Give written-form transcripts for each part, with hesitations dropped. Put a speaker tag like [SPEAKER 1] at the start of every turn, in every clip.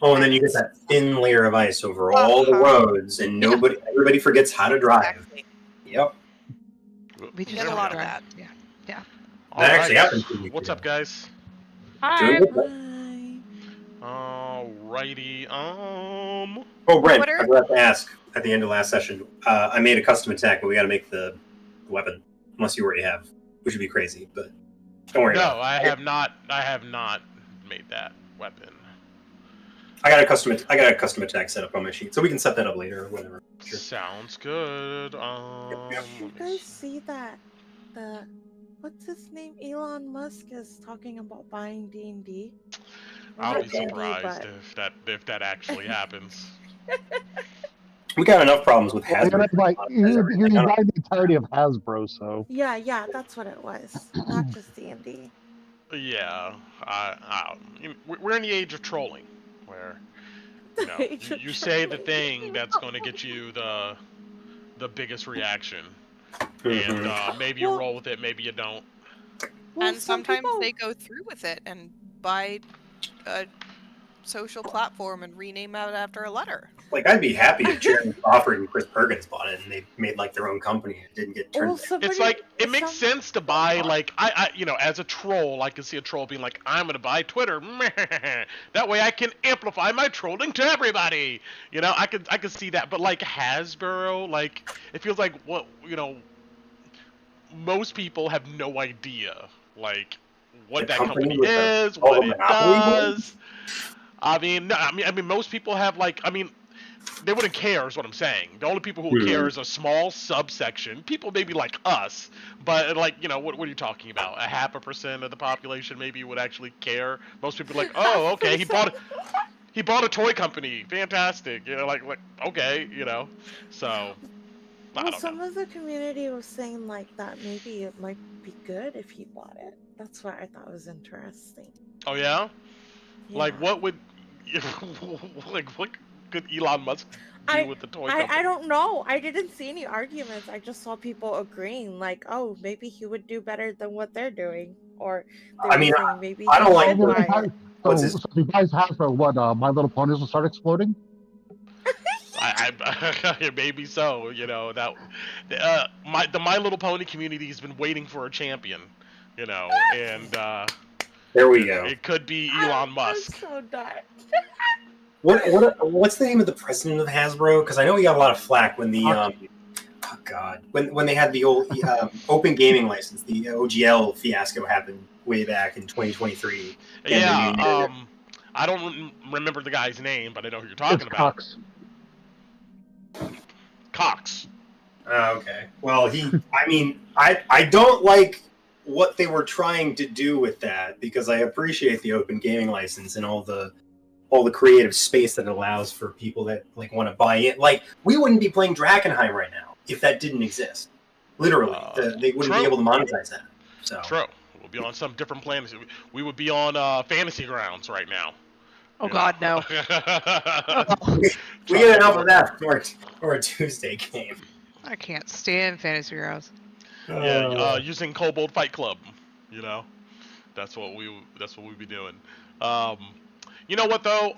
[SPEAKER 1] Oh, and then you get that thin layer of ice over all the roads, and everybody forgets how to drive.
[SPEAKER 2] Exactly.
[SPEAKER 1] Yep.
[SPEAKER 3] We just
[SPEAKER 2] Get a lot of that.
[SPEAKER 3] Yeah.
[SPEAKER 1] That actually happened to me.
[SPEAKER 4] What's up, guys?
[SPEAKER 3] Hi.
[SPEAKER 4] Alrighty.
[SPEAKER 1] Oh, Brent, I forgot to ask at the end of last session. I made a custom attack, but we got to make the weapon. Unless you already have, which would be crazy, but don't worry about it.
[SPEAKER 4] No, I have not. I have not made that weapon.
[SPEAKER 1] I got a custom attack set up on my sheet, so we can set that up later or whatever.
[SPEAKER 4] Sure. Sounds good.
[SPEAKER 5] Did you guys see that? What's his name? Elon Musk is talking about buying D&D.
[SPEAKER 4] I'll be surprised if that actually happens.
[SPEAKER 1] We got enough problems with Hasbro.
[SPEAKER 6] You're buying the entirety of Hasbro, so.
[SPEAKER 5] Yeah, that's what it was. Not just D&D.
[SPEAKER 4] Yeah, we're in the age of trolling, where you say the thing that's going to get you the biggest reaction, and maybe you roll with it, maybe you don't.
[SPEAKER 2] Well, and sometimes they go through with it and buy a social platform and rename it after a letter.
[SPEAKER 1] Like, I'd be happy if Jeremy Crawford and Chris Perkins bought it and they made like their own company and didn't get turned.
[SPEAKER 4] It's like, it makes sense to buy, like, I as a troll, I can see a troll being like, I'm gonna buy Twitter. That way I can amplify my trolling to everybody. I could see that. But like Hasbro, like, it feels like most people have no idea, like, what that company is, what it does. I mean, most people have, like, they wouldn't care is what I'm saying. The only people who would care is a small subsection. People maybe like us, but like, what are you talking about? 0.5% of the population maybe would actually care. Most people are like, oh, okay, he bought a toy company. Fantastic. Like okay, so
[SPEAKER 5] well, some of the community was saying like that maybe it might be good if he bought it. That's what I thought was interesting.
[SPEAKER 4] Oh yeah? Like what would what could Elon Musk do with the toy company?
[SPEAKER 5] I don't know. I didn't see any arguments. I just saw people agreeing like, oh, maybe he would do better than what they're doing. Or maybe
[SPEAKER 1] I don't like
[SPEAKER 6] so if you guys have what My Little Ponies will start exploding?
[SPEAKER 4] Maybe so, that the My Little Pony community has been waiting for a champion, and
[SPEAKER 1] there we go.
[SPEAKER 4] It could be Elon Musk.
[SPEAKER 5] I'm so dark.
[SPEAKER 1] What's the name of the president of Hasbro? Because I know he got a lot of flack when the when they had the old open gaming license, the OGL fiasco happened way back in 2023.
[SPEAKER 4] Yeah, I don't remember the guy's name, but I know who you're talking about. Cox.
[SPEAKER 1] Okay. Well, I don't like what they were trying to do with that, because I appreciate the open gaming license and all the creative space that it allows for people that like want to buy it. Like, we wouldn't be playing Drakkenheim right now if that didn't exist. Literally, they wouldn't be able to monetize that. So
[SPEAKER 4] true. We'll be on some different planet. We would be on Fantasy Grounds right now.
[SPEAKER 3] Oh God, no.
[SPEAKER 1] We get enough of that for a Tuesday game.
[SPEAKER 3] I can't stand Fantasy Grounds.
[SPEAKER 4] Using Kobold Fight Club, that's what we'd be doing. You know what though?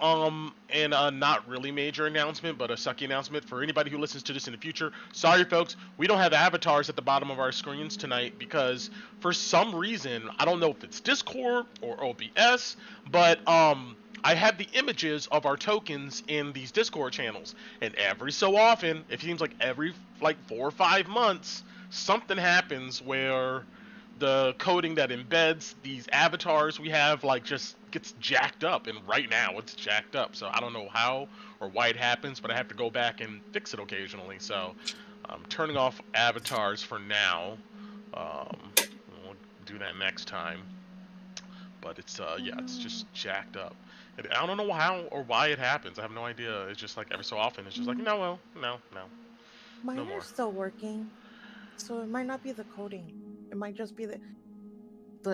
[SPEAKER 4] And a not really major announcement, but a sucky announcement for anybody who listens to this in the future. Sorry, folks, we don't have avatars at the bottom of our screens tonight because for some reason, I don't know if it's Discord or OBS, but I have the images of our tokens in these Discord channels, and every so often, it seems like every 4 or 5 months, something happens where the coding that embeds these avatars we have just gets jacked up, and right now it's jacked up. So I don't know how or why it happens, but I have to go back and fix it occasionally. So I'm turning off avatars for now. We'll do that next time. But it's it's just jacked up. And I don't know how or why it happens. I have no idea. It's just like every so often it's just like no.
[SPEAKER 5] Mine are still working. So it might not be the coding. It might just be the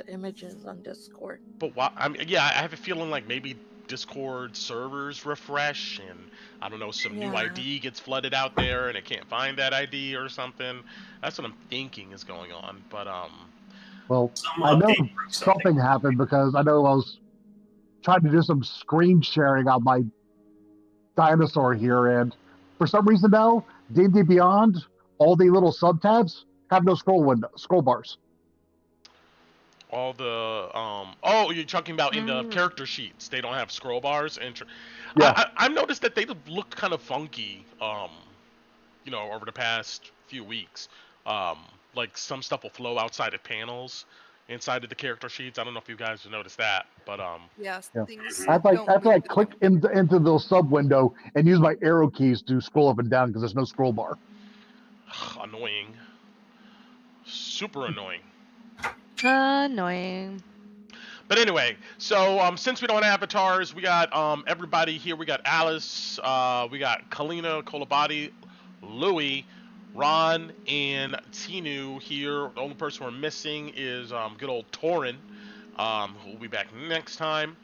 [SPEAKER 5] images on Discord.
[SPEAKER 4] But why? I have a feeling like maybe Discord servers refresh, and I don't know, some new ID gets flooded out there, and it can't find that ID or something. That's what I'm thinking is going on. But
[SPEAKER 6] well, I know something happened because I know I was trying to do some screen sharing on my Dinosaur here, and for some reason now, D&D Beyond, all the little sub-tabs have no scroll bars.
[SPEAKER 4] All the oh, you're talking about in the character sheets. They don't have scroll bars, and
[SPEAKER 6] Yeah.
[SPEAKER 4] I've noticed that they look kind of funky. You know, over the past few weeks, like some stuff will flow outside of panels, inside of the character sheets. I don't know if you guys have noticed that, but
[SPEAKER 2] Yes,
[SPEAKER 6] Yeah.
[SPEAKER 2] things
[SPEAKER 6] I have to
[SPEAKER 2] don't
[SPEAKER 6] like
[SPEAKER 2] move
[SPEAKER 6] click into the sub window and use my arrow keys to scroll up and down because there's no scroll bar.
[SPEAKER 4] annoying, super annoying.
[SPEAKER 3] Annoying.
[SPEAKER 4] But anyway, so since we don't have avatars, we got everybody here. We got Alice, we got Kalina, Kolabati, Louie, Ron, and Tinu here. The only person we're missing is good old Torin, who will be back next time.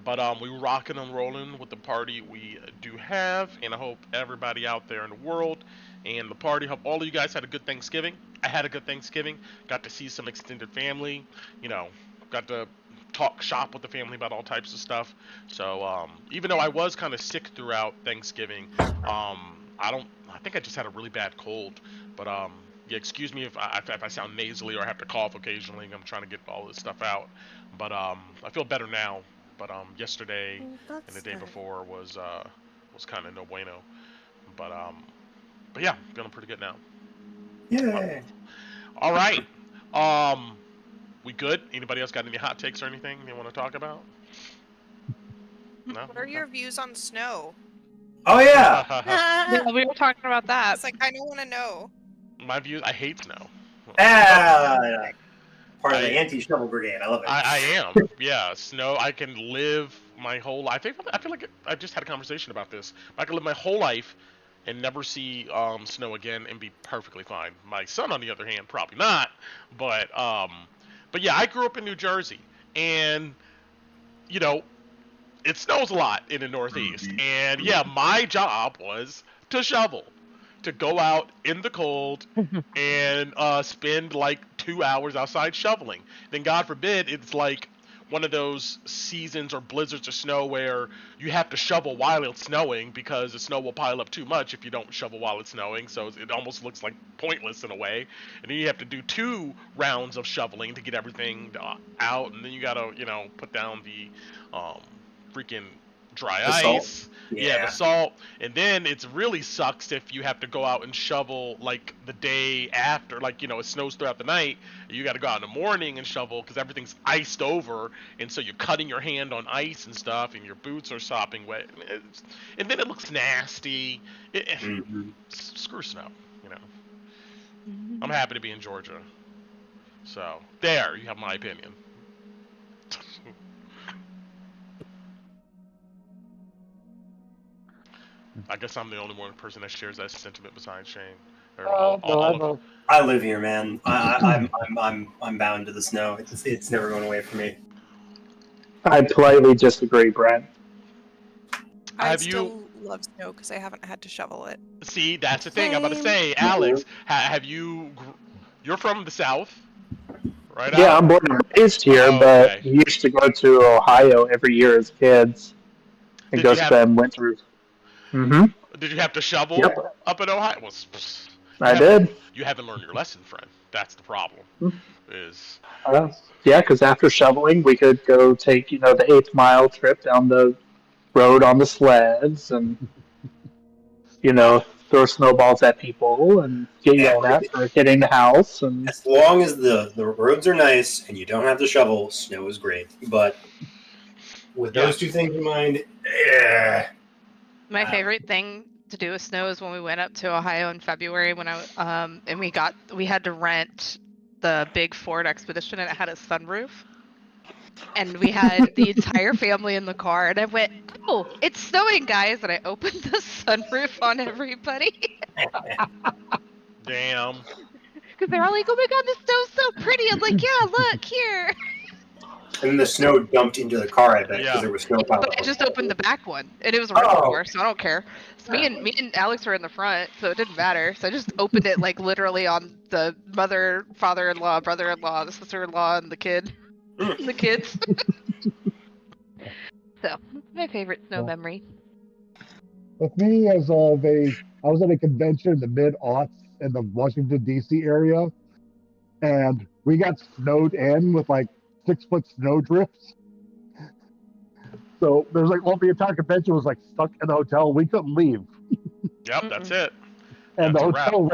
[SPEAKER 4] But we rocking and rolling with the party we do have, and I hope everybody out there in the world and the party, hope all of you guys had a good Thanksgiving. I had a good Thanksgiving. Got to see some extended family. You know, got to talk shop with the family about all types of stuff. So even though I was kind of sick throughout Thanksgiving, I think I just had a really bad cold. But yeah, excuse me if I sound nasally or I have to cough occasionally. I'm trying to get all this stuff out. But I feel better now. But yesterday and the day before was kind of no bueno. But yeah, feeling pretty good now.
[SPEAKER 1] Yeah.
[SPEAKER 4] All right. We good? Anybody else got any hot takes or anything they want to talk about? No?
[SPEAKER 2] What are your views on snow?
[SPEAKER 1] Oh yeah.
[SPEAKER 3] Yeah, we were talking about that.
[SPEAKER 2] It's like I don't want to know.
[SPEAKER 4] My views, I hate snow.
[SPEAKER 1] Part of the anti-shovel brigade. I love it.
[SPEAKER 4] I am. Yeah, snow. I can live my whole life. I feel like I just had a conversation about this. I can live my whole life and never see snow again and be perfectly fine. My son, on the other hand, probably not. But yeah, I grew up in New Jersey, and you know, it snows a lot in the Northeast. And yeah, my job was to shovel, to go out in the cold and spend like 2 hours outside shoveling. Then God forbid it's like one of those seasons or blizzards of snow where you have to shovel while it's snowing because the snow will pile up too much if you don't shovel while it's snowing. So it almost looks like pointless in a way. And then you have to do 2 rounds of shoveling to get everything out. And then you got to, you know, put down the freaking dry ice. Yeah, the salt. And then it really sucks if you have to go out and shovel like the day after, like, you know, it snows throughout the night. You got to go out in the morning and shovel because everything's iced over, and so you're cutting your hand on ice and stuff, and your boots are sopping wet, and then it looks nasty. Screw snow, you know. I'm happy to be in Georgia. So there, you have my opinion. I guess I'm the only one person that shares that sentiment besides Shane.
[SPEAKER 1] I live here, man. I'm bound to the snow. It's never going away from me.
[SPEAKER 7] I politely disagree, Brent.
[SPEAKER 2] I still love snow because I haven't had to shovel it.
[SPEAKER 4] See, that's the thing. I'm about to say, Alex, have you? You're from the South, right?
[SPEAKER 7] Yeah, I'm born and raised here, but we used to go to Ohio every year as kids and go spend winters.
[SPEAKER 4] Did you have to shovel up in Ohio? Well,
[SPEAKER 7] I did.
[SPEAKER 4] You haven't learned your lesson, friend. That's the problem.
[SPEAKER 7] Yeah, because after shoveling, we could go take, the 8-mile trip down the road on the sleds and, throw snowballs at people and get yelled at for hitting the house. And
[SPEAKER 1] as long as the roads are nice and you don't have to shovel, snow is great. But with those 2 things in mind,
[SPEAKER 3] My favorite thing to do with snow is when we went up to Ohio in February when and we had to rent the big Ford Expedition, and it had a sunroof, and we had the entire family in the car, and I went, "Oh, it's snowing, guys!" and I opened the sunroof on everybody.
[SPEAKER 4] Damn.
[SPEAKER 3] Because they're all like, "Oh my god, the snow's so pretty!" I'm like, "Yeah, look here."
[SPEAKER 1] And the snow dumped into the car, I bet, because there was snow piled
[SPEAKER 3] But I just opened the back one, and it was a reservoir, so I don't care. So me and Alex were in the front, so it didn't matter. So I just opened it like literally on the mother, father-in-law, brother-in-law, the sister-in-law, and the kids. So my favorite snow memory.
[SPEAKER 6] With me, I was at a convention in the mid-aughts in the Washington, D.C. area, and we got snowed in with like 6-foot snow drifts. So there's like, the entire convention was like stuck in the hotel. We couldn't leave.
[SPEAKER 4] Yep, that's it.
[SPEAKER 6] And
[SPEAKER 4] That's
[SPEAKER 6] the
[SPEAKER 4] a wrap.
[SPEAKER 6] hotel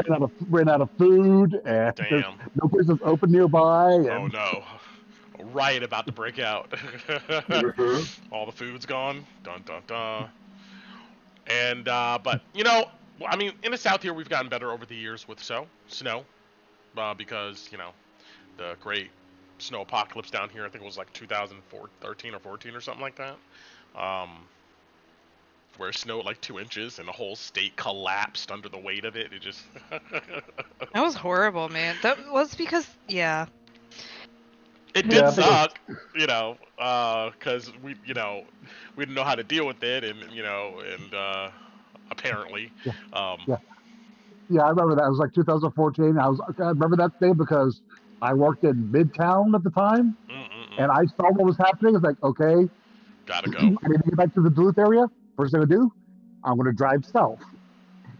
[SPEAKER 6] ran out of food, and there's
[SPEAKER 4] Damn.
[SPEAKER 6] no places open nearby. And
[SPEAKER 4] Oh no. A riot about to break out. All the food's gone. Dun dun dun. And but you know, I mean, in the south here we've gotten better over the years with snow, because you know, the great snow apocalypse down here. I think it was like 2013 or 14 or something like that. Where it snowed like 2 inches and the whole state collapsed under the weight of it. It just
[SPEAKER 3] That was horrible, man. That was because, yeah.
[SPEAKER 4] It did suck, you know, because we didn't know how to deal with it, and apparently,
[SPEAKER 6] Yeah, I remember that. It was like 2014. I remember that day because I worked in Midtown at the time, and I saw what was happening. It's like, okay,
[SPEAKER 4] gotta go.
[SPEAKER 6] I need to get back to the Duluth area. First thing I do, I'm going to drive south.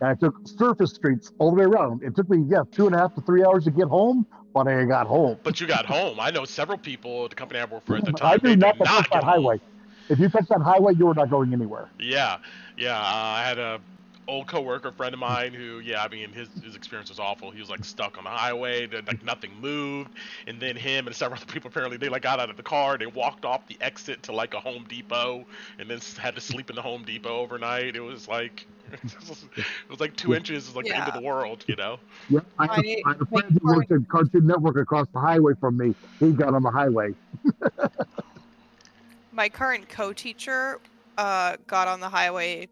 [SPEAKER 6] And I took surface streets all the way around. It took me, 2.5 to 3 hours to get home, but I got home.
[SPEAKER 4] But you got home. I know several people at the company I worked for at the time.
[SPEAKER 6] I do not
[SPEAKER 4] touch
[SPEAKER 6] that highway. If you touch that highway, you are not going anywhere.
[SPEAKER 4] Yeah. I had a old coworker friend of mine who, I mean, his experience was awful. He was like stuck on the highway, like nothing moved, and then him and several other people apparently they like got out of the car, they walked off the exit to like a Home Depot, and then had to sleep in the Home Depot overnight. It was like 2 inches, like the end of the world, you know.
[SPEAKER 6] Yeah, I had a friend who worked at Cartoon Network across the highway from me. He got on the highway.
[SPEAKER 2] My current co-teacher got on the highway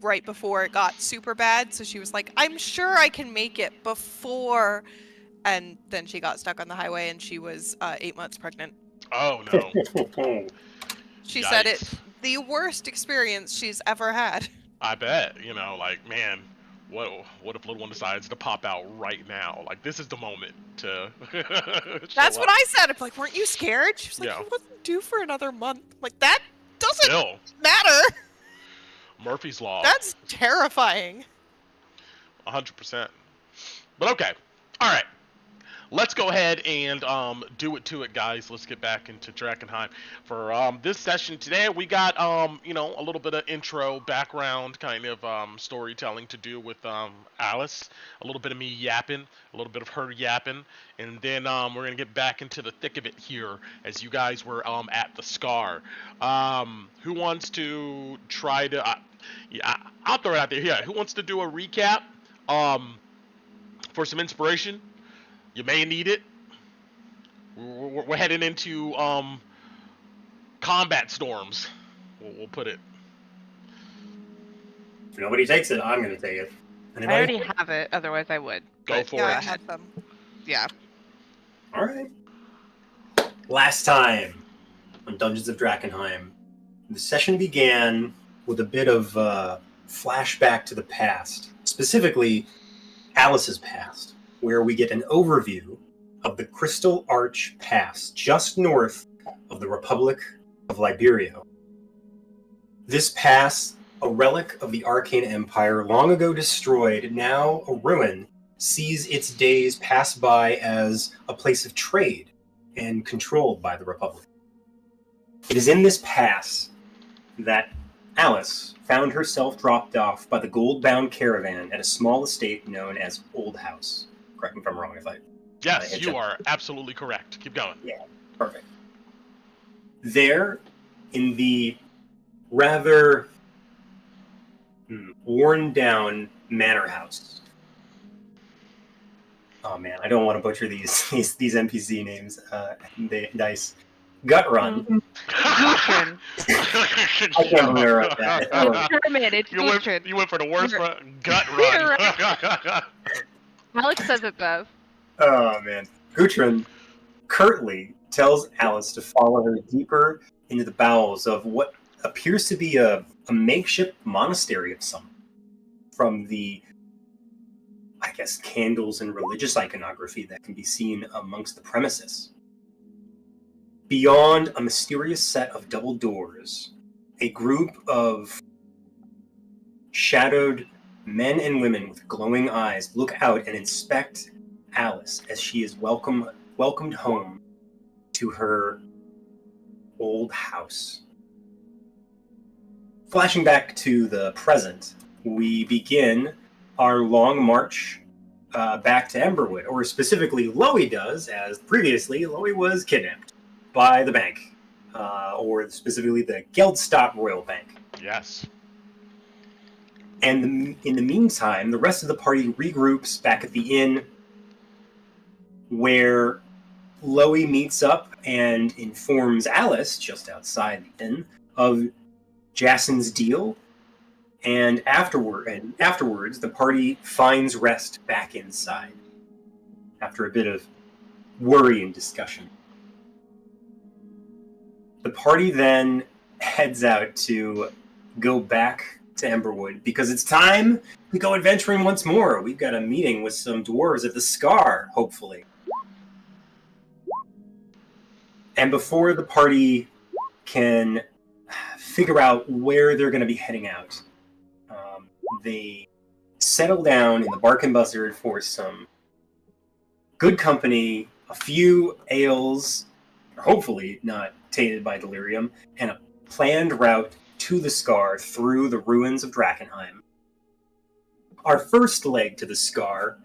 [SPEAKER 2] right before it got super bad, so she was like, I'm sure I can make it before, and then she got stuck on the highway and she was 8 months pregnant.
[SPEAKER 4] Oh no.
[SPEAKER 2] She said it's the worst experience she's ever had.
[SPEAKER 4] I bet, like, man, what if little one decides to pop out right now? Like, this is the moment to
[SPEAKER 2] That's what I said. I'm like, weren't you scared? She was like, he wasn't due for another month. I'm like, that doesn't matter.
[SPEAKER 4] Murphy's Law.
[SPEAKER 2] That's terrifying.
[SPEAKER 4] 100%. But okay. All right. Let's go ahead and do it to it, guys. Let's get back into Drakkenheim. For this session today, we got a little bit of intro, background, kind of storytelling to do with Alice. A little bit of me yapping, a little bit of her yapping, and then we're gonna get back into the thick of it here, as you guys were at the Scar. Who wants to try to? I'll throw it out there. Yeah, who wants to do a recap for some inspiration? You may need it. We're heading into combat storms. We'll put it.
[SPEAKER 1] If nobody takes it, I'm going to take it. Anybody?
[SPEAKER 3] I already have it, otherwise I would.
[SPEAKER 4] Go for it.
[SPEAKER 2] I had some. Yeah.
[SPEAKER 1] All right. Last time on Dungeons of Drakkenheim, the session began with a bit of flashback to the past, specifically Alice's past, where we get an overview of the Crystal Arch Pass, just north of the Republic of Liberia. This pass, a relic of the Arcane Empire, long ago destroyed, now a ruin, sees its days pass by as a place of trade and controlled by the Republic. It is in this pass that Alice found herself dropped off by the gold-bound caravan at a small estate known as Old House. Correct me if I'm wrong.
[SPEAKER 4] Yes, you are absolutely correct. Keep going.
[SPEAKER 1] Yeah, perfect. There, in the rather worn-down manor house. Oh man, I don't want to butcher these NPC names. Dice. Gut Run.
[SPEAKER 3] Gutrin.
[SPEAKER 1] I can't remember that.
[SPEAKER 3] It's Gutrin.
[SPEAKER 4] You went for the worst one. Gut Run.
[SPEAKER 3] Alex says it does.
[SPEAKER 1] Oh man. Gutrin curtly tells Alice to follow her deeper into the bowels of what appears to be a makeshift monastery of some. From the, I guess, candles and religious iconography that can be seen amongst the premises. Beyond a mysterious set of double doors, a group of shadowed men and women with glowing eyes look out and inspect Alice as she is welcomed home to her old house. Flashing back to the present, we begin our long march back to Emberwood, or specifically Loey does, as previously Loey was kidnapped by the bank, or specifically the Geldstadt Royal Bank.
[SPEAKER 4] Yes.
[SPEAKER 1] And in the meantime, the rest of the party regroups back at the inn, where Loey meets up and informs Alice, just outside the inn, of Jason's deal. And afterwards, the party finds rest back inside, after a bit of worry and discussion. The party then heads out to go back to Emberwood, because it's time we go adventuring once more. We've got a meeting with some dwarves at the Scar, hopefully. And before the party can figure out where they're going to be heading out, they settle down in the Bark and Buzzard for some good company, a few ales, hopefully not tainted by delirium, and a planned route to the Scar through the ruins of Drakkenheim. Our first leg to the Scar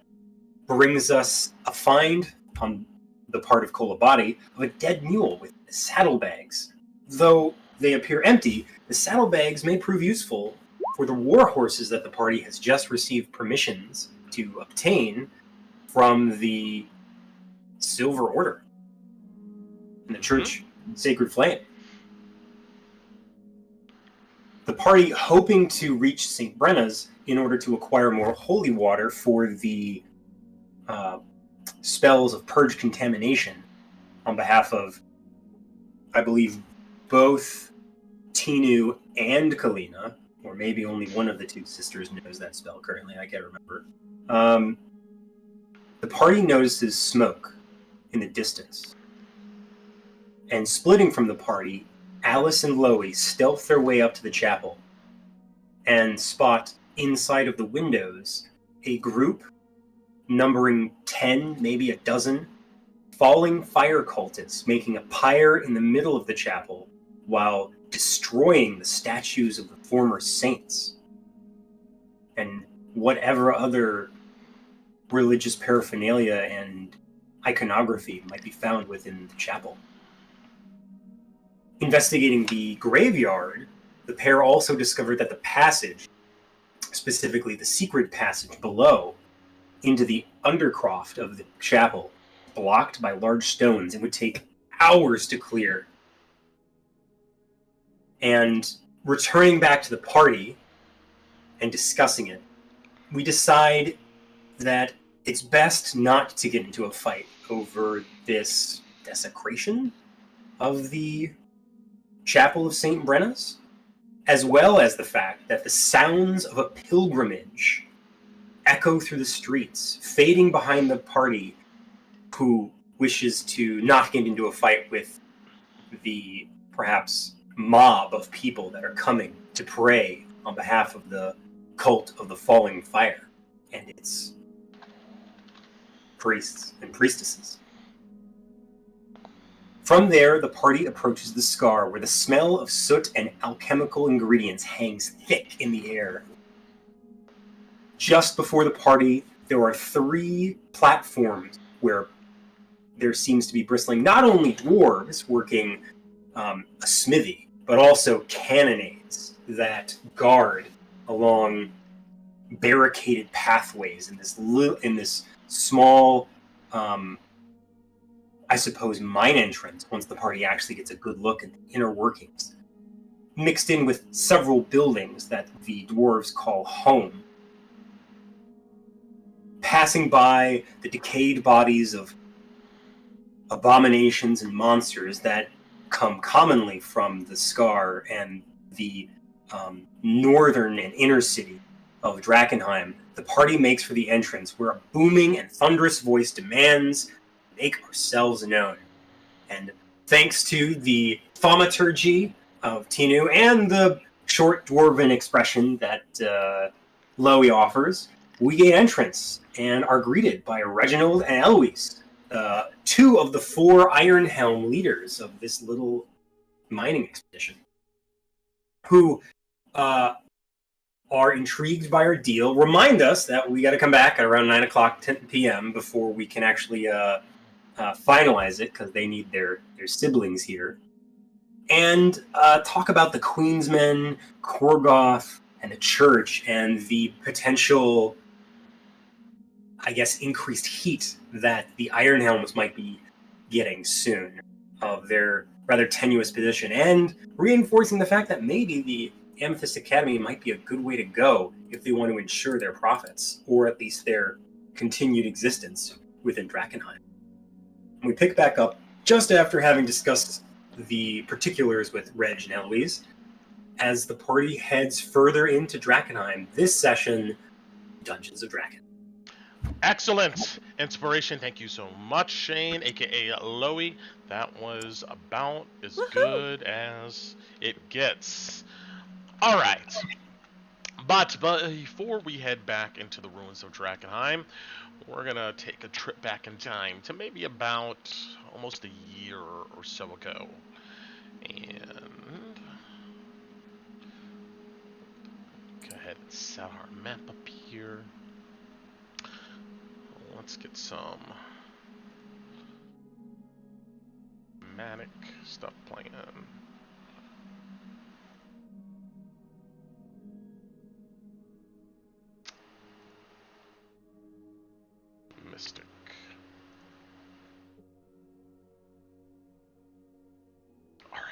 [SPEAKER 1] brings us a find on the part of Kolabadi of a dead mule with saddlebags. Though they appear empty, the saddlebags may prove useful for the war horses that the party has just received permissions to obtain from the Silver Order and the Church Sacred Flame. The party, hoping to reach St. Brenna's in order to acquire more holy water for the spells of purge contamination on behalf of, I believe, both Tinu and Kalina, or maybe only one of the two sisters knows that spell currently, I can't remember. The party notices smoke in the distance. And splitting from the party, Alice and Loey stealth their way up to the chapel and spot inside of the windows a group numbering 10, maybe a dozen, falling fire cultists making a pyre in the middle of the chapel while destroying the statues of the former saints and whatever other religious paraphernalia and iconography might be found within the chapel. Investigating the graveyard, the pair also discovered that the passage, specifically the secret passage below, into the undercroft of the chapel, blocked by large stones and would take hours to clear. And returning back to the party and discussing it, we decide that it's best not to get into a fight over this desecration of the Chapel of St. Brenna's, as well as the fact that the sounds of a pilgrimage echo through the streets, fading behind the party who wishes to not get into a fight with the, perhaps, mob of people that are coming to pray on behalf of the cult of the falling fire and its priests and priestesses. From there, the party approaches the Scar, where the smell of soot and alchemical ingredients hangs thick in the air. Just before the party, there are 3 platforms where there seems to be bristling not only dwarves working a smithy, but also cannonades that guard along barricaded pathways in this small, I suppose, mine entrance once the party actually gets a good look at the inner workings, mixed in with several buildings that the dwarves call home. Passing by the decayed bodies of abominations and monsters that come commonly from the Scar and the northern and inner city of Drakkenheim, the party makes for the entrance, where a booming and thunderous voice demands, "Make ourselves known." And thanks to the thaumaturgy of Tinu and the short dwarven expression that Loey offers, we gain entrance and are greeted by Reginald and Eloise, 2 of the 4 Iron Helm leaders of this little mining expedition, who are intrigued by our deal, remind us that we got to come back at around 9 o'clock 10 p.m. before we can actually finalize it, because they need their siblings here, and talk about the Queensmen, Korgoth, and the church, and the potential, I guess, increased heat that the Iron Helms might be getting soon of their rather tenuous position, and reinforcing the fact that maybe the Amethyst Academy might be a good way to go if they want to ensure their profits, or at least their continued existence within Drakkenheim. We pick back up just after having discussed the particulars with Reg and Eloise, as the party heads further into Drakkenheim. This session, Dungeons of Draken.
[SPEAKER 4] Excellent inspiration. Thank you so much, Shane, aka Loey. That was about as good as it gets. All right. But before we head back into the ruins of Drakkenheim, we're going to take a trip back in time to maybe about almost a year or so ago. And go ahead and set our map up here. Let's get some manic stuff playing. Mystic. All right.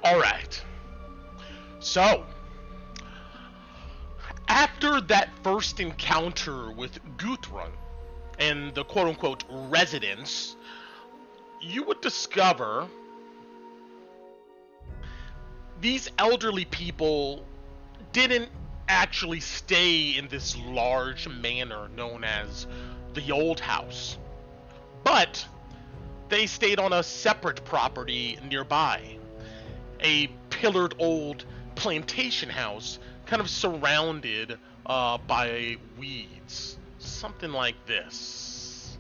[SPEAKER 4] All right. So, after that first encounter with Guthrun and the quote-unquote residents, you would discover these elderly people didn't actually stay in this large manor known as the Old House, but they stayed on a separate property nearby. A pillared old plantation house kind of surrounded by weeds. Something like this.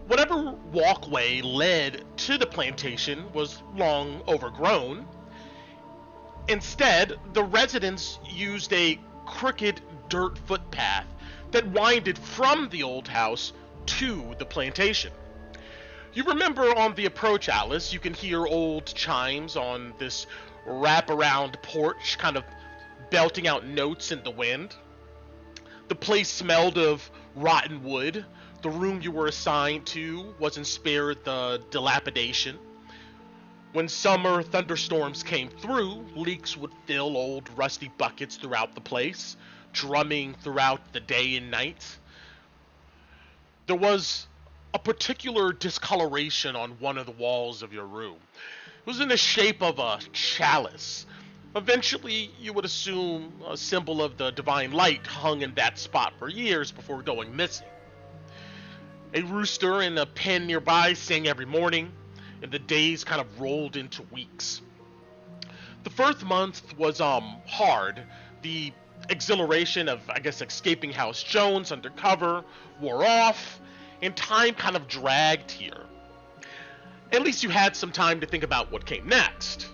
[SPEAKER 4] Whatever walkway led to the plantation was long overgrown. Instead, the residents used a crooked dirt footpath that winded from the old house to the plantation. You remember on the approach, Alice, you can hear old chimes on this wraparound porch kind of belting out notes in the wind. The place smelled of rotten wood. The room you were assigned to wasn't spared the dilapidation. When summer thunderstorms came through, leaks would fill old rusty buckets throughout the place, drumming throughout the day and night. There was a particular discoloration on one of the walls of your room. It was in the shape of a chalice. Eventually, you would assume a symbol of the divine light hung in that spot for years before going missing. A rooster in a pen nearby sang every morning, and the days kind of rolled into weeks. The first month was hard. The exhilaration of, I guess, escaping House Jones undercover wore off, and time kind of dragged here. At least you had some time to think about what came next.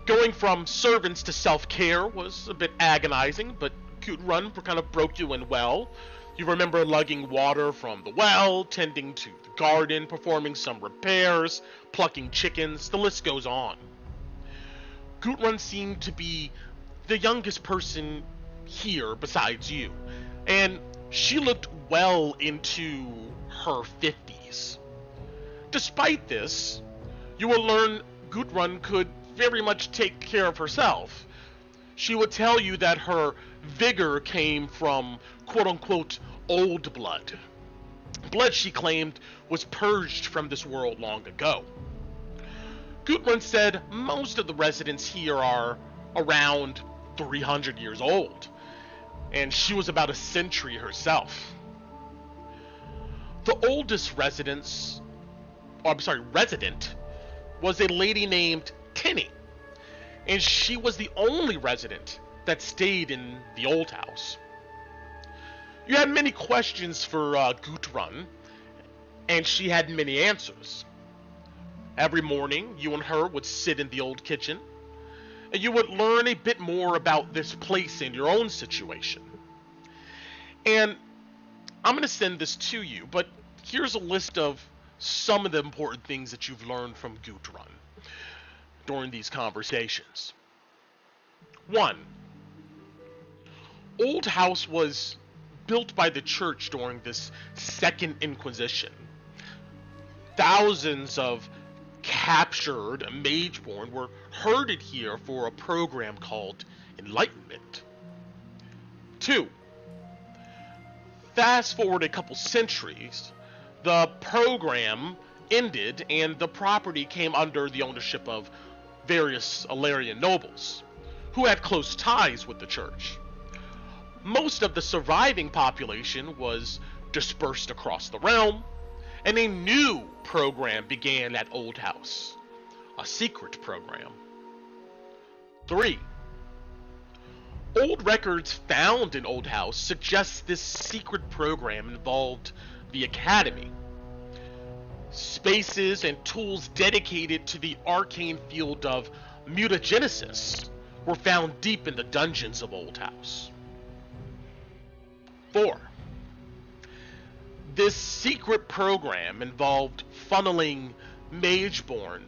[SPEAKER 4] Going from servants to self-care was a bit agonizing, but Guthrun kind of broke you in well. You remember lugging water from the well, tending to the garden, performing some repairs, plucking chickens, the list goes on. Guthrun seemed to be the youngest person here besides you, and she looked well into her 50s. Despite this, you will learn Gudrun could very much take care of herself. She would tell you that her vigor came from quote-unquote old blood. Blood she claimed was purged from this world long ago. Gudrun said most of the residents here are around 300 years old, and she was about a century herself. The oldest resident was a lady named Tinny, and she was the only resident that stayed in the old house. You had many questions for Gudrun, and she had many answers. Every morning, you and her would sit in the old kitchen, and you would learn a bit more about this place and your own situation. And I'm going to send this to you, but here's a list of some of the important things that you've learned from Gudrun during these conversations. 1. Old House was built by the church during this Second Inquisition. Thousands of captured Mageborn were herded here for a program called Enlightenment. 2. Fast forward a couple centuries, the program ended and the property came under the ownership of various Illyrian nobles who had close ties with the church. Most of the surviving population was dispersed across the realm, and a new program began at Old House, a secret program. 3. Old records found in Old House suggest this secret program involved the Academy. Spaces and tools dedicated to the arcane field of mutagenesis were found deep in the dungeons of Old House. 4. This secret program involved funneling Mageborn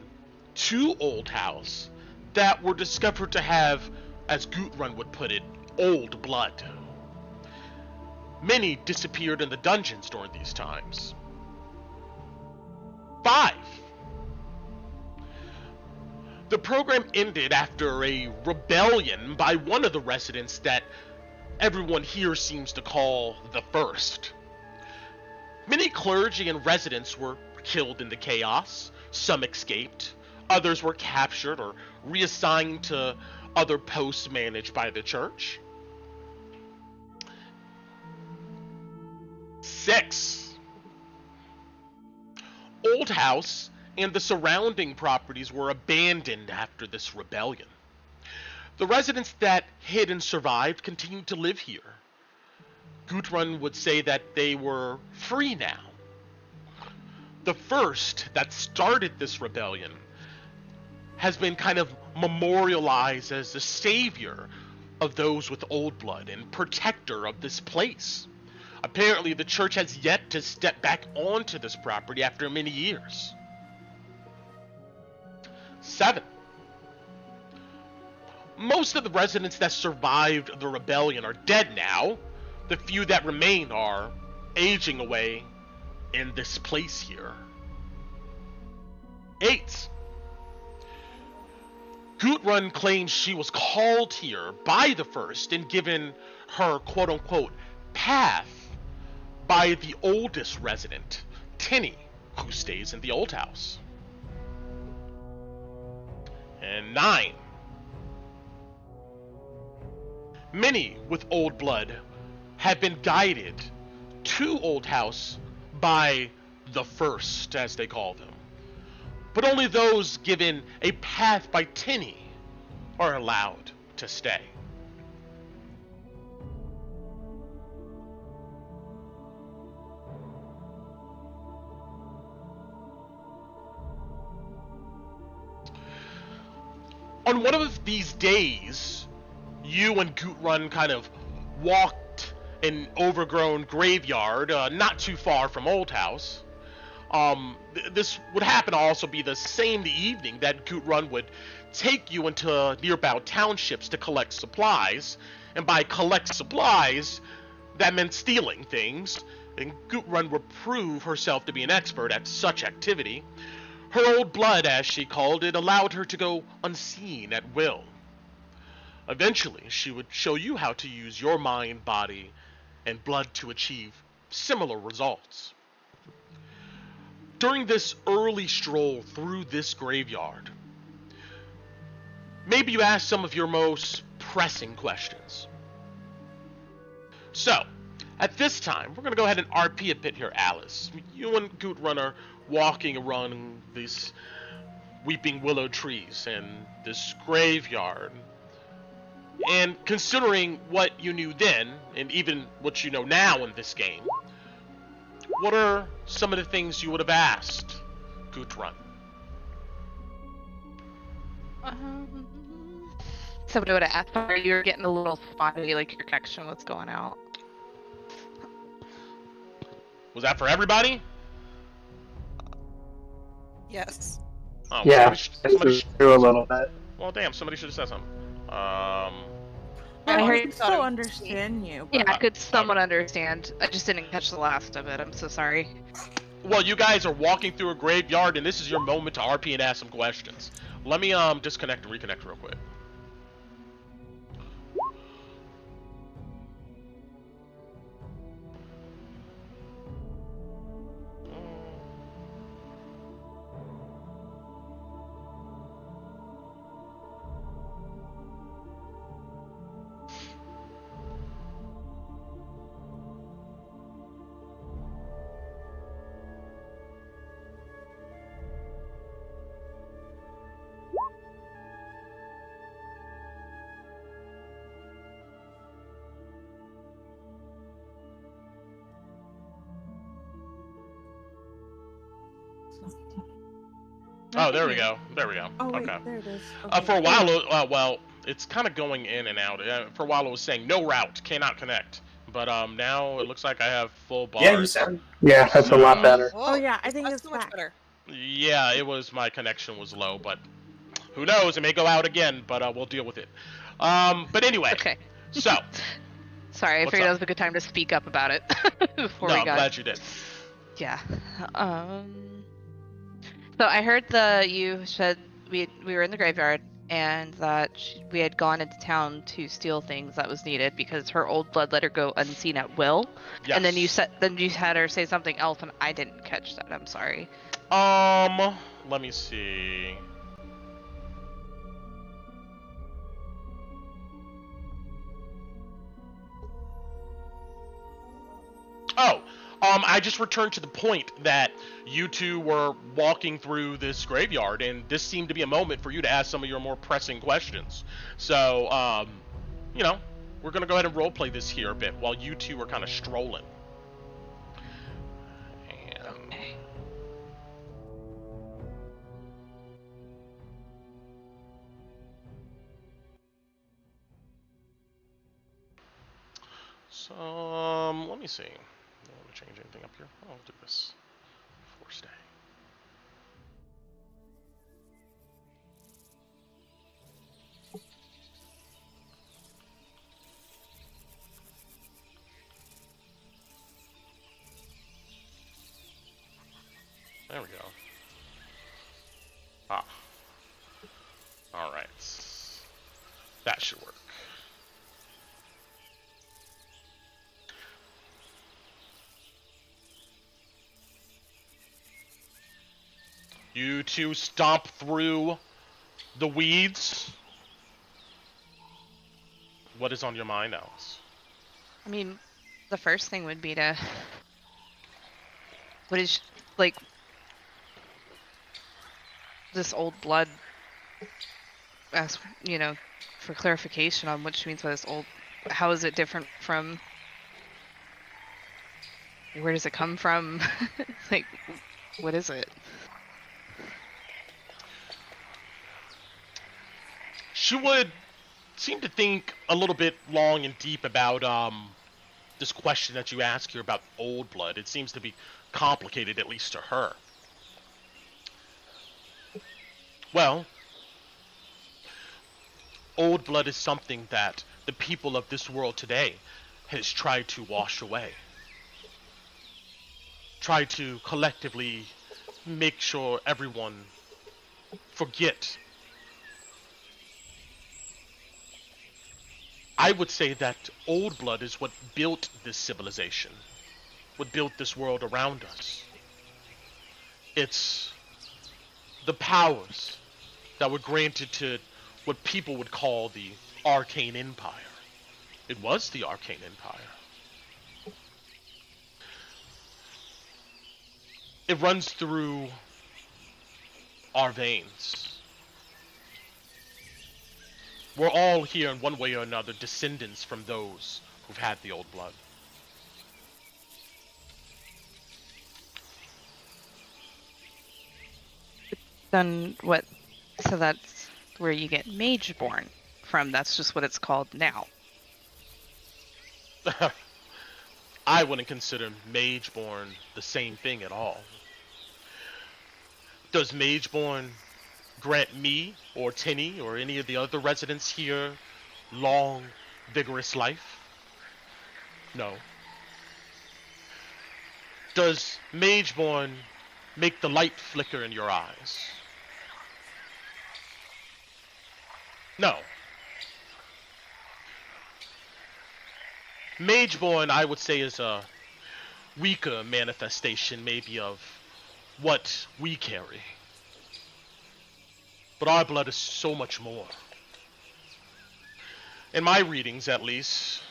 [SPEAKER 4] to Old House that were discovered to have, as Gudrun would put it, old blood. Many disappeared in the dungeons during these times. 5. The program ended after a rebellion by one of the residents that everyone here seems to call the First. Many clergy and residents were killed in the chaos, some escaped, others were captured or reassigned to other posts managed by the church. 6. Old House and the surrounding properties were abandoned after this rebellion. The residents that hid and survived continued to live here. Gudrun would say that they were free now. The First that started this rebellion has been kind of memorialized as the savior of those with old blood and protector of this place. Apparently, the church has yet to step back onto this property after many years. 7. Most of the residents that survived the rebellion are dead now. The few that remain are aging away in this place here. 8. Gudrun claims she was called here by the First and given her quote-unquote path by the oldest resident, Tinny, who stays in the Old House. And 9. Many with old blood have been guided to Old House by the First, as they call them. But only those given a path by Tinny are allowed to stay. On one of these days, you and Gudrun kind of walked an overgrown graveyard not too far from Old House. This would happen to also be the same evening that Gudrun would take you into nearby townships to collect supplies. And by collect supplies, that meant stealing things. and Gudrun would prove herself to be an expert at such activity. Her old blood, as she called it, allowed her to go unseen at will. Eventually, she would show you how to use your mind, body, and blood to achieve similar results. During this early stroll through this graveyard, maybe you ask some of your most pressing questions. So, at this time, we're going to go ahead and RP a bit here, Alice. You and Gudrun are walking around these weeping willow trees and this graveyard. And considering what you knew then, and even what you know now in this game, what are some of the things you would have asked Gudrun?
[SPEAKER 3] Somebody would have asked her, you were getting a little spotty, like your connection was going out.
[SPEAKER 4] Was that for everybody?
[SPEAKER 2] Yes.
[SPEAKER 4] Oh,
[SPEAKER 7] Yeah,
[SPEAKER 4] somebody
[SPEAKER 7] through a little bit.
[SPEAKER 4] Well, damn, somebody should have said something.
[SPEAKER 3] I heard
[SPEAKER 5] I still understand you.
[SPEAKER 3] Yeah, I could somewhat understand. I just didn't catch the last of it. I'm so sorry.
[SPEAKER 4] Well, you guys are walking through a graveyard, and this is your moment to RP and ask some questions. Let me disconnect and reconnect real quick. Oh, there we go. There we go.
[SPEAKER 5] Oh, wait,
[SPEAKER 4] okay.
[SPEAKER 5] there it is. Okay.
[SPEAKER 4] For a while, well, it's kind of going in and out. For a while, it was saying no route, cannot connect. But now it looks like I have full bars.
[SPEAKER 1] Yeah, you sound.
[SPEAKER 7] Yeah, that's a lot better.
[SPEAKER 5] Oh, yeah, I think
[SPEAKER 2] that's
[SPEAKER 5] it's
[SPEAKER 2] so much
[SPEAKER 5] back.
[SPEAKER 2] better.
[SPEAKER 4] Yeah, it was, my connection was low, but who knows? It may go out again, but we'll deal with it. But anyway.
[SPEAKER 3] Okay.
[SPEAKER 4] So.
[SPEAKER 3] Sorry, I
[SPEAKER 4] What's
[SPEAKER 3] figured
[SPEAKER 4] up?
[SPEAKER 3] that was a good time to speak up about it before
[SPEAKER 4] No,
[SPEAKER 3] we
[SPEAKER 4] I'm
[SPEAKER 3] got.
[SPEAKER 4] glad you did.
[SPEAKER 3] Yeah. So I heard you said we were in the graveyard and that we had gone into town to steal things that was needed because her old blood let her go unseen at will.
[SPEAKER 4] Yes.
[SPEAKER 3] And then you had her say something else and I didn't catch that. I'm sorry.
[SPEAKER 4] Let me see. Oh, I just returned to the point that you two were walking through this graveyard, and this seemed to be a moment for you to ask some of your more pressing questions. So, you know, we're gonna go ahead and roleplay this here a bit while you two are kind of strolling. And...
[SPEAKER 3] Okay.
[SPEAKER 4] So, let me see. I don't want to change anything up here. I'll do this. Force day. There we go. Ah. Alright. That should work. You two stomp through the weeds. What is on your mind, Alice?
[SPEAKER 3] I mean, the first thing would be to. What is, like. This old blood. Ask, for clarification on what she means by this old. How is it different from. Where does it come from? Like, what is it?
[SPEAKER 4] She would seem to think a little bit long and deep about this question that you ask here about old blood. It seems to be complicated, at least to her. Well, old blood is something that the people of this world today has tried to wash away. try to collectively make sure everyone forget. I would say that old blood is what built this civilization, what built this world around us. It's the powers that were granted to what people would call the Arcane Empire. It was the Arcane Empire. It runs through our veins. We're all here in one way or another descendants from those who've had the old blood.
[SPEAKER 3] Then what? So that's where you get Mageborn from. That's just what it's called now.
[SPEAKER 4] I wouldn't consider Mageborn the same thing at all. Does Mageborn grant me or Tinny or any of the other residents here long, vigorous life? No. Does Mageborn make the light flicker in your eyes? No. Mageborn, I would say, is a weaker manifestation, maybe, of what we carry. But our blood is so much more. In my readings, at least,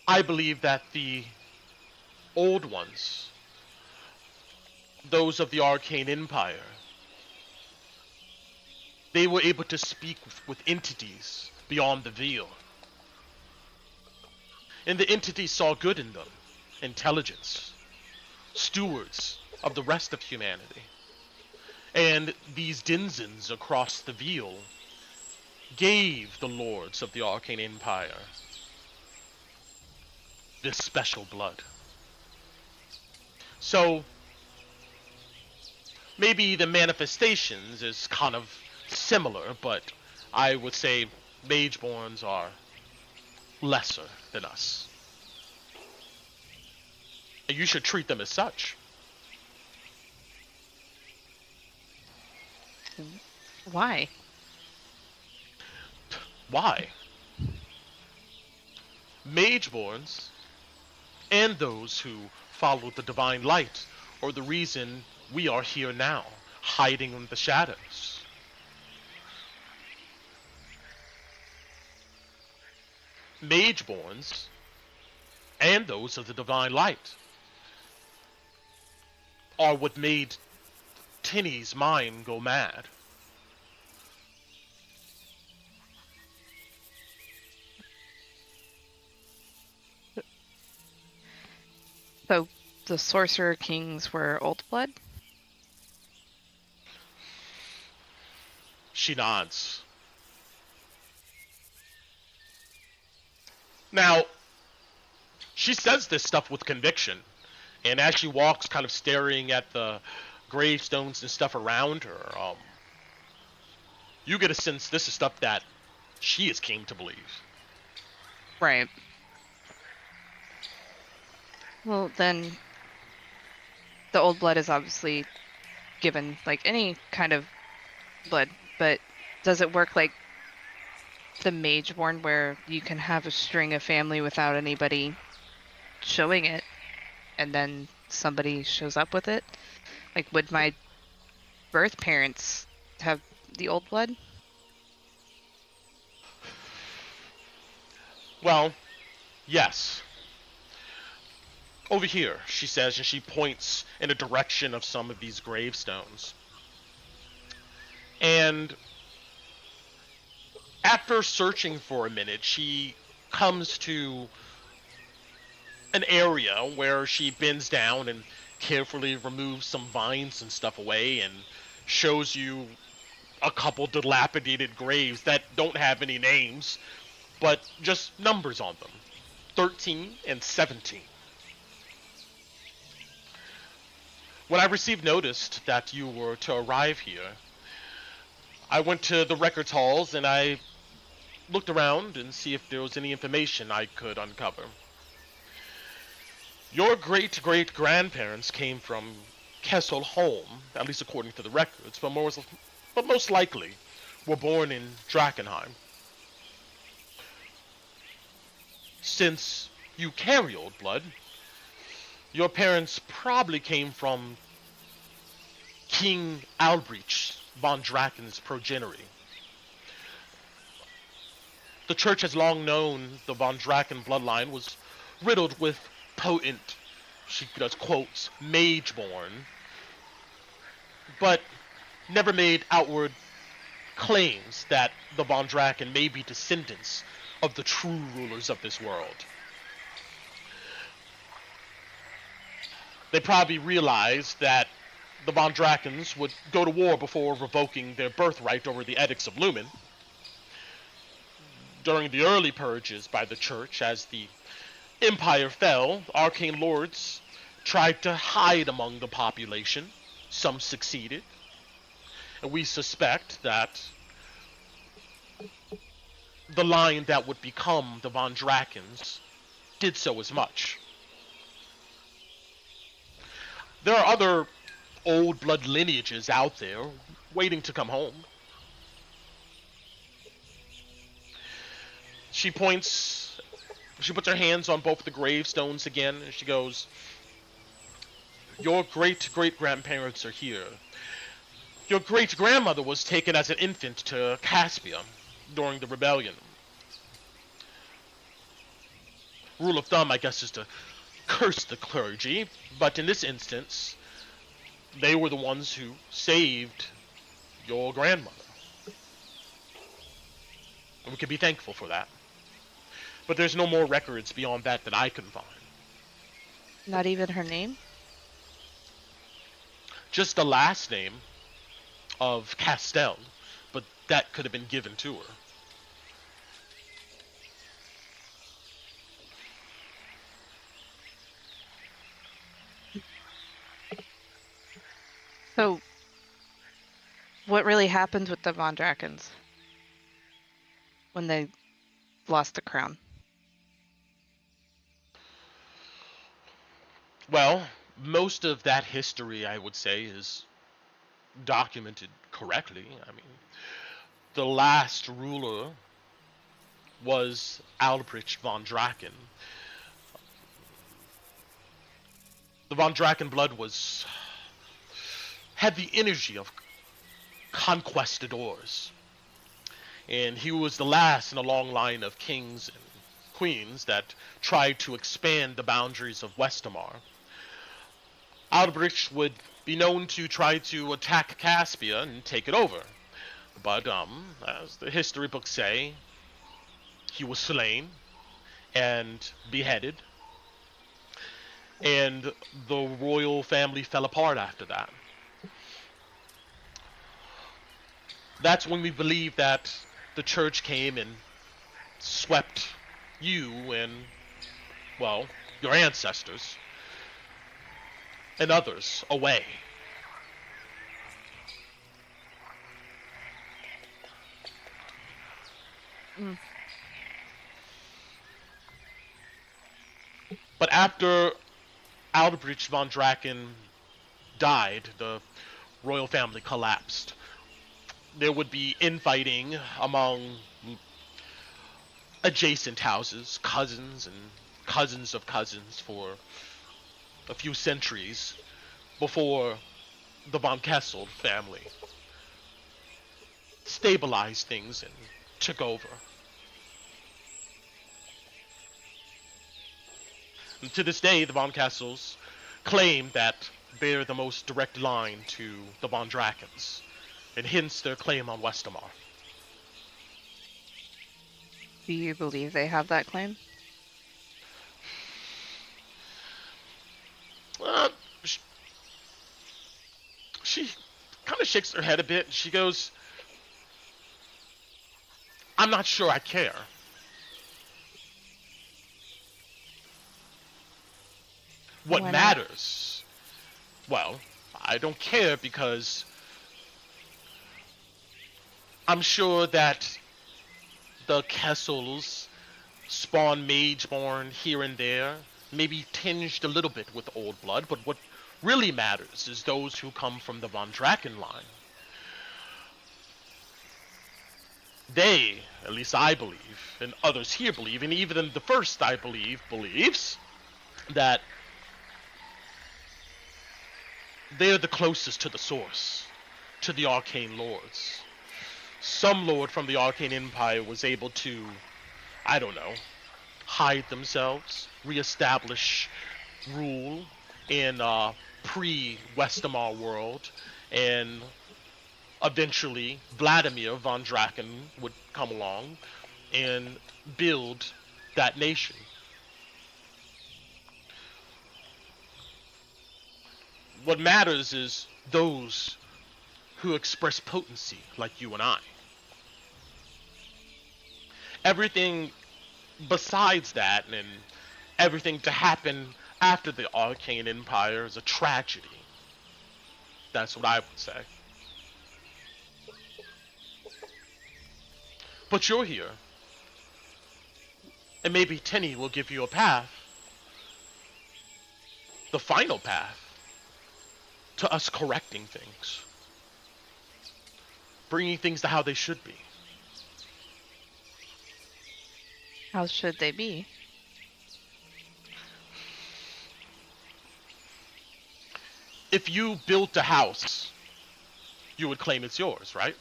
[SPEAKER 4] I believe that the old ones, those of the Arcane Empire, they were able to speak with entities beyond the veil. And the entities saw good in them, intelligence, stewards of the rest of humanity. And these denizens across the veil gave the lords of the Arcane Empire this special blood. So maybe the manifestations is kind of similar, but I would say Mageborns are lesser than us. And you should treat them as such.
[SPEAKER 3] Why?
[SPEAKER 4] Why? Mageborns and those who follow the divine light are the reason we are here now, hiding in the shadows. Mageborns and those of the divine light are what made Tinny's mind go mad.
[SPEAKER 3] So the Sorcerer Kings were old blood?
[SPEAKER 4] She nods. Now, she says this stuff with conviction, and as she walks kind of staring at the gravestones and stuff around her, you get a sense this is stuff that she is keen to believe.
[SPEAKER 3] Right. Well, then the old blood is obviously given like any kind of blood, but does it work like the Mageborn where you can have a string of family without anybody showing it, and then somebody shows up with it? Like, would my birth parents have the old blood?
[SPEAKER 4] Well, yes. Over here, she says, and she points in the direction of some of these gravestones. And after searching for a minute, she comes to an area where she bends down and carefully removes some vines and stuff away and shows you a couple dilapidated graves that don't have any names, but just numbers on them. 13 and 17. When I received notice that you were to arrive here, I went to the records halls and I looked around and see if there was any information I could uncover. Your great-great-grandparents came from Kesselholm, at least according to the records, but most likely were born in Drakkenheim. Since you carry old blood, your parents probably came from King Albrecht von Drakken's progeny. The church has long known the von Draken bloodline was riddled with potent, she does quotes, mageborn, but never made outward claims that the von Draken may be descendants of the true rulers of this world. They probably realized that the von Drakens would go to war before revoking their birthright over the Edicts of Lumen. During the early purges by the church, as the Empire fell, arcane lords tried to hide among the population. Some succeeded. And we suspect that the line that would become the von Drakens did so as much. There are other old blood lineages out there waiting to come home. She puts her hands on both the gravestones again, and she goes, your great-great-grandparents are here. Your great-grandmother was taken as an infant to Caspia during the rebellion. Rule of thumb, I guess, is to curse the clergy, but in this instance, they were the ones who saved your grandmother. And we can be thankful for that. But there's no more records beyond that I can find.
[SPEAKER 3] Not even her name?
[SPEAKER 4] Just the last name of Castell, but that could have been given to her.
[SPEAKER 3] So, what really happened with the Von Drakens when they lost the crown?
[SPEAKER 4] Well, most of that history, I would say, is documented correctly. I mean, the last ruler was Albrecht von Draken. The von Draken blood had the energy of conquistadors. And he was the last in a long line of kings and queens that tried to expand the boundaries of Westermar. Albrecht would be known to try to attack Caspia and take it over. But, as the history books say, he was slain and beheaded. And the royal family fell apart after that. That's when we believe that the church came and swept you and, well, your ancestors and others away.
[SPEAKER 3] Mm.
[SPEAKER 4] But after Albrecht von Draken died, the royal family collapsed. There would be infighting among adjacent houses, cousins and cousins of cousins for a few centuries before the von Kessel family stabilized things and took over. And to this day, the von Kessels claim that they're the most direct line to the von Drakens, and hence their claim on Westermar.
[SPEAKER 3] Do you believe they have that claim?
[SPEAKER 4] She kind of shakes her head a bit, and she goes, I'm not sure I care. What
[SPEAKER 3] Why not?
[SPEAKER 4] matters? Well, I don't care because I'm sure that the Kessels spawn mageborn here and there, maybe tinged a little bit with old blood, but what really matters is those who come from the Von Draken line. They, at least I believe, and others here believe, and even the first I believe, believes that they're the closest to the source, to the arcane lords. Some lord from the Arcane Empire was able to, I don't know, hide themselves, reestablish rule in pre-Westermar world, and eventually Vladimir von Draken would come along and build that nation. What matters is those who express potency, like you and I. Everything besides that, and everything to happen after the Arcane Empire, is a tragedy. That's what I would say. But you're here. And maybe Tenny will give you a path. The final path. To us correcting things. Bringing things to how they should be.
[SPEAKER 3] How should they be?
[SPEAKER 4] If you built a house, you would claim it's yours, right?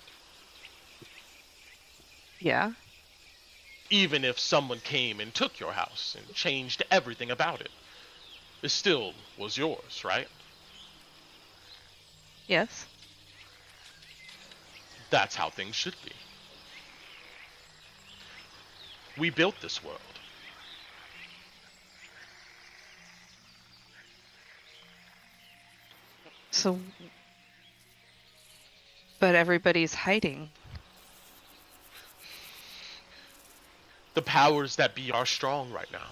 [SPEAKER 3] Yeah.
[SPEAKER 4] Even if someone came and took your house and changed everything about it, it still was yours, right?
[SPEAKER 3] Yes.
[SPEAKER 4] That's how things should be. We built this world.
[SPEAKER 3] So, but everybody's hiding.
[SPEAKER 4] The powers that be are strong right now.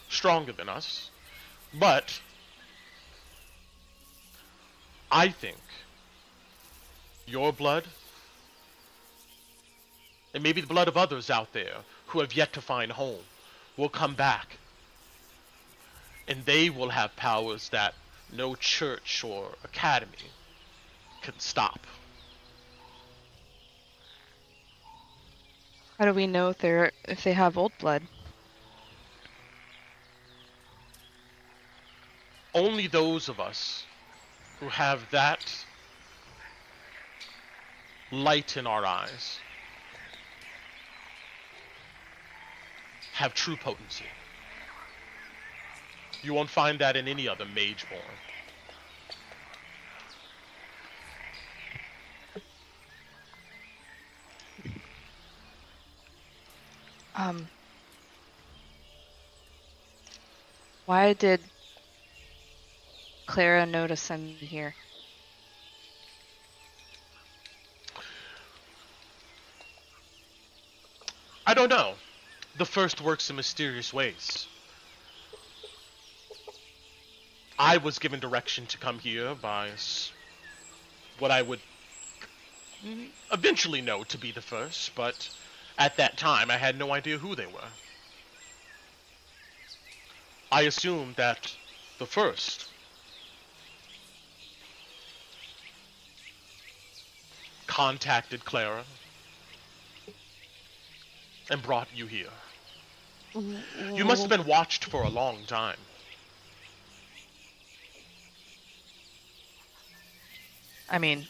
[SPEAKER 4] Stronger than us. But I think your blood, and maybe the blood of others out there who have yet to find home, will come back. And they will have powers that no church or academy can stop.
[SPEAKER 3] How do we know if they have old blood?
[SPEAKER 4] Only those of us who have that light in our eyes have true potency. You won't find that in any other Mageborn.
[SPEAKER 3] Why did Clara know to send me here?
[SPEAKER 4] I don't know. The first works in mysterious ways. I was given direction to come here by what I would eventually know to be the first, but at that time I had no idea who they were. I assumed that the first contacted Clara and brought you here. You must have been watched for a long time.
[SPEAKER 3] I mean,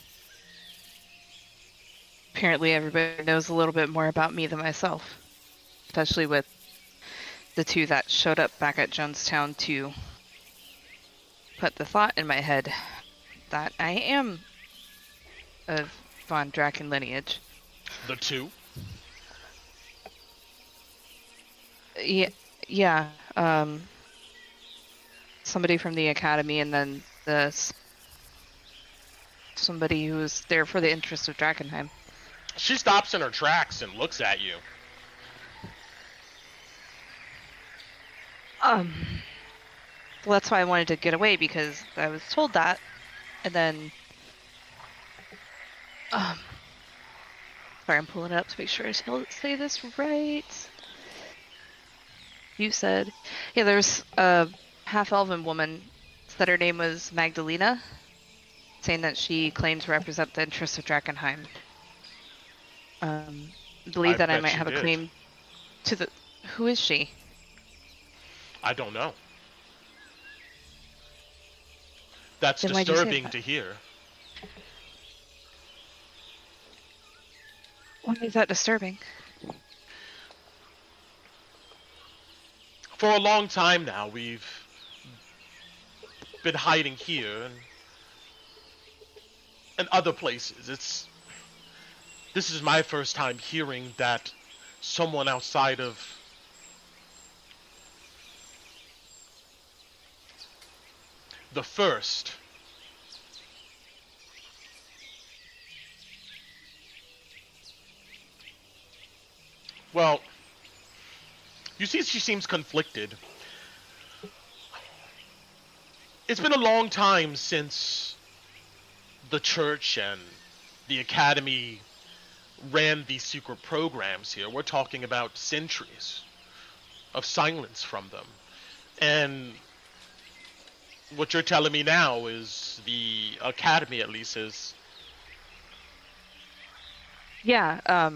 [SPEAKER 3] apparently everybody knows a little bit more about me than myself. Especially with the two that showed up back at Jonestown to put the thought in my head that I am of Von Draken lineage.
[SPEAKER 4] The two?
[SPEAKER 3] Yeah. Somebody from the academy, and then somebody who was there for the interest of Drakkenheim.
[SPEAKER 4] She stops in her tracks and looks at you.
[SPEAKER 3] Well, that's why I wanted to get away, because I was told that, and then sorry, I'm pulling it up to make sure I say this right. You said, yeah, there's half-elven woman said her name was Magdalena, saying that she claimed to represent the interests of Drakkenheim. Believe that I might have a claim to the... Who is she?
[SPEAKER 4] I don't know. That's disturbing to hear.
[SPEAKER 3] Why is that disturbing?
[SPEAKER 4] For a long time now, we've been hiding here and other places. This is my first time hearing that someone outside of the first well, you see, she seems conflicted. It's been a long time since the church and the academy ran these secret programs here. We're talking about centuries of silence from them. And what you're telling me now is the academy, at least, is...
[SPEAKER 3] Yeah,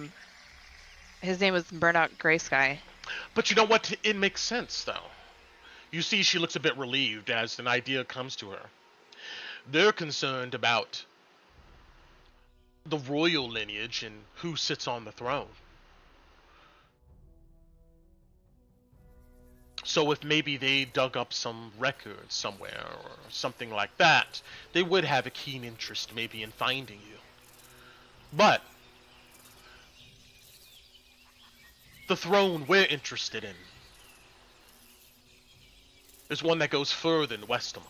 [SPEAKER 3] his name was Murdoch Greysky.
[SPEAKER 4] But you know what? It makes sense, though. You see, she looks a bit relieved as an idea comes to her. They're concerned about the royal lineage and who sits on the throne. So if maybe they dug up some records somewhere or something like that, they would have a keen interest maybe in finding you. But the throne we're interested in is one that goes further than Westamar.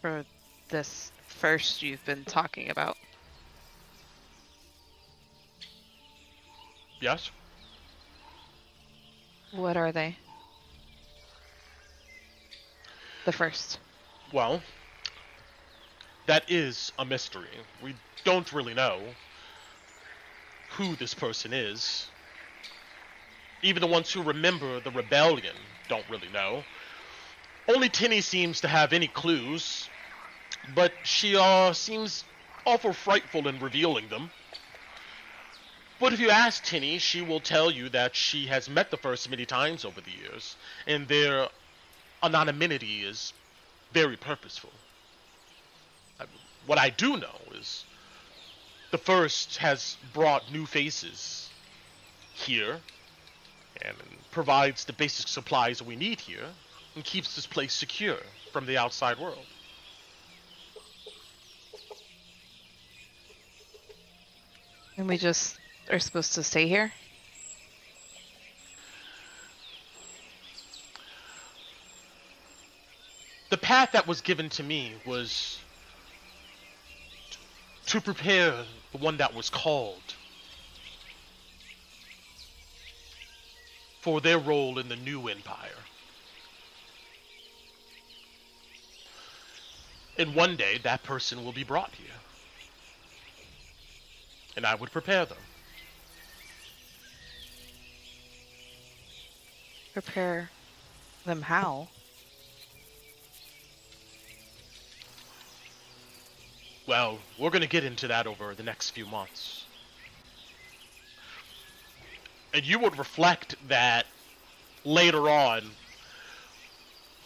[SPEAKER 3] For this first you've been talking about.
[SPEAKER 4] Yes?
[SPEAKER 3] What are they? The first.
[SPEAKER 4] Well, that is a mystery. We don't really know who this person is. Even the ones who remember the rebellion don't really know. Only Tinny seems to have any clues, but she seems awful frightful in revealing them. But if you ask Tinny, she will tell you that she has met the first many times over the years, and their anonymity is very purposeful. What I do know is the first has brought new faces here and provides the basic supplies we need here and keeps this place secure from the outside world.
[SPEAKER 3] And we just are supposed to stay here?
[SPEAKER 4] The path that was given to me was to prepare the one that was called for their role in the new empire. And one day that person will be brought here. And I would prepare them.
[SPEAKER 3] Prepare them how?
[SPEAKER 4] Well, we're going to get into that over the next few months. And you would reflect that later on,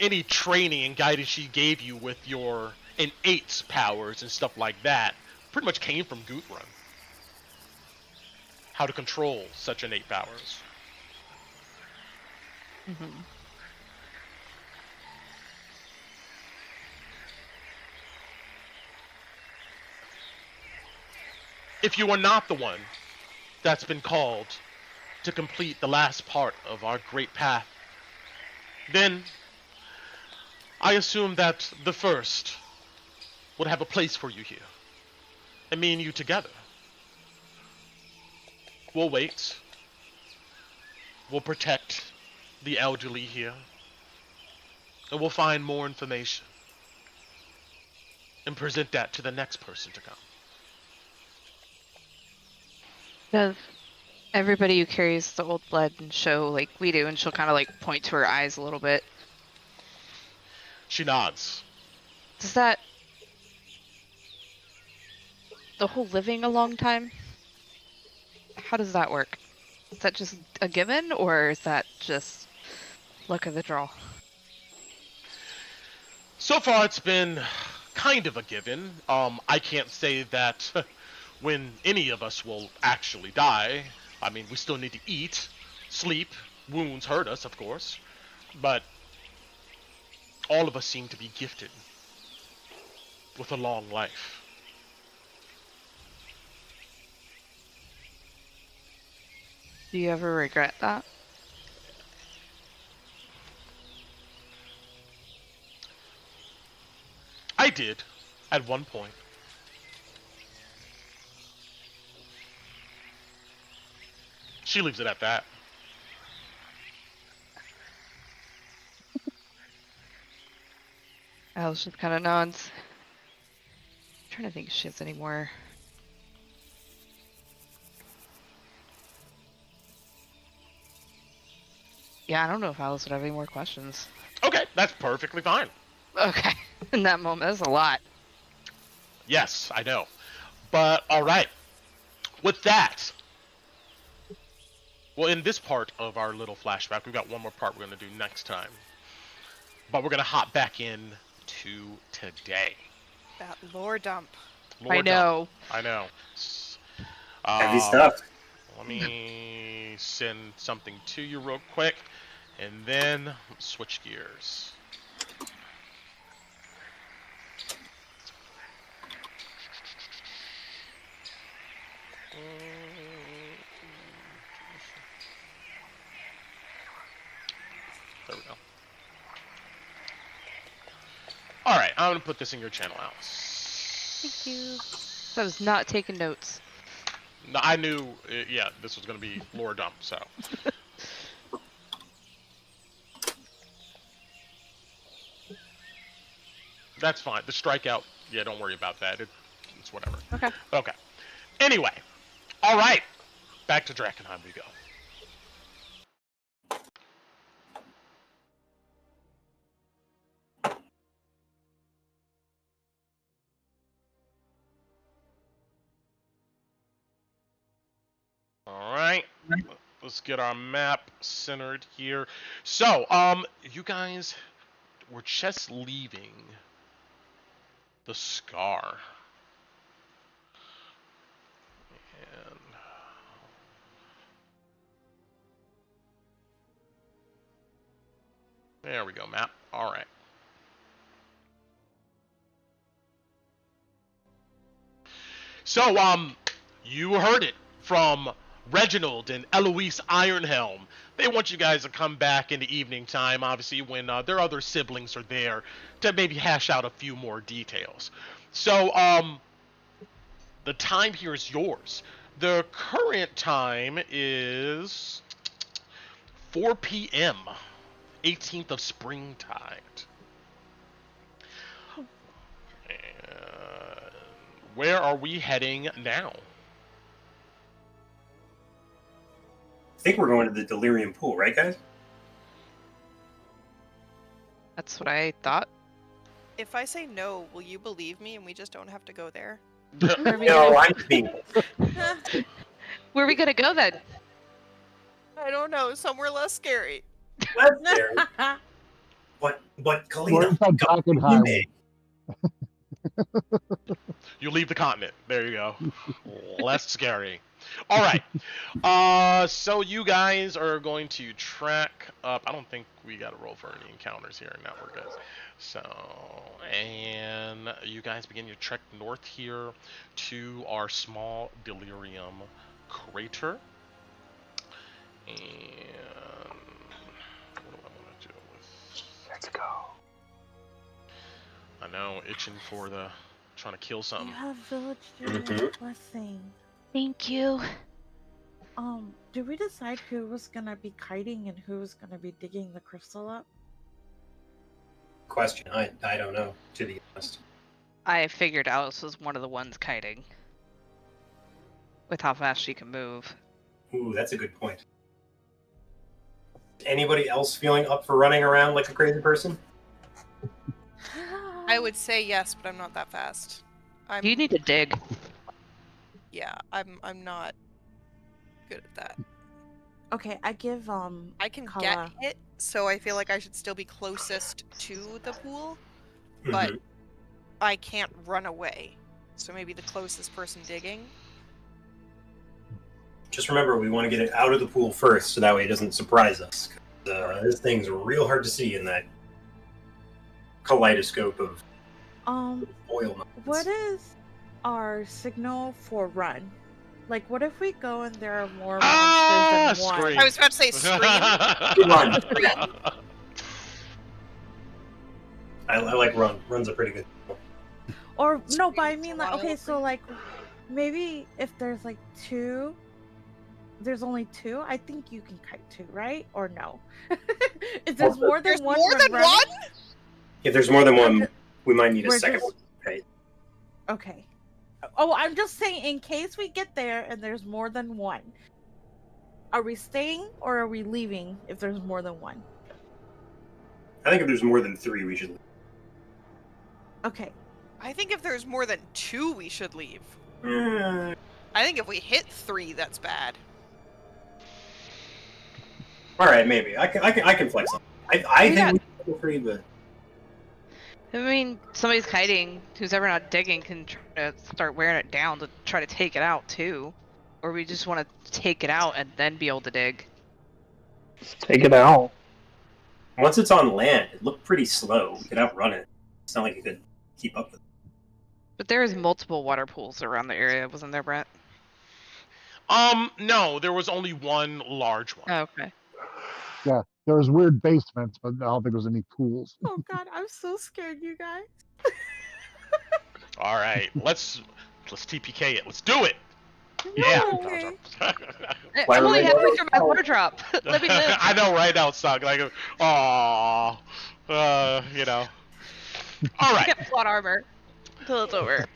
[SPEAKER 4] any training and guidance she gave you with your innate powers and stuff like that pretty much came from Guthrun. How to control such innate powers.
[SPEAKER 3] Mm-hmm.
[SPEAKER 4] If you are not the one that's been called to complete the last part of our great path, then I assume that the first would have a place for you here. And me and you together. We'll wait. We'll protect the elderly here. And we'll find more information. And present that to the next person to come.
[SPEAKER 3] Does Everybody who carries the old blood and show like we do, and she'll kind of like point to her eyes a little bit.
[SPEAKER 4] She nods.
[SPEAKER 3] Does that... the whole living a long time? How does that work? Is that just a given, or is that just luck of the draw?
[SPEAKER 4] So far, it's been kind of a given. I can't say that when any of us will actually die. I mean, we still need to eat, sleep, wounds hurt us, of course, but all of us seem to be gifted with a long life.
[SPEAKER 3] Do you ever regret that?
[SPEAKER 4] I did, at one point. She leaves it at that.
[SPEAKER 3] Alice just kind of nods. I'm trying to think if she has any more. Yeah, I don't know if Alice would have any more questions.
[SPEAKER 4] Okay, that's perfectly fine.
[SPEAKER 3] Okay, in that moment, that's a lot.
[SPEAKER 4] Yes, I know. But, alright. With that, well, in this part of our little flashback, we've got one more part we're going to do next time. But we're going to hop back in to today.
[SPEAKER 2] That lore dump.
[SPEAKER 3] I know.
[SPEAKER 4] I know.
[SPEAKER 1] Heavy stuff.
[SPEAKER 4] Let me send something to you real quick, and then switch gears. There we go. Alright, I'm going to put this in your channel, Alice.
[SPEAKER 3] Thank you. I was not taking notes.
[SPEAKER 4] No, I knew, yeah, this was going to be lore dump, so. That's fine. The strikeout, yeah, don't worry about that. It's whatever.
[SPEAKER 3] Okay.
[SPEAKER 4] Okay. Anyway, alright. Back to Drakkenheim we go. Alright. Let's get our map centered here. So, you guys were just leaving the Scar. And there we go, map. Alright. So, you heard it from Reginald and Eloise Ironhelm. They want you guys to come back in the evening time, obviously, when their other siblings are there, to maybe hash out a few more details. So, the time here is yours. The current time is 4 p.m., 18th of Springtide. And where are we heading now?
[SPEAKER 1] I think we're going to the Delirium Pool, right, guys?
[SPEAKER 3] That's what I thought.
[SPEAKER 2] If I say no, will you believe me and we just don't have to go there?
[SPEAKER 1] No, I'm being.
[SPEAKER 3] Where are we gonna go then?
[SPEAKER 2] I don't know. Somewhere less scary.
[SPEAKER 1] That's there. But
[SPEAKER 6] We're
[SPEAKER 1] Kalina,
[SPEAKER 6] inside Drakkenheim.
[SPEAKER 4] You leave the continent. There you go. Less scary. All right. So you guys are going to track up. I don't think we got to roll for any encounters here. No, we're good. So, and you guys begin your trek north here to our small delirium crater. And what do I want to do with?
[SPEAKER 7] Let's go.
[SPEAKER 4] I know, itching for the trying to kill something.
[SPEAKER 5] You have village during blessing.
[SPEAKER 3] Thank you.
[SPEAKER 5] Did we decide who was gonna be kiting and who was gonna be digging the crystal up?
[SPEAKER 1] question. I don't know, to be honest.
[SPEAKER 3] I figured Alice was one of the ones kiting. With how fast she can move.
[SPEAKER 1] Ooh, that's a good point. Anybody else feeling up for running around like a crazy person?
[SPEAKER 2] I would say yes, but I'm not that fast.
[SPEAKER 3] You need to dig.
[SPEAKER 2] Yeah, I'm not good at that.
[SPEAKER 5] Okay, I give
[SPEAKER 2] I can
[SPEAKER 5] Kala.
[SPEAKER 2] get hit, so I feel like I should still be closest to the pool,
[SPEAKER 1] Mm-hmm.
[SPEAKER 2] but I can't run away. So maybe the closest person digging.
[SPEAKER 1] Just remember, we want to get it out of the pool first, so that way it doesn't surprise us. This thing's real hard to see in that kaleidoscope of oil.
[SPEAKER 5] What is our signal for run? Like, what if we go and there are more monsters than one?
[SPEAKER 4] Scream.
[SPEAKER 2] I was about to say scream.
[SPEAKER 1] Run. I like run. Run's a pretty good one.
[SPEAKER 5] Or no, but I mean like, okay, so like maybe if there's like two, there's only two. I think you can kite two, right? Or no? If there's more than one,
[SPEAKER 2] more than one.
[SPEAKER 1] If there's more than one, we might need a second one. Right?
[SPEAKER 5] Okay. Oh, I'm just saying, in case we get there and there's more than one, are we staying or are we leaving if there's more than one?
[SPEAKER 1] I think if there's more than three, we should leave.
[SPEAKER 5] Okay.
[SPEAKER 2] I think if there's more than two, we should leave.
[SPEAKER 1] Mm.
[SPEAKER 2] I think if we hit three, that's bad.
[SPEAKER 1] All right, maybe I can flex on. I think we should go free, but
[SPEAKER 3] I mean, somebody's kiting who's ever not digging can try to start wearing it down to try to take it out too. Or we just want to take it out and then be able to dig.
[SPEAKER 7] Just take it out.
[SPEAKER 1] once it's on land, it looked pretty slow. We could outrun it. It's not like you could keep up with it.
[SPEAKER 3] But there was multiple water pools around the area, wasn't there, Brent?
[SPEAKER 4] No, there was only one large one.
[SPEAKER 3] Oh, okay.
[SPEAKER 6] Yeah, there was weird basements, but I don't think there was any pools.
[SPEAKER 5] Oh god, I'm so scared, you guys.
[SPEAKER 4] All right, let's TPK it. Let's do it.
[SPEAKER 5] No.
[SPEAKER 4] Yeah.
[SPEAKER 5] Okay.
[SPEAKER 3] I'm only halfway through my water drop. Let me live.
[SPEAKER 4] I know, right? Now it sucked. Like, aww, you know. All right.
[SPEAKER 3] Get plot armor until it's over.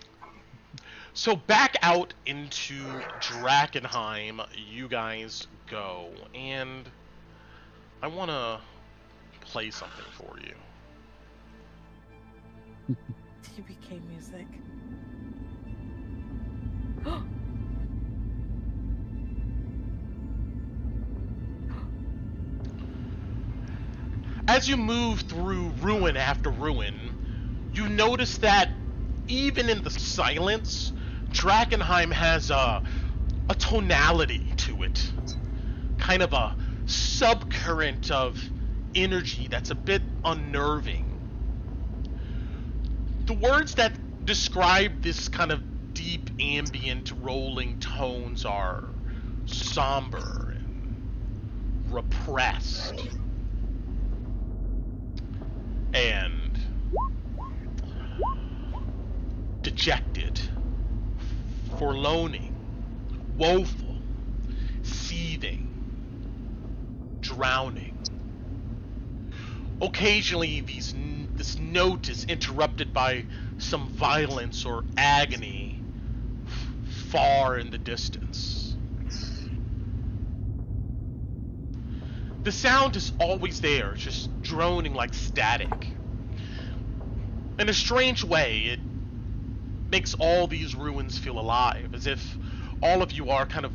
[SPEAKER 4] So back out into Drakkenheim, you guys go, and I want to play something for you.
[SPEAKER 5] TPK music.
[SPEAKER 4] As you move through ruin after ruin, you notice that even in the silence, Drakkenheim has a tonality to it. Kind of a subcurrent of energy that's a bit unnerving. The words that describe this kind of deep ambient rolling tones are somber and repressed. And dejected, forlorning, woeful, seething, drowning. Occasionally, this note is interrupted by some violence or agony far in the distance. The sound is always there, just droning like static. In a strange way, it makes all these ruins feel alive, as if all of you are kind of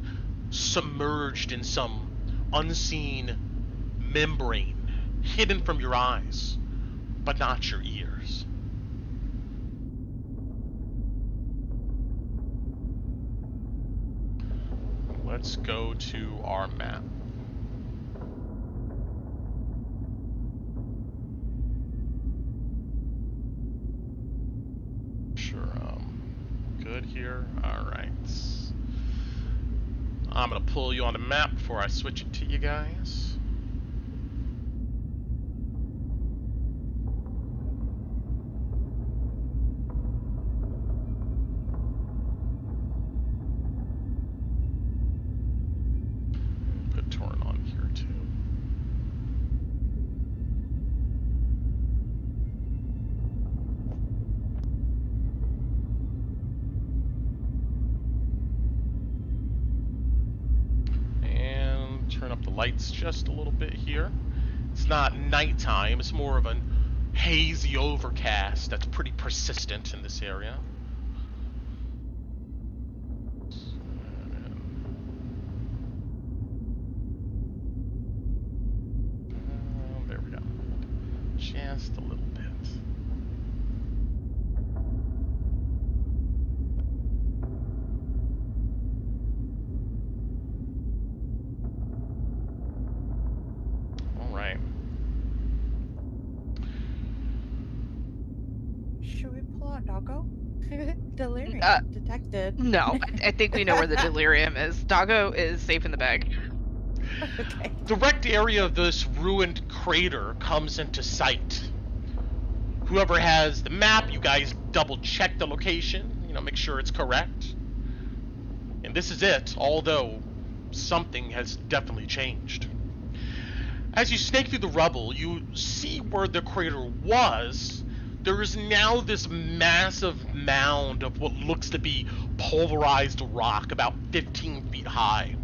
[SPEAKER 4] submerged in some unseen membrane, hidden from your eyes, but not your ears. Let's go to our map. Sure, good here. Alright. I'm gonna pull you on the map before I switch it to you guys. Put Torrent on here too. lights just a little bit here. It's not nighttime, it's more of a hazy overcast that's pretty persistent in this area. There we go. Just a little bit.
[SPEAKER 5] Should we pull out Doggo? Delirium detected.
[SPEAKER 3] No, I think we know where the delirium is. Doggo is safe in the bag.
[SPEAKER 5] Okay.
[SPEAKER 4] The wrecked area of this ruined crater comes into sight. Whoever has the map, you guys double check the location, make sure it's correct. And this is it, although something has definitely changed. As you snake through the rubble, you see where the crater was. There is now this massive mound of what looks to be pulverized rock about 15 feet high.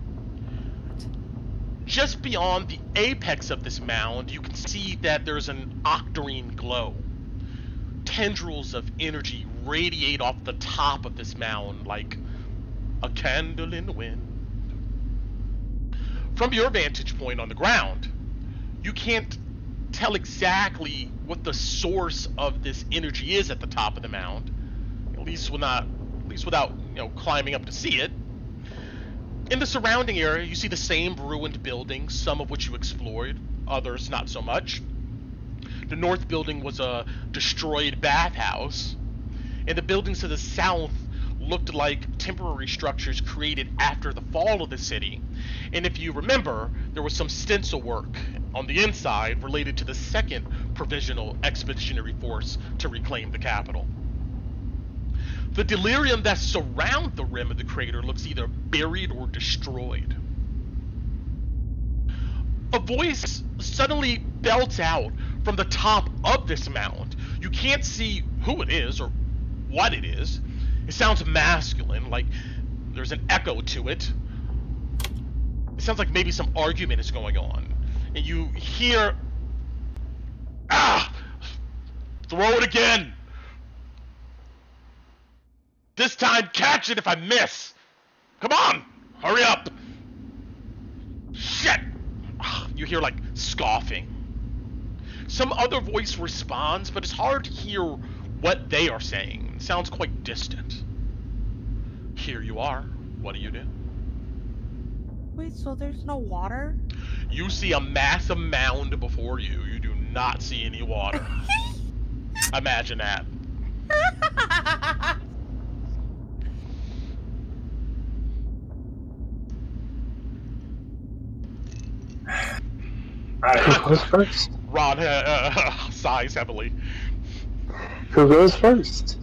[SPEAKER 4] Just beyond the apex of this mound, you can see that there's an octarine glow. Tendrils of energy radiate off the top of this mound like a candle in the wind. From your vantage point on the ground, you can't tell exactly what the source of this energy is at the top of the mound, at least without climbing up to see it. In the surrounding area, you see the same ruined buildings, some of which you explored, others not so much. The north building was a destroyed bathhouse, and the buildings to the south looked like temporary structures created after the fall of the city. And if you remember, there was some stencil work on the inside related to the second provisional expeditionary force to reclaim the capital. The delirium that surrounds the rim of the crater looks either buried or destroyed. A voice suddenly belts out from the top of this mound. You can't see who it is or what it is. It sounds masculine, like there's an echo to it. It sounds like maybe some argument is going on. And you hear, throw it again. This time catch it if I miss. Come on, hurry up. Shit. You hear like scoffing. Some other voice responds, but it's hard to hear what they are saying. It sounds quite distant. Here you are. What do you do?
[SPEAKER 5] Wait, so there's no water?
[SPEAKER 4] You see a massive mound before you. You do not see any water. Imagine that.
[SPEAKER 7] Who goes first?
[SPEAKER 4] Ron sighs heavily.
[SPEAKER 7] Who goes first?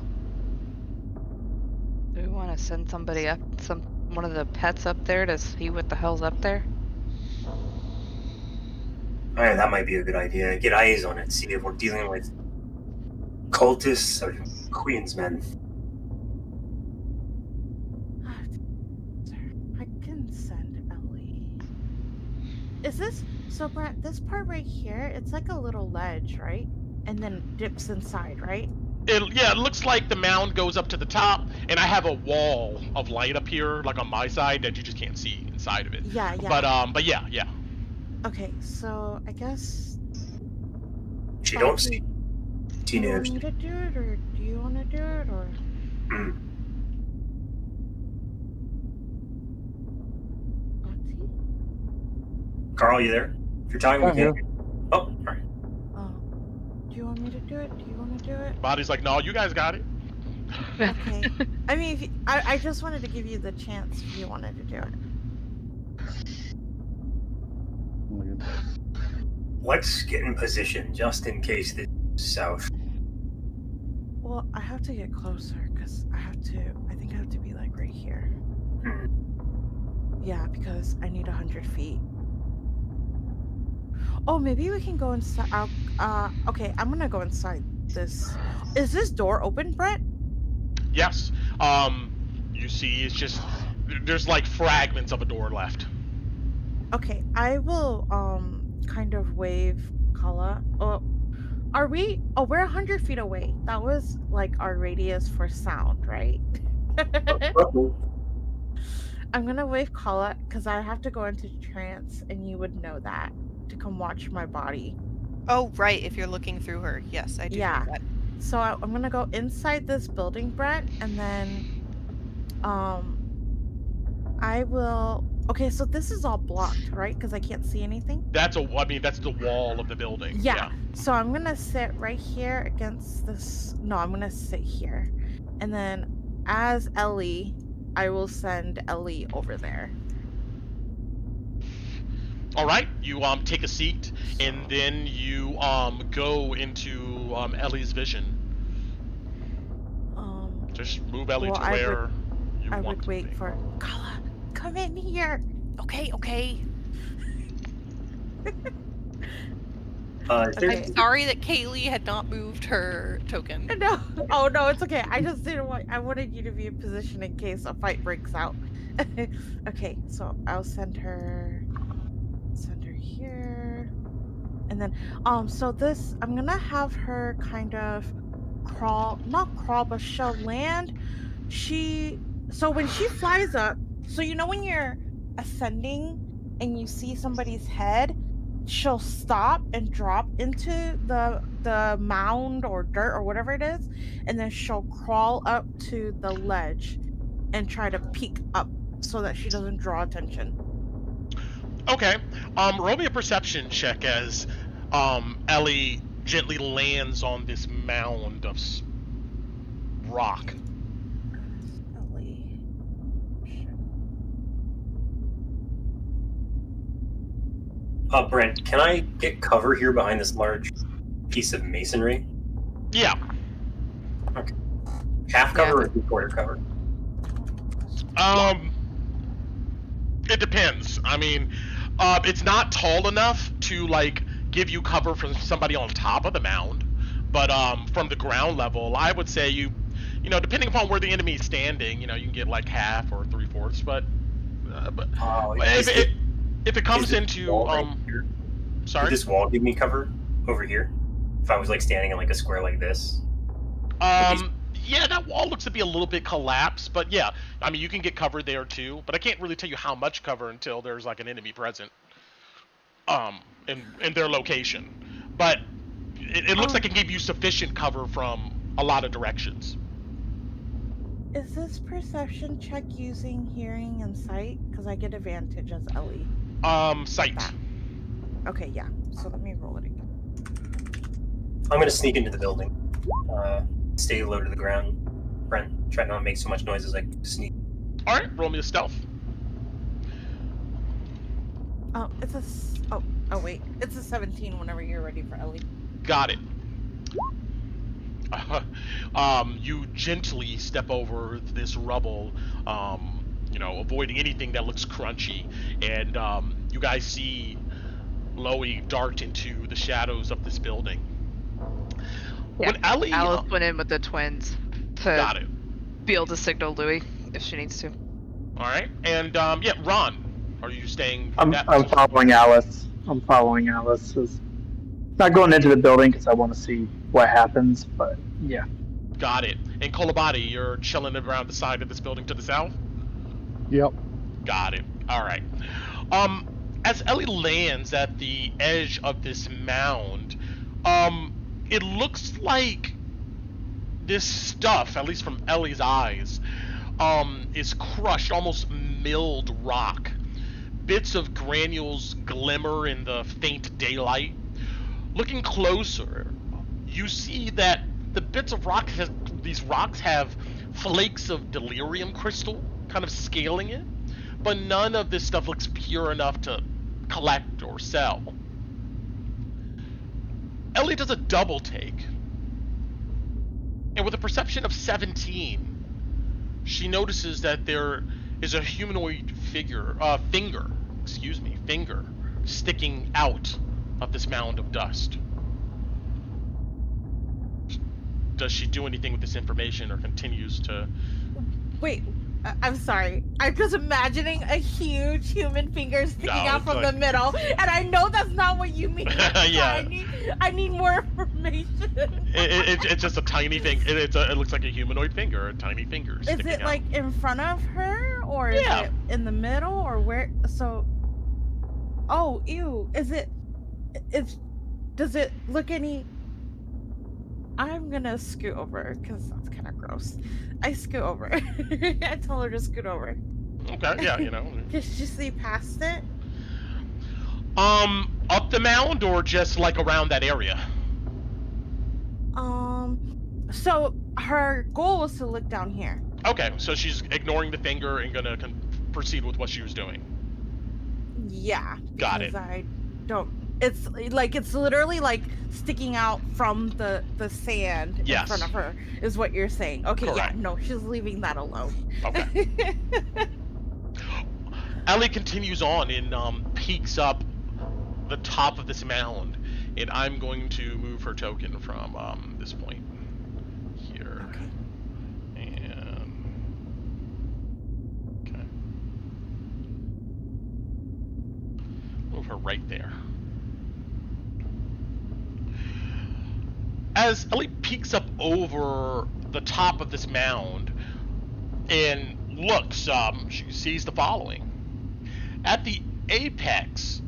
[SPEAKER 3] Do we want to send somebody up, one of the pets up there to see what the hell's up there?
[SPEAKER 1] Oh, yeah, that might be a good idea. Get eyes on it. See if we're dealing with cultists or Queensmen.
[SPEAKER 5] I can send Ellie. Is this so, Brent? This part right here, it's like a little ledge, right? And then dips inside, right?
[SPEAKER 4] It looks like the mound goes up to the top, and I have a wall of light up here, like on my side, that you just can't see inside of it.
[SPEAKER 5] Yeah.
[SPEAKER 4] But yeah.
[SPEAKER 5] Okay, so I guess.
[SPEAKER 1] She don't see.
[SPEAKER 5] Do you want me to do it, or do you want to do it, or?
[SPEAKER 1] Carl, you there? If you're talking, we can't. Oh, all right.
[SPEAKER 5] Do you want me to do it? Do you want to do it?
[SPEAKER 4] Body's like, no, you guys got it.
[SPEAKER 5] Okay. I mean, I just wanted to give you the chance if you wanted to do it.
[SPEAKER 1] Let's get in position just in case this is south.
[SPEAKER 5] Well, I have to get closer because I think I have to be like right here. Yeah, because I need 100 feet. Oh, maybe we can go inside. Okay, I'm gonna go inside this. Is this door open, Brett?
[SPEAKER 4] Yes. You see, it's just there's like fragments of a door left.
[SPEAKER 5] Okay, I will kind of wave Kala. Oh, are we? Oh, we're 100 feet away. That was like our radius for sound, right? I'm gonna wave Kala because I have to go into trance, and you would know that to come watch my body.
[SPEAKER 2] Oh, right. If you're looking through her, yes, I do know that.
[SPEAKER 5] So I'm gonna go inside this building, Brett, and then I will. Okay, so this is all blocked, right? Because I can't see anything.
[SPEAKER 4] That's the wall of the building.
[SPEAKER 5] Yeah. So I'm gonna sit right here against this. No, I'm gonna sit here, and then as Ellie, I will send Ellie over there.
[SPEAKER 4] All right, you take a seat, and then you go into Ellie's vision. Just move Ellie to where you want.
[SPEAKER 5] I would wait for Kala. Come in here.
[SPEAKER 2] Okay.
[SPEAKER 1] I'm
[SPEAKER 2] sorry that Kaylee had not moved her token.
[SPEAKER 5] No. Oh no, it's okay. I just didn't want. I wanted you to be in position in case a fight breaks out. Okay, so I'll send her here, and then so this I'm gonna have her kind of not crawl, but she'll land. So when she flies up, so you know when you're ascending and you see somebody's head, she'll stop and drop into the mound or dirt or whatever it is, and then she'll crawl up to the ledge and try to peek up so that she doesn't draw attention.
[SPEAKER 4] Okay. Roll me a perception check as Ellie gently lands on this mound of rock.
[SPEAKER 1] Brent, can I get cover here behind this large piece of masonry?
[SPEAKER 4] Yeah.
[SPEAKER 1] Okay. Half cover or three-quarter cover?
[SPEAKER 4] It depends. I mean, it's not tall enough to like give you cover from somebody on top of the mound, but from the ground level, I would say you know, depending upon where the enemy is standing, you know, you can get like half or 3/4. But if it comes into sorry,
[SPEAKER 1] would this wall give me cover over here? If I was like standing in like a square like this?
[SPEAKER 4] Yeah, that wall looks to be a little bit collapsed, but yeah, I mean, you can get cover there too, but I can't really tell you how much cover until there's like an enemy present, in their location. But it looks like it can give you sufficient cover from a lot of directions.
[SPEAKER 5] Is this perception check using hearing and sight? Because I get advantage as Ellie.
[SPEAKER 4] Sight.
[SPEAKER 5] Okay, yeah. So let me roll it again.
[SPEAKER 1] I'm gonna sneak into the building. Stay low to the ground. Brent, try not to make so much noise as I sneak.
[SPEAKER 4] Alright, roll me a stealth.
[SPEAKER 5] Oh, it's a... Oh, wait. It's a 17 whenever you're ready for Ellie.
[SPEAKER 4] Got it. You gently step over this rubble, you know, avoiding anything that looks crunchy, and you guys see Loey dart into the shadows of this building.
[SPEAKER 3] Yeah,
[SPEAKER 4] when
[SPEAKER 3] Alice went in with the twins to be able to signal Louie if she needs to.
[SPEAKER 4] Alright, and yeah, Ron, are you staying?
[SPEAKER 7] I'm following Alice. Not going into the building because I want to see what happens, but yeah.
[SPEAKER 4] Got it. And Kolabadi, you're chilling around the side of this building to the south?
[SPEAKER 6] Yep.
[SPEAKER 4] Got it. Alright. As Ellie lands at the edge of this mound, it looks like this stuff, at least from Ellie's eyes, is crushed, almost milled rock. Bits of granules glimmer in the faint daylight. Looking closer, you see that the bits of rock, these rocks have flakes of delirium crystal kind of scaling it, but none of this stuff looks pure enough to collect or sell. Ellie does a double take, and with a perception of 17, she notices that there is a humanoid finger sticking out of this mound of dust. Does she do anything with this information or continues to...
[SPEAKER 5] Wait, I'm sorry. I'm just imagining a huge human finger sticking out from the middle, and I know that's not what you mean.
[SPEAKER 4] Yeah.
[SPEAKER 5] I need more information.
[SPEAKER 4] It's just a tiny thing. It looks like a humanoid finger, a tiny finger.
[SPEAKER 5] Is it
[SPEAKER 4] out.
[SPEAKER 5] like in front of her, or is it in the middle, or where? So, oh, ew. Does it look any? I'm gonna scoot over because that's kind of gross. I scoot over. I tell her to scoot over.
[SPEAKER 4] Okay, yeah, you know.
[SPEAKER 5] Just see past it.
[SPEAKER 4] Up the mound or just like around that area?
[SPEAKER 5] So her goal was to look down here.
[SPEAKER 4] Okay, so she's ignoring the finger and gonna proceed with what she was doing.
[SPEAKER 5] Yeah.
[SPEAKER 4] Got it.
[SPEAKER 5] I don't. It's literally like sticking out from the sand in front of her is what you're saying. Okay,
[SPEAKER 4] correct.
[SPEAKER 5] Yeah, no, she's leaving that alone.
[SPEAKER 4] Okay. Ellie continues on and peeks up the top of this mound, and I'm going to move her token from this point here.
[SPEAKER 5] Okay.
[SPEAKER 4] And okay. Move her right there. As Ellie peeks up over the top of this mound and looks, she sees the following. At the apex,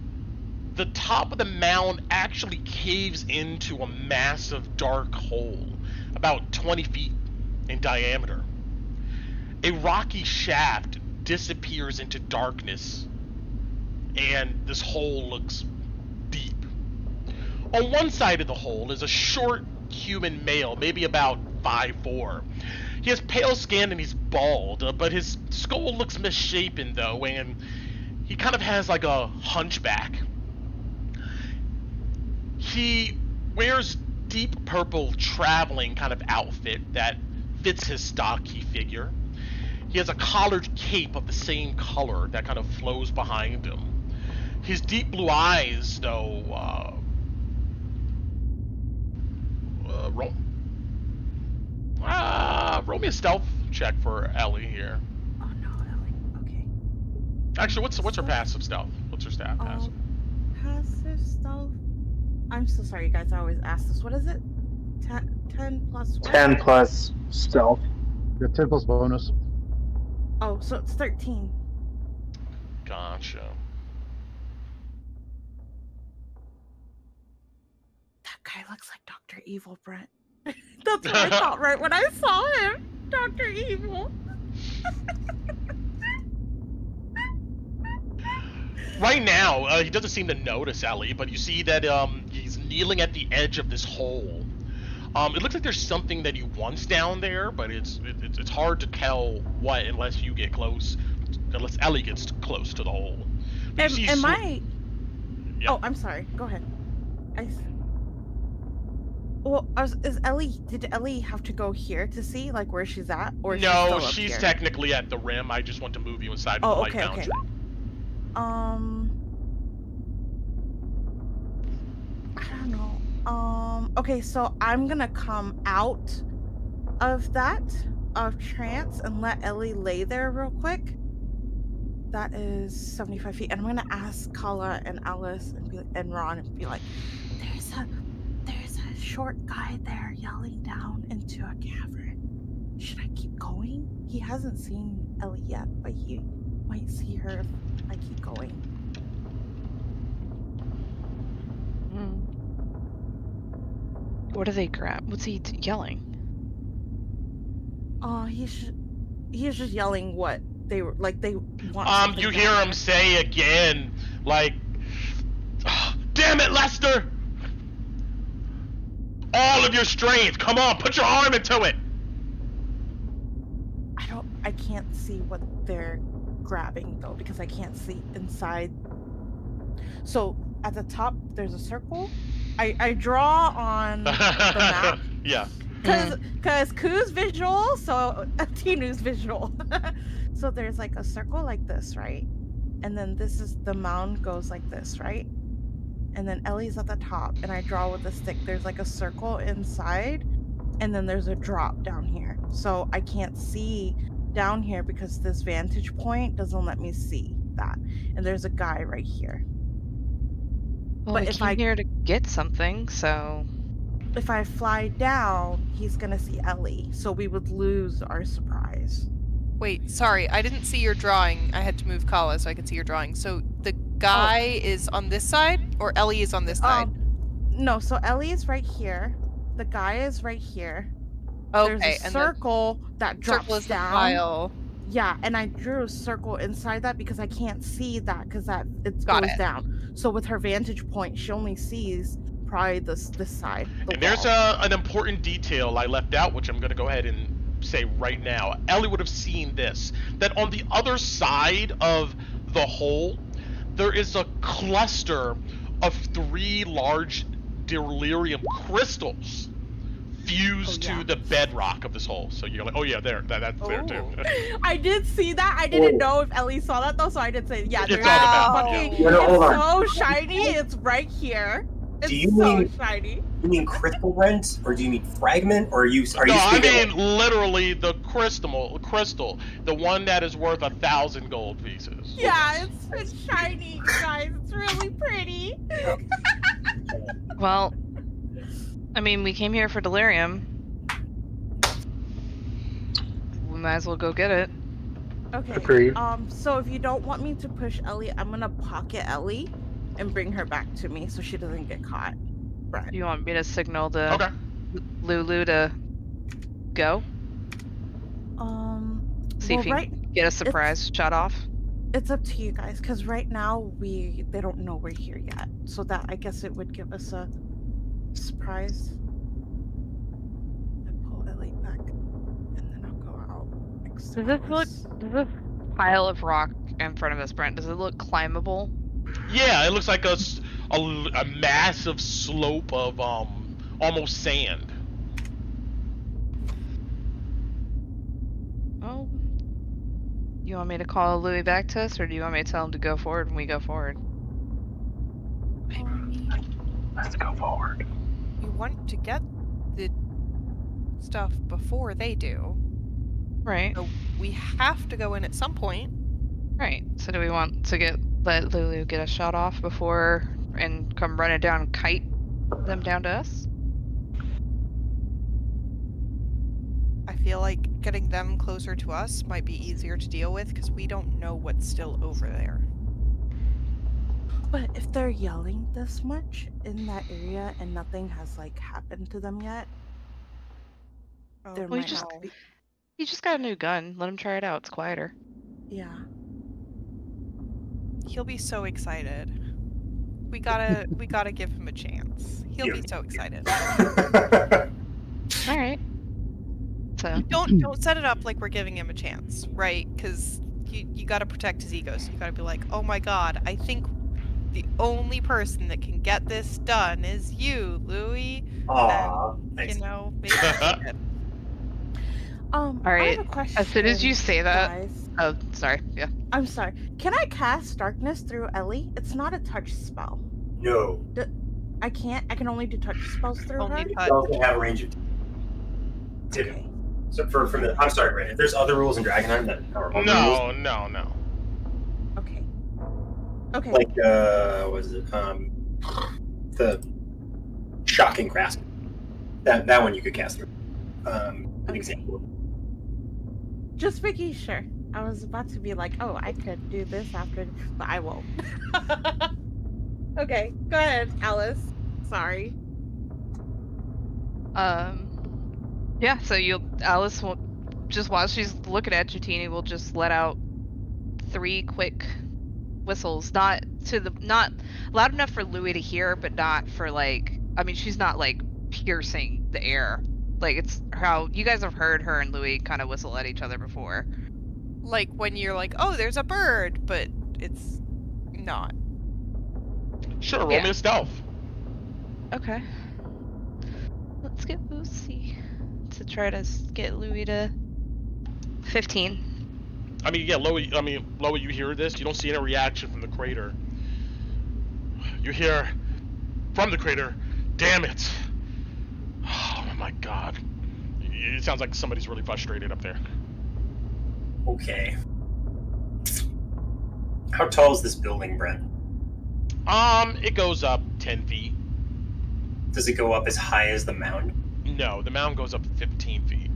[SPEAKER 4] the top of the mound actually caves into a massive dark hole, about 20 feet in diameter. A rocky shaft disappears into darkness, and this hole looks deep. On one side of the hole is a short human male, maybe about 5'4". He has pale skin and he's bald, but his skull looks misshapen though, and he kind of has like a hunchback. He wears deep purple traveling kind of outfit that fits his stocky figure. He has a collared cape of the same color that kind of flows behind him. His deep blue eyes, though, roll me a stealth check for Ellie here.
[SPEAKER 5] Oh no, Ellie. Okay.
[SPEAKER 4] Actually, what's her passive stealth? What's her stat passive?
[SPEAKER 5] Passive stealth. I'm so sorry, you guys. I always ask this. What is it? 10 plus what?
[SPEAKER 7] 10 plus stealth.
[SPEAKER 6] You got 10 plus bonus.
[SPEAKER 5] Oh, so it's 13.
[SPEAKER 4] Gotcha.
[SPEAKER 5] That guy looks like Dr. Evil, Brent. That's what I thought right when I saw him. Dr. Evil.
[SPEAKER 4] Right now, he doesn't seem to notice Ellie, but you see that he's kneeling at the edge of this hole. It looks like there's something that he wants down there, but it's hard to tell what unless you get close, unless Ellie gets close to the hole.
[SPEAKER 5] Am I?
[SPEAKER 4] Yeah.
[SPEAKER 5] Oh, I'm sorry. Go ahead. Well, is Ellie? Did Ellie have to go here to see like where she's at, or
[SPEAKER 4] no?
[SPEAKER 5] She's
[SPEAKER 4] She's technically at the rim. I just want to move you inside the light boundary.
[SPEAKER 5] I don't know. Okay, so I'm gonna come out of trance and let Ellie lay there real quick. That is 75 feet, and I'm gonna ask Kala and Alice and Ron and be like, "There's a short guy there yelling down into a cavern. Should I keep going? He hasn't seen Ellie yet, but he might see her if I keep going."
[SPEAKER 3] What do they grab? What's he yelling?
[SPEAKER 5] He's just yelling what they were like. They want.
[SPEAKER 4] You hear him say again, like, "Damn it, Lester! All of your strength! Come on, put your arm into it!"
[SPEAKER 5] I can't see what they're grabbing though because I can't see inside. So at the top there's a circle. I draw on the map.
[SPEAKER 4] Yeah.
[SPEAKER 5] Cause Ku's visual, so Tinu's visual. So there's like a circle like this, right? And then this is the mound goes like this, right? And then Ellie's at the top, and I draw with a stick. There's like a circle inside, and then there's a drop down here. So I can't see down here because this vantage point doesn't let me see that. And there's a guy right here.
[SPEAKER 3] Well,
[SPEAKER 5] But
[SPEAKER 3] we
[SPEAKER 5] if
[SPEAKER 3] came
[SPEAKER 5] I-
[SPEAKER 3] here to get something, so
[SPEAKER 5] If I fly down, he's gonna see Ellie, so we would lose our surprise.
[SPEAKER 2] Wait, sorry, I didn't see your drawing. I had to move Kala so I could see your drawing. So the guy is on this side, or Ellie is on this side?
[SPEAKER 5] No, so Ellie is right here. The guy is right here.
[SPEAKER 2] Okay,
[SPEAKER 5] There's a
[SPEAKER 2] and
[SPEAKER 5] circle that
[SPEAKER 2] the
[SPEAKER 5] drops
[SPEAKER 2] circle is the
[SPEAKER 5] down.
[SPEAKER 2] pile.
[SPEAKER 5] Yeah, and I drew a circle inside that because I can't see that because it
[SPEAKER 2] Got
[SPEAKER 5] goes
[SPEAKER 2] it.
[SPEAKER 5] down. So with her vantage point, she only sees probably this side.
[SPEAKER 4] And there's an important detail I left out, which I'm going to go ahead and say right now. Ellie would have seen this, that on the other side of the hole, there is a cluster of 3 large delirium crystals fused to the bedrock of this hole. So you're like, oh yeah, that's there too.
[SPEAKER 5] I did see that. I didn't know if Ellie saw that though, so I did say, yeah,
[SPEAKER 4] It's
[SPEAKER 5] there's
[SPEAKER 4] on the map,
[SPEAKER 5] fucking,
[SPEAKER 1] yeah. No, hold
[SPEAKER 5] it's
[SPEAKER 1] on.
[SPEAKER 5] so shiny. It's right here. It's
[SPEAKER 1] Do you
[SPEAKER 5] so
[SPEAKER 1] mean-
[SPEAKER 5] shiny.
[SPEAKER 1] You mean crystal rent, or do you mean fragment, or are you
[SPEAKER 4] No, I
[SPEAKER 1] speaking?
[SPEAKER 4] mean literally the crystal, the one that is worth 1,000 gold pieces.
[SPEAKER 5] Yeah, it's shiny, you guys. It's really pretty.
[SPEAKER 3] well, I mean, we came here for delirium. We might as well go get it.
[SPEAKER 5] Okay.
[SPEAKER 7] Agreed.
[SPEAKER 5] So if you don't want me to push Ellie, I'm gonna pocket Ellie and bring her back to me so she doesn't get caught. Right.
[SPEAKER 3] You want me to signal to
[SPEAKER 4] Okay.
[SPEAKER 3] Lulu to go? See if you
[SPEAKER 5] right,
[SPEAKER 3] can get a surprise shot off?
[SPEAKER 5] it's up to you guys, because right now they don't know we're here yet. So that, I guess, it would give us a surprise. I pull Ellie back, and then I'll go out.
[SPEAKER 3] Does this pile of rock in front of us, Brent, does it look climbable?
[SPEAKER 4] Yeah, it looks like a massive slope of almost sand.
[SPEAKER 3] Oh. You want me to call Louis back to us, or do you want me to tell him to go forward when we go forward?
[SPEAKER 7] Let's go forward.
[SPEAKER 2] We want to get the stuff before they do.
[SPEAKER 3] Right.
[SPEAKER 2] So we have to go in at some point.
[SPEAKER 3] Right. So do we want to let Lulu get a shot off before and come running down and kite them down to us?
[SPEAKER 2] I feel like getting them closer to us might be easier to deal with because we don't know what's still over there.
[SPEAKER 5] But if they're yelling this much in that area and nothing has happened to them yet, there
[SPEAKER 3] Well,
[SPEAKER 5] might not be.
[SPEAKER 3] He just got a new gun. Let him try it out. It's quieter.
[SPEAKER 5] Yeah.
[SPEAKER 2] He'll be so excited. We gotta give him a chance. He'll be so excited.
[SPEAKER 3] All right. So
[SPEAKER 2] Don't set it up like we're giving him a chance, right? Because you gotta protect his ego. So you gotta be like, oh my god, I think the only person that can get this done is you, Louis.
[SPEAKER 1] Aw,
[SPEAKER 2] And,
[SPEAKER 1] thanks.
[SPEAKER 2] you know, maybe that's it.
[SPEAKER 3] all
[SPEAKER 5] I
[SPEAKER 3] right.
[SPEAKER 5] have a question.
[SPEAKER 3] As soon as you say that,
[SPEAKER 5] guys.
[SPEAKER 3] oh, sorry. Yeah.
[SPEAKER 5] I'm sorry. Can I cast darkness through Ellie? It's not a touch spell.
[SPEAKER 1] No,
[SPEAKER 5] I can't. I can only do touch spells through
[SPEAKER 2] Only
[SPEAKER 5] her.
[SPEAKER 2] touch.
[SPEAKER 1] it doesn't have a range of.
[SPEAKER 5] Okay.
[SPEAKER 1] So I'm sorry, Ray. If there's other rules in Drakkenheim that are only rules,
[SPEAKER 4] No.
[SPEAKER 5] Okay. Okay.
[SPEAKER 1] like what is it? The shocking grasp. That one you could cast through. An
[SPEAKER 5] Okay.
[SPEAKER 1] example.
[SPEAKER 5] Just making sure. I was about to be like, oh, I could do this after, but I won't. Okay, go ahead, Alice. Sorry.
[SPEAKER 3] Yeah. So Alice will just while she's looking at you, Teeny will just let out 3 quick whistles, not loud enough for Louis to hear, but not for she's not piercing the air. It's how you guys have heard her and Louis kind of whistle at each other before.
[SPEAKER 2] Like when you're like, oh, there's a bird, but it's not.
[SPEAKER 4] Sure, roll
[SPEAKER 3] Yeah.
[SPEAKER 4] me a stealth.
[SPEAKER 3] Okay. Let's get Lucy to try to get Louis to 15.
[SPEAKER 4] I mean, yeah, Loa, you hear this? You don't see any reaction from the crater. You hear from the crater, damn it! Oh my god. It sounds like somebody's really frustrated up there.
[SPEAKER 1] Okay. How tall is this building, Brent?
[SPEAKER 4] It goes up 10 feet.
[SPEAKER 1] Does it go up as high as the mound?
[SPEAKER 4] No, the mound goes up 15 feet.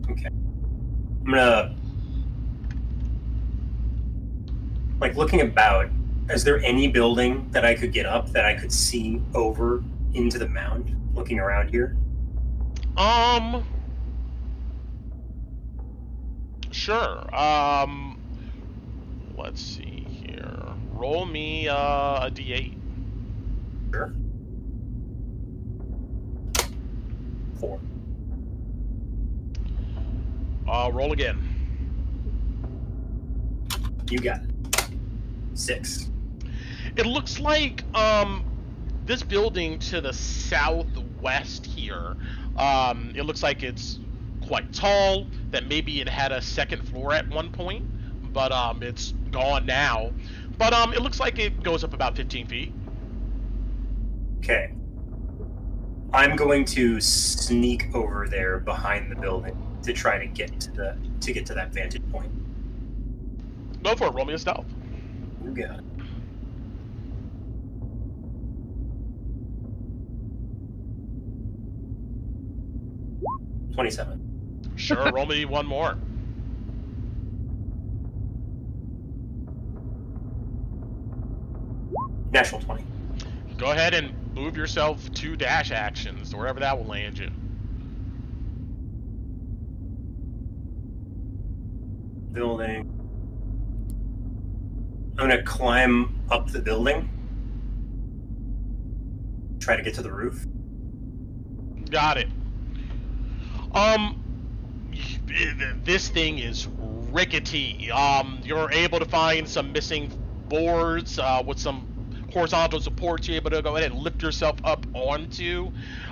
[SPEAKER 1] Okay. I'm gonna... Like, looking about, is there any building that I could get up that I could see over into the mound, looking around here?
[SPEAKER 4] Sure. Let's see here. Roll me a d8.
[SPEAKER 1] Sure. 4.
[SPEAKER 4] Roll again.
[SPEAKER 1] You got it. 6.
[SPEAKER 4] It looks like this building to the southwest here. It looks like it's quite tall. That maybe it had a second floor at one point, but it's gone now. But it looks like it goes up about 15 feet.
[SPEAKER 1] Okay. I'm going to sneak over there behind the building to try to get to that vantage point.
[SPEAKER 4] Go for it. Roll me a stealth.
[SPEAKER 1] You got it. $27.
[SPEAKER 4] Sure. Roll me one more.
[SPEAKER 1] Natural 20.
[SPEAKER 4] Go ahead and move yourself 2 dash actions, wherever that will land you.
[SPEAKER 1] Building. I'm gonna climb up the building. Try to get to the roof.
[SPEAKER 4] Got it. This thing is rickety. You're able to find some missing boards with some horizontal supports you're able to go ahead and lift yourself up onto.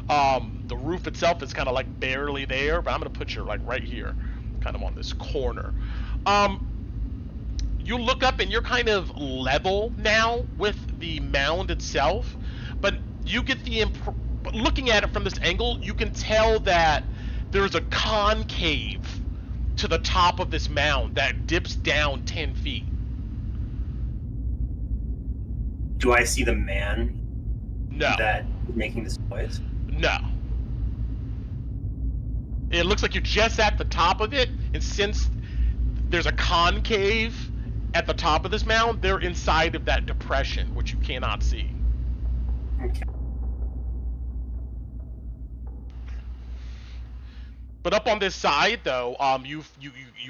[SPEAKER 4] The roof itself is kind of like barely there, but I'm gonna put you like right here, kind of on this corner. You look up and you're kind of level now with the mound itself, but you get the looking at it from this angle, you can tell that there's a concave to the top of this mound that dips down 10 feet.
[SPEAKER 1] Do I see the man
[SPEAKER 4] No.
[SPEAKER 1] that is making this noise?
[SPEAKER 4] No. It looks like you're just at the top of it, and since there's a concave at the top of this mound, they're inside of that depression, which you cannot see.
[SPEAKER 1] Okay.
[SPEAKER 4] But up on this side, though, you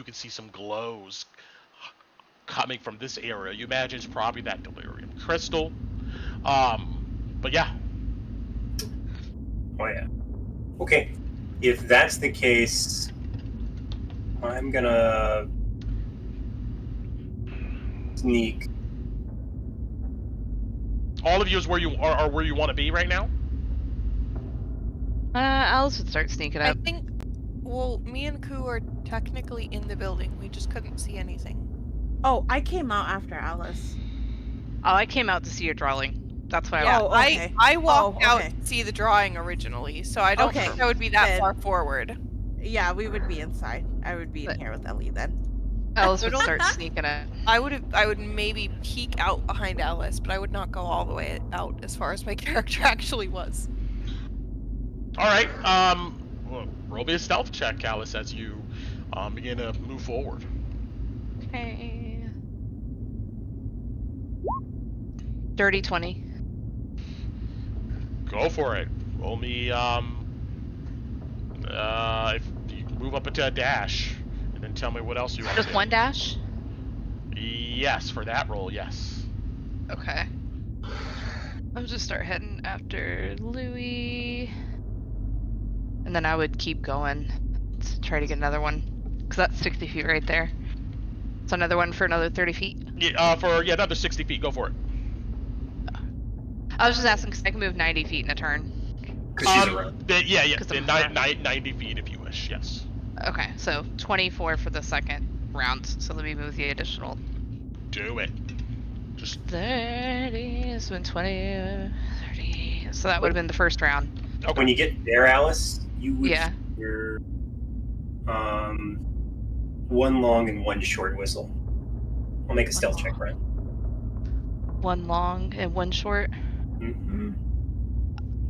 [SPEAKER 4] can see some glows coming from this area. You imagine it's probably that delirium crystal. But yeah.
[SPEAKER 1] Oh yeah. Okay. If that's the case, I'm gonna sneak.
[SPEAKER 4] All of you is where you are where you want to be right now?
[SPEAKER 3] Alice would start sneaking
[SPEAKER 2] I
[SPEAKER 3] up.
[SPEAKER 2] think, well, me and Ku are technically in the building. We just couldn't see anything.
[SPEAKER 5] Oh, I came out after Alice.
[SPEAKER 3] Oh, I came out to see your drawing. That's why
[SPEAKER 2] Yeah,
[SPEAKER 3] I
[SPEAKER 5] okay.
[SPEAKER 2] I walked out
[SPEAKER 5] okay.
[SPEAKER 2] to see the drawing originally, so I don't think I would be that
[SPEAKER 5] Then-
[SPEAKER 2] far forward.
[SPEAKER 5] Yeah, we would be inside. I would be in
[SPEAKER 3] But-
[SPEAKER 5] here with Ellie then.
[SPEAKER 3] Alice would start sneaking up.
[SPEAKER 2] I would maybe peek out behind Alice, but I would not go all the way out as far as my character actually was.
[SPEAKER 4] All right. Well, roll me a stealth check, Alice, as you begin to move forward.
[SPEAKER 3] Okay. Dirty 20.
[SPEAKER 4] Go for it. Roll me. If you move up into a dash, and then tell me what else you want.
[SPEAKER 3] Just one dash?
[SPEAKER 4] Yes, for that roll, yes.
[SPEAKER 3] Okay. I'll just start heading after Louis. And then I would keep going to try to get another one. Because that's 60 feet right there. So another one for another 30 feet.
[SPEAKER 4] Yeah, another 60 feet. Go for it.
[SPEAKER 3] I was just asking because I can move 90 feet in a turn.
[SPEAKER 1] Because she's around.
[SPEAKER 4] Yeah,
[SPEAKER 3] 'Cause I'm
[SPEAKER 4] 90 feet if you wish, yes.
[SPEAKER 3] Okay, so 24 for the second round. So let me move the additional.
[SPEAKER 4] Do it. Just
[SPEAKER 3] 30, it's been 20, 30. So that would have been the first round.
[SPEAKER 4] okay.
[SPEAKER 1] When you get there, Alice, you would
[SPEAKER 3] Yeah.
[SPEAKER 1] hear One long and one short whistle. I'll make a stealth check, right?
[SPEAKER 3] One long and one short.
[SPEAKER 1] Mm-hmm.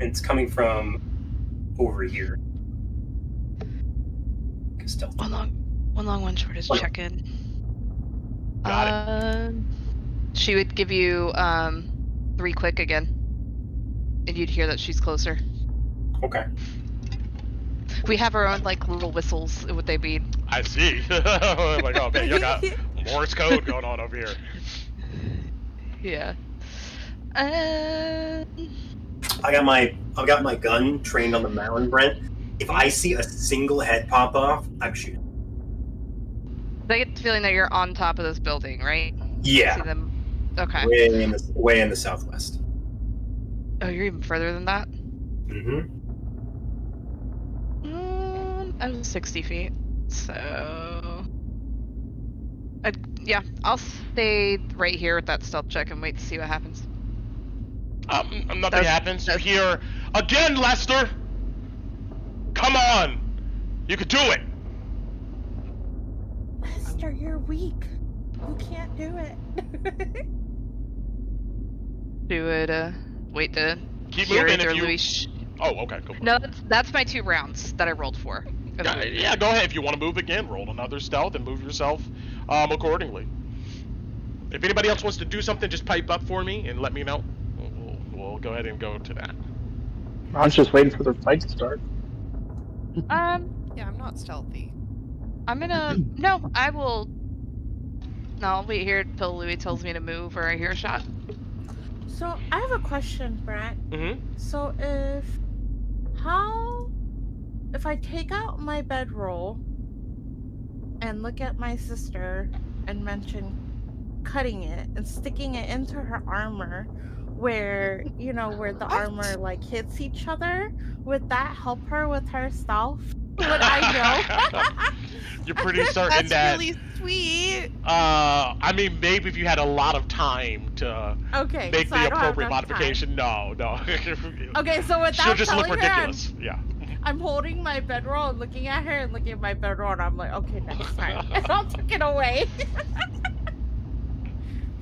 [SPEAKER 1] It's coming from over here. Stealth.
[SPEAKER 3] One long, one short is check-in.
[SPEAKER 4] Got it.
[SPEAKER 3] She would give you 3 quick again, and you'd hear that she's closer.
[SPEAKER 1] Okay.
[SPEAKER 3] We have our own like little whistles. Would they be?
[SPEAKER 4] I see. Like, oh man, you got Morse code going on over here.
[SPEAKER 3] Yeah.
[SPEAKER 1] I've got my gun trained on the mound, Brent. If I see a single head pop off, I'm shooting.
[SPEAKER 3] I get the feeling that you're on top of this building, right?
[SPEAKER 1] Yeah.
[SPEAKER 3] See them? Okay.
[SPEAKER 1] Way in the southwest.
[SPEAKER 3] Oh, you're even further than that?
[SPEAKER 1] Mm-hmm.
[SPEAKER 3] I was 60 feet, so... yeah, I'll stay right here with that stealth check and wait to see what happens.
[SPEAKER 4] Nothing happens. You hear, again, Lester! Come on! You could do it!
[SPEAKER 5] Lester, you're weak. You can't do it.
[SPEAKER 3] Do it, wait to
[SPEAKER 4] Keep
[SPEAKER 3] hear
[SPEAKER 4] moving
[SPEAKER 3] either
[SPEAKER 4] if you...
[SPEAKER 3] Louis
[SPEAKER 4] Oh, okay, go for it.
[SPEAKER 3] No, that's my 2 rounds that I rolled for.
[SPEAKER 4] Yeah, go ahead. If you want to move again, roll another stealth and move yourself accordingly. If anybody else wants to do something, just pipe up for me and let me know. We'll go ahead and go to that.
[SPEAKER 7] I was just waiting for the fight to start.
[SPEAKER 2] Yeah, I'm not stealthy.
[SPEAKER 3] I'm gonna... No, I will... No, I'll wait here until Louis tells me to move or I hear a shot.
[SPEAKER 5] So, I have a question, Brett.
[SPEAKER 4] Mm-hmm.
[SPEAKER 5] So, if I take out my bedroll and look at my sister and mention cutting it and sticking it into her armor where, where the armor, like, hits each other, would that help her with her stealth? Would I know?
[SPEAKER 4] You're pretty certain
[SPEAKER 2] That's really sweet.
[SPEAKER 4] I mean, maybe if you had a lot of time to make
[SPEAKER 5] so
[SPEAKER 4] the appropriate modification. No.
[SPEAKER 5] Okay, so without
[SPEAKER 4] she'll just look
[SPEAKER 5] telling
[SPEAKER 4] ridiculous. Yeah.
[SPEAKER 5] I'm holding my bedroll and looking at her and looking at my bedroll and I'm like, okay, next time. And I'll take it away.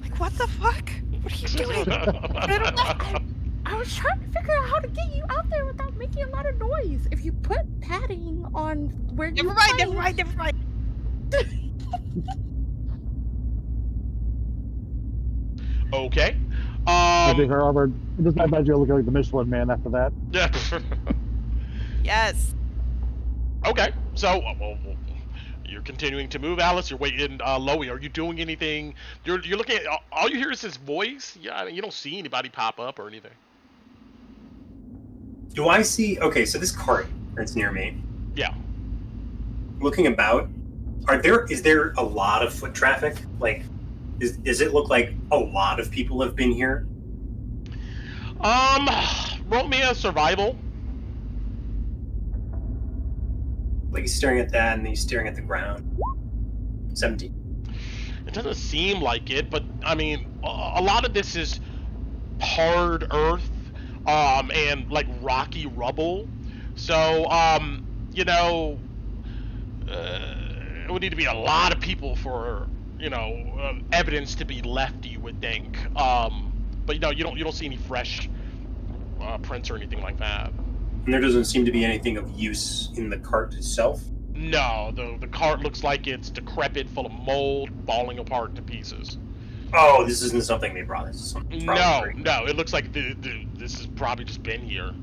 [SPEAKER 2] Like, what the fuck? What are you doing?
[SPEAKER 5] I was trying to figure out how to get you out there without making a lot of noise. If you put padding on where you
[SPEAKER 2] Never mind.
[SPEAKER 4] Okay.
[SPEAKER 6] I think her armor. Just imagine you're looking like the Michelin Man after that.
[SPEAKER 4] Yeah.
[SPEAKER 2] Yes.
[SPEAKER 4] Okay. So, well, you're continuing to move, Alice. You're waiting. Loey, are you doing anything? You're looking at. All you hear is his voice. Yeah, you don't see anybody pop up or anything.
[SPEAKER 1] Do I see? Okay, so this cart that's near me.
[SPEAKER 4] Yeah.
[SPEAKER 1] Looking about, is there a lot of foot traffic? Like, does it look like a lot of people have been here?
[SPEAKER 4] Roll me a survival.
[SPEAKER 1] Like he's staring at that, and then he's staring at the ground. 17.
[SPEAKER 4] It doesn't seem like it, but I mean, a lot of this is hard earth, and like rocky rubble. So, it would need to be a lot of people for, evidence to be left, you would think. But you don't see any fresh prints or anything like that.
[SPEAKER 1] And there doesn't seem to be anything of use in the cart itself?
[SPEAKER 4] No, the cart looks like it's decrepit, full of mold, falling apart to pieces.
[SPEAKER 1] Oh, this isn't something they brought. This is something
[SPEAKER 4] No, it looks like this has probably just been here.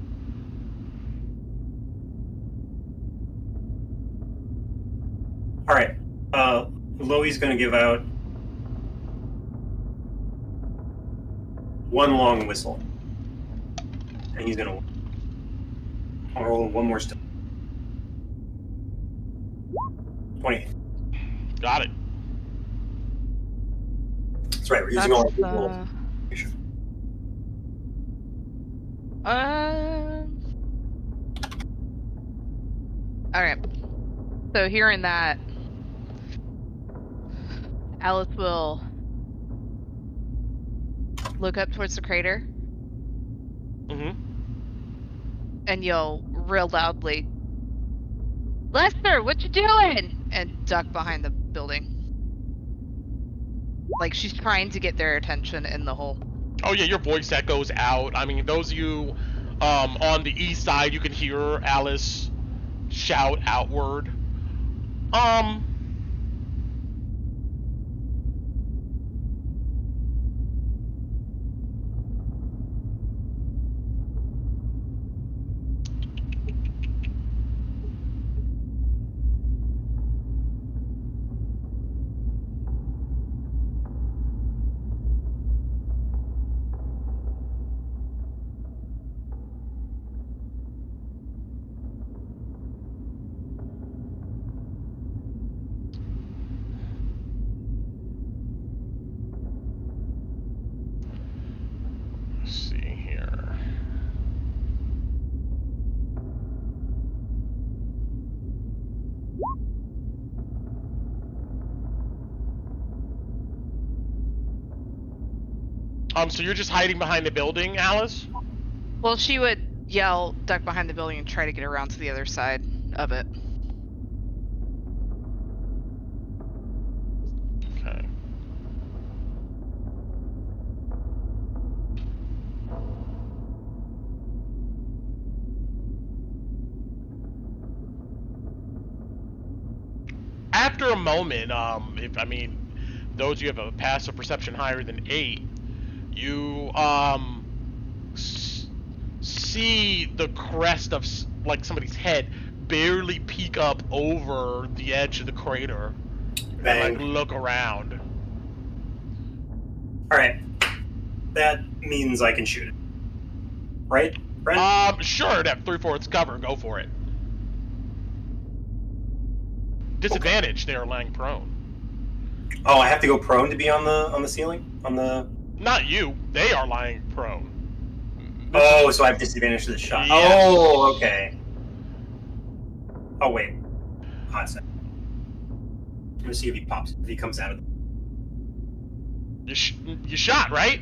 [SPEAKER 1] All right. Loey's going to give out one long whistle. And he's going to roll one more step. 28.
[SPEAKER 4] Got it.
[SPEAKER 1] That's right, we're using all of the rolls.
[SPEAKER 3] Alright. So hearing that, Alice will look up towards the crater.
[SPEAKER 4] Mm-hmm.
[SPEAKER 3] And yell real loudly, Lester, what you doing? And duck behind the building. Like she's trying to get their attention in the hole.
[SPEAKER 4] Oh yeah, your voice echoes out. I mean, those of you on the east side, you can hear Alice shout outward. Let's see here. So you're just hiding behind the building, Alice?
[SPEAKER 3] Well, she would yell, duck behind the building, and try to get around to the other side of it.
[SPEAKER 4] Okay. After a moment, those you have a passive perception higher than 8, you see the crest of like somebody's head barely peek up over the edge of the crater.
[SPEAKER 1] Bang.
[SPEAKER 4] And like look around.
[SPEAKER 1] All right, that means I can shoot it, right, Brent?
[SPEAKER 4] Sure. That 3/4 cover. Go for it. Disadvantage. Okay. They are lying prone.
[SPEAKER 1] Oh, I have to go prone to be on the ceiling? On the...
[SPEAKER 4] Not you. They are lying prone.
[SPEAKER 1] Oh, so I have disadvantage to the shot.
[SPEAKER 4] Yes.
[SPEAKER 1] Oh, okay. Oh, wait. Hot second. Let me see if he pops. If he comes out of the...
[SPEAKER 4] You shot, right?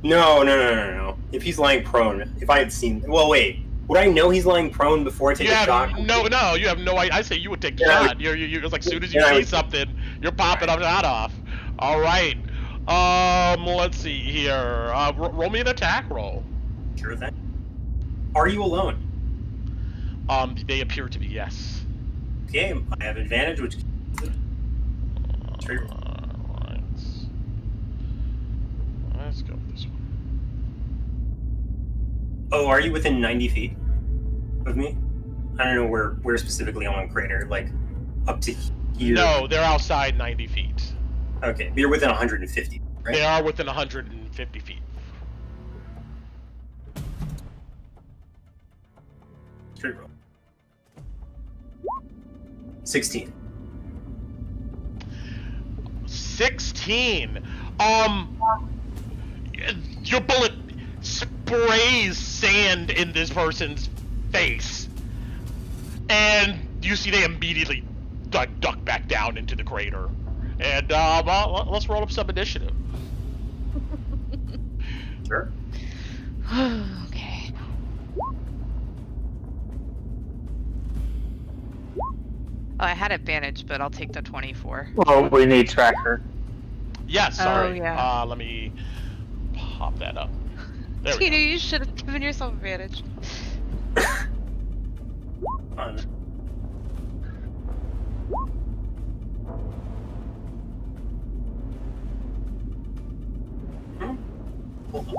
[SPEAKER 1] No. If he's lying prone, if I had seen... Well, wait. Would I know he's lying prone before I take a shot?
[SPEAKER 4] No, you have no idea. I say you would take a shot. You're like, as soon as you see something, you're popping up that off. All right. Let's see here. Roll me an attack roll.
[SPEAKER 1] Sure thing. Are you alone?
[SPEAKER 4] They appear to be, yes.
[SPEAKER 1] Okay, I have advantage, which...
[SPEAKER 4] Alright. Let's go with this one.
[SPEAKER 1] Oh, are you within 90 feet of me? I don't know where specifically on the crater, like up to here.
[SPEAKER 4] No, they're outside 90 feet.
[SPEAKER 1] Okay, but you're within 150, right?
[SPEAKER 4] They are within 150 feet.
[SPEAKER 1] Straight roll. 16.
[SPEAKER 4] 16. Your bullet sprays sand in this person's face, and you see they immediately duck back down into the crater. And let's roll up some initiative.
[SPEAKER 1] Sure.
[SPEAKER 3] Okay. Oh, I had advantage, but I'll take the 24.
[SPEAKER 7] Well, we need tracker.
[SPEAKER 4] Yes, sorry.
[SPEAKER 3] Oh, yeah.
[SPEAKER 4] Let me pop that up. There we
[SPEAKER 3] Tina,
[SPEAKER 4] go.
[SPEAKER 3] you should have given yourself advantage.
[SPEAKER 1] Fun. Hold on.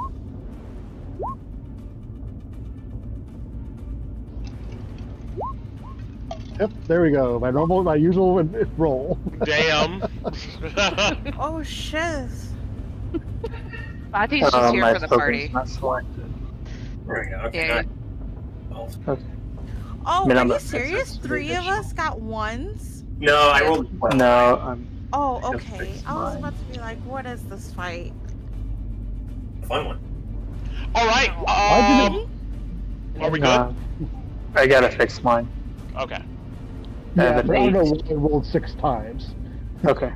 [SPEAKER 6] Yep, there we go. My usual roll.
[SPEAKER 4] Damn.
[SPEAKER 5] Oh shiz.
[SPEAKER 3] I think she's here
[SPEAKER 7] my
[SPEAKER 3] for the party.
[SPEAKER 7] token's not selected.
[SPEAKER 1] There we go. Okay.
[SPEAKER 3] Yeah.
[SPEAKER 1] Nice.
[SPEAKER 7] Okay.
[SPEAKER 5] Oh,
[SPEAKER 7] Man,
[SPEAKER 5] are
[SPEAKER 7] I'm
[SPEAKER 5] you
[SPEAKER 7] not-
[SPEAKER 5] serious? 3 of us got ones?
[SPEAKER 1] No, I rolled.
[SPEAKER 7] No,
[SPEAKER 5] Oh,
[SPEAKER 7] Just
[SPEAKER 5] okay.
[SPEAKER 7] fix
[SPEAKER 5] I was
[SPEAKER 7] mine.
[SPEAKER 5] about to be like, what is this fight?
[SPEAKER 1] Fun one.
[SPEAKER 4] All right.
[SPEAKER 6] Why
[SPEAKER 4] Are we good?
[SPEAKER 7] I gotta fix mine.
[SPEAKER 4] Okay.
[SPEAKER 7] I
[SPEAKER 6] Yeah,
[SPEAKER 7] have
[SPEAKER 6] but I
[SPEAKER 7] an
[SPEAKER 6] don't know
[SPEAKER 7] 8.
[SPEAKER 6] why I rolled 6 times.
[SPEAKER 7] Okay.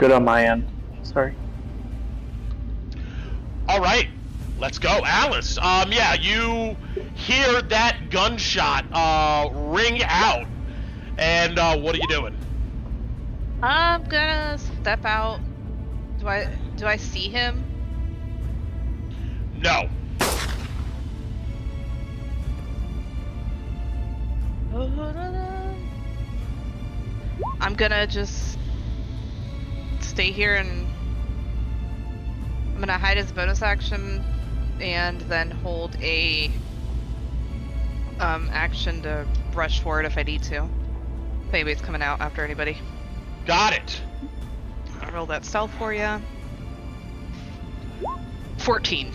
[SPEAKER 7] good on my end. Sorry.
[SPEAKER 4] All right, let's go, Alice. Yeah, you hear that gunshot ring out, and what are you doing?
[SPEAKER 3] I'm gonna step out. Do I see him?
[SPEAKER 4] No.
[SPEAKER 3] I'm gonna just stay here and I'm gonna hide as a bonus action and then hold a action to rush forward if I need to. If anybody's coming out after anybody.
[SPEAKER 4] Got it.
[SPEAKER 3] I'll roll that stealth for you. 14.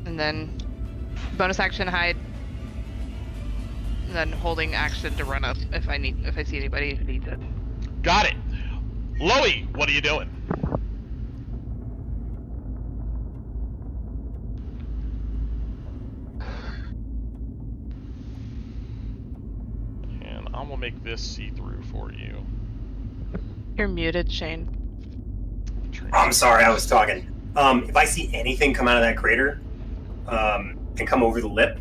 [SPEAKER 3] And then bonus action hide. And then holding action to run up if I see anybody who needs it.
[SPEAKER 4] Got it. Loey, what are you doing? And I'm gonna make this see-through for you.
[SPEAKER 3] You're muted, Shane.
[SPEAKER 1] I'm sorry, I was talking. If I see anything come out of that crater and come over the lip,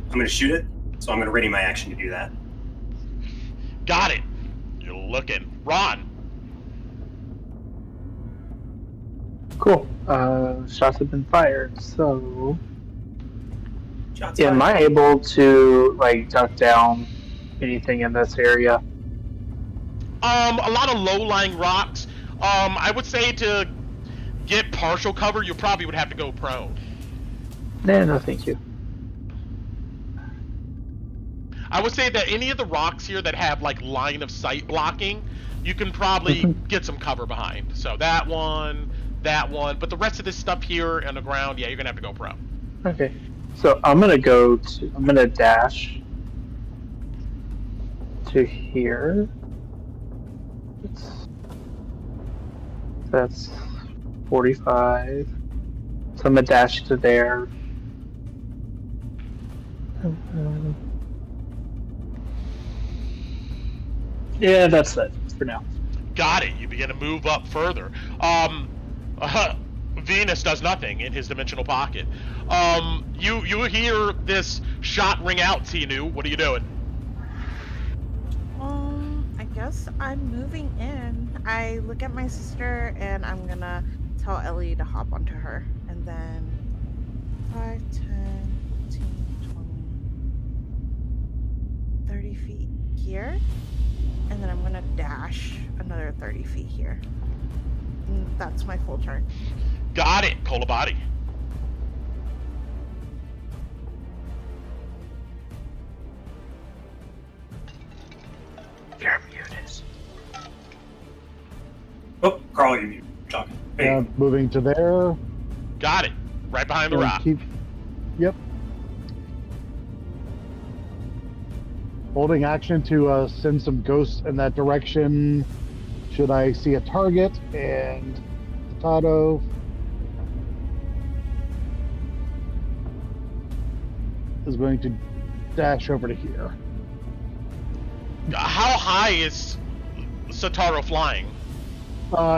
[SPEAKER 1] I'm going to shoot it. So I'm going to ready my action to do that.
[SPEAKER 4] Got it. You're looking. Ron.
[SPEAKER 7] Cool. Shots have been fired, so...
[SPEAKER 1] Shots
[SPEAKER 7] Am
[SPEAKER 1] fired.
[SPEAKER 7] I able to, like, duck down anything in this area?
[SPEAKER 4] A lot of low-lying rocks. I would say to get partial cover, you probably would have to go prone.
[SPEAKER 7] No, thank you.
[SPEAKER 4] I would say that any of the rocks here that have like line of sight blocking, you can probably get some cover behind. So that one, but the rest of this stuff here on the ground, yeah, you're gonna have to go prone.
[SPEAKER 7] Okay. So I'm gonna dash to here. That's 45. So I'm gonna dash to there. Yeah, that's it for now.
[SPEAKER 4] Got it. You begin to move up further. Venus does nothing in his dimensional pocket. You hear this shot ring out, Tinu. What are you doing?
[SPEAKER 5] I guess I'm moving in. I look at my sister and I'm gonna tell Ellie to hop onto her. And then 5, 10, 15, 20, 30 feet here. And then I'm gonna dash another 30 feet here. And that's my full turn.
[SPEAKER 4] Got it. Kolabati.
[SPEAKER 7] You're muted.
[SPEAKER 1] Oh, Carl, you're talking. Hey.
[SPEAKER 6] Moving to there.
[SPEAKER 4] Got it. Right behind the rock.
[SPEAKER 6] Yep. Holding action to send some ghosts in that direction. Should I see a target? And potato. Is going to dash over to here.
[SPEAKER 4] How high is Sataro flying?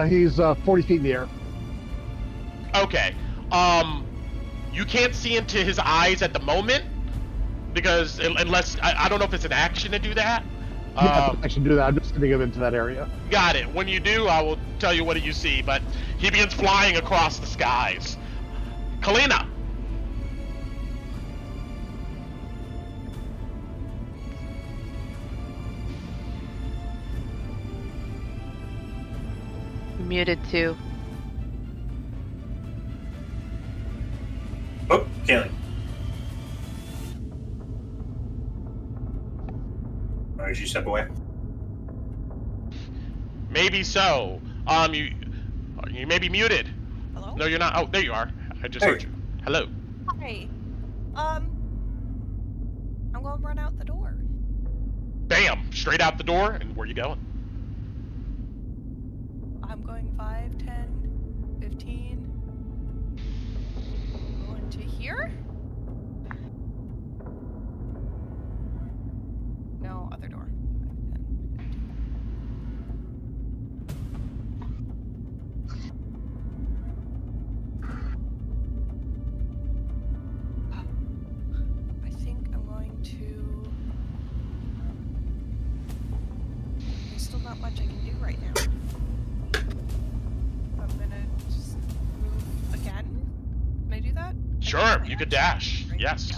[SPEAKER 6] He's 40 feet in the air.
[SPEAKER 4] Okay. You can't see into his eyes at the moment because unless I don't know if it's an action to do that.
[SPEAKER 6] Yeah, I should do that. I'm just going to go into that area.
[SPEAKER 4] Got it. When you do, I will tell you what you see. But he begins flying across the skies. Kalina.
[SPEAKER 3] Muted too.
[SPEAKER 1] Oh, Kaylee. Or did you step away?
[SPEAKER 4] Maybe so. You may be muted.
[SPEAKER 2] Hello?
[SPEAKER 4] No, you're not. Oh, there you are. I just heard you. Hello.
[SPEAKER 2] Hi. I'm gonna run out the door.
[SPEAKER 4] Bam! Straight out the door. And where you going?
[SPEAKER 2] I'm going 5, 10, 15. Going to here? No, other door. 5, 10, 15. not much I can do right now. I'm gonna just move again. Can I do that?
[SPEAKER 4] Sure, you could dash. Right? Yes.
[SPEAKER 2] Yeah.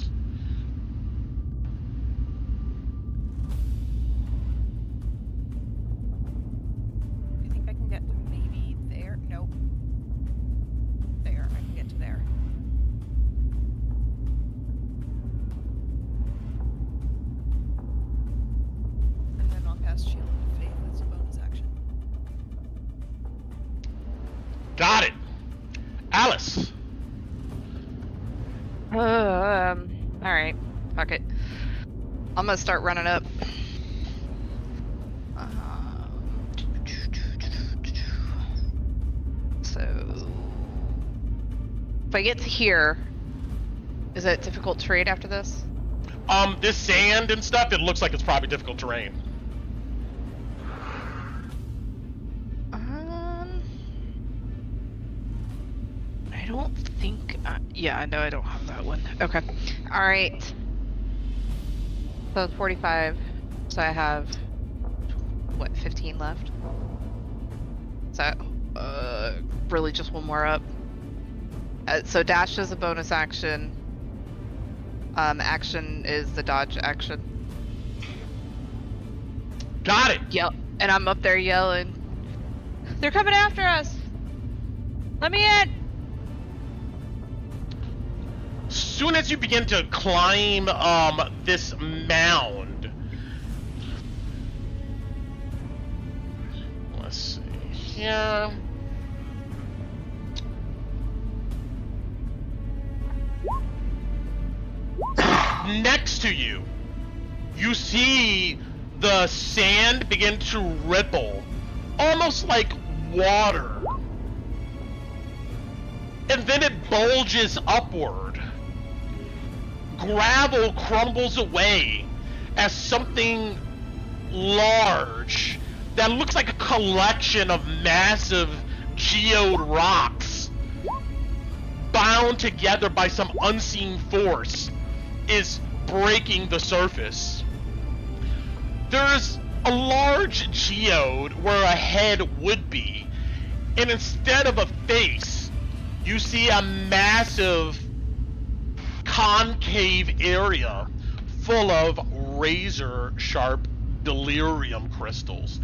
[SPEAKER 2] I think I can get to maybe there. Nope. There. I can get to there. And then I'll cast Shield of Faith as a bonus action.
[SPEAKER 4] Got it. Alice.
[SPEAKER 3] Alright. Fuck it. I'm gonna start running up. So... If I get to here, is it difficult terrain after this?
[SPEAKER 4] This sand and stuff, it looks like it's probably difficult terrain.
[SPEAKER 3] I don't think... yeah, no, I don't have that one. Okay. Alright. So it's 45. So I have... what, 15 left? So, really just one more up. So dash is a bonus action. Action is the dodge action.
[SPEAKER 4] Got it!
[SPEAKER 3] Yep. And I'm up there yelling, "They're coming after us! Let me in!"
[SPEAKER 4] Soon as you begin to climb this mound, let's see here. Next to you, you see the sand begin to ripple, almost like water. And then it bulges upward. Gravel crumbles away as something large that looks like a collection of massive geode rocks bound together by some unseen force is breaking the surface. There's a large geode where a head would be, and instead of a face, you see a massive concave area full of razor-sharp delirium crystals.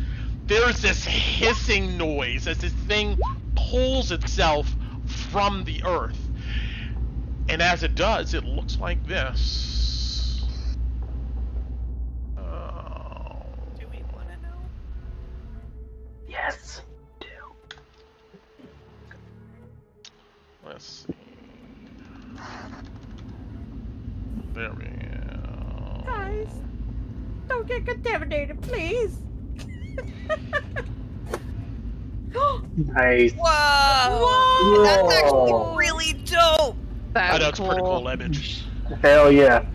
[SPEAKER 4] There's this hissing noise as this thing pulls itself from the earth. And as it does, it looks like this.
[SPEAKER 2] Do we want to know?
[SPEAKER 7] Yes.
[SPEAKER 4] Let's see. There we go.
[SPEAKER 5] Guys, don't get contaminated, please.
[SPEAKER 7] Nice.
[SPEAKER 2] Whoa! That's actually really dope.
[SPEAKER 4] That's a pretty cool image.
[SPEAKER 7] Hell yeah.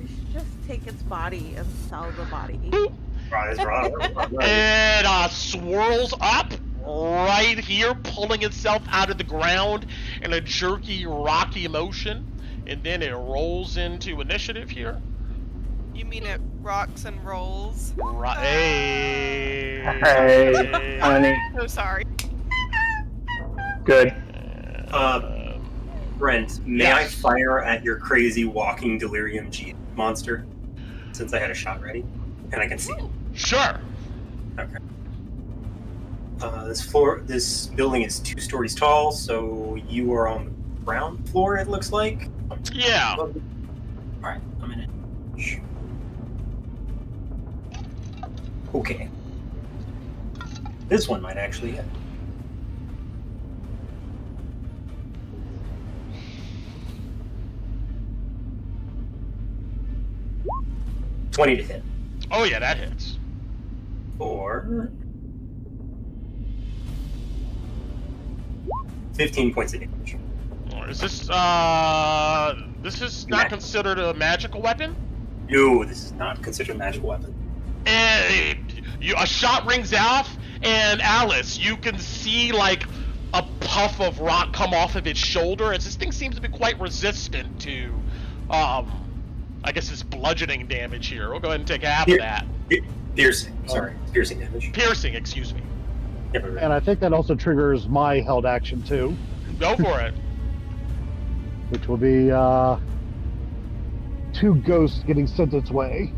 [SPEAKER 5] We should just take its body and sell the body.
[SPEAKER 4] It swirls up right here, pulling itself out of the ground in a jerky, rocky motion, and then it rolls into initiative here.
[SPEAKER 2] You mean it rocks and rolls?
[SPEAKER 4] Hey,
[SPEAKER 7] honey.
[SPEAKER 2] So sorry.
[SPEAKER 7] Good.
[SPEAKER 1] Brent, may
[SPEAKER 4] Yes.
[SPEAKER 1] I fire at your crazy walking delirium monster? Since I had a shot ready, and I can see it.
[SPEAKER 4] Sure.
[SPEAKER 1] Okay. This building is 2 stories tall, so you are on the ground floor. It looks like.
[SPEAKER 4] Yeah.
[SPEAKER 1] All right, I'm in it. Shh. Okay. This one might actually hit. $20 to hit.
[SPEAKER 4] Oh yeah, that hits.
[SPEAKER 1] For 15 points of damage.
[SPEAKER 4] Is this is not considered a magical weapon?
[SPEAKER 1] No, this is not considered a magical weapon.
[SPEAKER 4] A shot rings out, and Alice, you can see like a puff of rock come off of its shoulder, as this thing seems to be quite resistant to I guess it's bludgeoning damage here. We'll go ahead and take half of that.
[SPEAKER 1] Piercing. Sorry, piercing damage.
[SPEAKER 4] Piercing, excuse me.
[SPEAKER 6] And I think that also triggers my held action too.
[SPEAKER 4] Go for it.
[SPEAKER 6] Which will be 2 ghosts getting sent its way.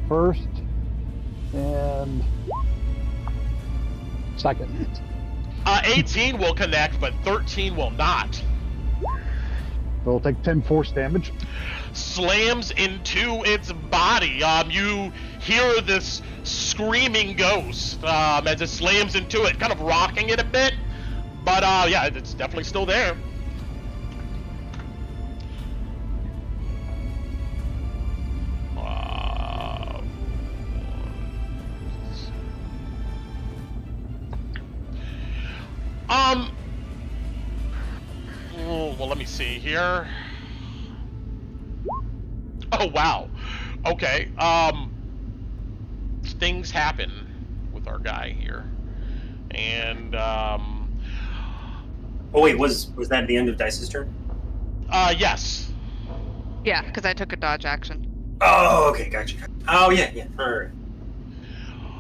[SPEAKER 6] First and second.
[SPEAKER 4] 18 will connect, but 13 will not.
[SPEAKER 6] It'll take 10 force damage.
[SPEAKER 4] Slams into its body. You hear this screaming ghost as it slams into it, kind of rocking it a bit. But yeah, it's definitely still there. Well, let me see here. Oh, wow. Okay, things happen with our guy here. And,
[SPEAKER 1] Oh, wait, was that the end of Dice's turn?
[SPEAKER 4] yes.
[SPEAKER 3] Yeah, because I took a dodge action.
[SPEAKER 1] Oh, okay, gotcha. Oh, yeah, alright.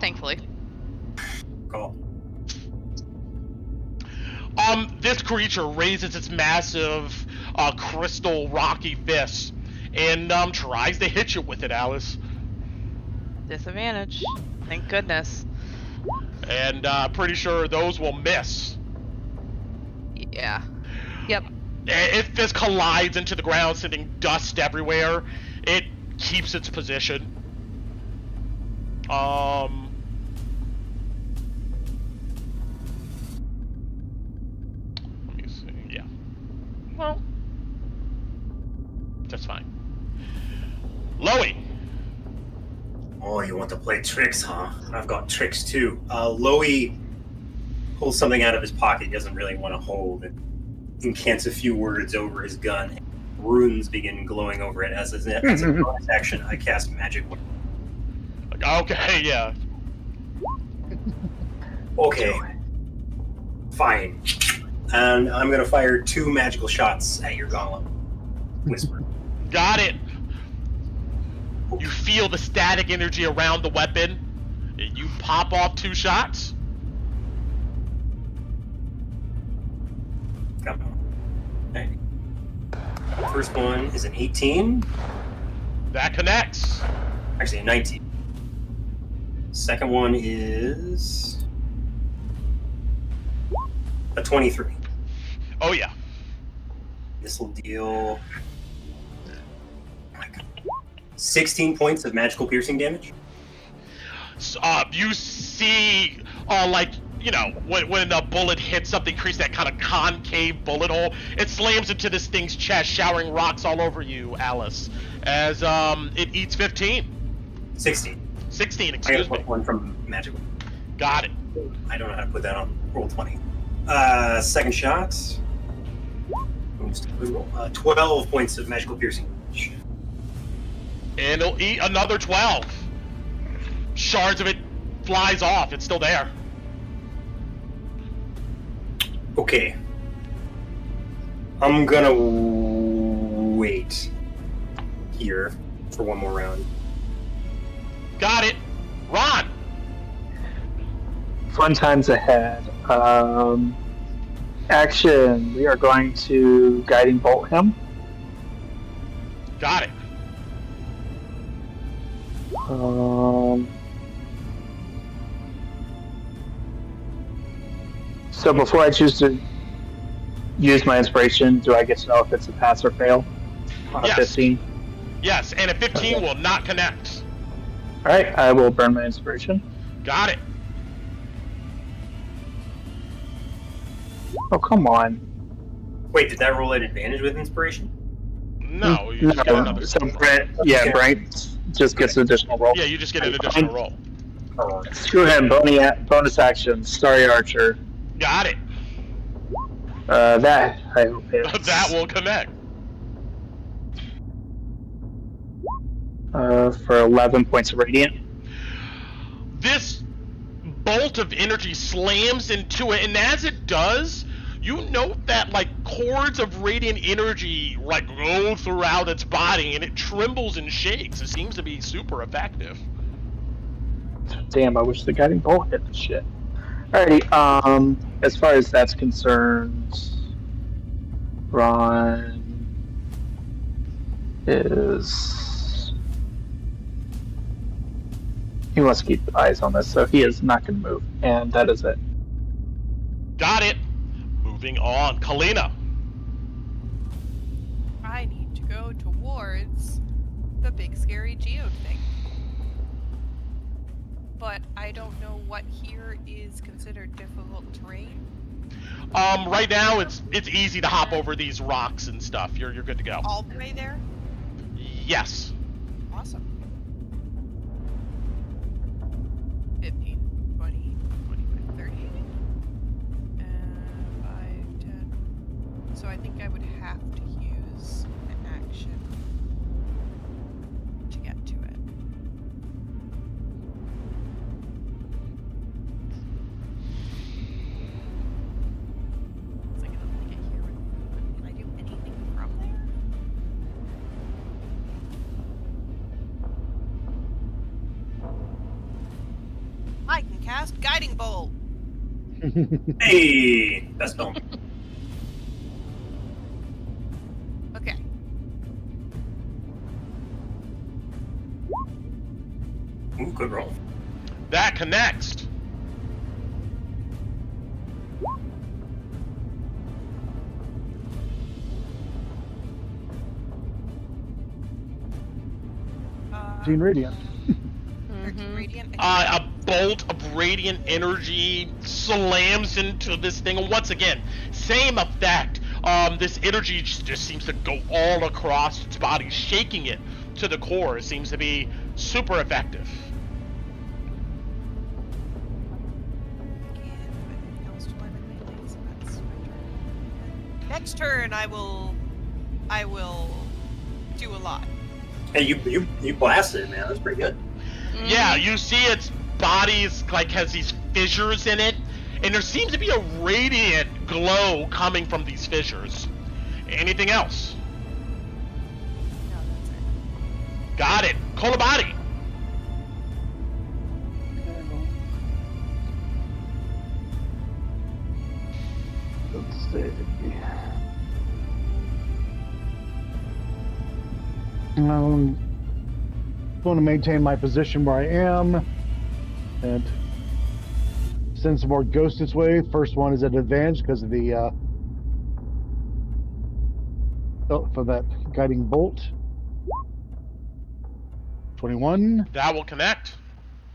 [SPEAKER 3] Thankfully.
[SPEAKER 1] Cool.
[SPEAKER 4] This creature raises its massive, crystal rocky fist and, tries to hit you with it, Alice.
[SPEAKER 3] Disadvantage. Thank goodness.
[SPEAKER 4] And, pretty sure those will miss.
[SPEAKER 3] Yeah. Yep.
[SPEAKER 4] If this collides into the ground, sending dust everywhere, it keeps its position. Let me see. Yeah. Well, that's fine. Loey.
[SPEAKER 1] Oh, you want to play tricks, huh? I've got tricks too. Loey pulls something out of his pocket he doesn't really want to hold and incants a few words over his gun. Runes begin glowing over it. As a bonus action, I cast Magic.
[SPEAKER 4] Okay, yeah.
[SPEAKER 1] Okay. Fine. And I'm going to fire 2 magical shots at your golem. Whisper.
[SPEAKER 4] Got it. You feel the static energy around the weapon. You pop off 2 shots.
[SPEAKER 1] Come on. Okay. First one is an 18.
[SPEAKER 4] That connects.
[SPEAKER 1] Actually, a 19. Second one is a 23.
[SPEAKER 4] Oh, yeah.
[SPEAKER 1] This will deal 16 points of magical piercing damage.
[SPEAKER 4] You see, like, you know, when a bullet hits something, creates that kind of concave bullet hole, it slams into this thing's chest, showering rocks all over you, Alice, as it eats 15.
[SPEAKER 1] 16.
[SPEAKER 4] 16,
[SPEAKER 1] I
[SPEAKER 4] excuse
[SPEAKER 1] got
[SPEAKER 4] me.
[SPEAKER 1] one from magical.
[SPEAKER 4] Got it.
[SPEAKER 1] I don't know how to put that on roll 20. Second shot. 12 points of magical piercing damage.
[SPEAKER 4] And it'll eat another 12. Shards of it flies off. It's still there.
[SPEAKER 1] Okay. I'm gonna wait here for one more round.
[SPEAKER 4] Got it. Ron.
[SPEAKER 7] Fun times ahead. Action. We are going to guiding bolt him.
[SPEAKER 4] Got it.
[SPEAKER 7] So before I choose to use my inspiration, do I get to know if it's a pass or fail on a 15?
[SPEAKER 4] Yes, and a 15 will not connect.
[SPEAKER 7] Alright, I will burn my inspiration.
[SPEAKER 4] Got it.
[SPEAKER 7] Oh, come on.
[SPEAKER 1] Wait, did that roll at advantage with inspiration?
[SPEAKER 4] No, you just get another.
[SPEAKER 7] So Brent, yeah, Brent just gets an additional roll.
[SPEAKER 4] Yeah, you just get an additional roll.
[SPEAKER 7] Screw him, bonus action, Starry Archer.
[SPEAKER 4] Got it.
[SPEAKER 7] That, I hope hits.
[SPEAKER 4] That will connect.
[SPEAKER 7] For 11 points of radiant.
[SPEAKER 4] This bolt of energy slams into it, and as it does, you note that like cords of radiant energy like go throughout its body, and it trembles and shakes. It seems to be super effective.
[SPEAKER 7] Damn, I wish the guiding bolt hit the shit. Alrighty, as far as that's concerned, Ron is... He wants to keep eyes on this, so he is not going to move, and that is it.
[SPEAKER 4] Got it. Moving on, Kalina.
[SPEAKER 2] I need to go towards the big scary geode thing. But I don't know what here is considered difficult terrain.
[SPEAKER 4] Right now it's easy to hop over these rocks and stuff. You're good to go.
[SPEAKER 2] All the way there?
[SPEAKER 4] Yes.
[SPEAKER 2] Awesome. 15, 20, 25, 30. And 5, 10. So I think I would have to use an action to get to it. It's like enough to get here with movement. Can I do anything from there? I can cast Guiding Bolt.
[SPEAKER 1] Hey, best film.
[SPEAKER 2] Okay.
[SPEAKER 1] Ooh, good roll.
[SPEAKER 4] That connects.
[SPEAKER 6] Gene Radiant.
[SPEAKER 2] 13 radiant.
[SPEAKER 4] A bolt of radiant energy slams into this thing, and once again, same effect. This energy just seems to go all across its body, shaking it to the core. It seems to be super effective.
[SPEAKER 2] Next turn, I will do a lot.
[SPEAKER 1] Hey, you blasted it, man. That's pretty good.
[SPEAKER 4] Yeah, you see its body's like has these fissures in it, and there seems to be a radiant glow coming from these fissures. Anything else?
[SPEAKER 2] No, that's it.
[SPEAKER 4] Got it. Kolabadi.
[SPEAKER 6] Let's see. I'm going to maintain my position where I am and send some more ghosts its way. First one is at advantage because of the for that guiding bolt. 21.
[SPEAKER 4] That will connect.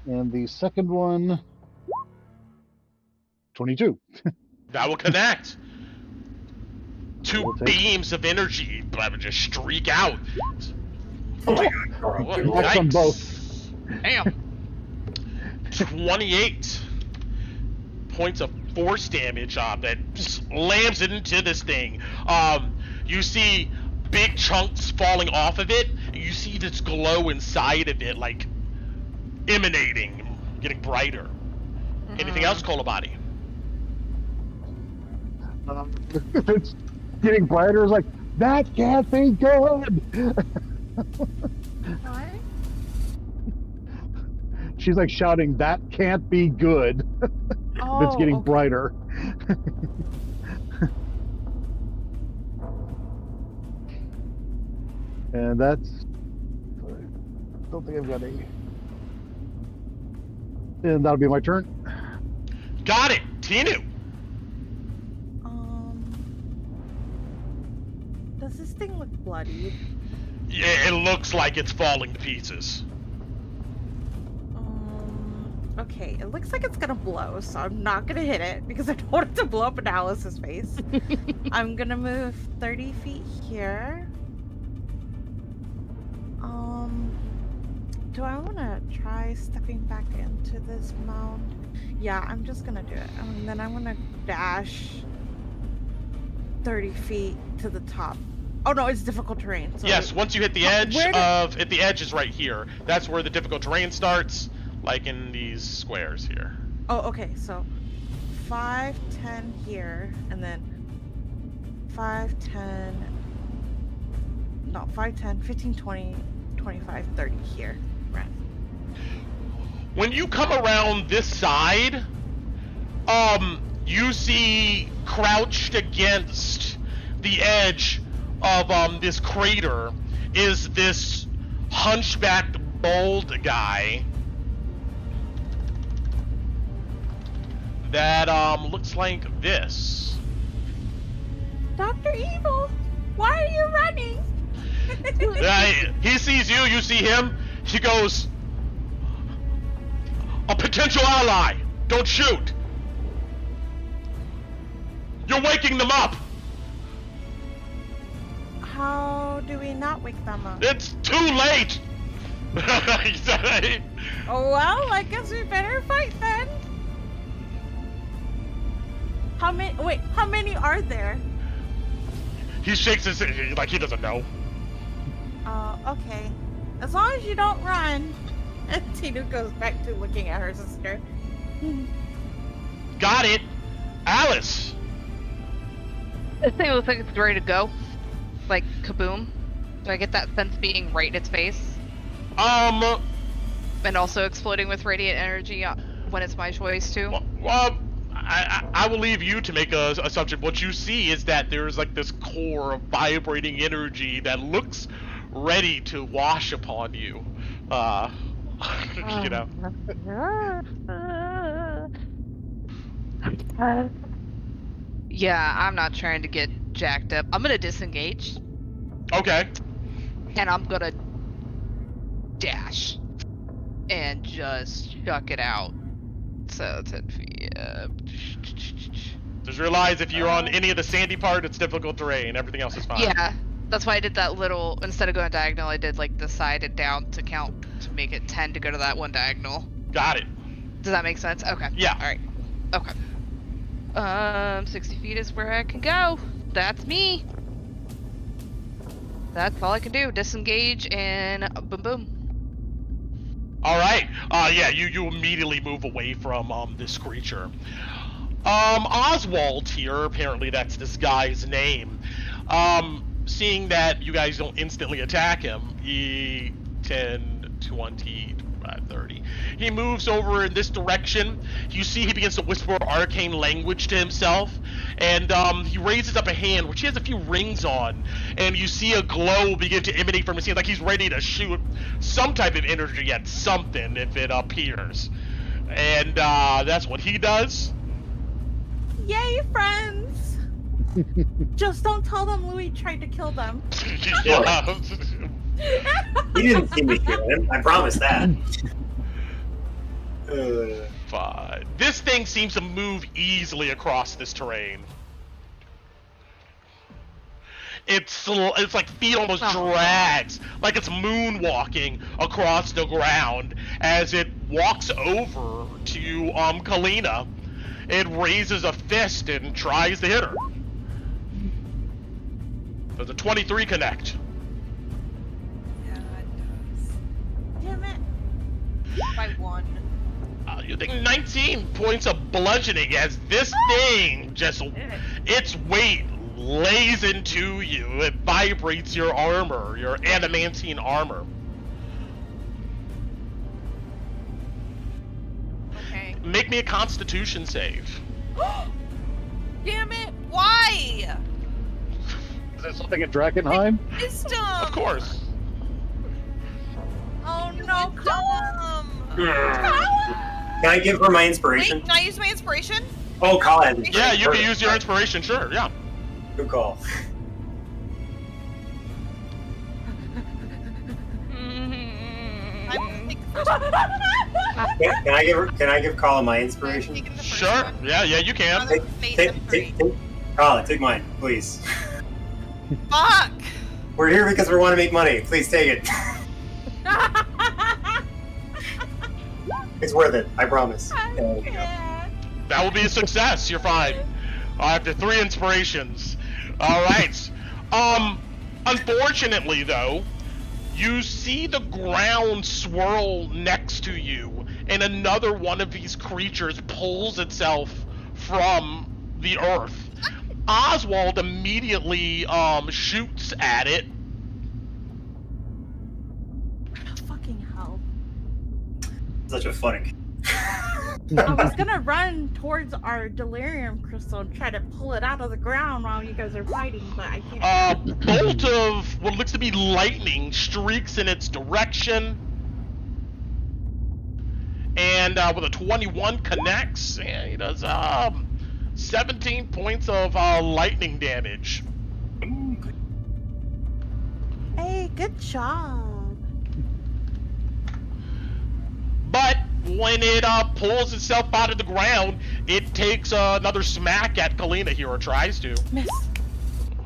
[SPEAKER 6] And the second one, 22.
[SPEAKER 4] That will connect. Two
[SPEAKER 6] We'll take-
[SPEAKER 4] beams of energy just streak out.
[SPEAKER 1] Oh my god.
[SPEAKER 4] What?
[SPEAKER 6] Connect them
[SPEAKER 4] Yikes.
[SPEAKER 6] both.
[SPEAKER 4] Damn. 28 points of force damage that slams it into this thing. You see big chunks falling off of it, and you see this glow inside of it, like emanating, getting brighter. Anything else, Kolabadi?
[SPEAKER 6] It's getting brighter. It's like, that can't be good.
[SPEAKER 5] What?
[SPEAKER 6] She's like shouting, that can't be good.
[SPEAKER 5] Oh,
[SPEAKER 6] It's getting
[SPEAKER 5] okay.
[SPEAKER 6] brighter. And that's... I don't think I've got any. And that'll be my turn.
[SPEAKER 4] Got it, Tinu.
[SPEAKER 5] Does this thing look bloodied?
[SPEAKER 4] Yeah, it looks like it's falling to pieces.
[SPEAKER 5] Okay, it looks like it's gonna blow, so I'm not gonna hit it because I don't want it to blow up in Alice's face. I'm gonna move 30 feet here. Do I want to try stepping back into this mound? Yeah, I'm just gonna do it. And then I'm gonna dash 30 feet to the top. Oh no, it's difficult terrain. So
[SPEAKER 4] Yes, once you hit the edge
[SPEAKER 5] where did-
[SPEAKER 4] the edge is right here. That's where the difficult terrain starts, like in these squares here.
[SPEAKER 5] Oh, okay. So 5, 10 here, and then 5, 10. No, 5, 10, 15, 20, 25, 30 here. Right.
[SPEAKER 4] When you come around this side, you see crouched against the edge of this crater is this hunchbacked bald guy that looks like this.
[SPEAKER 5] Dr. Evil, why are you running?
[SPEAKER 4] He sees you, you see him, he goes, "A potential ally, don't shoot. You're waking them up.
[SPEAKER 5] How do we not wake them up?
[SPEAKER 4] It's too late."
[SPEAKER 5] Oh, well, I guess we better fight then. How many are there?
[SPEAKER 4] He shakes his head like he doesn't know.
[SPEAKER 5] Okay. As long as you don't run. And Tina goes back to looking at her sister.
[SPEAKER 4] Got it. Alice.
[SPEAKER 3] This thing looks like it's ready to go. Like, kaboom. Do I get that sense being right in its face? And also exploding with radiant energy when it's my choice to?
[SPEAKER 4] Well, I will leave you to make a assumption. What you see is that there's like this core of vibrating energy that looks ready to wash upon you. You know.
[SPEAKER 3] Yeah, I'm not trying to get jacked up. I'm gonna disengage.
[SPEAKER 4] Okay.
[SPEAKER 3] And I'm gonna dash. And just chuck it out. So 10 feet.
[SPEAKER 4] Just realize if you're on any of the sandy part, it's difficult terrain. Everything else is fine.
[SPEAKER 3] Yeah, that's why I did that little. Instead of going diagonal, I did like the side and down to count to make it 10 to go to that one diagonal.
[SPEAKER 4] Got it.
[SPEAKER 3] Does that make sense? Okay.
[SPEAKER 4] Yeah.
[SPEAKER 3] All right. Okay. 60 feet is where I can go. That's me. That's all I can do. Disengage and boom, boom.
[SPEAKER 4] All right. Yeah. You immediately move away from this creature. Oswald here. Apparently, that's this guy's name. Seeing that you guys don't instantly attack him, he 10, 20, 25, 30. He moves over in this direction. You see he begins to whisper arcane language to himself, and he raises up a hand, which he has a few rings on, and you see a glow begin to emanate from his hand, like he's ready to shoot some type of energy at something if it appears. And that's what he does.
[SPEAKER 5] Yay, friends! Just don't tell them Louis tried to kill them.
[SPEAKER 4] Yeah.
[SPEAKER 1] He didn't see me kill him. I promise that.
[SPEAKER 4] Fine. This thing seems to move easily across this terrain. It's like feet almost drags, like it's moonwalking across the ground as it walks over to Kalina. It raises a fist and tries to hit her. Does a 23 connect?
[SPEAKER 2] Yeah, it does.
[SPEAKER 5] Damn it.
[SPEAKER 2] By 1.
[SPEAKER 4] You think 19 points of bludgeoning as this thing just, its weight lays into you. It vibrates your armor, your adamantine armor.
[SPEAKER 2] Okay.
[SPEAKER 4] Make me a Constitution save.
[SPEAKER 2] Damn it! Why?
[SPEAKER 6] Is that something at Drakkenheim?
[SPEAKER 2] Wisdom!
[SPEAKER 4] Of course.
[SPEAKER 2] Oh no, Colum!
[SPEAKER 1] Can I give her my inspiration?
[SPEAKER 2] Wait, can I use my inspiration?
[SPEAKER 1] Oh, Colin.
[SPEAKER 4] Yeah, you can use your inspiration, sure, yeah.
[SPEAKER 1] Good call.
[SPEAKER 2] I'm gonna take the first one.
[SPEAKER 1] Can I give Colin my
[SPEAKER 2] I'm
[SPEAKER 1] inspiration?
[SPEAKER 2] taking the first
[SPEAKER 4] Sure,
[SPEAKER 2] one.
[SPEAKER 4] yeah, you can.
[SPEAKER 2] Other made them 3.
[SPEAKER 1] Colin, take mine, please.
[SPEAKER 2] Fuck!
[SPEAKER 1] We're here because we want to make money. Please take it. It's worth it. I promise. There we go.
[SPEAKER 4] That will be a success, you're fine. After 3 inspirations. Alright. Unfortunately though, You see the ground swirl next to you, and another one of these creatures pulls itself from the earth. Oswald immediately shoots at it.
[SPEAKER 5] Fucking hell.
[SPEAKER 1] Such a funny.
[SPEAKER 5] I was gonna run towards our delirium crystal and try to pull it out of the ground while you guys are fighting, but I can't.
[SPEAKER 4] Bolt of what looks to be lightning streaks in its direction. And with a 21 connects, and he does 17 points of lightning damage.
[SPEAKER 5] Hey, good job.
[SPEAKER 4] But when it pulls itself out of the ground, it takes another smack at Kalina here, or tries to.
[SPEAKER 5] Miss.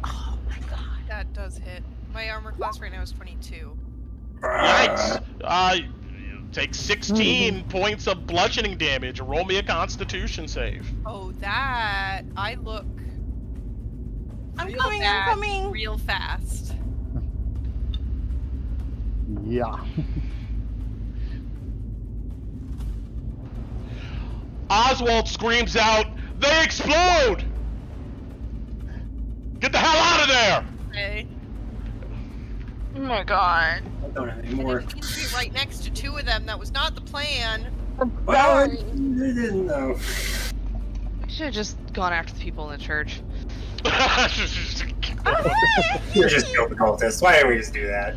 [SPEAKER 5] Oh my god.
[SPEAKER 2] That does hit. My armor class right now is 22.
[SPEAKER 4] Yikes! Take 16 points of bludgeoning damage. Roll me a Constitution save.
[SPEAKER 2] Oh, that I look.
[SPEAKER 5] I'm
[SPEAKER 2] real
[SPEAKER 5] coming,
[SPEAKER 2] bad,
[SPEAKER 5] I'm coming.
[SPEAKER 2] Real fast.
[SPEAKER 6] Yeah.
[SPEAKER 4] Oswald screams out, "They explode! Get the hell out of there!"
[SPEAKER 2] Okay.
[SPEAKER 3] Oh my god.
[SPEAKER 1] I don't have any
[SPEAKER 2] And
[SPEAKER 1] more.
[SPEAKER 2] it seems to be right next to two of them. That was not the plan.
[SPEAKER 1] Well, I didn't know.
[SPEAKER 3] I should have just gone after the people in the church.
[SPEAKER 1] You're just killed the cultists. Why didn't we just do that?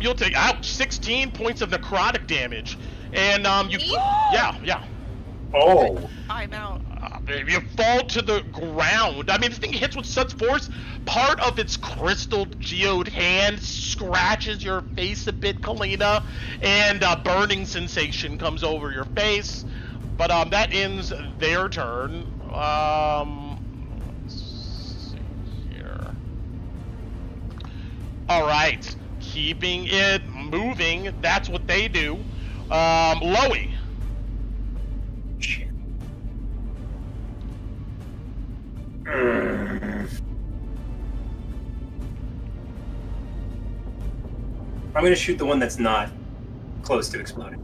[SPEAKER 4] You'll take out 16 points of necrotic damage, and you,
[SPEAKER 2] Me?
[SPEAKER 4] yeah.
[SPEAKER 1] Oh.
[SPEAKER 2] I'm out.
[SPEAKER 4] You fall to the ground. I mean, this thing hits with such force, part of its crystal geode hand scratches your face a bit, Kalina, and a burning sensation comes over your face. But that ends their turn. Let's see here. Alright. Keeping it moving, that's what they do. Loey.
[SPEAKER 1] Shit. I'm gonna shoot the one that's not close to exploding.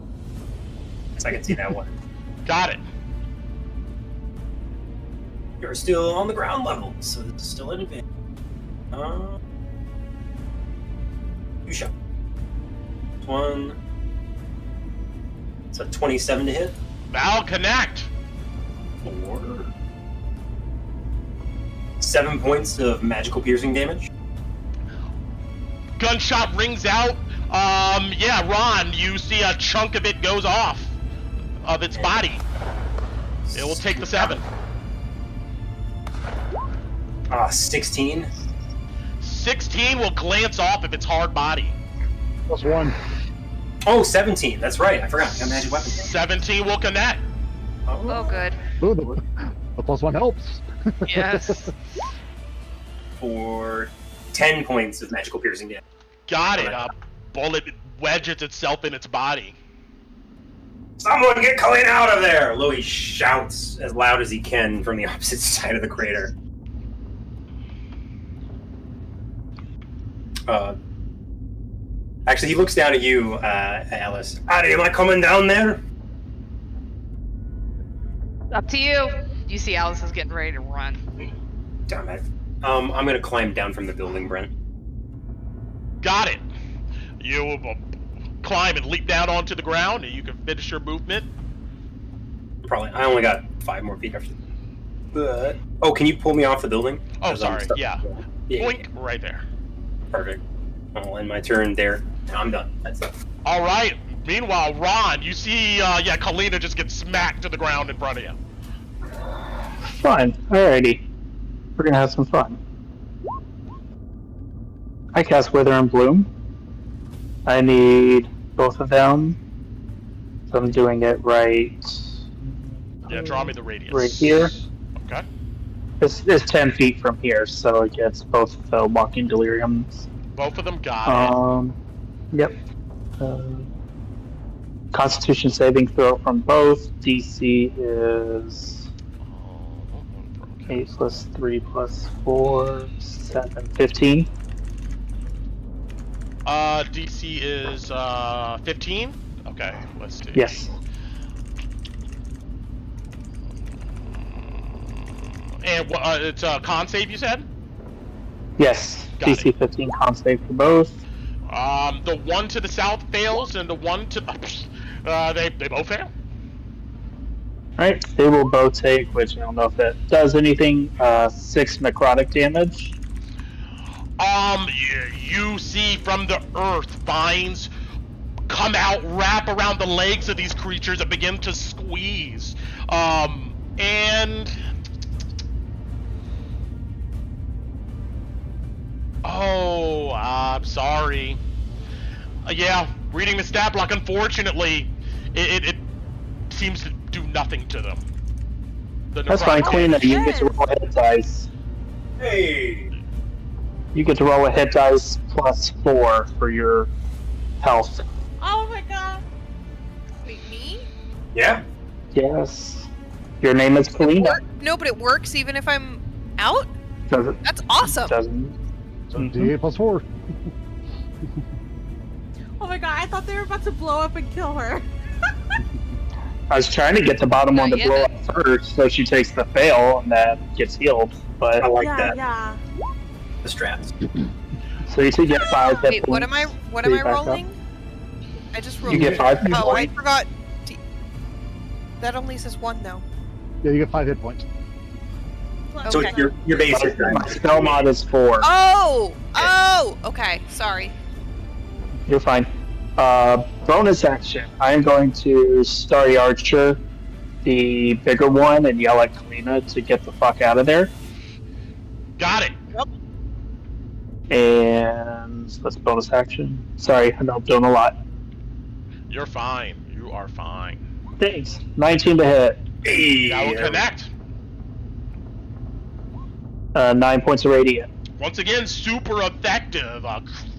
[SPEAKER 1] So I can see that one.
[SPEAKER 4] Got it.
[SPEAKER 1] You're still on the ground level, so it's still an advantage. You shot. One. It's a 27 to hit.
[SPEAKER 4] Now connect.
[SPEAKER 1] 4. 7 points of magical piercing damage.
[SPEAKER 4] Gunshot rings out. Yeah, Ron, you see a chunk of it goes off of its body. It will take the 7.
[SPEAKER 1] 16.
[SPEAKER 4] 16 will glance off of its hard body.
[SPEAKER 6] +1.
[SPEAKER 1] Oh, 17. That's right. I forgot. I got magic weapon.
[SPEAKER 4] 17 will connect.
[SPEAKER 3] Oh, good.
[SPEAKER 6] Ooh, the +1 helps.
[SPEAKER 3] Yes.
[SPEAKER 1] For 10 points of magical piercing damage.
[SPEAKER 4] Got it. A bullet wedges itself in its body.
[SPEAKER 1] Someone get Colleen out of there! Louis shouts as loud as he can from the opposite side of the crater. Actually, he looks down at you, Alice. Are you coming down there?
[SPEAKER 3] Up to you. You see Alice is getting ready to run.
[SPEAKER 1] Damn it. I'm gonna climb down from the building, Brent.
[SPEAKER 4] Got it. You climb and leap down onto the ground, and you can finish your movement.
[SPEAKER 1] Probably. I only got 5 more feet after. But oh, can you pull me off the building?
[SPEAKER 4] Oh,
[SPEAKER 1] 'Cause I'm
[SPEAKER 4] sorry.
[SPEAKER 1] stuck.
[SPEAKER 4] Yeah.
[SPEAKER 1] Yeah.
[SPEAKER 4] Boink, right there.
[SPEAKER 1] Perfect. I'll end my turn there. I'm done. That's it.
[SPEAKER 4] All right. Meanwhile, Ron, you see, Kalina just gets smacked to the ground in front of you.
[SPEAKER 7] Fine. Alrighty. We're gonna have some fun. I cast Wither and Bloom. I need both of them. So I'm doing it right.
[SPEAKER 4] Yeah, draw me the radius.
[SPEAKER 7] Right here.
[SPEAKER 4] Okay.
[SPEAKER 7] It's 10 feet from here, so it gets both the walking deliriums.
[SPEAKER 4] Both of them got
[SPEAKER 7] Yep. Constitution saving throw from both. DC is 8 plus 3 plus 4, 7, 15.
[SPEAKER 4] DC is 15. Okay, let's see.
[SPEAKER 7] Yes.
[SPEAKER 4] And it's a con save, you said?
[SPEAKER 7] Yes.
[SPEAKER 4] Got
[SPEAKER 7] DC
[SPEAKER 4] it.
[SPEAKER 7] 15 con save for both.
[SPEAKER 4] The one to the south fails, and the one to they both fail.
[SPEAKER 7] Alright, they will both take, which I don't know if that does anything, 6 necrotic damage.
[SPEAKER 4] You see from the earth vines come out, wrap around the legs of these creatures, and begin to squeeze. And oh, I'm sorry. Yeah, reading the stat block, unfortunately, it seems to do nothing to them.
[SPEAKER 7] That's fine, Queen. You get to roll a hit dice.
[SPEAKER 1] Hey.
[SPEAKER 7] You get to roll a hit dice plus 4 for your health.
[SPEAKER 5] Oh my god.
[SPEAKER 2] Wait, me?
[SPEAKER 1] Yeah.
[SPEAKER 7] Yes. Your name is Kalina.
[SPEAKER 2] No, but it works even if I'm out?
[SPEAKER 7] Does it?
[SPEAKER 2] That's awesome.
[SPEAKER 7] Doesn't.
[SPEAKER 6] So D8 plus 4.
[SPEAKER 5] Oh my god, I thought they were about to blow up and kill her.
[SPEAKER 7] I was trying to get the bottom one to
[SPEAKER 2] Not
[SPEAKER 7] blow
[SPEAKER 2] yet.
[SPEAKER 7] up first, so she takes the fail and that gets healed. But
[SPEAKER 1] I like
[SPEAKER 5] yeah,
[SPEAKER 1] that.
[SPEAKER 5] yeah.
[SPEAKER 1] The strats.
[SPEAKER 7] so you two get 5 hit
[SPEAKER 2] Wait, what am I
[SPEAKER 7] points. Back up.
[SPEAKER 2] rolling? I just rolled.
[SPEAKER 7] You get 5 hit
[SPEAKER 2] Oh, I
[SPEAKER 7] points.
[SPEAKER 2] forgot. That only says 1 though.
[SPEAKER 6] Yeah, you get 5 hit points.
[SPEAKER 1] So
[SPEAKER 2] Okay.
[SPEAKER 1] your base is
[SPEAKER 7] My spell mod is 4.
[SPEAKER 2] Oh, okay. Sorry.
[SPEAKER 7] You're fine. Bonus action. I am going to Starry Archer, the bigger one, and yell at Kalina to get the fuck out of there.
[SPEAKER 4] Got it.
[SPEAKER 7] And that's bonus action. Sorry, I know I'm doing a lot.
[SPEAKER 4] You're fine. You are fine.
[SPEAKER 7] Thanks. 19 to hit.
[SPEAKER 1] Hey.
[SPEAKER 4] That will connect.
[SPEAKER 7] 9 points of radiant.
[SPEAKER 4] Once again, super effective.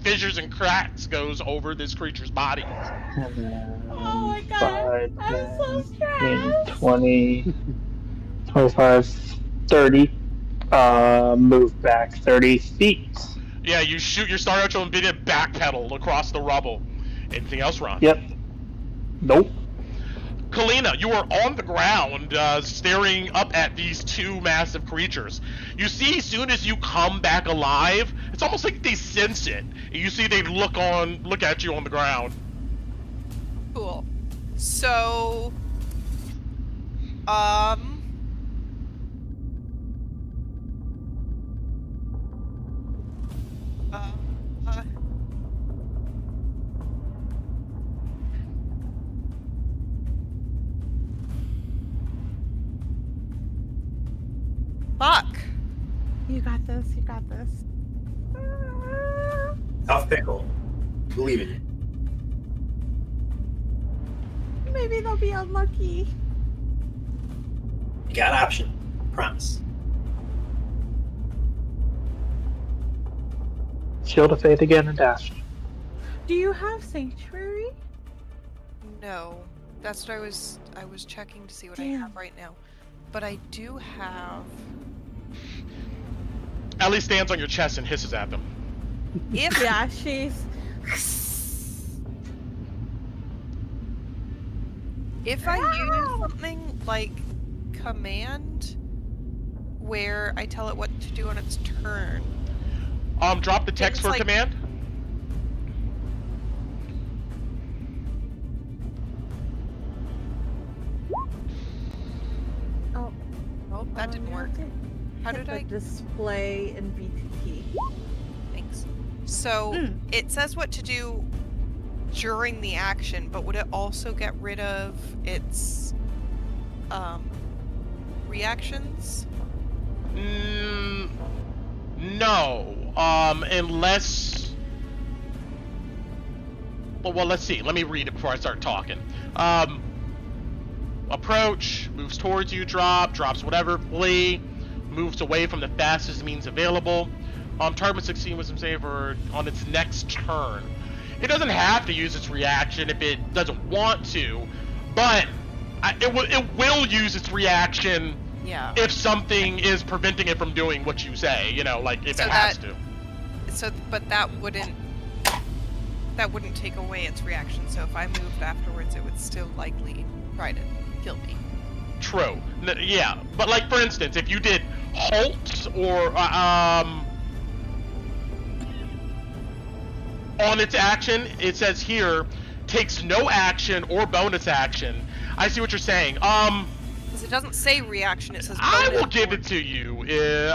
[SPEAKER 4] Fissures and cracks goes over this creature's body.
[SPEAKER 7] And then
[SPEAKER 5] Oh my god.
[SPEAKER 7] 5,
[SPEAKER 5] I'm so
[SPEAKER 7] 10,
[SPEAKER 5] stressed.
[SPEAKER 7] 20, 25, 30. Move back 30 feet.
[SPEAKER 4] Yeah, you shoot your Star Archer and begin to backpedal across the rubble. Anything else, Ron?
[SPEAKER 7] Yep. Nope.
[SPEAKER 4] Kalina, you are on the ground, staring up at these two massive creatures. You see, as soon as you come back alive, it's almost like they sense it. You see, they look at you on the ground.
[SPEAKER 2] Cool. So, fuck.
[SPEAKER 5] You got this, you got this.
[SPEAKER 1] Tough pickle. Believe in you.
[SPEAKER 5] Maybe they'll be unlucky.
[SPEAKER 1] You got option. Promise.
[SPEAKER 7] Shield of Faith again and dash.
[SPEAKER 5] Do you have Sanctuary?
[SPEAKER 2] No, that's what I was checking to see what I
[SPEAKER 5] Damn.
[SPEAKER 2] have right now. But I do have.
[SPEAKER 4] Ellie stands on your chest and hisses at them.
[SPEAKER 2] If
[SPEAKER 5] Yeah, she's.
[SPEAKER 2] If I use something like command, where I tell it what to do on its turn.
[SPEAKER 4] Drop the text
[SPEAKER 2] It's
[SPEAKER 4] for
[SPEAKER 2] like-
[SPEAKER 4] command.
[SPEAKER 5] Oh,
[SPEAKER 2] Oh, that didn't work. How
[SPEAKER 5] Hit
[SPEAKER 2] did
[SPEAKER 5] the
[SPEAKER 2] I?
[SPEAKER 5] display in BTT?
[SPEAKER 2] Thanks. So it says what to do during the action, but would it also get rid of its reactions?
[SPEAKER 4] No. Unless. Well, let's see. Let me read it before I start talking. Approach, moves towards you, drops whatever, flee, moves away from the fastest means available. Target must succeed with some save on its next turn. It doesn't have to use its reaction if it doesn't want to, but it will use its reaction
[SPEAKER 2] Yeah.
[SPEAKER 4] if something is preventing it from doing what you say, like if
[SPEAKER 2] So
[SPEAKER 4] it has to.
[SPEAKER 2] So, but that wouldn't. that wouldn't take away its reaction. So if I moved afterwards, it would still likely try to kill me.
[SPEAKER 4] True. Yeah, but like for instance, if you did halt or on its action, it says here takes no action or bonus action. I see what you're saying.
[SPEAKER 2] Because it doesn't say reaction, it says bonus.
[SPEAKER 4] I will give it to you.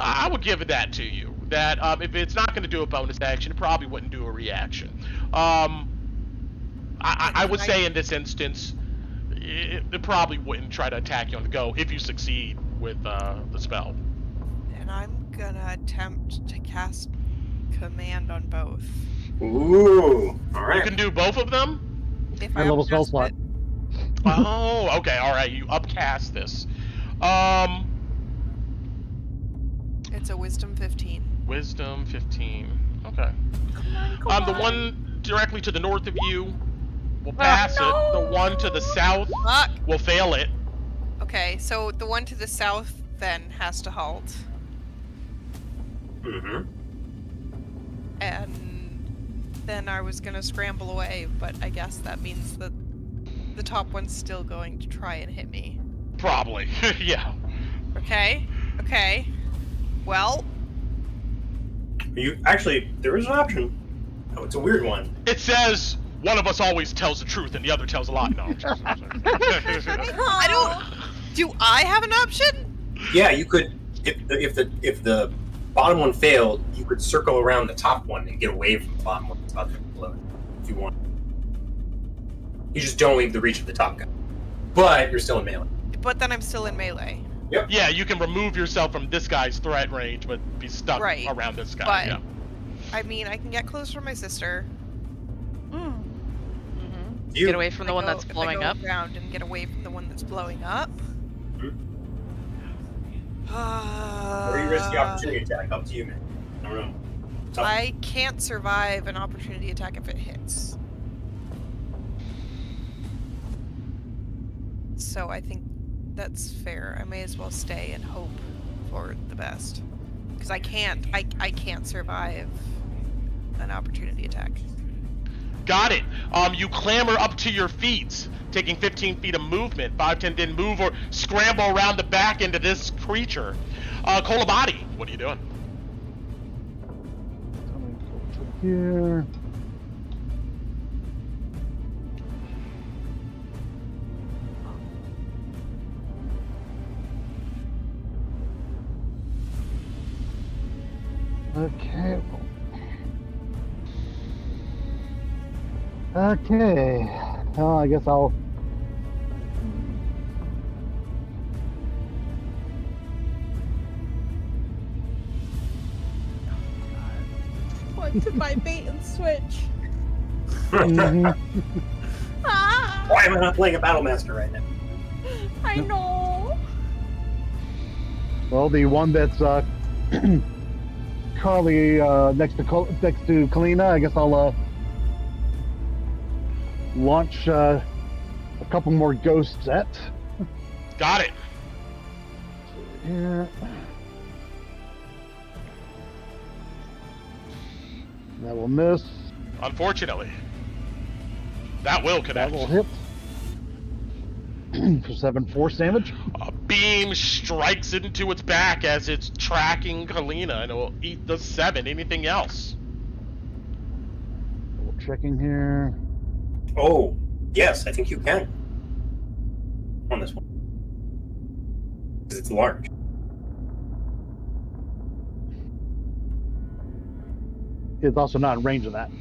[SPEAKER 4] I will give that to you. That if it's not going to do a bonus action, it probably wouldn't do a reaction. I would say in this instance, it probably wouldn't try to attack you on the go if you succeed with the spell.
[SPEAKER 2] And I'm gonna attempt to cast command on both.
[SPEAKER 1] Ooh, all right.
[SPEAKER 4] You can do both of them?
[SPEAKER 2] If
[SPEAKER 6] High level spell slot.
[SPEAKER 4] Oh, okay, alright, you upcast this.
[SPEAKER 2] It's a wisdom 15.
[SPEAKER 4] Wisdom 15. Okay.
[SPEAKER 5] Come on.
[SPEAKER 4] The one directly to the north of you will pass
[SPEAKER 5] no!
[SPEAKER 4] it. The one to the south
[SPEAKER 2] Fuck!
[SPEAKER 4] will fail it.
[SPEAKER 2] Okay, so the one to the south then has to halt.
[SPEAKER 1] Mm-hmm.
[SPEAKER 2] And then I was gonna scramble away, but I guess that means that the top one's still going to try and hit me.
[SPEAKER 4] Probably, yeah.
[SPEAKER 2] Okay. Well,
[SPEAKER 1] There is an option. Oh, it's a weird one.
[SPEAKER 4] It says one of us always tells the truth and the other tells a lie. No, I'm just-
[SPEAKER 2] I don't. Do I have an option?
[SPEAKER 1] Yeah, you could. If the bottom one failed, you could circle around the top one and get away from the bottom one that's about to explode if you want. You just don't leave the reach of the top guy, but you're still in melee.
[SPEAKER 2] But then I'm still in melee.
[SPEAKER 4] Yeah, you can remove yourself from this guy's threat range, but be stuck
[SPEAKER 2] Right,
[SPEAKER 4] around this guy.
[SPEAKER 2] but-
[SPEAKER 4] Yeah.
[SPEAKER 2] I mean, I can get closer to my sister.
[SPEAKER 1] You,
[SPEAKER 3] Get away from the one that's
[SPEAKER 2] If I
[SPEAKER 3] blowing
[SPEAKER 2] go
[SPEAKER 3] up.
[SPEAKER 2] around and get away from the one that's blowing up.
[SPEAKER 1] or you risk the opportunity attack. Up to you, man. I don't know. Tough.
[SPEAKER 2] I can't survive an opportunity attack if it hits. So I think that's fair. I may as well stay and hope for the best. Because I can't survive an opportunity attack.
[SPEAKER 4] Got it. You clamber up to your feet, taking 15 feet of movement. 510 didn't move or scramble around the back into this creature. Kolabadi, what are you doing?
[SPEAKER 6] Here. Okay. Well, I guess I'll.
[SPEAKER 5] What to my bait and switch?
[SPEAKER 6] Mhm.
[SPEAKER 5] Ah,
[SPEAKER 1] Why am I not playing a Battle Master right now?
[SPEAKER 5] I know.
[SPEAKER 6] Well, the one that's currently next to Kalina, I guess I'll launch a couple more ghosts at.
[SPEAKER 4] Got it.
[SPEAKER 6] Here. That will miss.
[SPEAKER 4] Unfortunately. That will
[SPEAKER 6] That
[SPEAKER 4] connect.
[SPEAKER 6] will hit. For 7 force damage.
[SPEAKER 4] A beam strikes into its back as it's tracking Kalina, and it will eat the 7. Anything else?
[SPEAKER 6] Double checking here.
[SPEAKER 1] Oh, yes, I think you can. On this one. Because it's large.
[SPEAKER 6] It's also not in range of that.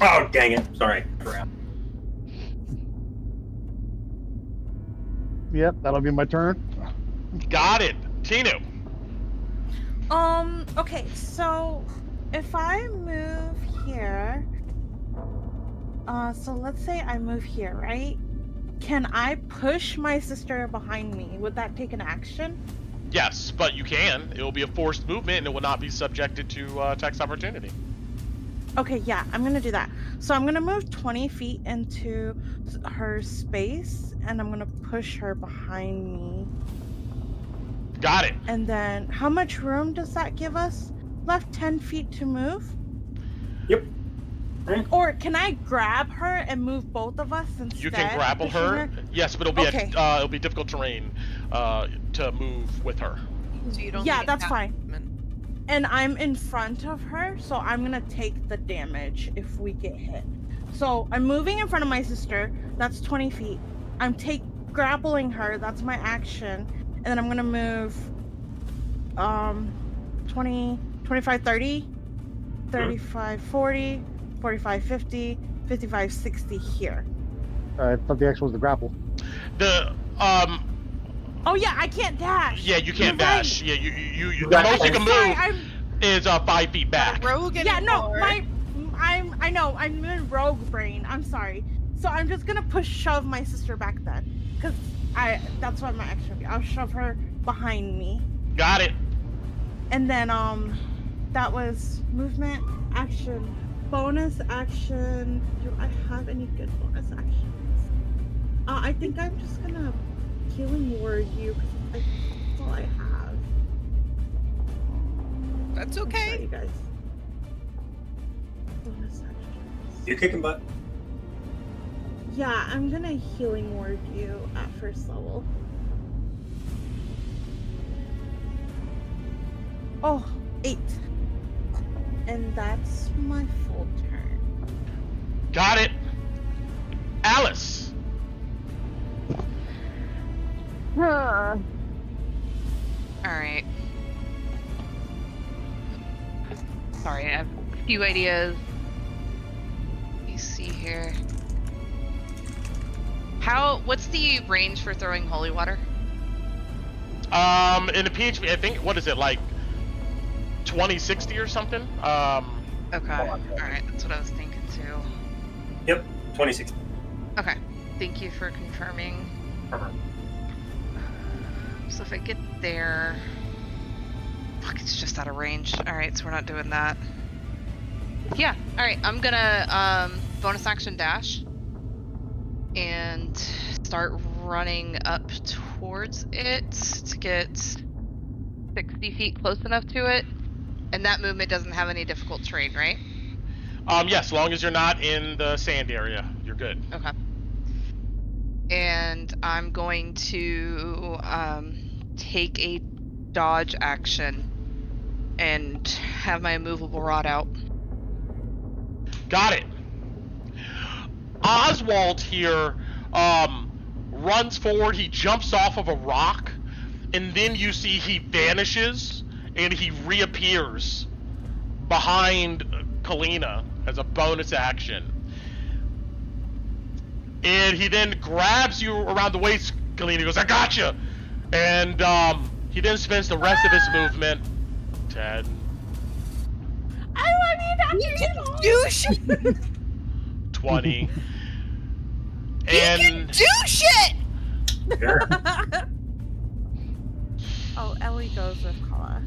[SPEAKER 1] Oh, dang it. Sorry. Crap.
[SPEAKER 6] Yep, that'll be my turn.
[SPEAKER 4] Got it. Tinu.
[SPEAKER 5] Okay, so if I move here, so let's say I move here, right? Can I push my sister behind me? Would that take an action?
[SPEAKER 4] Yes, but you can. It will be a forced movement, and it will not be subjected to text opportunity.
[SPEAKER 5] Okay, yeah, I'm gonna do that. So I'm gonna move 20 feet into her space, and I'm gonna push her behind me.
[SPEAKER 4] Got it.
[SPEAKER 5] And then, how much room does that give us? Left 10 feet to move?
[SPEAKER 1] Yep.
[SPEAKER 5] Or can I grab her and move both of us instead?
[SPEAKER 4] You can grapple her. Yes, but it'll be difficult terrain to move with her.
[SPEAKER 2] So you don't
[SPEAKER 5] Yeah,
[SPEAKER 2] need
[SPEAKER 5] that's
[SPEAKER 2] that
[SPEAKER 5] fine.
[SPEAKER 2] movement.
[SPEAKER 5] And I'm in front of her, so I'm gonna take the damage if we get hit. So I'm moving in front of my sister. That's 20 feet. I'm grappling her. That's my action. And then I'm gonna move 20, 25, 30, 35, 40, 45, 50, 55, 60 here.
[SPEAKER 6] I thought the action was the grapple.
[SPEAKER 5] Oh yeah, I can't dash.
[SPEAKER 4] Yeah, you can't
[SPEAKER 5] You're right.
[SPEAKER 4] dash. Yeah, you the most you can move is 5 feet back.
[SPEAKER 2] Rogue
[SPEAKER 5] Yeah, no,
[SPEAKER 2] anymore.
[SPEAKER 5] I know, I'm in rogue brain. I'm sorry. So I'm just gonna shove my sister back then, cause that's what my action would be. I'll shove her behind me.
[SPEAKER 4] Got it.
[SPEAKER 5] And then that was movement, action, bonus action. Do I have any good bonus actions? I think I'm just gonna healing word you, cause that's all I have.
[SPEAKER 2] That's
[SPEAKER 5] I'm
[SPEAKER 2] okay.
[SPEAKER 5] sorry, you guys. Bonus actions.
[SPEAKER 1] You're kicking butt.
[SPEAKER 5] Yeah, I'm gonna healing word you at first level. Oh, 8. And that's my full turn.
[SPEAKER 4] Got it. Alice.
[SPEAKER 3] Alright. Sorry, I have a few ideas. Let me see here. What's the range for throwing holy water?
[SPEAKER 4] In the PHP, I think, what is it, like 2060 or something?
[SPEAKER 3] Okay, alright, that's what I was thinking too.
[SPEAKER 1] Yep, 2060.
[SPEAKER 3] Okay, thank you for confirming. So if I get there... Fuck, it's just out of range. Alright, so we're not doing that. Yeah, alright, I'm gonna bonus action dash and start running up towards it to get 60 feet close enough to it. And that movement doesn't have any difficult terrain, right?
[SPEAKER 4] Yes, as long as you're not in the sand area, you're good.
[SPEAKER 3] Okay. And I'm going to take a dodge action and have my immovable rod out.
[SPEAKER 4] Got it. Oswald here runs forward, he jumps off of a rock, and then you see he vanishes and he reappears behind Kalina as a bonus action. And he then grabs you around the waist, Kalina, goes, I gotcha! And he then spends the rest of his movement 10.
[SPEAKER 5] I want you to
[SPEAKER 2] Do shit.
[SPEAKER 4] 20.
[SPEAKER 2] He can do shit.
[SPEAKER 1] Sure.
[SPEAKER 5] Oh, Ellie goes with Kala.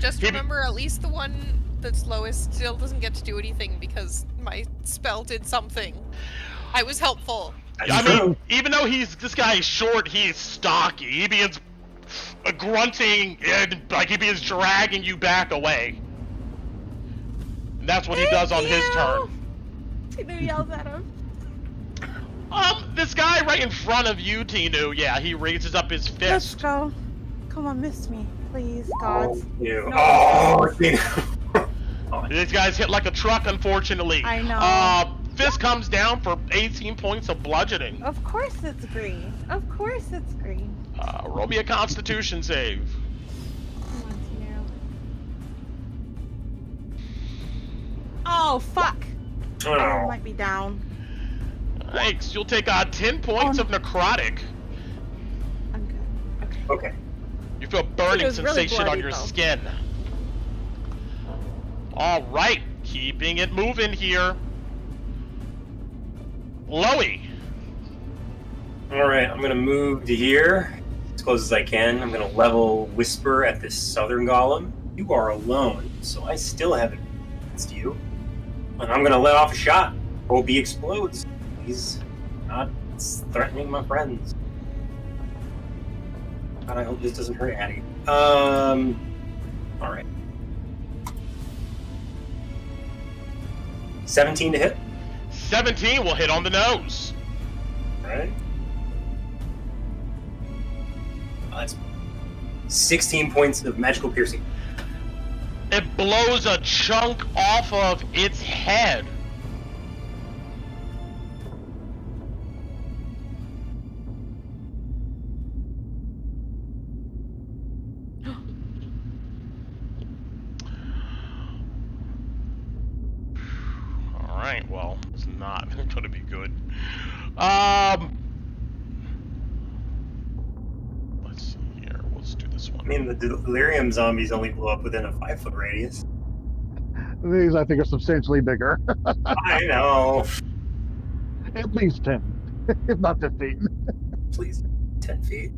[SPEAKER 2] Just remember, at least the one that's lowest still doesn't get to do anything because my spell did something. I was helpful.
[SPEAKER 4] I mean, even though this guy is short, he is stocky. He begins grunting and like he begins dragging you back away. And that's what he does on his turn.
[SPEAKER 5] Tinu yells at him.
[SPEAKER 4] This guy right in front of you, Tinu, yeah, he raises up his fist.
[SPEAKER 5] Let's go. Come on, miss me, please, gods.
[SPEAKER 1] You.
[SPEAKER 5] No.
[SPEAKER 1] Oh,
[SPEAKER 4] These guys hit like a truck, unfortunately.
[SPEAKER 5] I know.
[SPEAKER 4] Fist comes down for 18 points of bludgeoning.
[SPEAKER 5] Of course it's green. Of course it's green.
[SPEAKER 4] Roll me a Constitution save.
[SPEAKER 5] Come on, Tinu. Oh, fuck. I
[SPEAKER 1] Oh.
[SPEAKER 5] might be down.
[SPEAKER 4] Thanks. You'll take 10 points of necrotic.
[SPEAKER 5] I'm good. Okay.
[SPEAKER 1] Okay.
[SPEAKER 4] You feel burning
[SPEAKER 5] It was really
[SPEAKER 4] sensation on
[SPEAKER 5] bloody,
[SPEAKER 4] your
[SPEAKER 5] though.
[SPEAKER 4] skin. All right, keeping it moving here. Loey.
[SPEAKER 1] All right, I'm gonna move to here as close as I can. I'm gonna level whisper at this southern golem. You are alone, so I still have it against you. And I'm gonna let off a shot. Hope he explodes. He's not threatening my friends. God, I hope this doesn't hurt Addie. All right. 17 to hit.
[SPEAKER 4] 17 will hit on the nose.
[SPEAKER 1] All right. That's 16 points of magical piercing.
[SPEAKER 4] It blows a chunk off of its head. Alright, well, it's not gonna be good. Let's see here. Let's do this one.
[SPEAKER 1] I mean, the delirium zombies only blew up within a 5-foot radius.
[SPEAKER 6] These, I think, are substantially bigger.
[SPEAKER 1] I know.
[SPEAKER 6] At least 10, if not 15.
[SPEAKER 1] Please, 10 feet.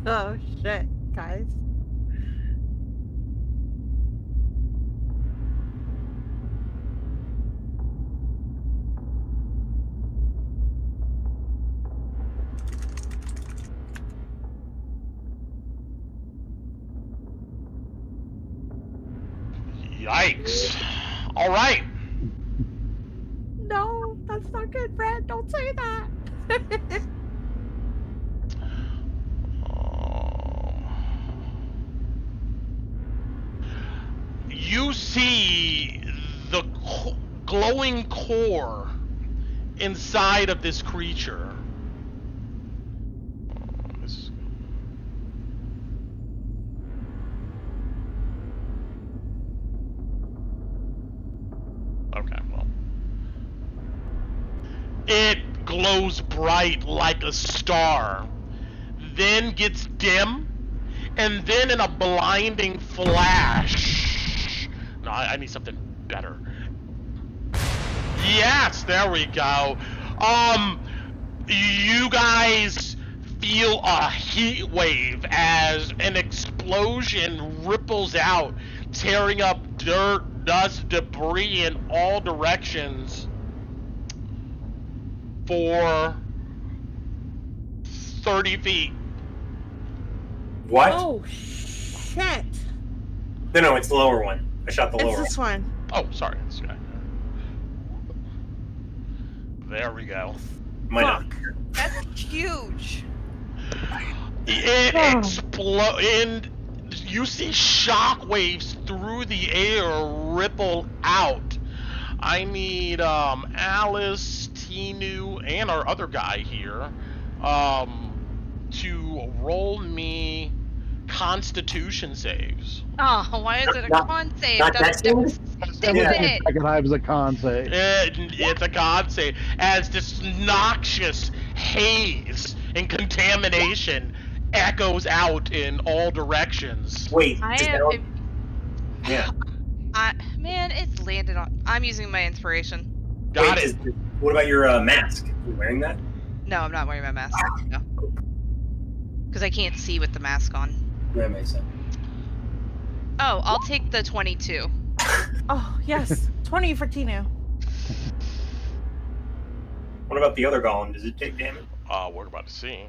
[SPEAKER 5] Oh shit, guys.
[SPEAKER 4] Yikes. Alright.
[SPEAKER 5] No, that's not good, Brad. Don't say that.
[SPEAKER 4] You see the glowing core inside of this creature. Okay, well. It glows bright like a star, then gets dim, and then in a blinding flash. No, I need something better. Yes, there we go. You guys feel a heat wave as an explosion ripples out, tearing up dirt, dust, debris in all directions for 30 feet.
[SPEAKER 1] What?
[SPEAKER 5] Oh shit!
[SPEAKER 1] No, it's the lower one. I shot the
[SPEAKER 5] It's
[SPEAKER 1] lower
[SPEAKER 5] this one.
[SPEAKER 4] Oh, sorry. This guy. There we go.
[SPEAKER 1] Might not.
[SPEAKER 2] That's huge.
[SPEAKER 4] It explodes, and you see shockwaves through the air ripple out. I need Alice, Tinu, and our other guy here to roll me Constitution saves.
[SPEAKER 3] Oh, why is it a
[SPEAKER 1] Not-
[SPEAKER 3] con save?
[SPEAKER 1] not
[SPEAKER 3] That's
[SPEAKER 1] that
[SPEAKER 3] it.
[SPEAKER 6] Drakkenheim is a con save.
[SPEAKER 4] It's a god save, as this noxious haze and contamination echoes out in all directions.
[SPEAKER 1] Wait,
[SPEAKER 3] I
[SPEAKER 1] does
[SPEAKER 3] am.
[SPEAKER 1] that- yeah.
[SPEAKER 3] Man, it's landed on. I'm using my inspiration.
[SPEAKER 4] Got
[SPEAKER 1] Wait,
[SPEAKER 4] it.
[SPEAKER 1] What about your mask? Are you wearing that?
[SPEAKER 3] No, I'm not wearing my mask. No. Because I can't see with the mask on.
[SPEAKER 1] That makes sense.
[SPEAKER 3] Oh, I'll take the 22.
[SPEAKER 5] Oh yes, 20 for Tinu.
[SPEAKER 1] What about the other golem? Does it take damage?
[SPEAKER 4] We're about to see.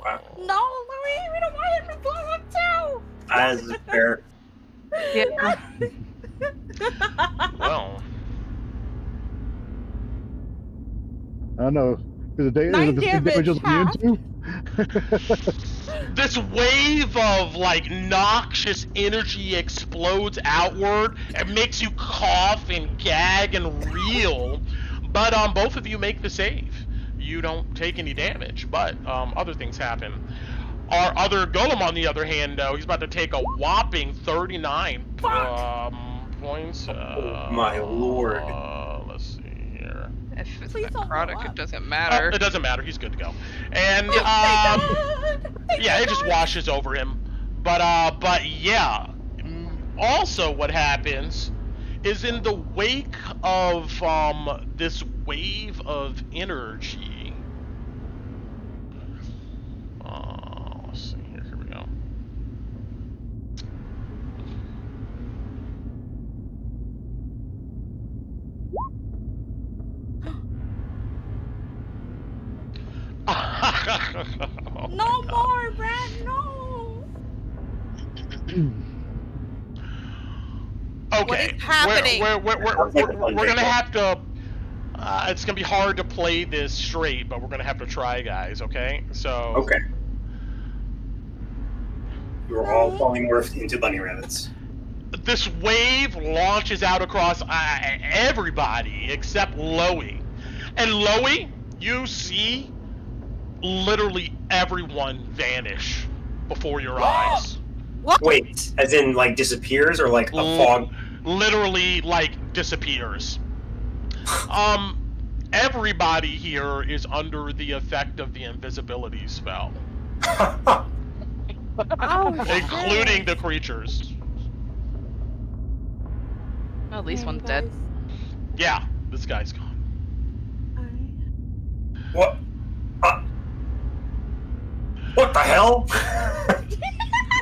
[SPEAKER 1] Wow.
[SPEAKER 5] No, Louis, we don't want him to blow up too.
[SPEAKER 1] As is fair.
[SPEAKER 3] Yeah.
[SPEAKER 4] Well,
[SPEAKER 6] I don't know. Is it
[SPEAKER 5] 9
[SPEAKER 6] the
[SPEAKER 5] damage,
[SPEAKER 6] damage is immune
[SPEAKER 5] half.
[SPEAKER 6] to?
[SPEAKER 4] this wave of like noxious energy explodes outward. It makes you cough and gag and reel. But both of you make the save. You don't take any damage, but other things happen. Our other golem, on the other hand, though, he's about to take a whopping 39 points.
[SPEAKER 1] Oh, my lord.
[SPEAKER 4] Let's see here.
[SPEAKER 3] If it's
[SPEAKER 5] Please don't
[SPEAKER 3] necrotic,
[SPEAKER 5] blow
[SPEAKER 3] it
[SPEAKER 5] up.
[SPEAKER 3] doesn't
[SPEAKER 4] Oh,
[SPEAKER 3] matter.
[SPEAKER 4] it doesn't matter. He's good to go. And
[SPEAKER 5] Oh, thank God. Thank
[SPEAKER 4] yeah, it just
[SPEAKER 5] God.
[SPEAKER 4] washes over him. But yeah. Also, what happens is in the wake of this wave of energy. Let's see here. Here we go.
[SPEAKER 5] No more, Brad. No.
[SPEAKER 4] Okay.
[SPEAKER 2] What is happening?
[SPEAKER 4] We're gonna have to. It's gonna be hard to play this straight, but we're gonna have to try, guys. Okay. So.
[SPEAKER 1] Okay. You're all polymorphed into bunny rabbits.
[SPEAKER 4] This wave launches out across everybody except Loey. And Loey, you see literally everyone vanish before your eyes.
[SPEAKER 2] What?
[SPEAKER 1] Wait, as in like disappears or like a fog?
[SPEAKER 4] Literally like disappears. Everybody here is under the effect of the invisibility spell. Including the creatures.
[SPEAKER 3] Well, at least one's dead.
[SPEAKER 4] Yeah, this guy's gone.
[SPEAKER 1] What? What the hell?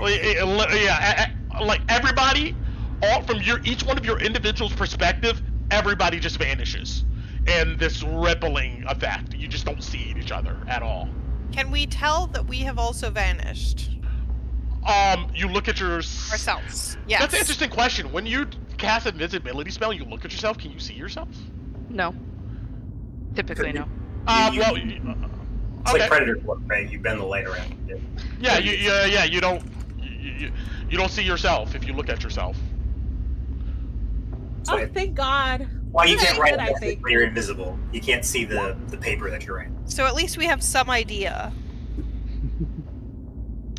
[SPEAKER 4] Yeah, like everybody, all from each one of your individual's perspective, everybody just vanishes in this rippling effect. You just don't see each other at all.
[SPEAKER 2] Can we tell that we have also vanished?
[SPEAKER 4] You look at
[SPEAKER 2] ourselves. Yes.
[SPEAKER 4] That's an interesting question. When you cast an invisibility spell, you look at yourself. Can you see yourself?
[SPEAKER 3] No. Typically, no.
[SPEAKER 1] It's like Predator look, right? You bend the light around.
[SPEAKER 4] Yeah, you don't see yourself if you look at yourself.
[SPEAKER 5] Oh, thank God.
[SPEAKER 1] Well, you can't write when you're invisible. You can't see the paper that you're writing.
[SPEAKER 2] So at least we have some idea.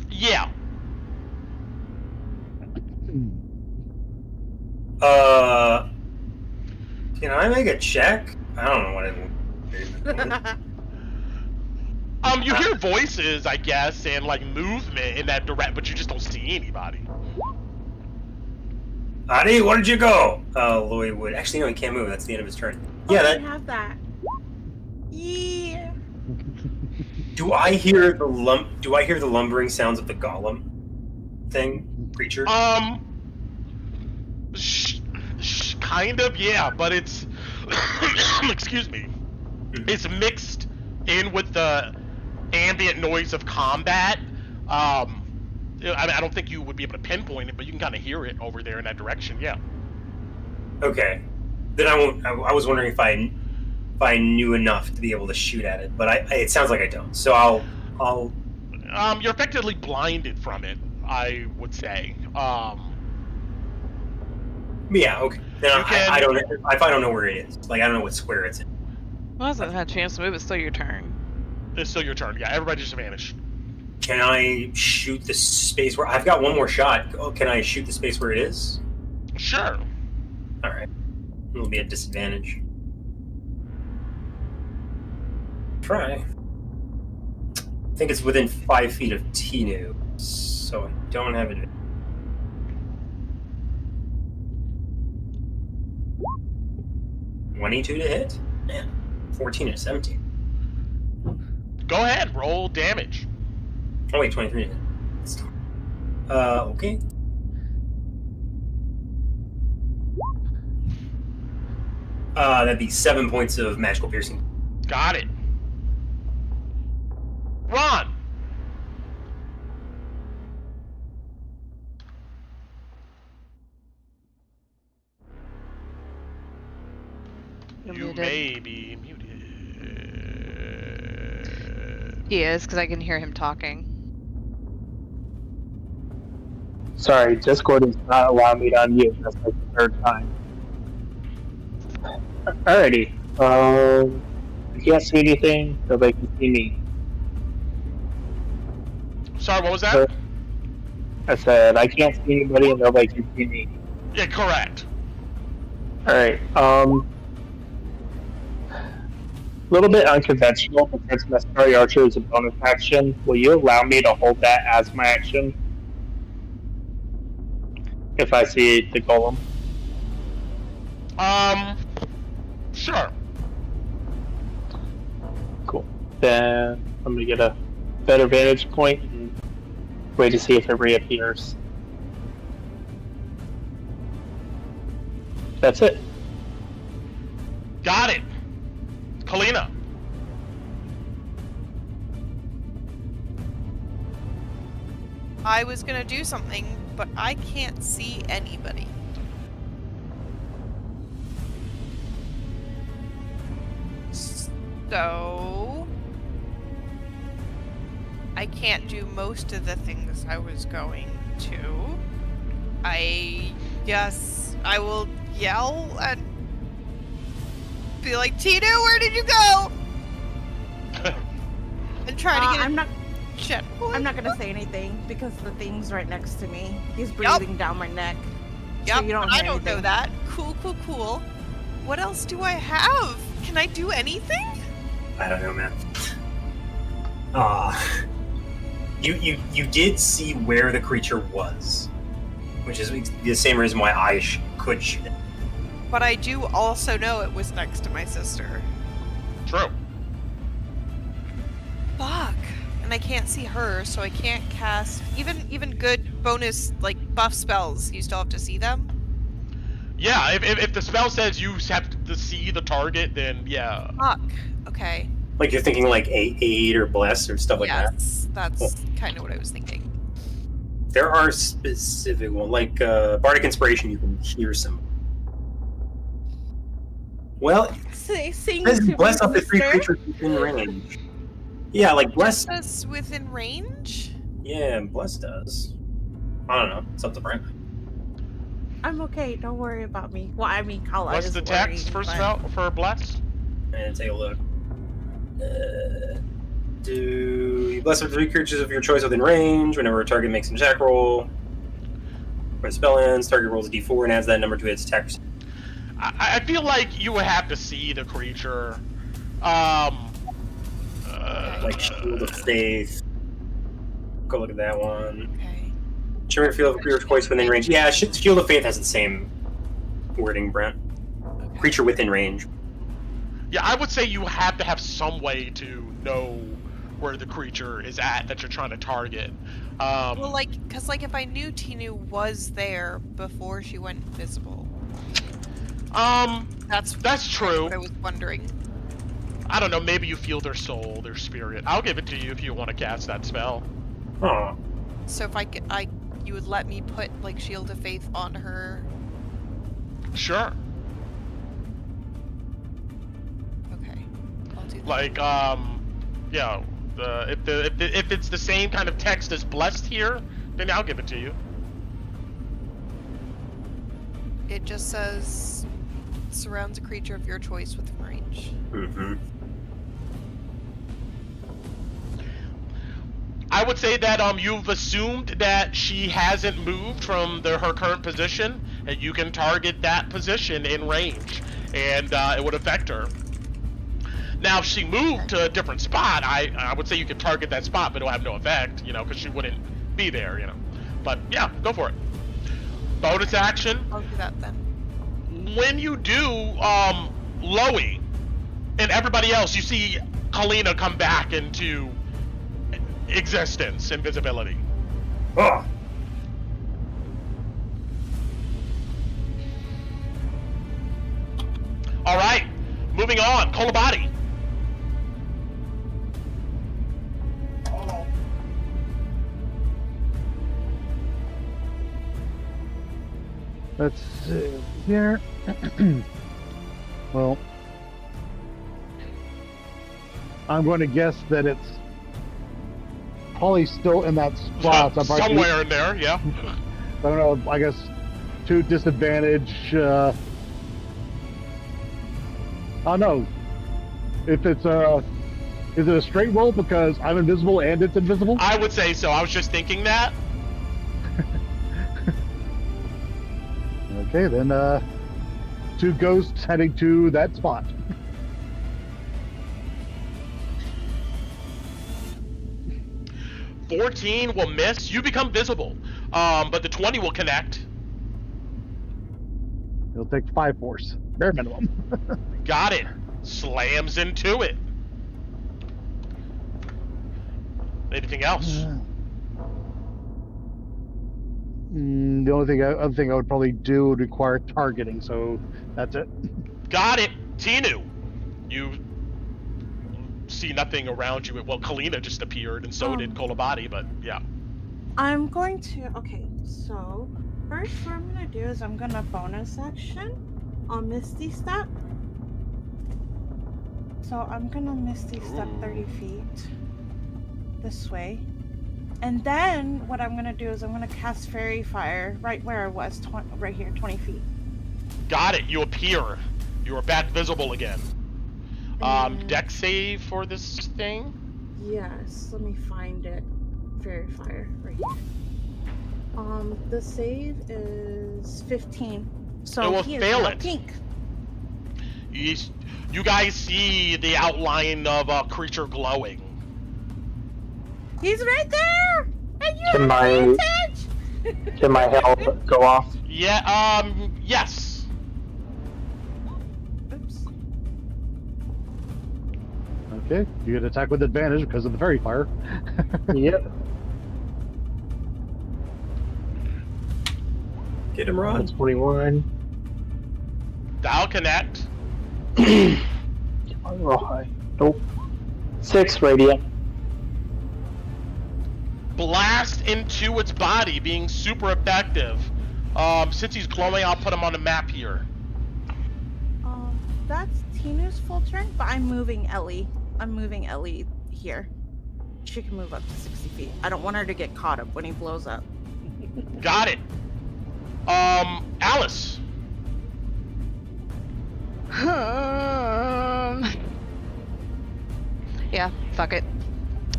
[SPEAKER 4] Yeah.
[SPEAKER 1] Can I make a check? I don't know what it would.
[SPEAKER 4] You hear voices, I guess, and like movement in that direct, but you just don't see anybody.
[SPEAKER 1] Adi, where did you go? Louis would. Actually, no, he can't move. That's the end of his turn.
[SPEAKER 5] Oh,
[SPEAKER 1] Yeah,
[SPEAKER 5] I have that. Yeah.
[SPEAKER 1] Do I hear the lumbering sounds of the golem creature?
[SPEAKER 4] Kind of, yeah, but it's excuse me. It's mixed in with the ambient noise of combat. I don't think you would be able to pinpoint it, but you can kind of hear it over there in that direction. Yeah.
[SPEAKER 1] Okay. Then I won't. I was wondering if I knew enough to be able to shoot at it, but it sounds like I don't. So I'll.
[SPEAKER 4] You're effectively blinded from it, I would say.
[SPEAKER 1] Yeah. Okay. Then I don't. If I don't know where it is, like I don't know what square it's in.
[SPEAKER 3] Well, hasn't had a chance to move. It's still your turn.
[SPEAKER 4] It's still your turn. Yeah. Everybody just vanished.
[SPEAKER 1] Can I shoot the space where I've got one more shot? Oh, can I shoot the space where it is?
[SPEAKER 4] Sure.
[SPEAKER 1] All right. It'll be a disadvantage. Try. I think it's within 5 feet of Tinu, so I don't have it. 22 to hit? Man, 14 to 17.
[SPEAKER 4] Go ahead, roll damage.
[SPEAKER 1] Oh wait, 23 to hit. Okay. That'd be 7 points of magical piercing.
[SPEAKER 4] Got it. Ron! You may be muted.
[SPEAKER 3] He is, because I can hear him talking.
[SPEAKER 7] Sorry, Discord is not allowing me to unmute. That's like the third time. Alrighty. I can't see anything. Nobody can see me.
[SPEAKER 4] Sorry, what was that?
[SPEAKER 7] I said I can't see anybody and nobody can see me.
[SPEAKER 4] Yeah, correct.
[SPEAKER 7] Alright, little bit unconventional, but since my Starry Archer is a bonus action, will you allow me to hold that as my action? If I see the golem?
[SPEAKER 4] Sure.
[SPEAKER 7] Cool. Then I'm gonna get a better vantage point and wait to see if it reappears. That's it.
[SPEAKER 4] Got it. Kalina.
[SPEAKER 2] I was gonna do something, but I can't see anybody. So I can't do most of the things I was going to. I guess I will yell and be like, Tina, where did you go? And try to get
[SPEAKER 5] I'm not
[SPEAKER 2] gonna
[SPEAKER 5] say anything because the thing's right next to me. He's breathing down my neck.
[SPEAKER 2] Yep,
[SPEAKER 5] So you don't
[SPEAKER 2] I
[SPEAKER 5] hear
[SPEAKER 2] don't know
[SPEAKER 5] anything.
[SPEAKER 2] that. Cool. What else do I have? Can I do anything?
[SPEAKER 1] I don't know, man. You did see where the creature was, which is the same reason why I could shoot it.
[SPEAKER 2] But I do also know it was next to my sister.
[SPEAKER 4] True.
[SPEAKER 2] Fuck. And I can't see her, so I can't cast even good bonus like buff spells. You still have to see them.
[SPEAKER 4] Yeah, if the spell says you have to see the target, then yeah.
[SPEAKER 2] Fuck. Okay.
[SPEAKER 1] Like you're thinking like aid or bless or stuff like that.
[SPEAKER 2] Yes, that's kind of what I was thinking.
[SPEAKER 1] There are specific ones, like Bardic Inspiration. You can hear some. Well,
[SPEAKER 5] Sing
[SPEAKER 1] it says
[SPEAKER 5] to
[SPEAKER 1] bless
[SPEAKER 5] me,
[SPEAKER 1] up to 3
[SPEAKER 5] sister.
[SPEAKER 1] creatures within range. Yeah, like bless.
[SPEAKER 2] Just us within range?
[SPEAKER 1] Yeah, bless does. I don't know. It's up to Brent.
[SPEAKER 5] I'm okay. Don't worry about me. Well, I mean, Kala
[SPEAKER 4] What's
[SPEAKER 5] is
[SPEAKER 4] the text
[SPEAKER 5] worried,
[SPEAKER 4] for
[SPEAKER 5] but-
[SPEAKER 4] spell for bless?
[SPEAKER 1] And take a look. Do you bless up to 3 creatures of your choice within range whenever a target makes an attack roll? When a spell ends, target rolls a d4 and adds that number to its attack.
[SPEAKER 4] I feel like you would have to see the creature.
[SPEAKER 1] Like Shield of Faith. Go look at that one.
[SPEAKER 2] Okay.
[SPEAKER 1] Trigger field of creature's choice within range. Yeah, Shield of Faith has the same wording, Brent.
[SPEAKER 2] Okay.
[SPEAKER 1] Creature within range.
[SPEAKER 4] Yeah, I would say you have to have some way to know where the creature is at that you're trying to target.
[SPEAKER 2] Well, because if I knew Tinu was there before she went invisible. That's
[SPEAKER 4] true.
[SPEAKER 2] what I was wondering.
[SPEAKER 4] I don't know, maybe you feel their soul, their spirit. I'll give it to you if you want to cast that spell.
[SPEAKER 1] Oh.
[SPEAKER 2] So if you would let me put like Shield of Faith on her.
[SPEAKER 4] Sure.
[SPEAKER 2] Okay, I'll do that.
[SPEAKER 4] Like, yeah, if it's the same kind of text as blessed here, then I'll give it to you.
[SPEAKER 2] It just says surrounds a creature of your choice within range.
[SPEAKER 1] Mm-hmm.
[SPEAKER 4] I would say that you've assumed that she hasn't moved from her current position, and you can target that position in range, and it would affect her. Now, if she moved to a different spot, I would say you could target that spot, but it'll have no effect, because she wouldn't be there, But yeah, go for it. Bonus action.
[SPEAKER 2] I'll do that then.
[SPEAKER 4] When you do, Loey, and everybody else, you see Kalina come back into existence, invisibility.
[SPEAKER 1] Oh.
[SPEAKER 4] All right, moving on. Kolabadi.
[SPEAKER 6] Let's see here. Well, I'm going to guess that it's probably still in that spot.
[SPEAKER 4] Somewhere in there, yeah.
[SPEAKER 6] I don't know. I guess 2 disadvantage. Oh no! If it's is it a straight roll because I'm invisible and it's invisible?
[SPEAKER 4] I would say so. I was just thinking that.
[SPEAKER 6] Okay, then 2 ghosts heading to that spot.
[SPEAKER 4] $14 will miss. You become visible, but the 20 will connect.
[SPEAKER 6] It'll take 5 force, bare minimum.
[SPEAKER 4] Got it. Slams into it. Anything else?
[SPEAKER 6] The only other thing I would probably do would require targeting, so that's it.
[SPEAKER 4] Got it. Tinu, you see nothing around you. Well, Kalina just appeared, and so did Kolabadi, but yeah.
[SPEAKER 5] I'm going to. Okay, so first, what I'm gonna do is I'm gonna bonus action on Misty Step. So I'm gonna Misty Step 30 feet this way. And then what I'm gonna do is I'm gonna cast Fairy Fire right where I was, right here, 20 feet.
[SPEAKER 4] Got it. You appear. You are back visible again. Deck save for this thing?
[SPEAKER 5] Yes, let me find it. Fairy Fire, right here. The save is 15. So
[SPEAKER 4] It will
[SPEAKER 5] he is
[SPEAKER 4] fail
[SPEAKER 5] now
[SPEAKER 4] it.
[SPEAKER 5] pink.
[SPEAKER 4] You guys see the outline of a creature glowing.
[SPEAKER 5] He's right there! And you
[SPEAKER 7] Can
[SPEAKER 5] have
[SPEAKER 7] my-
[SPEAKER 5] advantage!
[SPEAKER 7] Can my help go off?
[SPEAKER 4] Yeah, yes.
[SPEAKER 5] Oops.
[SPEAKER 6] Okay, you get attack with advantage because of the fairy fire.
[SPEAKER 7] Yep.
[SPEAKER 1] Get him, Ron.
[SPEAKER 7] 21.
[SPEAKER 4] Dial connect.
[SPEAKER 7] Roll high. Nope. 6 radiant.
[SPEAKER 4] Blast into its body, being super effective. Since he's glowing, I'll put him on the map here.
[SPEAKER 5] That's Tinu's full turn, but I'm moving Ellie. I'm moving Ellie here. She can move up to 60 feet. I don't want her to get caught up when he blows up.
[SPEAKER 4] Got it. Alice.
[SPEAKER 3] Yeah, fuck it.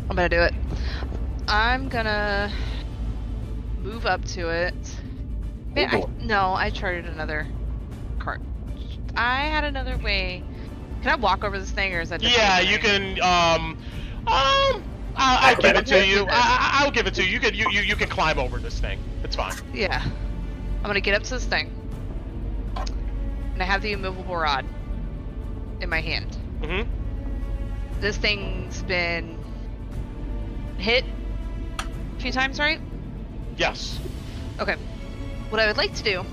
[SPEAKER 3] I'm gonna do it. I'm gonna move up to it. Man, I charted another cart. I had another way. Can I walk over this thing, or is that just
[SPEAKER 4] Yeah, you can. I'll give it to you. I'll give it to you. You can climb over this thing. It's fine.
[SPEAKER 3] Yeah. I'm gonna get up to this thing. And I have the immovable rod in my hand.
[SPEAKER 4] Mm-hmm.
[SPEAKER 3] This thing's been hit a few times, right?
[SPEAKER 4] Yes.
[SPEAKER 3] Okay. What I would like to do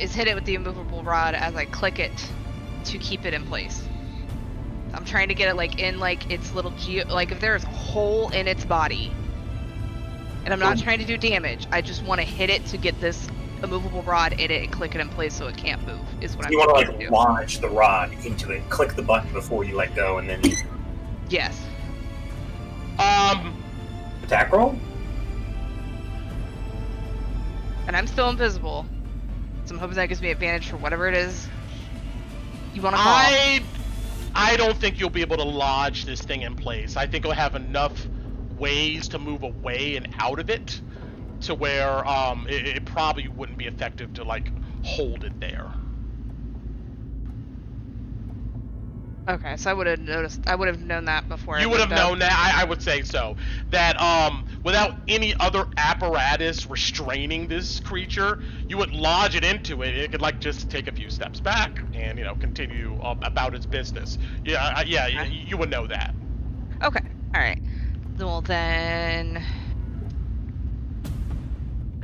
[SPEAKER 3] is hit it with the immovable rod as I click it to keep it in place. I'm trying to get it like in like its little like if there's a hole in its body. And I'm not trying to do damage. I just want to hit it to get this immovable rod in it and click it in place so it can't move. Is what
[SPEAKER 1] You want to
[SPEAKER 3] trying
[SPEAKER 1] like
[SPEAKER 3] do.
[SPEAKER 1] launch the rod into it, click the button before you let go, and then
[SPEAKER 3] Yes.
[SPEAKER 1] attack roll.
[SPEAKER 3] And I'm still invisible. So I'm hoping that gives me advantage for whatever it is you want to call.
[SPEAKER 4] I don't think you'll be able to lodge this thing in place. I think you'll have enough ways to move away and out of it to where it probably wouldn't be effective to like hold it there.
[SPEAKER 3] Okay, so I would have noticed. I would have known that before.
[SPEAKER 4] You would have known that. I would say so. That without any other apparatus restraining this creature, you would lodge it into it. It could like just take a few steps back and continue about its business. Yeah, you would know that.
[SPEAKER 3] Okay, all right. Well then,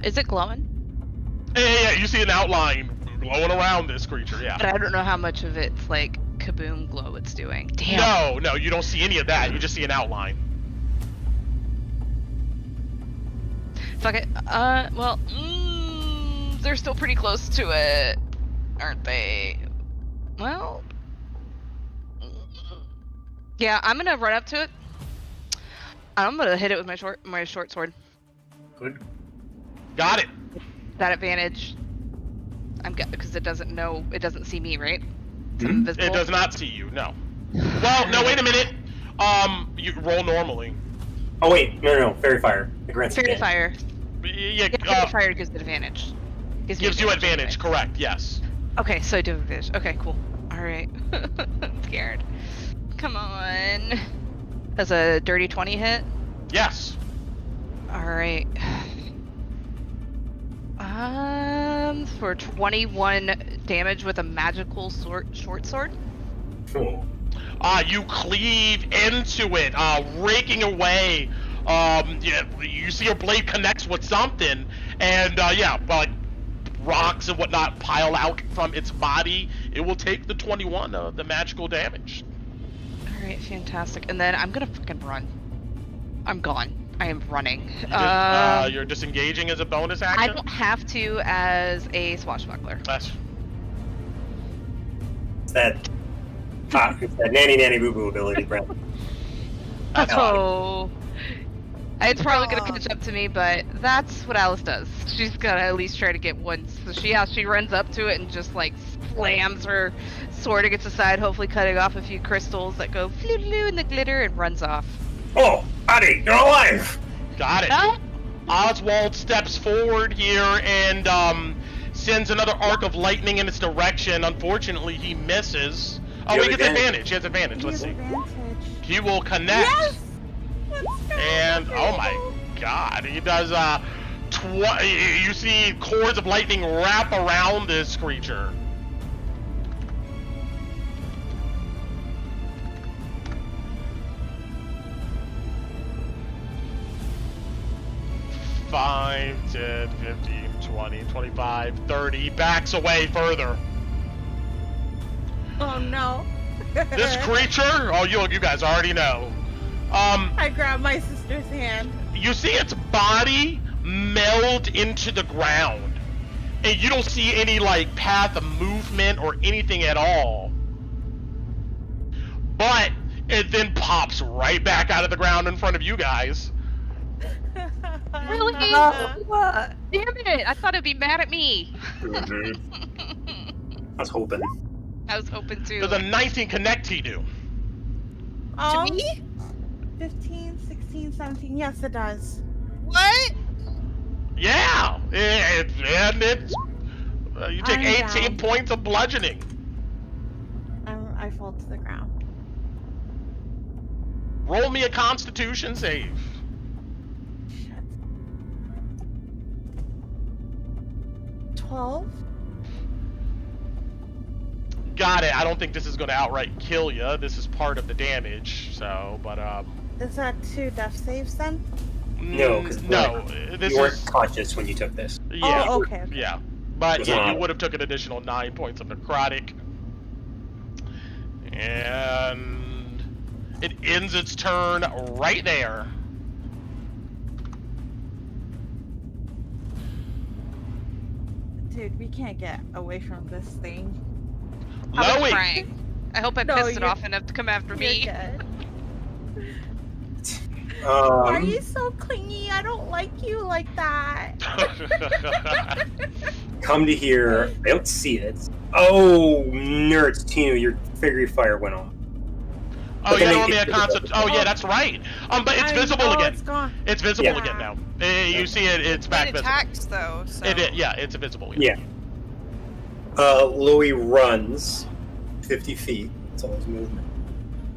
[SPEAKER 3] is it glowing?
[SPEAKER 4] Yeah. You see an outline glowing around this creature. Yeah.
[SPEAKER 3] But I don't know how much of it's like kaboom glow it's doing. Damn.
[SPEAKER 4] No, you don't see any of that. You just see an outline.
[SPEAKER 3] Fuck it. Well, they're still pretty close to it, aren't they? Well, yeah, I'm gonna run up to it. I'm gonna hit it with my short sword.
[SPEAKER 1] Good.
[SPEAKER 4] Got it.
[SPEAKER 3] That advantage. I'm good because it doesn't see me, right? It's invisible.
[SPEAKER 4] It does not see you. No. Well, no. Wait a minute. You roll normally.
[SPEAKER 1] Oh wait, no. Fairy fire. It grants
[SPEAKER 3] Fairy
[SPEAKER 1] advantage.
[SPEAKER 3] fire.
[SPEAKER 4] Yeah.
[SPEAKER 3] Fairy fire gives it advantage.
[SPEAKER 4] Gives you advantage. Correct. Yes.
[SPEAKER 3] Okay, so I do have advantage. Okay, cool. All right. I'm scared. Come on. Does a dirty 20 hit?
[SPEAKER 4] Yes.
[SPEAKER 3] All right. For 21 damage with a magical short sword.
[SPEAKER 1] Cool.
[SPEAKER 4] You cleave into it, raking away. You see your blade connects with something, and like rocks and whatnot pile out from its body. It will take the 21 of the magical damage.
[SPEAKER 3] All right, fantastic. And then I'm gonna fucking run. I'm gone. I am running.
[SPEAKER 4] You're disengaging as a bonus action?
[SPEAKER 3] I don't have to as a swashbuckler.
[SPEAKER 4] That's...
[SPEAKER 1] It's that nanny boo boo ability, Brent.
[SPEAKER 3] Oh. It's probably gonna catch up to me, but that's what Alice does. She's gonna at least try to get one. So she runs up to it and just like slams her sword against the side, hopefully cutting off a few crystals that go floo in the glitter and runs off.
[SPEAKER 1] Oh, Addie, you're alive!
[SPEAKER 4] Got it. Oswald steps forward here and sends another arc of lightning in its direction. Unfortunately, he misses. Oh, he gets advantage. He has advantage. Let's see. He will connect.
[SPEAKER 5] Yes!
[SPEAKER 4] And oh my god, he does you see cords of lightning wrap around this creature. Five, 10, 15, 20, 25, 30, backs away further.
[SPEAKER 5] Oh no.
[SPEAKER 4] This creature, oh you guys already know.
[SPEAKER 5] I grabbed my sister's hand.
[SPEAKER 4] You see its body meld into the ground, and you don't see any like path of movement or anything at all. But it then pops right back out of the ground in front of you guys.
[SPEAKER 3] Really?
[SPEAKER 5] What?
[SPEAKER 3] Damn it! I thought it'd be mad at me.
[SPEAKER 1] I was hoping.
[SPEAKER 3] I was hoping to.
[SPEAKER 4] There's a 19 connect to do.
[SPEAKER 2] To me?
[SPEAKER 5] 15, 16, 17. Yes, it does.
[SPEAKER 2] What?
[SPEAKER 4] Yeah, and it's you take
[SPEAKER 5] I'm
[SPEAKER 4] 18
[SPEAKER 5] down.
[SPEAKER 4] points of bludgeoning.
[SPEAKER 5] I fall to the ground.
[SPEAKER 4] Roll me a Constitution save.
[SPEAKER 5] Shit. 12.
[SPEAKER 4] Got it. I don't think this is going to outright kill you. This is part of the damage. So, but
[SPEAKER 5] Is that 2 death saves then?
[SPEAKER 1] No, because
[SPEAKER 4] this
[SPEAKER 1] you weren't
[SPEAKER 4] is
[SPEAKER 1] conscious when you took this.
[SPEAKER 4] yeah,
[SPEAKER 5] Oh, okay.
[SPEAKER 4] yeah. But
[SPEAKER 1] Was
[SPEAKER 4] yeah,
[SPEAKER 1] not.
[SPEAKER 4] you would have took an additional 9 points of necrotic, and it ends its turn right there.
[SPEAKER 5] Dude, we can't get away from this thing.
[SPEAKER 3] I was
[SPEAKER 4] Loey,
[SPEAKER 3] trying. I hope I
[SPEAKER 5] No,
[SPEAKER 3] pissed it
[SPEAKER 5] you're-
[SPEAKER 3] off enough to come after me.
[SPEAKER 5] You're good. Why are you
[SPEAKER 1] Um,
[SPEAKER 5] so clingy? I don't like you like that.
[SPEAKER 1] come to here. I don't see it. Oh, nerds, Tinu, your fairy fire went off.
[SPEAKER 4] oh,
[SPEAKER 1] But
[SPEAKER 4] yeah,
[SPEAKER 1] then
[SPEAKER 4] roll
[SPEAKER 1] it
[SPEAKER 4] me a
[SPEAKER 1] gets
[SPEAKER 4] concept. Oh, yeah, that's right. But it's visible again.
[SPEAKER 5] It's gone.
[SPEAKER 4] It's visible
[SPEAKER 1] Yeah.
[SPEAKER 4] again now. You see it. It's back
[SPEAKER 2] It
[SPEAKER 4] visible.
[SPEAKER 2] attacks though, so.
[SPEAKER 4] Yeah, it's visible.
[SPEAKER 1] Yeah. Louis runs 50 feet. That's all his movement.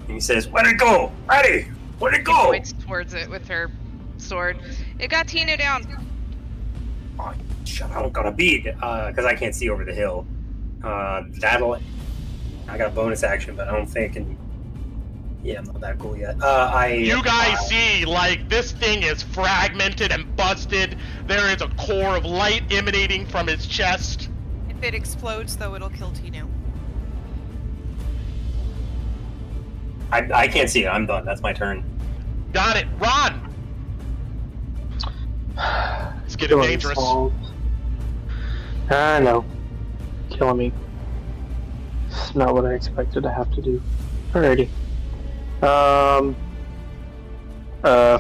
[SPEAKER 1] And he says, "Where'd it go? Ready? Where'd it
[SPEAKER 3] She
[SPEAKER 1] go?"
[SPEAKER 3] points towards it with her sword. It got Tina down.
[SPEAKER 1] Oh, shit, I don't got a bead, because I can't see over the hill. That'll... I got a bonus action, but I don't think... Yeah, I'm not that cool yet.
[SPEAKER 4] You guys see, like, this thing is fragmented and busted. There is a core of light emanating from its chest.
[SPEAKER 2] If it explodes though, it'll kill Tinu.
[SPEAKER 1] I can't see it. I'm done. That's my turn.
[SPEAKER 4] Got it. Run! It's getting
[SPEAKER 7] Killing
[SPEAKER 4] dangerous.
[SPEAKER 7] Saul. I know. Killing me. It's not what I expected to have to do. Alrighty.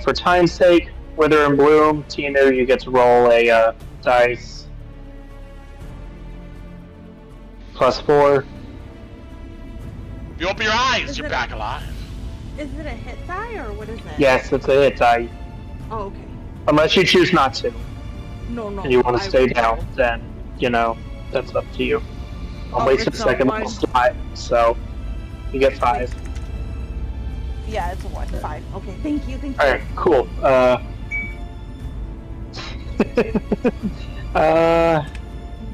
[SPEAKER 7] For time's sake, Wither and Bloom, Tinu, you get to roll a dice. +4.
[SPEAKER 4] If you open your eyes,
[SPEAKER 5] Is
[SPEAKER 4] you're
[SPEAKER 5] it-
[SPEAKER 4] back alive.
[SPEAKER 5] Is it a hit die or what is it?
[SPEAKER 7] Yes, it's a hit die.
[SPEAKER 5] Oh, okay.
[SPEAKER 7] Unless you choose not to,
[SPEAKER 5] No.
[SPEAKER 7] and you want to
[SPEAKER 5] I
[SPEAKER 7] stay
[SPEAKER 5] will.
[SPEAKER 7] down, then, that's up to you. I'll
[SPEAKER 5] Oh,
[SPEAKER 7] waste a
[SPEAKER 5] it's a
[SPEAKER 7] second
[SPEAKER 5] one.
[SPEAKER 7] slot, so you get 5.
[SPEAKER 5] Yeah, it's a 1. 5. Okay, thank you.
[SPEAKER 7] Alright, cool.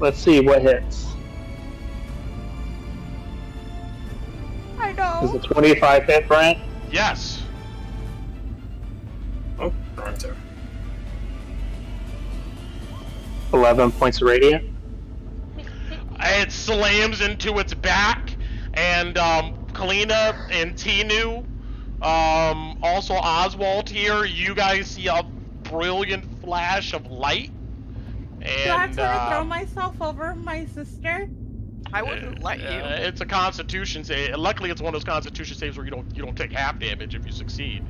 [SPEAKER 7] Let's see what hits.
[SPEAKER 5] I
[SPEAKER 7] Is
[SPEAKER 5] know.
[SPEAKER 7] the 25 hit, Brent?
[SPEAKER 4] Yes.
[SPEAKER 1] Oh, Bronzer.
[SPEAKER 7] 11 points of radiant.
[SPEAKER 4] It slams into its back, and Kalina and Tinu Also, Oswald here, you guys see a brilliant flash of light. And,
[SPEAKER 5] Do I have to throw myself over my sister?
[SPEAKER 2] I wouldn't let you.
[SPEAKER 4] It's a Constitution save. Luckily, it's one of those Constitution saves where you don't take half damage if you succeed.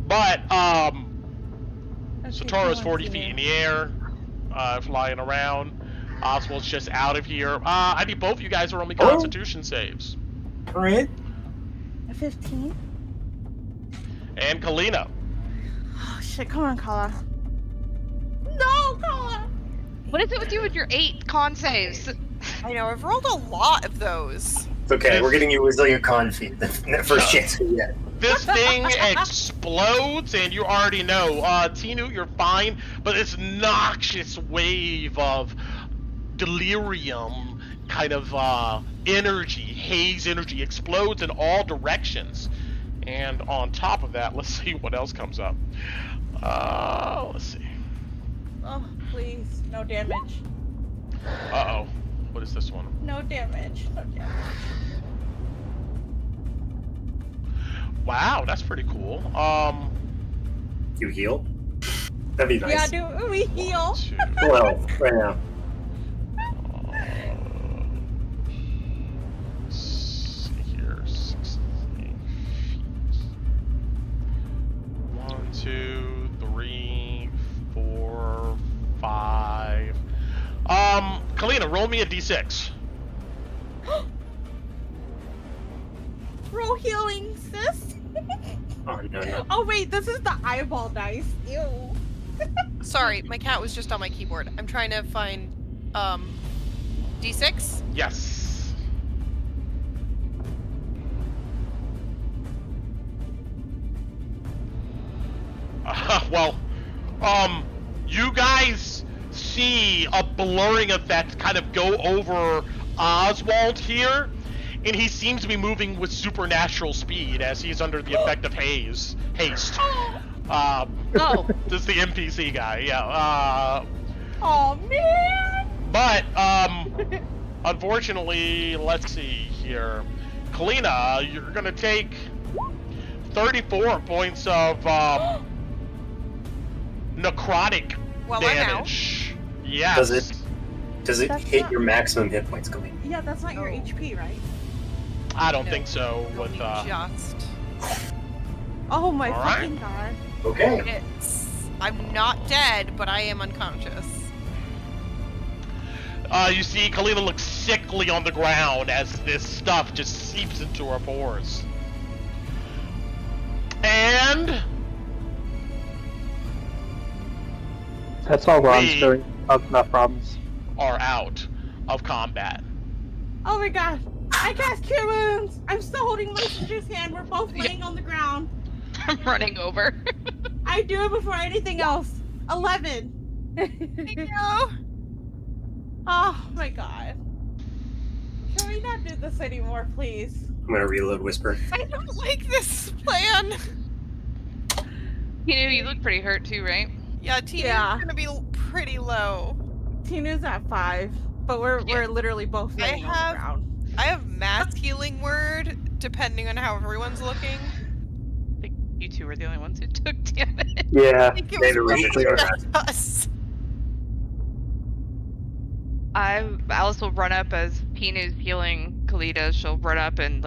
[SPEAKER 4] But Satoru's 40 feet in the air, flying around. Oswald's just out of here. I think both of you guys are only Constitution saves.
[SPEAKER 1] Alright.
[SPEAKER 5] A 15.
[SPEAKER 4] And Kalina.
[SPEAKER 5] Oh shit! Come on, Kala. No, Kala.
[SPEAKER 3] What is it with you with your 8 con saves?
[SPEAKER 2] I know, I've rolled a lot of those.
[SPEAKER 1] It's okay, we're getting you resilient con feed. The first chance we get.
[SPEAKER 4] This thing explodes, and you already know. Tinu, you're fine, but this noxious wave of delirium kind of energy, haze energy, explodes in all directions. And on top of that, let's see what else comes up. Let's see.
[SPEAKER 5] Oh, please, no damage.
[SPEAKER 4] Uh-oh. What is this one?
[SPEAKER 5] No damage. No damage.
[SPEAKER 4] Wow, that's pretty cool.
[SPEAKER 1] You heal? That'd be nice.
[SPEAKER 5] Yeah, do we heal?
[SPEAKER 1] Well, right now.
[SPEAKER 4] Let's see here. 16 feet. 1, 2, 3, 4, 5. Kalina, roll me a d6.
[SPEAKER 5] Roll healing, sis.
[SPEAKER 1] Oh, no.
[SPEAKER 5] Oh wait, this is the eyeball dice. Ew.
[SPEAKER 2] Sorry, my cat was just on my keyboard. I'm trying to find, D6?
[SPEAKER 4] Yes. Well, you guys see a blurring effect kind of go over Oswald here, and he seems to be moving with supernatural speed as he's under the effect of haste.
[SPEAKER 3] Oh.
[SPEAKER 4] This is the NPC guy, yeah.
[SPEAKER 5] Oh man.
[SPEAKER 4] But, unfortunately, let's see here. Kalina, you're gonna take 34 points of, necrotic damage. Yes.
[SPEAKER 1] Does it
[SPEAKER 5] That's
[SPEAKER 1] hit
[SPEAKER 5] not-
[SPEAKER 1] your maximum hit points, Kalina?
[SPEAKER 5] Yeah, that's not your HP, right?
[SPEAKER 4] I don't
[SPEAKER 2] No.
[SPEAKER 4] think so with,
[SPEAKER 2] Just.
[SPEAKER 5] Oh my
[SPEAKER 4] All right.
[SPEAKER 5] fucking god.
[SPEAKER 1] Okay.
[SPEAKER 2] I'm not dead, but I am unconscious.
[SPEAKER 4] You see Kalina looks sickly on the ground as this stuff just seeps into her pores. And
[SPEAKER 7] That's all Ron's
[SPEAKER 4] We-
[SPEAKER 7] doing. Enough problems.
[SPEAKER 4] are out of combat.
[SPEAKER 5] Oh my god. I cast Cure Wounds. I'm still holding my sister's hand. We're both laying on the ground.
[SPEAKER 3] I'm running over.
[SPEAKER 5] I do it before anything else. 11.
[SPEAKER 2] No.
[SPEAKER 5] Oh my god. Can we not do this anymore, please?
[SPEAKER 1] I'm gonna reload Whisper.
[SPEAKER 2] I don't like this plan.
[SPEAKER 3] You look pretty hurt too, right?
[SPEAKER 2] Yeah, Tina's
[SPEAKER 5] Yeah.
[SPEAKER 2] gonna be pretty low.
[SPEAKER 5] Tinu's at 5, but we're literally both laying on
[SPEAKER 2] have-
[SPEAKER 5] the ground.
[SPEAKER 2] I have mass healing word, depending on how everyone's looking.
[SPEAKER 3] I think you two were the only ones who took damage.
[SPEAKER 7] Yeah.
[SPEAKER 2] I think it
[SPEAKER 1] Maybe
[SPEAKER 2] was
[SPEAKER 1] we should
[SPEAKER 2] mostly
[SPEAKER 1] clear
[SPEAKER 2] just us.
[SPEAKER 3] Alice will run up as Tinu's healing Kalita. She'll run up and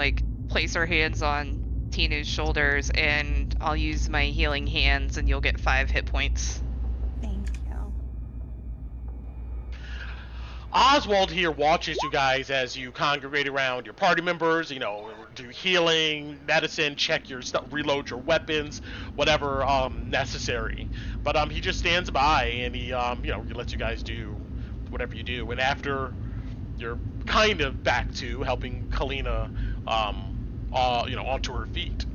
[SPEAKER 3] place her hands on Tinu's shoulders, and I'll use my healing hands, and you'll get 5 hit points.
[SPEAKER 5] Thank you.
[SPEAKER 4] Oswald here watches you guys as you congregate around your party members, do healing, medicine, check your stuff, reload your weapons, whatever necessary. But he just stands by and he he lets you guys do whatever you do. And after you're kind of back to helping Kalina onto her feet.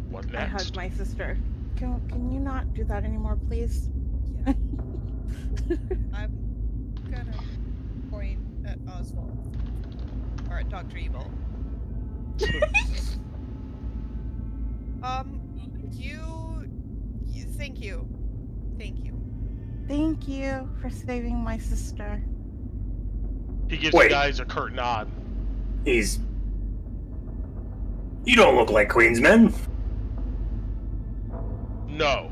[SPEAKER 4] What
[SPEAKER 5] I
[SPEAKER 4] next?
[SPEAKER 5] hugged my sister. Can you not do that anymore, please?
[SPEAKER 2] I'm gonna point at Oswald. Or at Dr. Evil. Thank you. Thank you.
[SPEAKER 5] Thank you for saving my sister.
[SPEAKER 4] He gives
[SPEAKER 1] Wait.
[SPEAKER 4] you guys a curt nod.
[SPEAKER 1] You don't look like Queen's men.
[SPEAKER 4] No.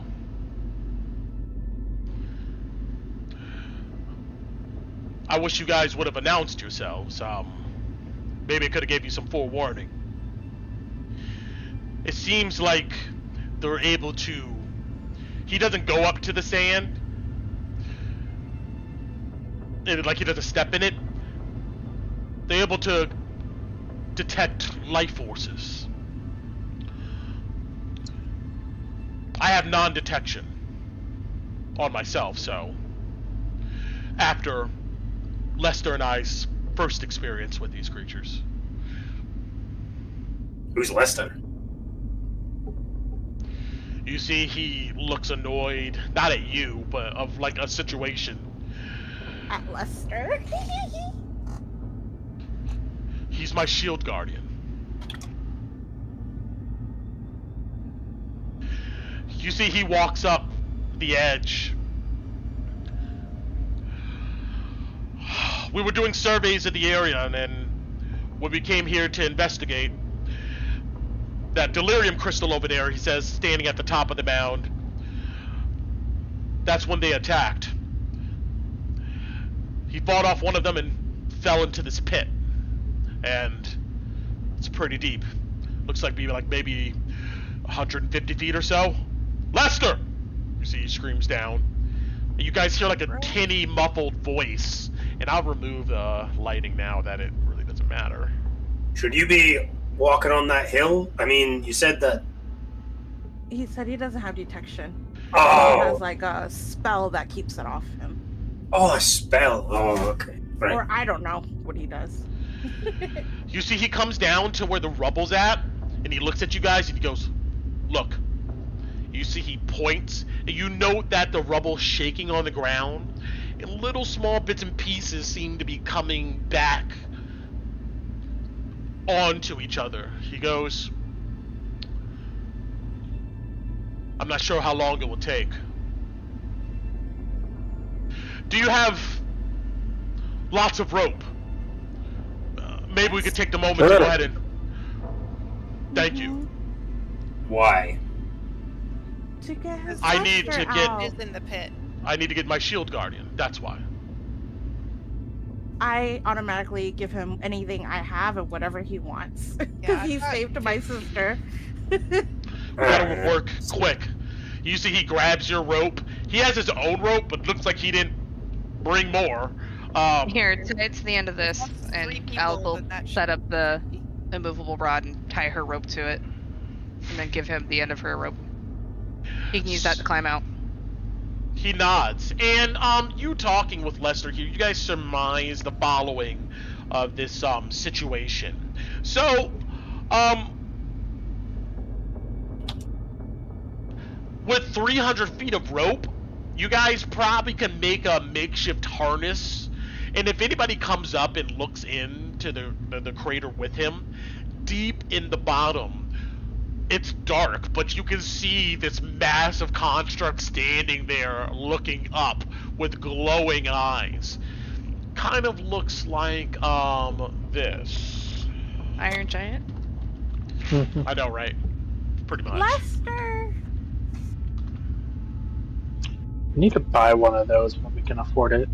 [SPEAKER 4] I wish you guys would have announced yourselves. Maybe I could have gave you some forewarning. It seems like they're able to... He doesn't go up to the sand. Like he doesn't step in it. They're able to detect life forces. I have non-detection on myself, so... After Lester and I's first experience with these creatures.
[SPEAKER 1] Who's Lester?
[SPEAKER 4] You see, he looks annoyed, not at you, but of like a situation.
[SPEAKER 5] At Lester.
[SPEAKER 4] He's my shield guardian. You see, he walks up the edge. We were doing surveys of the area, and then when we came here to investigate, that delirium crystal over there, he says, standing at the top of the mound, that's when they attacked. He fought off one of them and fell into this pit. And it's pretty deep. Looks like maybe 150 feet or so. Lester! You see, he screams down. And you guys hear like a tinny, muffled voice. And I'll remove the lighting now that it really doesn't matter.
[SPEAKER 1] Should you be walking on that hill? I mean, you said that...
[SPEAKER 5] He said he doesn't have detection.
[SPEAKER 1] Oh!
[SPEAKER 5] He has like a spell that keeps it off him.
[SPEAKER 1] Oh, a spell. Oh, okay. Right.
[SPEAKER 5] Or I don't know what he does.
[SPEAKER 4] You see, he comes down to where the rubble's at, and he looks at you guys, and he goes, look. You see, he points, and you note that the rubble's shaking on the ground, and little small bits and pieces seem to be coming back onto each other. He goes, I'm not sure how long it will take. Do you have lots of rope? Maybe we could take the moment to go ahead and... Thank you.
[SPEAKER 1] Why?
[SPEAKER 5] To get his
[SPEAKER 4] I need to get...
[SPEAKER 5] out.
[SPEAKER 2] Is in the pit.
[SPEAKER 4] I need to get my shield guardian. That's why.
[SPEAKER 5] I automatically give him anything I have and whatever he wants. Because
[SPEAKER 2] Yeah,
[SPEAKER 5] he saved my sister.
[SPEAKER 4] We gotta work quick. You see, he grabs your rope. He has his own rope, but looks like he didn't bring more.
[SPEAKER 3] Here, it's the end of this,
[SPEAKER 2] That's
[SPEAKER 3] and
[SPEAKER 2] 3 people
[SPEAKER 3] Al will
[SPEAKER 2] in that
[SPEAKER 3] set up the immovable rod and tie her rope to it, and then give him the end of her rope. He can use that to climb out.
[SPEAKER 4] He nods. And you talking with Lester here, you guys surmise the following of this situation. So, with 300 feet of rope, you guys probably can make a makeshift harness. And if anybody comes up and looks into the crater with him, deep in the bottom, it's dark, but you can see this massive construct standing there looking up with glowing eyes. Kind of looks like this.
[SPEAKER 3] Iron Giant?
[SPEAKER 4] I know, right? Pretty much.
[SPEAKER 5] Lester!
[SPEAKER 7] We need to buy one of those when we can afford it.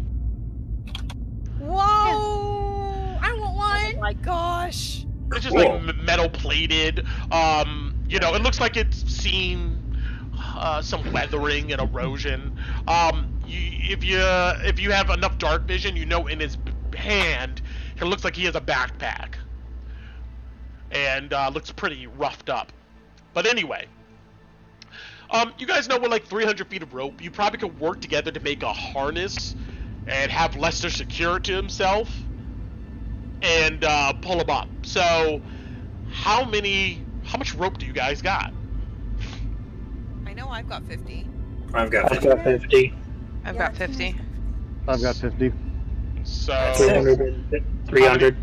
[SPEAKER 5] Whoa! I want one!
[SPEAKER 2] Oh my gosh.
[SPEAKER 4] It's just
[SPEAKER 1] Cool.
[SPEAKER 4] like metal plated. You know, it looks like it's seen some weathering and erosion. If you have enough dark vision, you know in his hand, it looks like he has a backpack, and looks pretty roughed up. But anyway, you guys know we're like 300 feet of rope. You probably could work together to make a harness and have Lester secure it to himself and pull him up. So, how much rope do you guys got?
[SPEAKER 2] I know I've got 50.
[SPEAKER 1] I've got
[SPEAKER 7] I've got 50.
[SPEAKER 3] I've got 50.
[SPEAKER 6] I've got 50.
[SPEAKER 4] So
[SPEAKER 7] 300.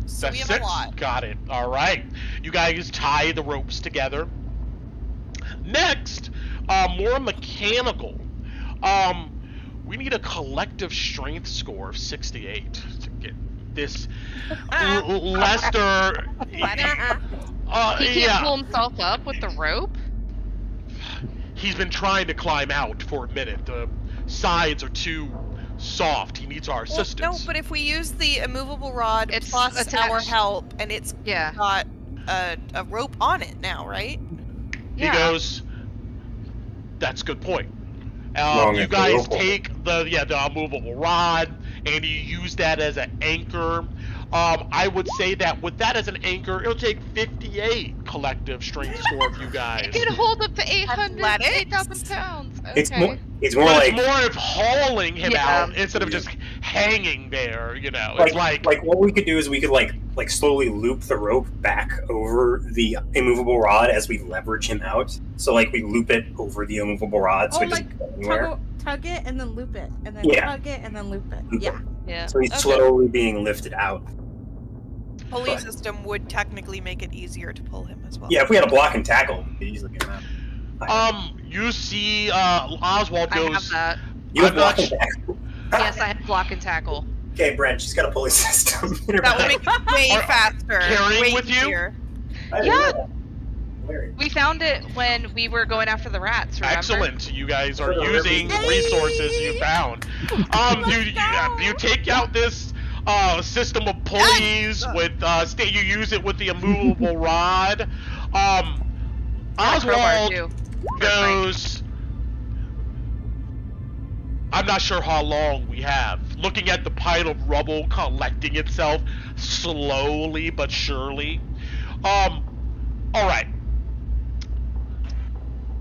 [SPEAKER 2] So
[SPEAKER 4] that's
[SPEAKER 2] we have
[SPEAKER 4] 6.
[SPEAKER 2] a lot.
[SPEAKER 4] Got it. All right. You guys tie the ropes together. Next, more mechanical. We need a collective strength score of 68 to get this. Lester.
[SPEAKER 3] He can't pull himself up with the rope?
[SPEAKER 4] he's been trying to climb out for a minute. The sides are too soft. He needs our
[SPEAKER 2] Well,
[SPEAKER 4] assistance.
[SPEAKER 2] no, but if we use the immovable rod
[SPEAKER 3] It's
[SPEAKER 2] plus our
[SPEAKER 3] attached.
[SPEAKER 2] help, and it's
[SPEAKER 3] Yeah.
[SPEAKER 2] got a rope on it now, right?
[SPEAKER 4] He
[SPEAKER 3] Yeah.
[SPEAKER 4] goes, that's a good point.
[SPEAKER 1] Long
[SPEAKER 4] You
[SPEAKER 1] as the
[SPEAKER 4] guys
[SPEAKER 1] rope will-
[SPEAKER 4] take the immovable rod and you use that as an anchor. I would say that with that as an anchor, it'll take 58 collective strength score of you guys.
[SPEAKER 3] It can hold up to 800,
[SPEAKER 2] Athletics?
[SPEAKER 3] 8,000 pounds. Okay.
[SPEAKER 1] It's more
[SPEAKER 4] But
[SPEAKER 1] like
[SPEAKER 4] it's more of hauling him
[SPEAKER 3] Yeah.
[SPEAKER 4] out instead of just hanging there, you know. It's like
[SPEAKER 1] what we could do is we could like slowly loop the rope back over the immovable rod as we leverage him out. So like we loop it over the immovable rod so
[SPEAKER 5] Oh,
[SPEAKER 1] it doesn't
[SPEAKER 5] like
[SPEAKER 1] go anywhere.
[SPEAKER 5] tug it and then loop it, and then
[SPEAKER 1] Yeah.
[SPEAKER 5] tug it and then loop it.
[SPEAKER 1] Loop it.
[SPEAKER 5] Yeah.
[SPEAKER 3] Yeah.
[SPEAKER 1] So he's
[SPEAKER 3] Okay.
[SPEAKER 1] slowly being lifted out.
[SPEAKER 2] Pulley
[SPEAKER 1] Right.
[SPEAKER 2] system would technically make it easier to pull him as well.
[SPEAKER 1] Yeah, if we had a block and tackle, we could easily get him out.
[SPEAKER 4] you see Oswald
[SPEAKER 3] I
[SPEAKER 4] goes,
[SPEAKER 3] have that.
[SPEAKER 1] You have
[SPEAKER 4] I'm
[SPEAKER 1] block
[SPEAKER 4] not
[SPEAKER 1] and tackle.
[SPEAKER 3] Yes, I have block and tackle.
[SPEAKER 1] Okay, Brent, she's got a pulley system.
[SPEAKER 2] That would make it way
[SPEAKER 4] Are-
[SPEAKER 2] faster.
[SPEAKER 4] carrying
[SPEAKER 2] way
[SPEAKER 4] with you?
[SPEAKER 2] easier.
[SPEAKER 3] Yeah.
[SPEAKER 1] Hilarious.
[SPEAKER 3] We found it when we were going after the rats, remember?
[SPEAKER 4] excellent. You guys are
[SPEAKER 1] Sure.
[SPEAKER 4] using
[SPEAKER 5] Hey!
[SPEAKER 4] resources you found. You take out this system of pulleys with you use it with the immovable rod.
[SPEAKER 3] Crowbar,
[SPEAKER 4] Oswald
[SPEAKER 3] too.
[SPEAKER 4] goes, I'm not sure how long we have. Looking at the pile of rubble collecting itself slowly but surely. Alright.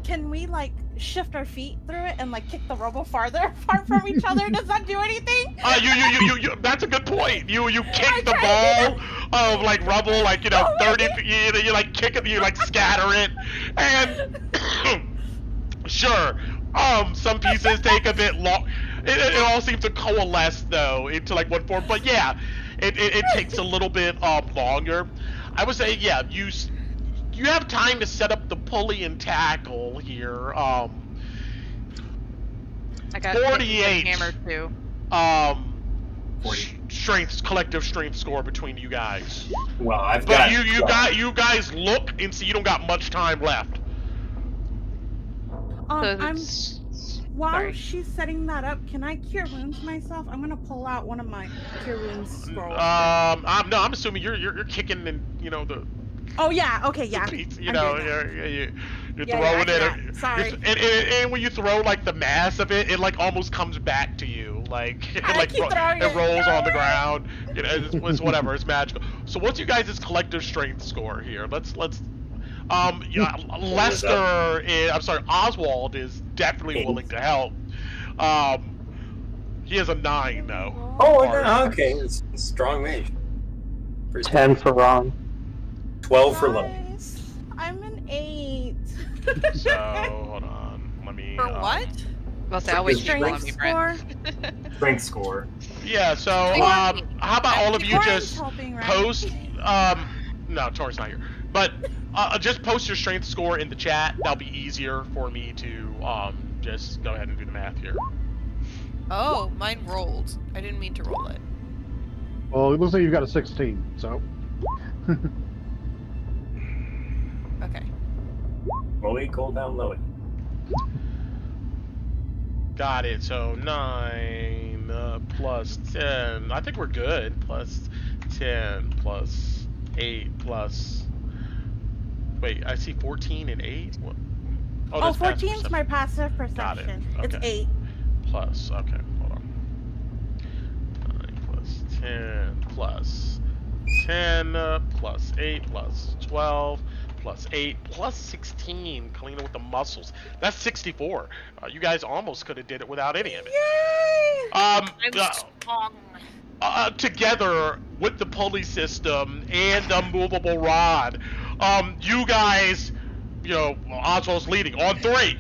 [SPEAKER 5] Can we like shift our feet through it and like kick the rubble farther apart from each other? Does that do anything?
[SPEAKER 4] You that's a good point. You kick
[SPEAKER 5] I
[SPEAKER 4] the
[SPEAKER 5] tried
[SPEAKER 4] ball of like rubble, like, you know,
[SPEAKER 5] Oh,
[SPEAKER 4] 30 feet, you like kick it, you like scatter it, and sure, some pieces take a bit long. It all seems to coalesce though into like one form, but yeah, it takes a little bit longer. I would say, yeah, you have time to set up the pulley and tackle here.
[SPEAKER 3] I got
[SPEAKER 4] 48.
[SPEAKER 3] hammer too.
[SPEAKER 4] Collective strength score between you guys.
[SPEAKER 1] Well, I've
[SPEAKER 4] But
[SPEAKER 1] got
[SPEAKER 4] you guys look and see you don't got much time left.
[SPEAKER 5] I'm
[SPEAKER 3] So
[SPEAKER 5] while
[SPEAKER 3] sorry.
[SPEAKER 5] she's setting that up, can I cure wounds myself? I'm gonna pull out one of my cure wounds scrolls.
[SPEAKER 4] I'm assuming you're kicking in, you know, the
[SPEAKER 5] Oh yeah, okay, yeah.
[SPEAKER 4] pizza, you
[SPEAKER 5] I'm
[SPEAKER 4] know,
[SPEAKER 5] doing that.
[SPEAKER 4] you're
[SPEAKER 5] Yeah,
[SPEAKER 4] throwing
[SPEAKER 5] I
[SPEAKER 4] it.
[SPEAKER 5] forgot. Sorry.
[SPEAKER 4] And when you throw like the mass of it, it like almost comes back to you, like it
[SPEAKER 5] I
[SPEAKER 4] like
[SPEAKER 5] keep throwing
[SPEAKER 4] it
[SPEAKER 5] it.
[SPEAKER 4] rolls on the ground. You know, it's whatever. It's magical. So what's you guys' collective strength score here? Let's yeah, Lester is, I'm sorry, Oswald is definitely willing to help. He has a 9 though.
[SPEAKER 1] Oh,
[SPEAKER 4] Hard.
[SPEAKER 1] no, okay. It's a strong mage. Pretty
[SPEAKER 7] 10 for Ron.
[SPEAKER 1] 12 for low.
[SPEAKER 5] Nice. I'm an 8.
[SPEAKER 4] So hold on, let me.
[SPEAKER 2] For what?
[SPEAKER 3] Well, say, I'll wait till you
[SPEAKER 5] Strength
[SPEAKER 3] call me, Brent.
[SPEAKER 5] score.
[SPEAKER 1] Strength score.
[SPEAKER 4] Yeah. So
[SPEAKER 3] Thank
[SPEAKER 4] how about all of you
[SPEAKER 5] Tori's
[SPEAKER 4] just
[SPEAKER 5] helping, right?
[SPEAKER 4] post? No, Tori's not here. But just post your strength score in the chat. That'll be easier for me to just go ahead and do the math here.
[SPEAKER 2] Oh, mine rolled. I didn't mean to roll it.
[SPEAKER 8] Well, it looks like you've got a 16, so.
[SPEAKER 2] Okay.
[SPEAKER 1] Roll it, cool down, low it.
[SPEAKER 4] Got it. So 9 plus 10. I think we're good. Plus 10 plus 8 plus. Wait, I see 14 and 8. What?
[SPEAKER 5] Oh,
[SPEAKER 4] that's passive
[SPEAKER 5] 14 is my passive
[SPEAKER 4] Got it.
[SPEAKER 5] perception. It's
[SPEAKER 4] Okay.
[SPEAKER 5] 8.
[SPEAKER 4] Plus, okay, hold on. 9 plus 10 plus 10 plus 8 plus 12 plus 8 plus 16. Kalina with the muscles. That's 64. You guys almost could have did it without any of it.
[SPEAKER 5] Yay!
[SPEAKER 2] I'm strong.
[SPEAKER 4] Together with the pulley system and the movable rod, you guys, you know, Oswald's leading on 3.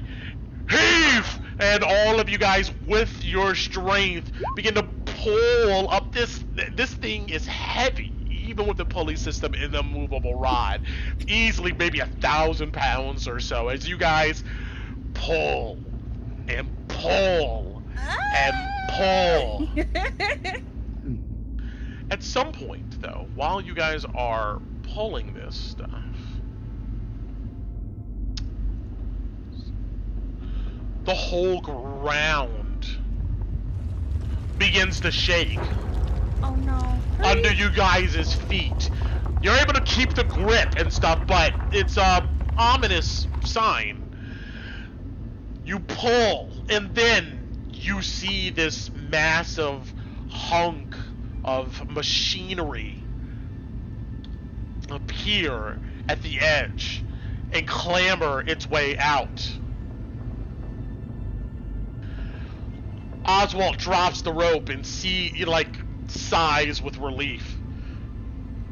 [SPEAKER 4] Heave! And all of you guys, with your strength, begin to pull up this. This thing is heavy, even with the pulley system and the movable rod. Easily, maybe 1,000 pounds or so. As you guys pull and pull and pull. At some point, though, while you guys are pulling this stuff, the whole ground begins to shake
[SPEAKER 5] Oh no.
[SPEAKER 4] under you guys' feet. You're able to keep the grip and stuff, but it's a ominous sign. You pull, and then you see this massive hunk of machinery appear at the edge and clamber its way out. Oswald drops the rope and sighs with relief.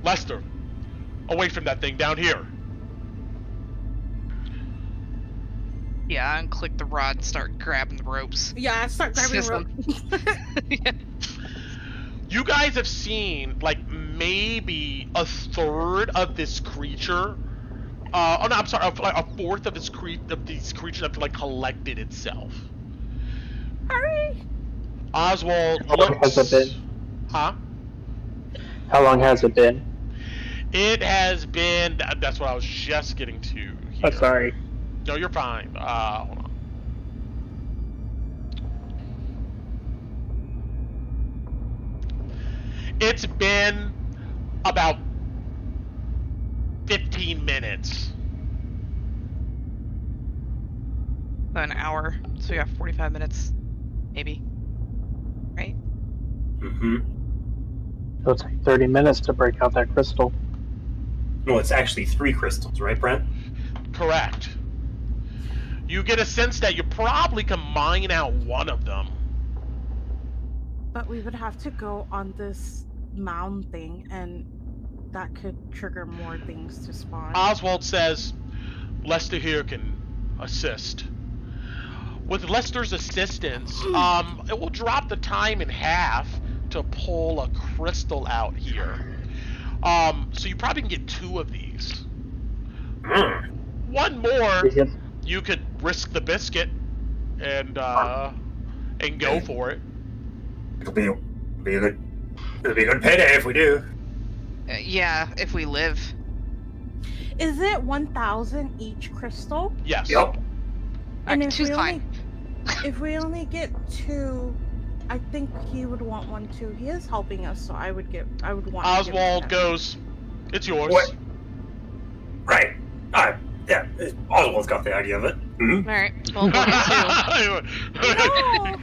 [SPEAKER 4] Lester, away from that thing down here.
[SPEAKER 3] Yeah, and click the rod, start grabbing the ropes.
[SPEAKER 5] Yeah, I start grabbing rope.
[SPEAKER 3] Yeah.
[SPEAKER 4] You guys have seen maybe a third of this creature. A fourth of these creatures have collected itself.
[SPEAKER 5] Hurry!
[SPEAKER 4] Oswald
[SPEAKER 7] How long has it been?
[SPEAKER 4] Huh?
[SPEAKER 7] How long has it been?
[SPEAKER 4] It has been. That's what I was just getting to here.
[SPEAKER 7] Oh, sorry.
[SPEAKER 4] No, you're fine. Hold on. It's been about 15 minutes.
[SPEAKER 3] An hour, so we have 45 minutes, maybe. Right?
[SPEAKER 1] Mm-hmm.
[SPEAKER 7] It'll take 30 minutes to break out that crystal.
[SPEAKER 1] No, it's actually 3 crystals, right, Brent?
[SPEAKER 4] Correct. You get a sense that you probably can mine out one of them.
[SPEAKER 5] But we would have to go on this mound thing, and that could trigger more things to spawn.
[SPEAKER 4] Oswald says Lester here can assist. With Lester's assistance, it will drop the time in half to pull a crystal out here. So you probably can get 2 of these. One more, you could risk the biscuit and go for it.
[SPEAKER 1] It'll be a good payday if we do.
[SPEAKER 3] Yeah, if we live.
[SPEAKER 5] Is it 1,000 each crystal?
[SPEAKER 4] Yes.
[SPEAKER 1] Yep.
[SPEAKER 5] And
[SPEAKER 3] Alright, two's fine.
[SPEAKER 5] If we only get 2, I think he would want one too. He is helping us, so I would want.
[SPEAKER 4] Oswald goes, "It's yours."
[SPEAKER 1] What? Right. Yeah. Oswald's got the idea of it. Mm-hmm.
[SPEAKER 3] Alright, well, we'll get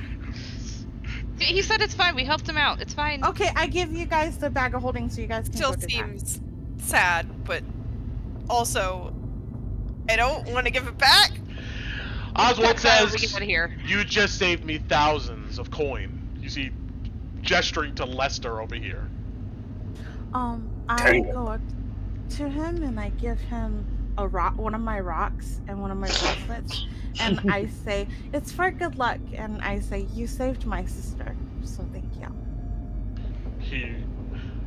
[SPEAKER 3] 2. He said it's fine, we helped him out, it's fine.
[SPEAKER 5] Okay, I give you guys the bag of holding so you guys can
[SPEAKER 2] Still
[SPEAKER 5] go do
[SPEAKER 2] seems sad, but also I don't want to give it back.
[SPEAKER 4] Oswald says,
[SPEAKER 3] Get out of here.
[SPEAKER 4] "You just saved me thousands of coin." You see, gesturing to Lester over here.
[SPEAKER 5] I go up to him and I give him a rock, one of my rocks and one of my bracelets, and I say, "It's for good luck," and I say, "You saved my sister, so thank you."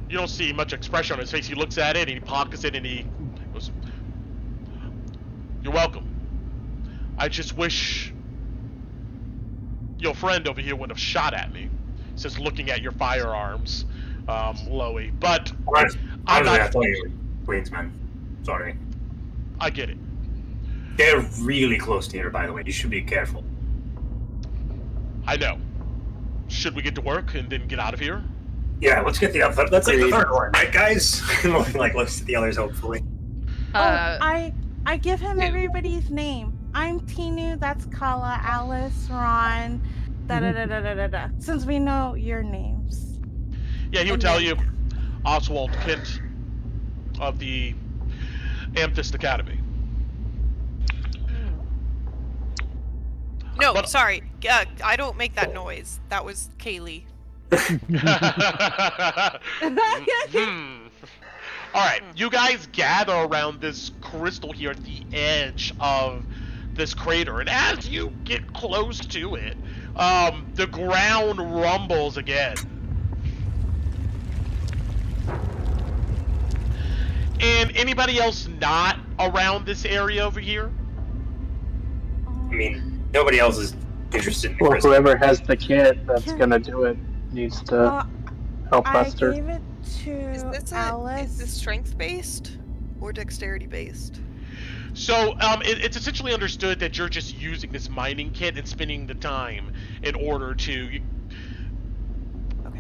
[SPEAKER 4] You don't see much expression on his face. He looks at it and he pockets it and he goes, "You're welcome. I just wish your friend over here wouldn't have shot at me," says, looking at your firearms, Loey. But
[SPEAKER 1] I'm not telling you, Queensman. Sorry.
[SPEAKER 4] I get it.
[SPEAKER 1] They're really close to here, by the way. You should be careful.
[SPEAKER 4] I know. Should we get to work and then get out of here?
[SPEAKER 1] Yeah, let's get the other. Let's take the third one, right, guys? Looks at the others, hopefully.
[SPEAKER 5] I give him everybody's name. I'm Tinu, that's Kala, Alice, Ron, da. Since we know your names.
[SPEAKER 4] Yeah, he would tell you, Oswald Kent of the Amethyst Academy.
[SPEAKER 2] No, sorry. I don't make that noise. That was Kaylee.
[SPEAKER 4] Alright, you guys gather around this crystal here at the edge of this crater, and as you get close to it, the ground rumbles again. And anybody else not around this area over here?
[SPEAKER 1] I mean, nobody else is interested in the
[SPEAKER 7] Well,
[SPEAKER 1] crystal.
[SPEAKER 7] whoever has the kit that's gonna do it needs to help
[SPEAKER 5] I
[SPEAKER 7] Lester.
[SPEAKER 5] gave it to
[SPEAKER 2] Is this
[SPEAKER 5] Alice.
[SPEAKER 2] is this strength based or dexterity based?
[SPEAKER 4] So it's essentially understood that you're just using this mining kit and spending the time in order to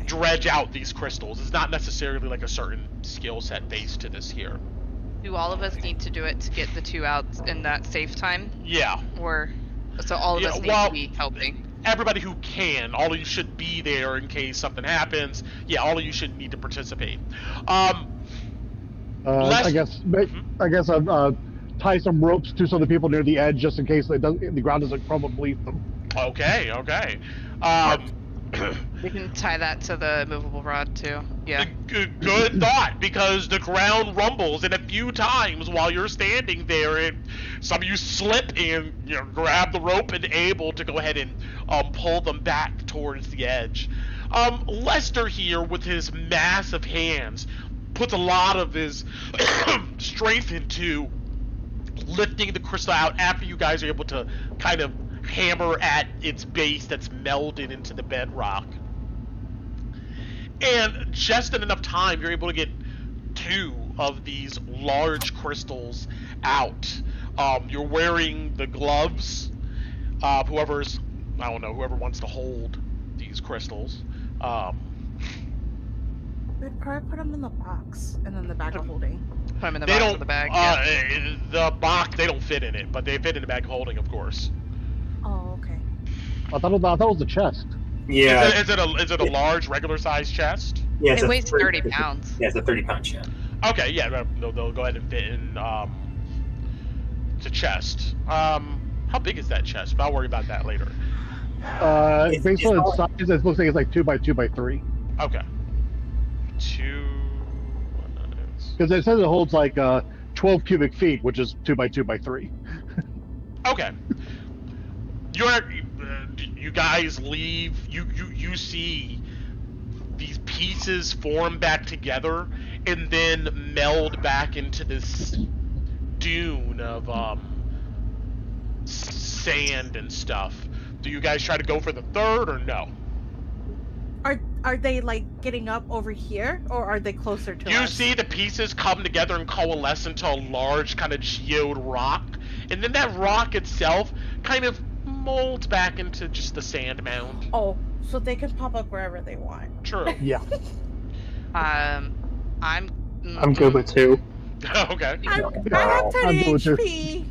[SPEAKER 4] dredge out these crystals. It's not necessarily like a certain skill set based to this here.
[SPEAKER 3] Do all of us need to do it to get the 2 out in that safe time?
[SPEAKER 4] Yeah.
[SPEAKER 3] Or so all of us need to be helping?
[SPEAKER 4] Everybody who can, all of you should be there in case something happens. Yeah, all of you should need to participate.
[SPEAKER 8] I guess I'll tie some ropes to some of the people near the edge just in case the ground doesn't crumble beneath them.
[SPEAKER 4] Okay.
[SPEAKER 3] We can tie that to the movable rod too. Yeah.
[SPEAKER 4] Good thought, because the ground rumbles and a few times while you're standing there, and some of you slip and grab the rope and able to go ahead and pull them back towards the edge. Lester here, with his massive hands, puts a lot of his strength into lifting the crystal out after you guys are able to kind of hammer at its base that's melded into the bedrock. And just in enough time, you're able to get 2 of these large crystals out. You're wearing the gloves. Whoever wants to hold these crystals.
[SPEAKER 5] We'd probably put them in the box and then the bag of holding.
[SPEAKER 3] Put them in the box of the bag.
[SPEAKER 4] The box, they don't fit in it, but they fit in the bag of holding, of course.
[SPEAKER 5] Oh, okay.
[SPEAKER 8] I thought it was the chest.
[SPEAKER 1] Yeah.
[SPEAKER 4] Is it a large, regular-sized chest?
[SPEAKER 1] Yeah,
[SPEAKER 3] it weighs 30 pounds.
[SPEAKER 1] Yeah, it's a 30-pound chest.
[SPEAKER 4] Okay, yeah, they'll go ahead and fit in the chest. How big is that chest? But I'll worry about that later.
[SPEAKER 8] Based on its size, it looks like it's like 2 by 2 by 3.
[SPEAKER 4] Okay. 2.
[SPEAKER 8] Because it says it holds like 12 cubic feet, which is 2 by 2 by 3.
[SPEAKER 4] Okay. You guys leave. You see these pieces form back together and then meld back into this dune of sand and stuff. Do you guys try to go for the 3rd or no?
[SPEAKER 5] Are they like getting up over here, or are they closer to us?
[SPEAKER 4] You see the pieces come together and coalesce into a large kind of geode rock, and then that rock itself kind of molds back into just the sand mound.
[SPEAKER 5] Oh, so they can pop up wherever they want.
[SPEAKER 4] True.
[SPEAKER 8] Yeah.
[SPEAKER 3] I'm
[SPEAKER 7] good with 2.
[SPEAKER 4] Okay.
[SPEAKER 5] I have 10 HP.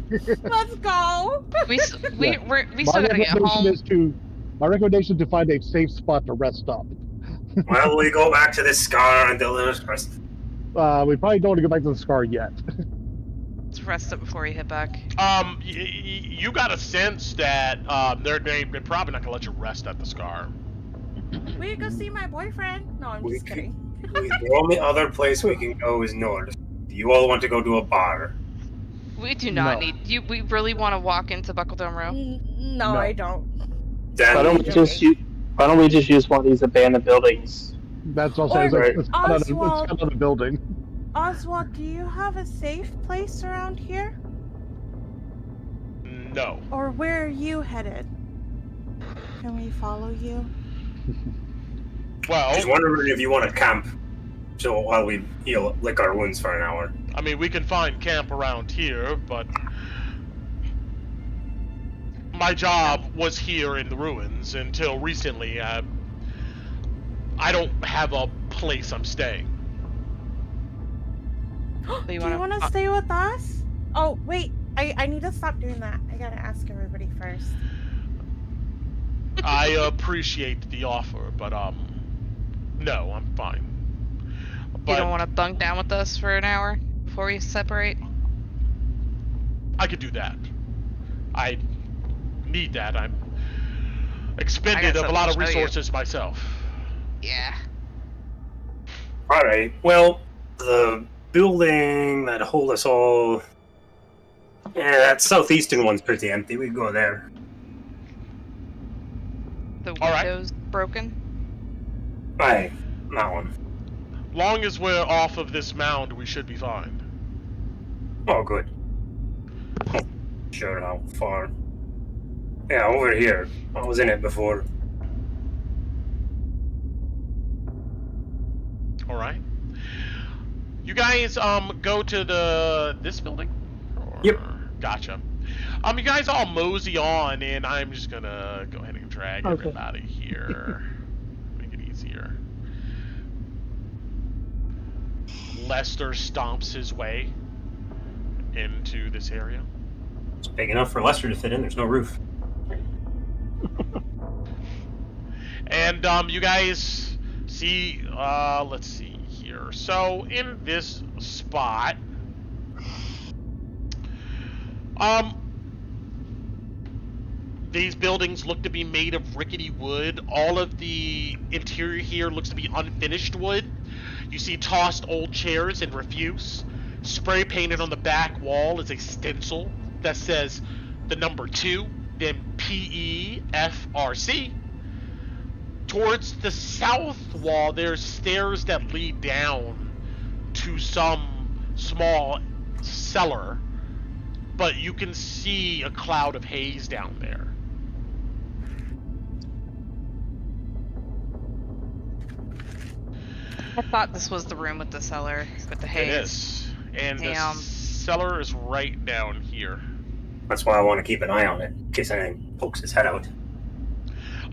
[SPEAKER 5] Let's go.
[SPEAKER 3] We still gotta get home.
[SPEAKER 6] My recommendation is to find a safe spot to rest up.
[SPEAKER 1] Well, we go back to this scar until there's rest.
[SPEAKER 8] We probably don't want to go back to the scar yet.
[SPEAKER 3] Let's rest up before we hit back.
[SPEAKER 4] You got a sense that they're probably not gonna let you rest at the scar.
[SPEAKER 5] We can go see my boyfriend. No, I'm just kidding.
[SPEAKER 1] The only other place we can go is north. Do you all want to go to a bar?
[SPEAKER 3] We do not need you. We really want to walk into Buckledome Row?
[SPEAKER 5] No, I don't.
[SPEAKER 7] Why don't we just use one of these abandoned buildings?
[SPEAKER 8] That's also it's kind of a building.
[SPEAKER 5] Oswald, do you have a safe place around here?
[SPEAKER 4] No.
[SPEAKER 5] Or where are you headed? Can we follow you?
[SPEAKER 4] Well,
[SPEAKER 1] I was wondering if you want to camp, so while we lick our wounds for an hour.
[SPEAKER 4] I mean, we can find camp around here, but my job was here in the ruins until recently. I don't have a place I'm staying.
[SPEAKER 5] Do you want to stay with us? Oh, wait. I need to stop doing that. I gotta ask everybody first.
[SPEAKER 4] I appreciate the offer, but no, I'm fine. But
[SPEAKER 3] you don't want to bunk down with us for an hour before we separate?
[SPEAKER 4] I could do that. I need that. I'm expended of a lot of resources myself.
[SPEAKER 3] Yeah.
[SPEAKER 1] Alright, well, the building that hold us all... Yeah, that southeastern one's pretty empty. We can go there.
[SPEAKER 3] The window's broken?
[SPEAKER 1] Aye, that one.
[SPEAKER 4] Long as we're off of this mound, we should be fine.
[SPEAKER 1] Oh, good. Sure, how far? Yeah, over here. I was in it before.
[SPEAKER 4] Alright. You guys, go to this building? Or...
[SPEAKER 1] Yep.
[SPEAKER 4] Gotcha. You guys all mosey on, and I'm just gonna go ahead and drag everybody here. Make it easier. Lester stomps his way into this area.
[SPEAKER 1] It's big enough for Lester to fit in. There's no roof.
[SPEAKER 4] And you guys see, let's see here. So in this spot, these buildings look to be made of rickety wood. All of the interior here looks to be unfinished wood. You see tossed old chairs and refuse. Spray painted on the back wall is a stencil that says the number 2, then PEFRC. Towards the south wall, there's stairs that lead down to some small cellar, but you can see a cloud of haze down there.
[SPEAKER 3] I thought this was the room with the cellar, with the haze.
[SPEAKER 4] It is. And the cellar is right down here.
[SPEAKER 1] That's why I want to keep an eye on it, in case anything pokes its head out.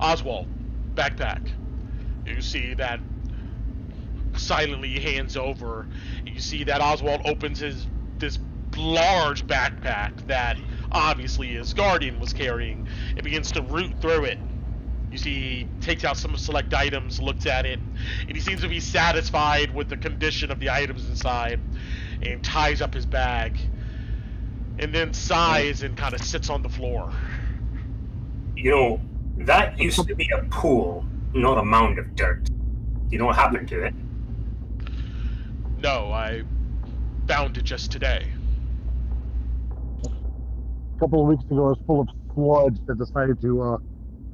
[SPEAKER 4] Oswald, backpack. You see that silently hands over. You see that Oswald opens this large backpack that obviously his guardian was carrying. It begins to root through it. You see he takes out some select items, looks at it, and he seems to be satisfied with the condition of the items inside, and ties up his bag, and then sighs and kind of sits on the floor.
[SPEAKER 1] You know, that used to be a pool, not a mound of dirt. You know what happened to it?
[SPEAKER 4] No, I found it just today.
[SPEAKER 6] A couple of weeks ago, it was full of sludge that decided to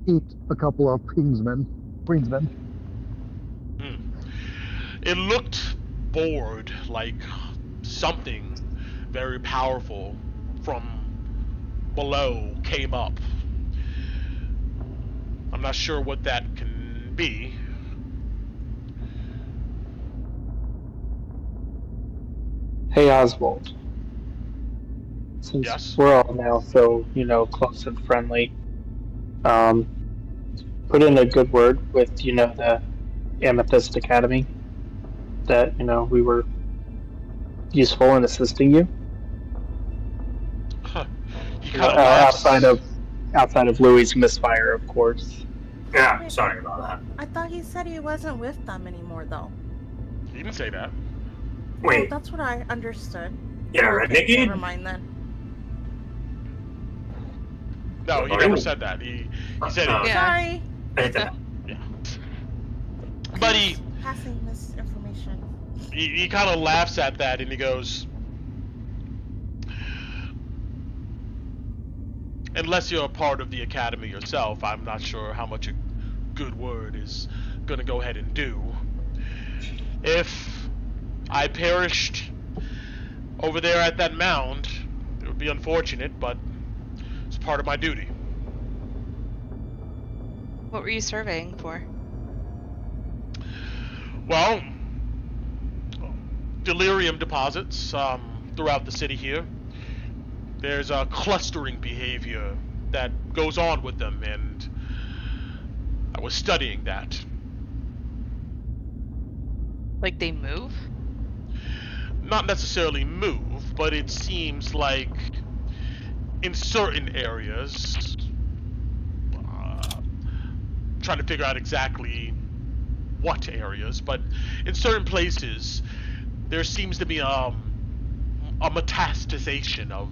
[SPEAKER 6] eat a couple of Queensmen.
[SPEAKER 4] It looked bored, like something very powerful from below came up. I'm not sure what that can be.
[SPEAKER 7] Hey, Oswald. Since
[SPEAKER 4] Yes?
[SPEAKER 7] we're all now so, close and friendly, put in a good word with, the Amethyst Academy, that, we were useful in assisting you.
[SPEAKER 4] Huh. He kind of laughs.
[SPEAKER 7] Outside of Louis' misfire, of course.
[SPEAKER 1] Yeah, sorry about that.
[SPEAKER 5] I thought he said he wasn't with them anymore, though.
[SPEAKER 4] He didn't say that.
[SPEAKER 1] Wait.
[SPEAKER 5] Oh, that's what I understood.
[SPEAKER 1] Yeah, renegade?
[SPEAKER 5] Never mind then.
[SPEAKER 4] No, he never said that. He said
[SPEAKER 2] Yeah.
[SPEAKER 5] Sorry.
[SPEAKER 4] Yeah. But he
[SPEAKER 5] Passing this information.
[SPEAKER 4] kind of laughs at that, and he goes, unless you're a part of the academy yourself, I'm not sure how much a good word is gonna go ahead and do. If I perished over there at that mound, it would be unfortunate, but it's part of my duty.
[SPEAKER 3] What were you surveying for?
[SPEAKER 4] Well, delirium deposits throughout the city here. There's a clustering behavior that goes on with them, and I was studying that.
[SPEAKER 3] Like they move?
[SPEAKER 4] Not necessarily move, but it seems like in certain areas, trying to figure out exactly what areas, but in certain places, there seems to be a metastasization of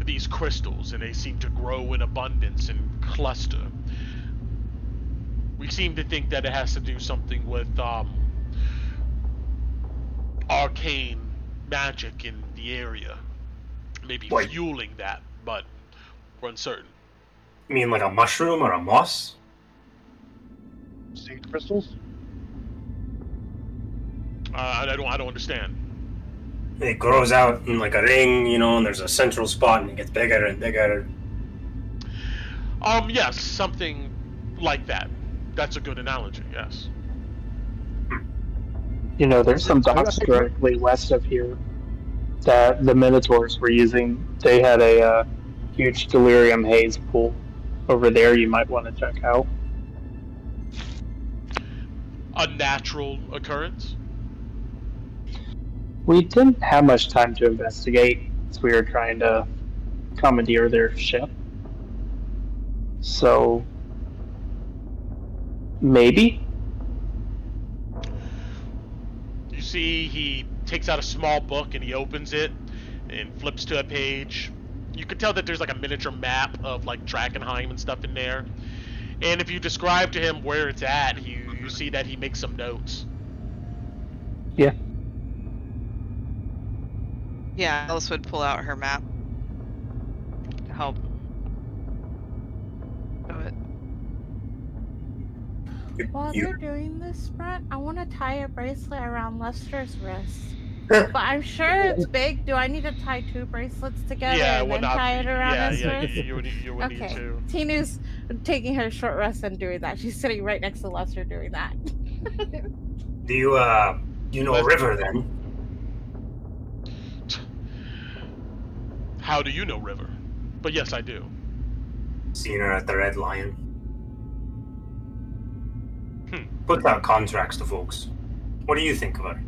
[SPEAKER 4] these crystals, and they seem to grow in abundance and cluster. We seem to think that it has to do something with arcane magic in the area, maybe
[SPEAKER 1] Wait.
[SPEAKER 4] fueling that, but we're uncertain.
[SPEAKER 1] You mean like a mushroom or a moss?
[SPEAKER 8] Seed crystals?
[SPEAKER 4] I don't understand.
[SPEAKER 1] It grows out in like a ring, and there's a central spot, and it gets bigger and bigger.
[SPEAKER 4] Yes, something like that. That's a good analogy, yes.
[SPEAKER 7] There's some docks directly west of here. that the Minotaurs were using, they had a huge delirium haze pool over there you might want to check out.
[SPEAKER 4] A natural occurrence?
[SPEAKER 7] We didn't have much time to investigate, as we were trying to commandeer their ship. So, maybe?
[SPEAKER 4] You see, he takes out a small book and he opens it and flips to a page. You could tell that there's like a miniature map of like Drakkenheim and stuff in there. And if you describe to him where it's at, you see that he makes some notes.
[SPEAKER 7] Yeah.
[SPEAKER 3] Yeah, Alice would pull out her map to help show it.
[SPEAKER 5] While they're doing this, Brett, I want to tie a bracelet around Lester's wrist. But I'm sure it's big. Do I need to tie 2 bracelets together and then tie it around his wrist?
[SPEAKER 4] You would need to.
[SPEAKER 5] Tinu's taking her short rest and doing that. She's sitting right next to Lester doing that.
[SPEAKER 1] Do you know River then?
[SPEAKER 4] How do you know River? But yes, I do.
[SPEAKER 1] Seen her at the Red Lion. Put out contracts to folks. What do you think of her?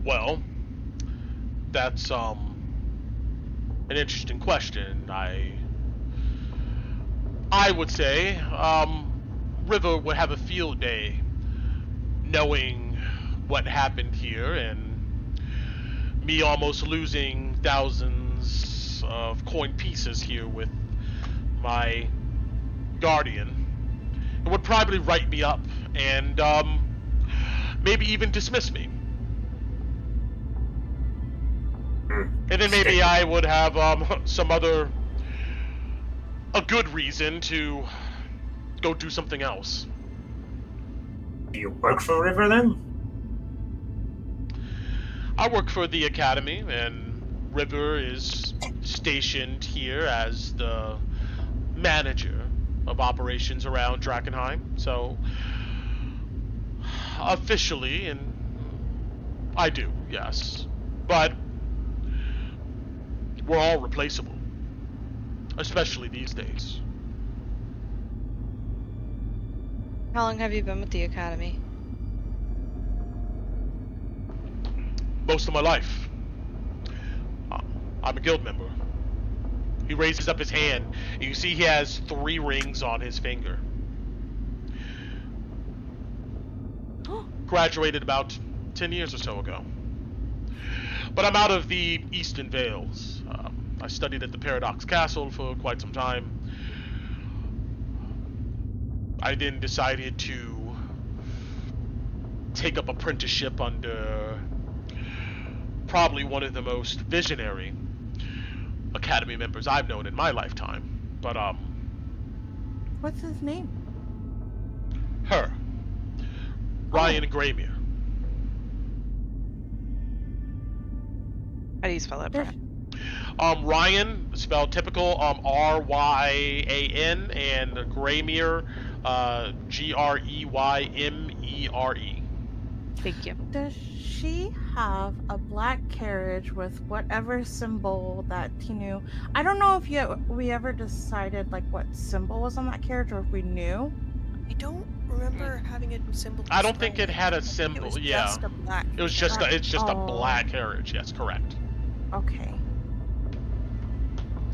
[SPEAKER 4] Well, that's an interesting question. I would say River would have a field day knowing what happened here and me almost losing thousands of coin pieces here with my guardian. It would probably write me up and maybe even dismiss me. And then maybe I would have a good reason to go do something else.
[SPEAKER 1] Do you work for River then?
[SPEAKER 4] I work for the Academy, and River is stationed here as the manager of operations around Drakkenheim. So, officially, and I do, yes. But we're all replaceable, especially these days.
[SPEAKER 3] How long have you been with the Academy?
[SPEAKER 4] Most of my life. I'm a guild member. He raises up his hand, and you see he has 3 rings on his finger. Graduated about 10 years or so ago. But I'm out of the Eastern Vales. I studied at the Paradox Castle for quite some time. I then decided to take up apprenticeship under probably one of the most visionary Academy members I've known in my lifetime. But
[SPEAKER 5] What's his name?
[SPEAKER 4] her. Ryan Graymere.
[SPEAKER 3] How do you spell that, Brett?
[SPEAKER 4] Ryan, spelled typical, R-Y-A-N, and Graymere, G-R-E-Y-M-E-R-E.
[SPEAKER 3] Thank you.
[SPEAKER 5] Does she have a black carriage with whatever symbol that Tinu... I don't know if we ever decided like what symbol was on that carriage or if we knew.
[SPEAKER 2] I don't remember having a symbol.
[SPEAKER 4] I don't think it had a symbol,
[SPEAKER 2] It was
[SPEAKER 4] yeah.
[SPEAKER 2] just a black.
[SPEAKER 4] It was just it's just a
[SPEAKER 5] Oh.
[SPEAKER 4] black carriage, yes, correct.
[SPEAKER 5] Okay.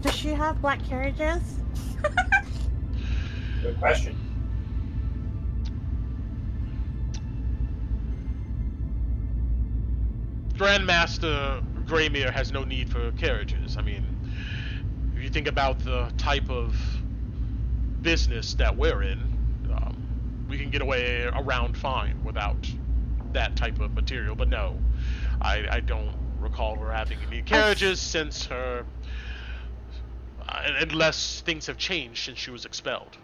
[SPEAKER 5] Does she have black carriages?
[SPEAKER 1] Good question.
[SPEAKER 4] Grandmaster Graymere has no need for carriages. I mean, if you think about the type of business that we're in, we can get away around fine without that type of material. But no, I don't recall her having any carriages since her, unless things have changed since she was expelled.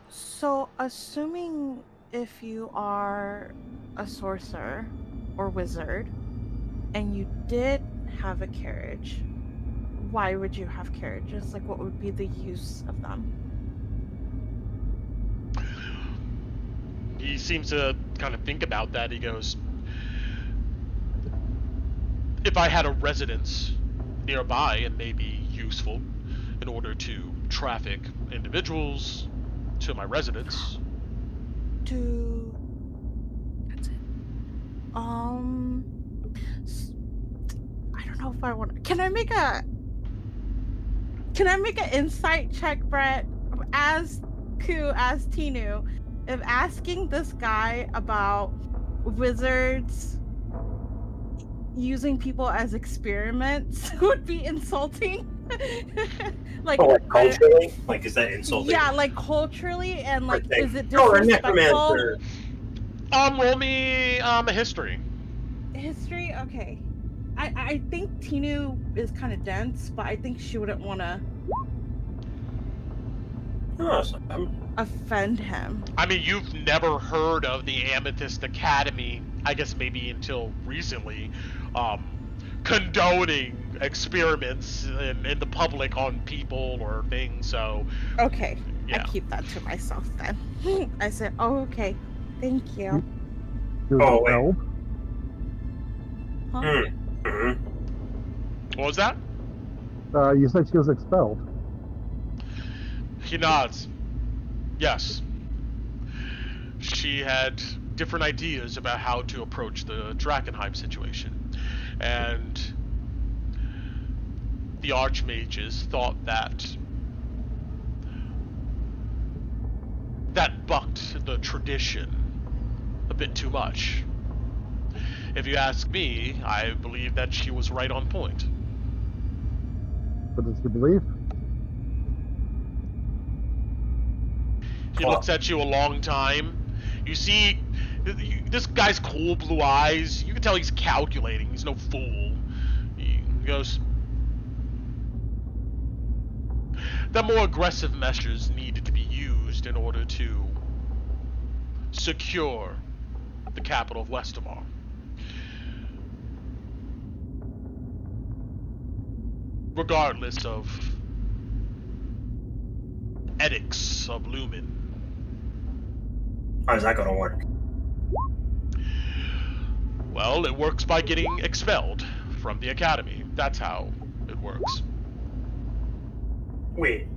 [SPEAKER 5] So, assuming if you are a sorcerer or wizard and you did have a carriage, why would you have carriages? Like, what would be the use of them?
[SPEAKER 4] He seems to kind of think about that. He goes, if I had a residence nearby, it may be useful in order to traffic individuals to my residence.
[SPEAKER 5] That's it. I don't know if I want. Can I make an insight check, Brett, as Tinu, if asking this guy about wizards using people as experiments would be insulting? like,
[SPEAKER 1] culturally? Like, is that insulting?
[SPEAKER 5] Yeah, like culturally, and like, is it
[SPEAKER 1] Or a
[SPEAKER 5] disrespectful?
[SPEAKER 1] necromancer.
[SPEAKER 4] Roll me a history.
[SPEAKER 5] History? Okay. I think Tinu is kind of dense, but I think she wouldn't want to offend him.
[SPEAKER 4] I mean, you've never heard of the Amethyst Academy, I guess maybe until recently, condoning experiments in the public on people or things, so...
[SPEAKER 5] Okay,
[SPEAKER 4] yeah.
[SPEAKER 5] I keep that to myself then. I said, oh, okay, thank you.
[SPEAKER 6] Oh, wait.
[SPEAKER 5] Huh?
[SPEAKER 1] Mm-hmm.
[SPEAKER 4] What was that?
[SPEAKER 6] You said she was expelled.
[SPEAKER 4] He nods. Yes. She had different ideas about how to approach the Drakkenheim situation. And the Archmages thought that bucked the tradition a bit too much. If you ask me, I believe that she was right on point.
[SPEAKER 6] What does she believe?
[SPEAKER 4] He looks at you a long time. You see, this guy's cool blue eyes. You can tell he's calculating. He's no fool. He goes, that more aggressive measures needed to be used in order to secure the capital of Westermar. Regardless of edicts of Lumen.
[SPEAKER 1] How's that gonna work?
[SPEAKER 4] Well, it works by getting expelled from the academy. That's how it works.
[SPEAKER 1] Wait,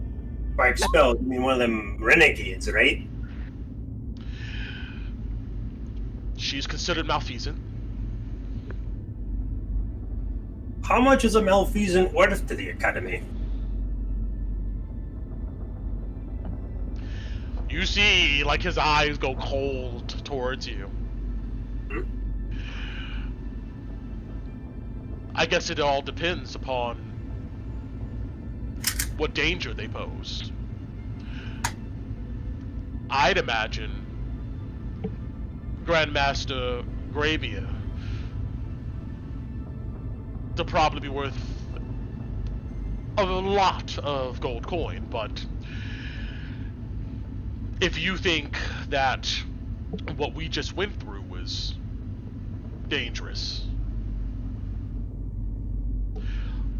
[SPEAKER 1] by expelled, you mean one of them renegades, right?
[SPEAKER 4] She's considered malfeasant.
[SPEAKER 1] How much is a malfeasant worth to the academy?
[SPEAKER 4] You see, like, his eyes go cold towards you.
[SPEAKER 1] Hmm?
[SPEAKER 4] I guess it all depends upon what danger they pose. I'd imagine Grandmaster Gravia to probably be worth a lot of gold coin, but if you think that what we just went through was dangerous,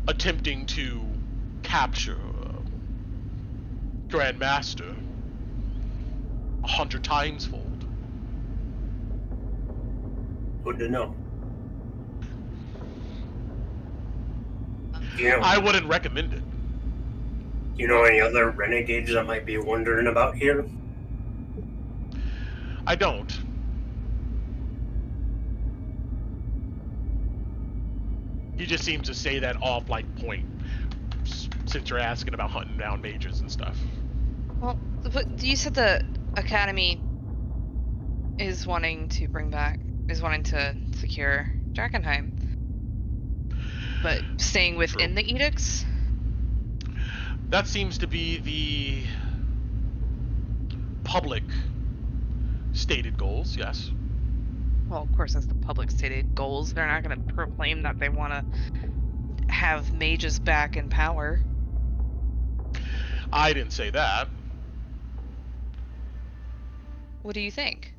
[SPEAKER 4] attempting to capture Grandmaster 100 times fold.
[SPEAKER 1] Good to know. You know,
[SPEAKER 4] I wouldn't recommend it.
[SPEAKER 1] you know any other renegades that might be wondering about here?
[SPEAKER 4] I don't. He just seems to say that off like point, since you're asking about hunting down mages and stuff.
[SPEAKER 3] Well, but you said the Academy is wanting to secure Drakkenheim. But staying within the edicts?
[SPEAKER 4] That seems to be the public stated goals, yes.
[SPEAKER 3] Well, of course, that's the public stated goals. They're not going to proclaim that they want to have mages back in power.
[SPEAKER 4] I didn't say that.
[SPEAKER 3] What do you think?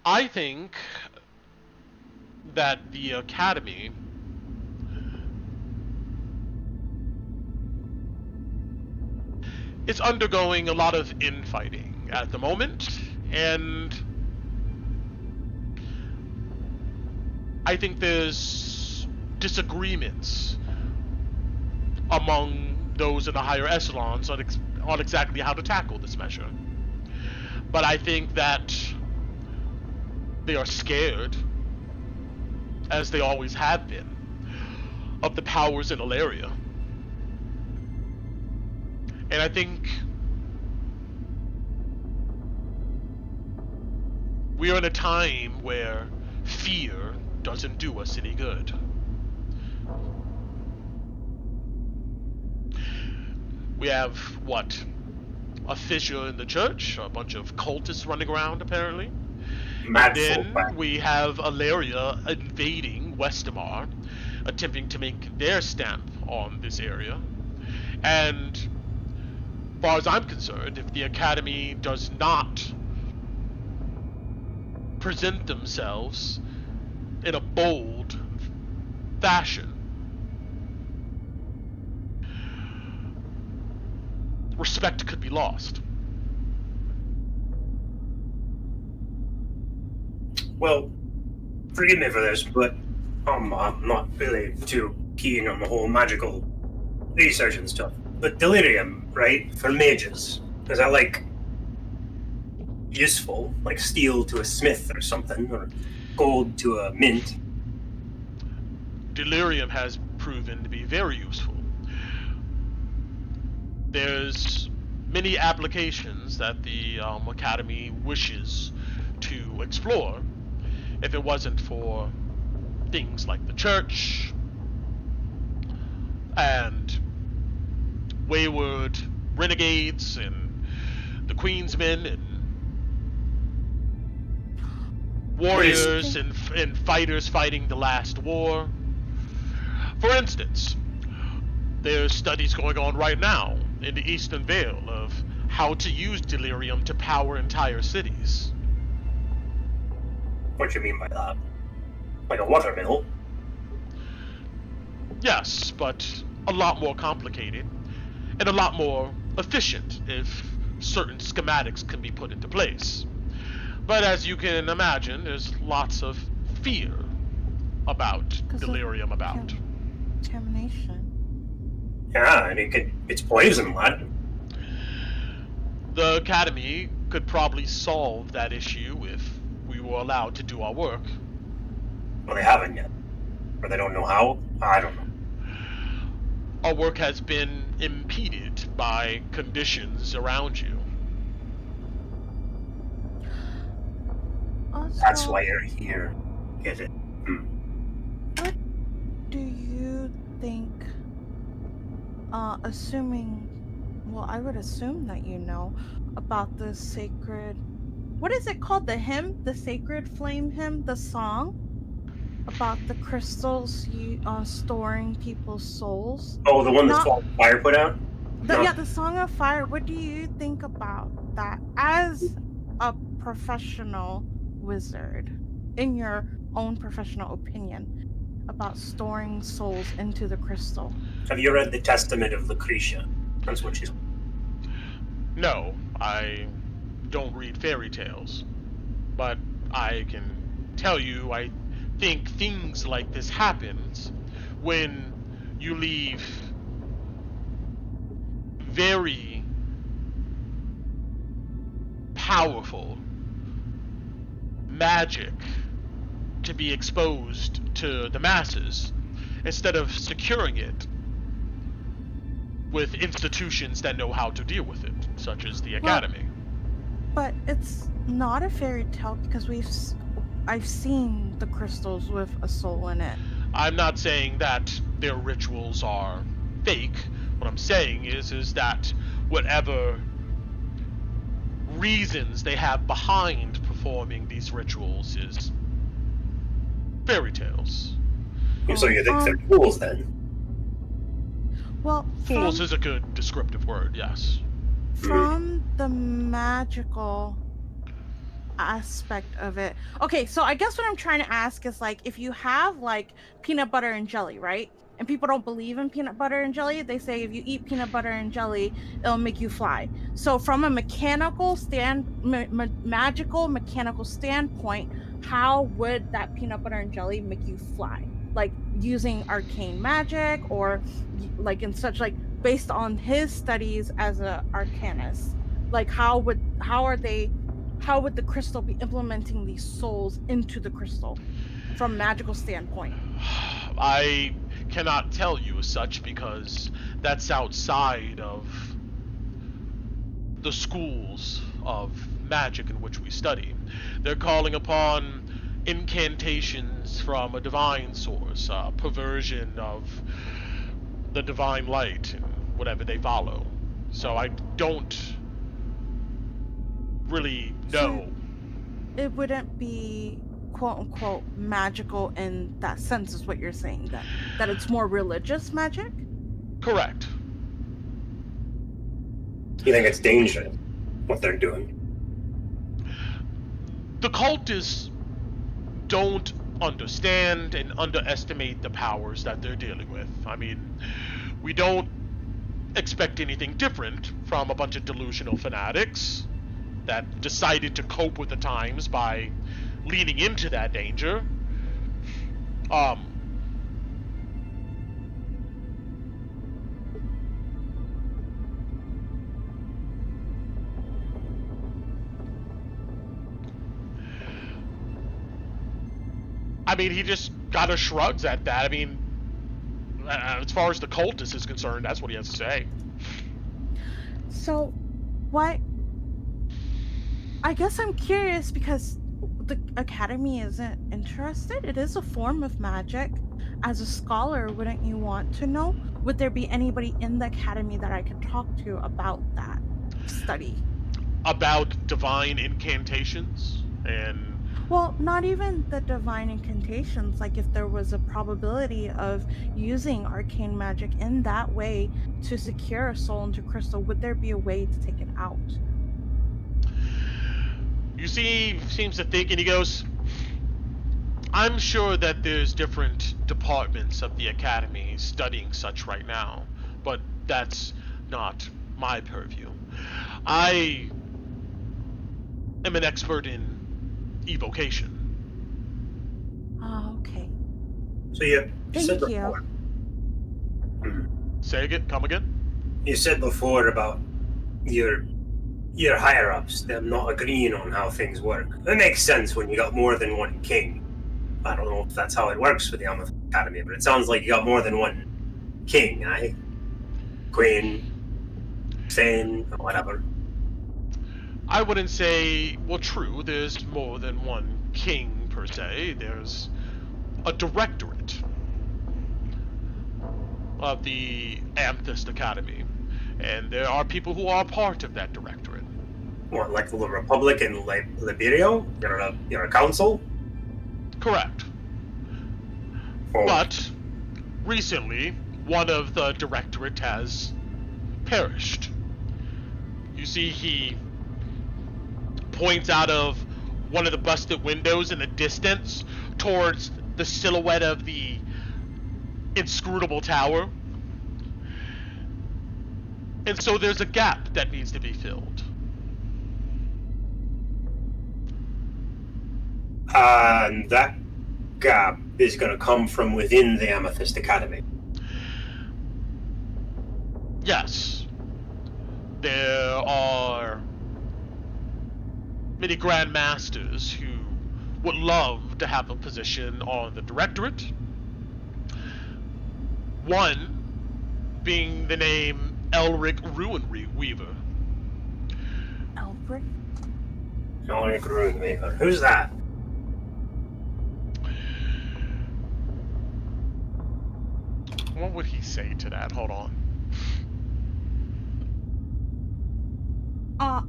[SPEAKER 4] I think that the Academy is undergoing a lot of infighting at the moment, and I think there's disagreements among those in the higher echelons on exactly how to tackle this measure. But I think that they are scared, as they always have been, of the powers in Ilaria. And I think we are in a time where fear doesn't do us any good. We have, what, a fissure in the church, a bunch of cultists running around, apparently. And then we have Ilaria invading Westamar, attempting to make their stamp on this area. And, as far as I'm concerned, if the Academy does not present themselves in a bold fashion, respect could be lost.
[SPEAKER 1] Well, forgive me for this, but I'm not really too keen on the whole magical research and stuff. But delirium, right, for mages, is that like useful, like steel to a smith or something, or gold to a mint?
[SPEAKER 4] Delirium has proven to be very useful. There's many applications that the Academy wishes to explore. If it wasn't for things like the church and wayward renegades and the Queensmen and warriors and fighters fighting the last war. For instance, there's studies going on right now in the Eastern Vale of how to use delirium to power entire cities.
[SPEAKER 1] What do you mean by that? Like a water mill?
[SPEAKER 4] Yes, but a lot more complicated and a lot more efficient if certain schematics can be put into place. But as you can imagine, there's lots of fear about delirium about.
[SPEAKER 5] Contamination.
[SPEAKER 1] Yeah, and it's poison, lad.
[SPEAKER 4] The Academy could probably solve that issue if we were allowed to do our work.
[SPEAKER 1] Well, they haven't yet. Or they don't know how? I don't know.
[SPEAKER 4] Our work has been impeded by conditions around you.
[SPEAKER 5] Also,
[SPEAKER 1] That's why you're here. Get it?
[SPEAKER 5] What do you think, I would assume that you know about the sacred, what is it called, the hymn? The sacred flame hymn, the song? About the crystals storing people's souls?
[SPEAKER 1] Oh, the one that Fire put out?
[SPEAKER 5] Yeah, the Song of Fire. What do you think about that as a professional wizard, in your own professional opinion, about storing souls into the crystal?
[SPEAKER 1] Have you read the Testament of Lucretia? That's what she's...
[SPEAKER 4] No, I don't read fairy tales. But I can tell you, I think things like this happens when you leave very powerful magic to be exposed to the masses instead of securing it with institutions that know how to deal with it, such as the Academy.
[SPEAKER 5] But it's not a fairy tale because I've seen the crystals with a soul in it.
[SPEAKER 4] I'm not saying that their rituals are fake. What I'm saying is that whatever reasons they have behind performing these rituals is fairy tales.
[SPEAKER 1] So you think they're fools then?
[SPEAKER 5] Well,
[SPEAKER 4] fools is a good descriptive word, yes.
[SPEAKER 5] From the magical aspect of it. Okay, so I guess what I'm trying to ask is, like, if you have like peanut butter and jelly, right? And people don't believe in peanut butter and jelly, they say if you eat peanut butter and jelly, it'll make you fly. So from a magical mechanical standpoint, how would that peanut butter and jelly make you fly? Like using arcane magic, or like in such like based on his studies as a arcanist, like how would the crystal be implementing these souls into the crystal from magical standpoint?
[SPEAKER 4] I cannot tell you as such because that's outside of the schools of magic in which we study. They're calling upon incantations from a divine source, perversion of the divine light, and whatever they follow. So I don't really know.
[SPEAKER 5] So it wouldn't be quote unquote magical in that sense, is what you're saying, that it's more religious magic?
[SPEAKER 4] Correct.
[SPEAKER 1] You think it's dangerous, what they're doing?
[SPEAKER 4] The cultists don't understand and underestimate the powers that they're dealing with. I mean, we don't expect anything different from a bunch of delusional fanatics that decided to cope with the times by leaning into that danger. I mean, he just kind of shrugs at that. I mean, as far as the cultist is concerned, that's what he has to say.
[SPEAKER 5] So, what? I guess I'm curious because the Academy isn't interested. It is a form of magic. As a scholar, wouldn't you want to know? Would there be anybody in the Academy that I could talk to about that study?
[SPEAKER 4] About divine incantations and...
[SPEAKER 5] Well, not even the divine incantations. Like, if there was a probability of using arcane magic in that way to secure a soul into crystal, would there be a way to take it out?
[SPEAKER 4] You see, he seems to think, and he goes, I'm sure that there's different departments of the Academy studying such right now, but that's not my purview. I am an expert in evocation.
[SPEAKER 5] Oh, okay.
[SPEAKER 1] So you said
[SPEAKER 5] Thank you.
[SPEAKER 1] before.
[SPEAKER 4] Say again, come again?
[SPEAKER 1] You said before about your higher ups, them not agreeing on how things work. That makes sense when you got more than one king. I don't know if that's how it works for the Amethyst Academy, but it sounds like you got more than one king, eh? Queen, Thane, or whatever.
[SPEAKER 4] I wouldn't say, well, true, there's more than one king per se. There's a directorate of the Amethyst Academy, and there are people who are part of that directorate.
[SPEAKER 1] What, like the Republic in Liberia? You're a council?
[SPEAKER 4] Correct.
[SPEAKER 1] Oh.
[SPEAKER 4] But recently, one of the directorate has perished. You see, he points out of one of the busted windows in the distance towards the silhouette of the inscrutable tower. And so there's a gap that needs to be filled.
[SPEAKER 1] And that gap is going to come from within the Amethyst Academy.
[SPEAKER 4] Yes. There are many Grand Masters who would love to have a position on the Directorate. One being the name Elric Ruinweaver.
[SPEAKER 5] Elric?
[SPEAKER 1] Elric Ruinweaver. Who's that?
[SPEAKER 4] What would he say to that? Hold on.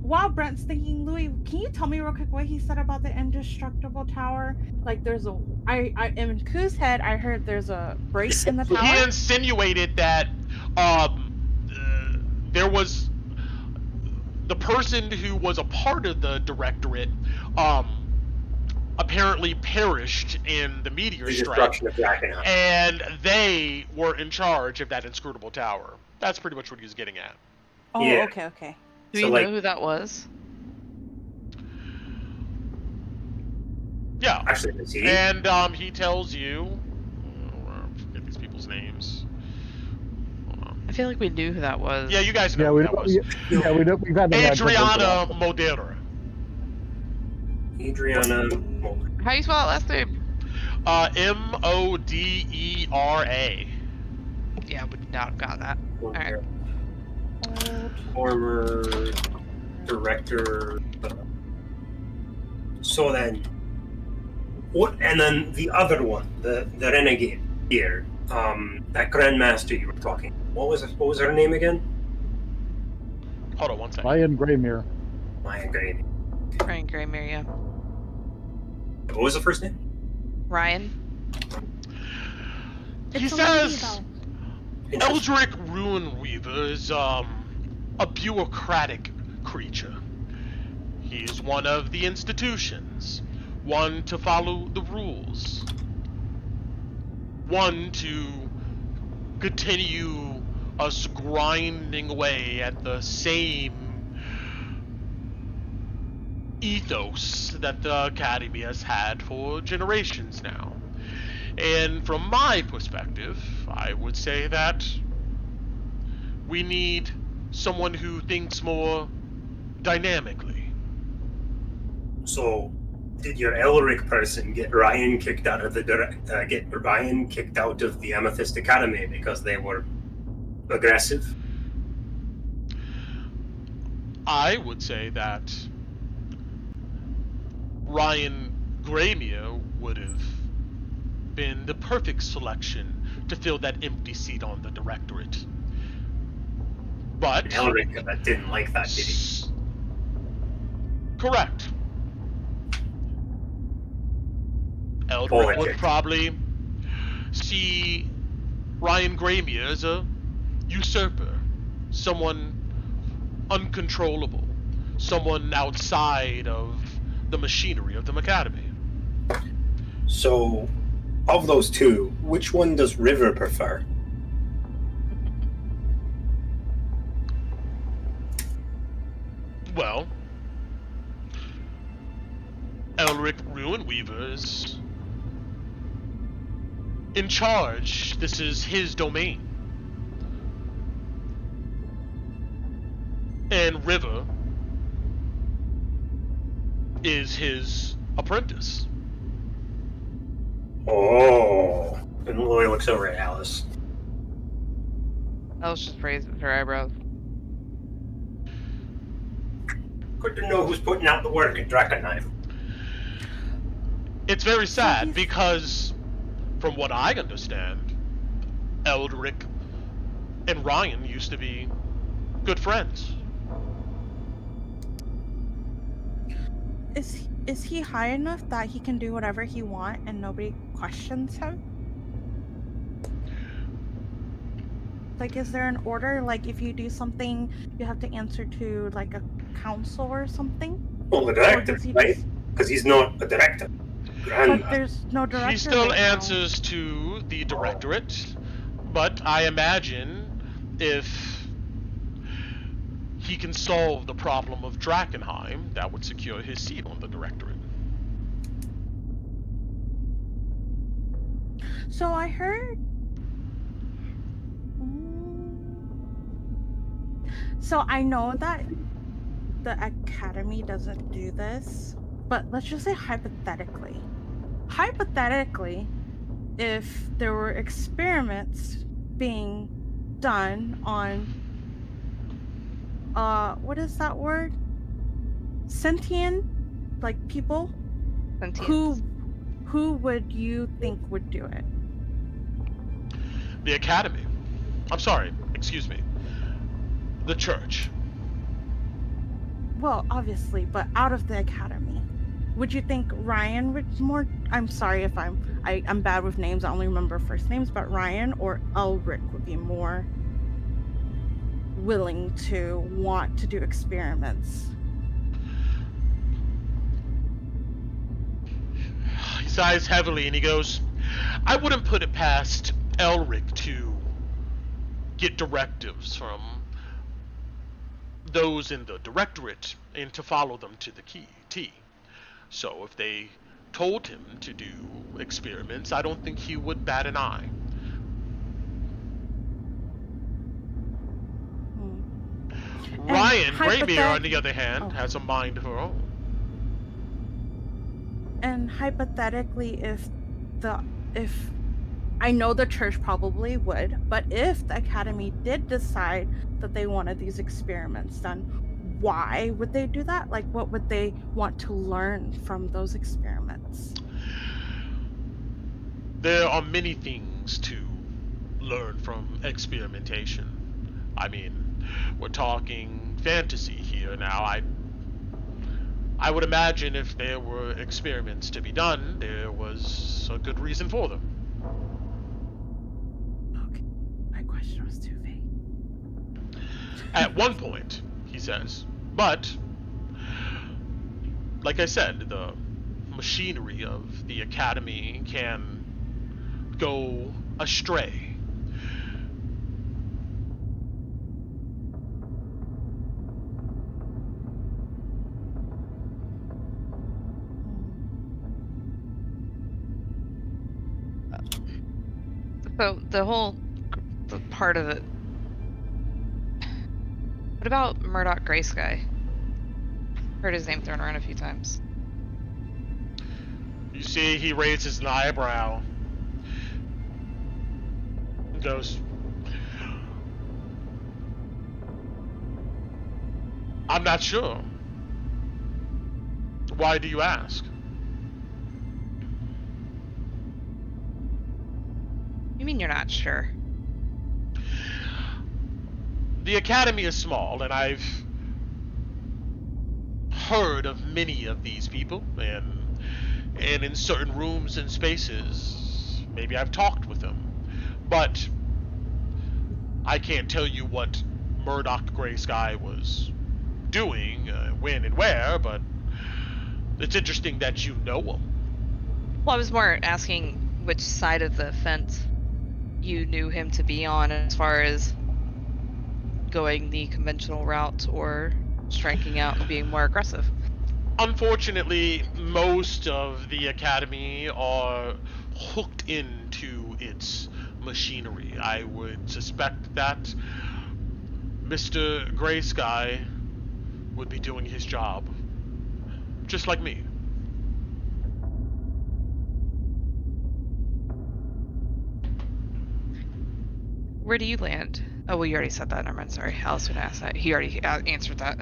[SPEAKER 5] While Brent's thinking, Louis, can you tell me real quick what he said about the indestructible tower? Like, there's a... in Koo's head, I heard there's a break in the tower.
[SPEAKER 4] He insinuated that, there was... The person who was a part of the Directorate, apparently perished in the meteor strike.
[SPEAKER 1] Of Drakkenheim.
[SPEAKER 4] And they were in charge of that inscrutable tower. That's pretty much what he was getting at.
[SPEAKER 5] Oh,
[SPEAKER 1] Yeah.
[SPEAKER 5] okay.
[SPEAKER 3] Do
[SPEAKER 1] So,
[SPEAKER 3] you
[SPEAKER 1] like-
[SPEAKER 3] know who that was?
[SPEAKER 4] Yeah.
[SPEAKER 1] Actually, is he?
[SPEAKER 4] And he tells you, I forget these people's names.
[SPEAKER 3] I feel like we knew who that was.
[SPEAKER 4] Yeah, you guys know
[SPEAKER 8] Yeah,
[SPEAKER 4] who
[SPEAKER 8] we
[SPEAKER 4] that was.
[SPEAKER 8] yeah, we know, we've had them
[SPEAKER 4] Adriana Modera.
[SPEAKER 1] Adriana.
[SPEAKER 3] How do you spell that last name?
[SPEAKER 4] Modera.
[SPEAKER 3] Yeah, we did not have got that. Alright.
[SPEAKER 1] Former director. So then, what? And then the other one, the renegade here, that grandmaster you were talking. What was her name again?
[SPEAKER 4] Hold on one second.
[SPEAKER 8] Ryan Greymere.
[SPEAKER 1] Ryan Grady.
[SPEAKER 3] Ryan Greymere, yeah.
[SPEAKER 1] What was the first name?
[SPEAKER 3] Ryan.
[SPEAKER 4] He
[SPEAKER 5] It's a
[SPEAKER 4] says
[SPEAKER 5] lady,
[SPEAKER 4] Eldrick Runeweaver is a bureaucratic creature. He is one of the institutions, one to follow the rules, one to continue us grinding away at the same ethos that the Academy has had for generations now. And from my perspective, I would say that we need someone who thinks more dynamically.
[SPEAKER 1] So, did your Elric person get Ryan kicked out of the Amethyst Academy because they were aggressive?
[SPEAKER 4] I would say that Ryan Greymere would have been the perfect selection to fill that empty seat on the directorate. But
[SPEAKER 1] Elric didn't like that, did he?
[SPEAKER 4] Correct. Eldrick would probably see Ryan Greymere as a usurper, someone uncontrollable, someone outside of the machinery of the Academy.
[SPEAKER 1] So, of those two, which one does River prefer?
[SPEAKER 4] Well, Elric Runeweaver is in charge. This is his domain. And River is his apprentice.
[SPEAKER 1] Oh. And Lily looks over at Alice.
[SPEAKER 3] Alice just raises her eyebrows.
[SPEAKER 1] Good to know who's putting out the work at Drakkenheim.
[SPEAKER 4] It's very sad because, from what I understand, Eldrick and Ryan used to be good friends.
[SPEAKER 5] Is he high enough that he can do whatever he wants and nobody questions him? Like, is there an order? Like, if you do something, you have to answer to, like, a council or something?
[SPEAKER 1] Well, the director, right? Because he's not a director.
[SPEAKER 5] But there's no director.
[SPEAKER 4] He still
[SPEAKER 5] right
[SPEAKER 4] answers to the directorate, but I imagine if he can solve the problem of Drakkenheim, that would secure his seat on the directorate.
[SPEAKER 5] So I heard. So I know that the Academy doesn't do this, but let's just say hypothetically. Hypothetically, if there were experiments being done on what is that word? Sentient, like people?
[SPEAKER 3] Sentience.
[SPEAKER 5] Who would you think would do it?
[SPEAKER 4] The Academy. I'm sorry, excuse me. The church.
[SPEAKER 5] Well, obviously, but out of the Academy. Would you think Ryan would more? I'm sorry if I'm bad with names. I only remember first names, but Ryan or Elric would be more willing to want to do experiments.
[SPEAKER 4] He sighs heavily and he goes, I wouldn't put it past Elric to get directives from those in the directorate and to follow them to the T. So if they told him to do experiments, I don't think he would bat an eye. Ryan Greybeard, on the other hand, has a mind of her own.
[SPEAKER 5] And hypothetically, if I know the church probably would, but if the academy did decide that they wanted these experiments done, why would they do that? Like, what would they want to learn from those experiments?
[SPEAKER 4] There are many things to learn from experimentation. I mean, we're talking fantasy here now. I would imagine if there were experiments to be done, there was a good reason for them.
[SPEAKER 5] Okay, my question was too vague.
[SPEAKER 4] At one point, he says. But, like I said, the machinery of the academy can go astray.
[SPEAKER 3] So the part of it. What about Murdoch Gray Sky? Heard his name thrown around a few times.
[SPEAKER 4] You see, he raises an eyebrow. And goes, I'm not sure. Why do you ask?
[SPEAKER 3] You mean you're not sure?
[SPEAKER 4] The academy is small, and I've heard of many of these people, and in certain rooms and spaces, maybe I've talked with them. But I can't tell you what Murdoch Gray Sky was doing, when and where, but it's interesting that you know him.
[SPEAKER 3] Well, I was more asking which side of the fence you knew him to be on as far as going the conventional route or striking out and being more aggressive.
[SPEAKER 4] Unfortunately, most of the academy are hooked into its machinery. I would suspect that Mr. Gray Sky would be doing his job, just like me.
[SPEAKER 3] Where do you land? Oh, well, you already said that. Never mind. Sorry. I was going to ask that. He already answered that.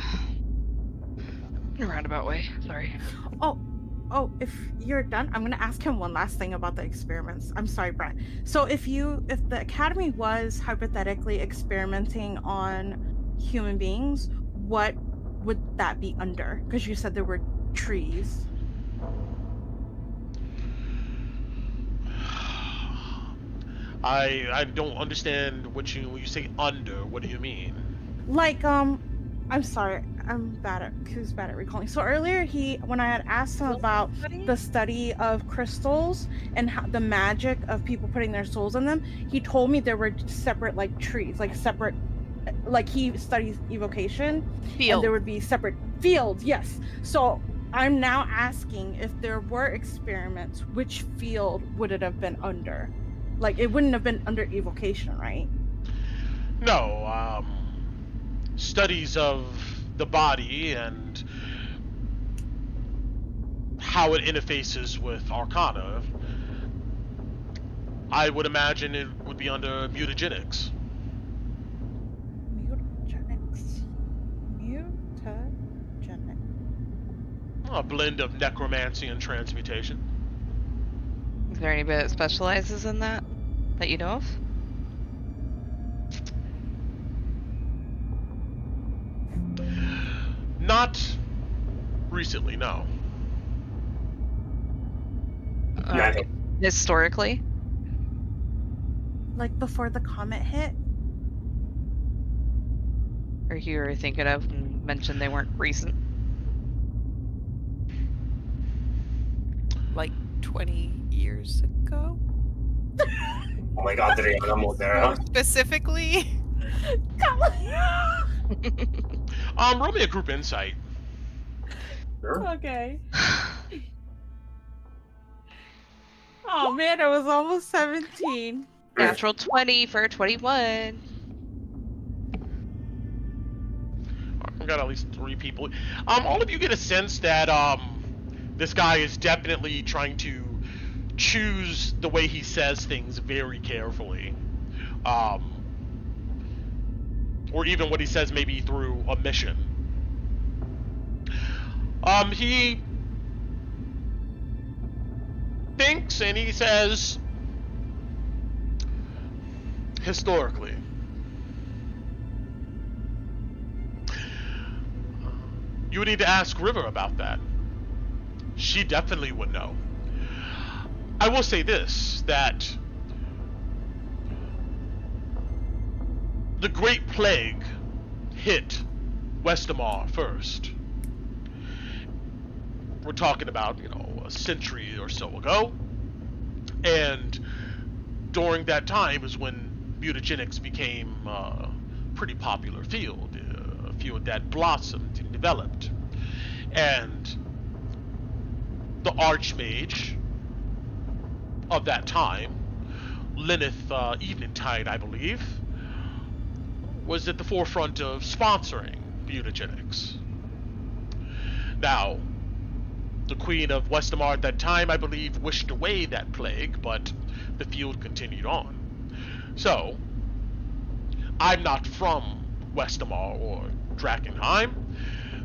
[SPEAKER 3] In a roundabout way. Sorry.
[SPEAKER 5] Oh, if you're done, I'm going to ask him one last thing about the experiments. I'm sorry, Brett. So if the academy was hypothetically experimenting on human beings, what would that be under? Because you said there were trees.
[SPEAKER 4] I don't understand when you say under. What do you mean?
[SPEAKER 5] Like, I'm sorry, who's bad at recalling. So earlier when I had asked him about the study of crystals and how the magic of people putting their souls in them, he told me there were separate trees, separate, he studies evocation. And there would be separate fields, yes. So I'm now asking, if there were experiments, which field would it have been under? It wouldn't have been under evocation, right?
[SPEAKER 4] No, studies of the body and how it interfaces with Arcana, I would imagine it would be under mutagenics.
[SPEAKER 5] Mutagenic.
[SPEAKER 4] A blend of necromancy and transmutation.
[SPEAKER 3] Is there anybody that specializes in that you know of?
[SPEAKER 4] Not recently, no.
[SPEAKER 3] Historically?
[SPEAKER 5] Before the comet hit?
[SPEAKER 3] Or you were thinking of and mentioned they weren't recent?
[SPEAKER 2] 20 years ago?
[SPEAKER 1] Oh my god, there.
[SPEAKER 2] Specifically?
[SPEAKER 4] Roll me a group insight.
[SPEAKER 1] Sure.
[SPEAKER 5] Okay. Oh man, I was almost 17.
[SPEAKER 3] Natural 20 for 21.
[SPEAKER 4] I've got at least 3 people. All of you get a sense that this guy is definitely trying to choose the way he says things very carefully. Or even what he says maybe through omission. He thinks and he says, historically, you would need to ask River about that. She definitely would know. I will say this, that the Great Plague hit Westamar first. We're talking about, a century or so ago. And during that time is when mutagenics became a pretty popular field, a field that blossomed and developed. And the Archmage of that time, Lenneth Eveningtide, I believe, was at the forefront of sponsoring mutagenics. Now, the Queen of Westamar at that time, I believe, wished away that plague, but the field continued on. So, I'm not from Westamar or Drakkenheim,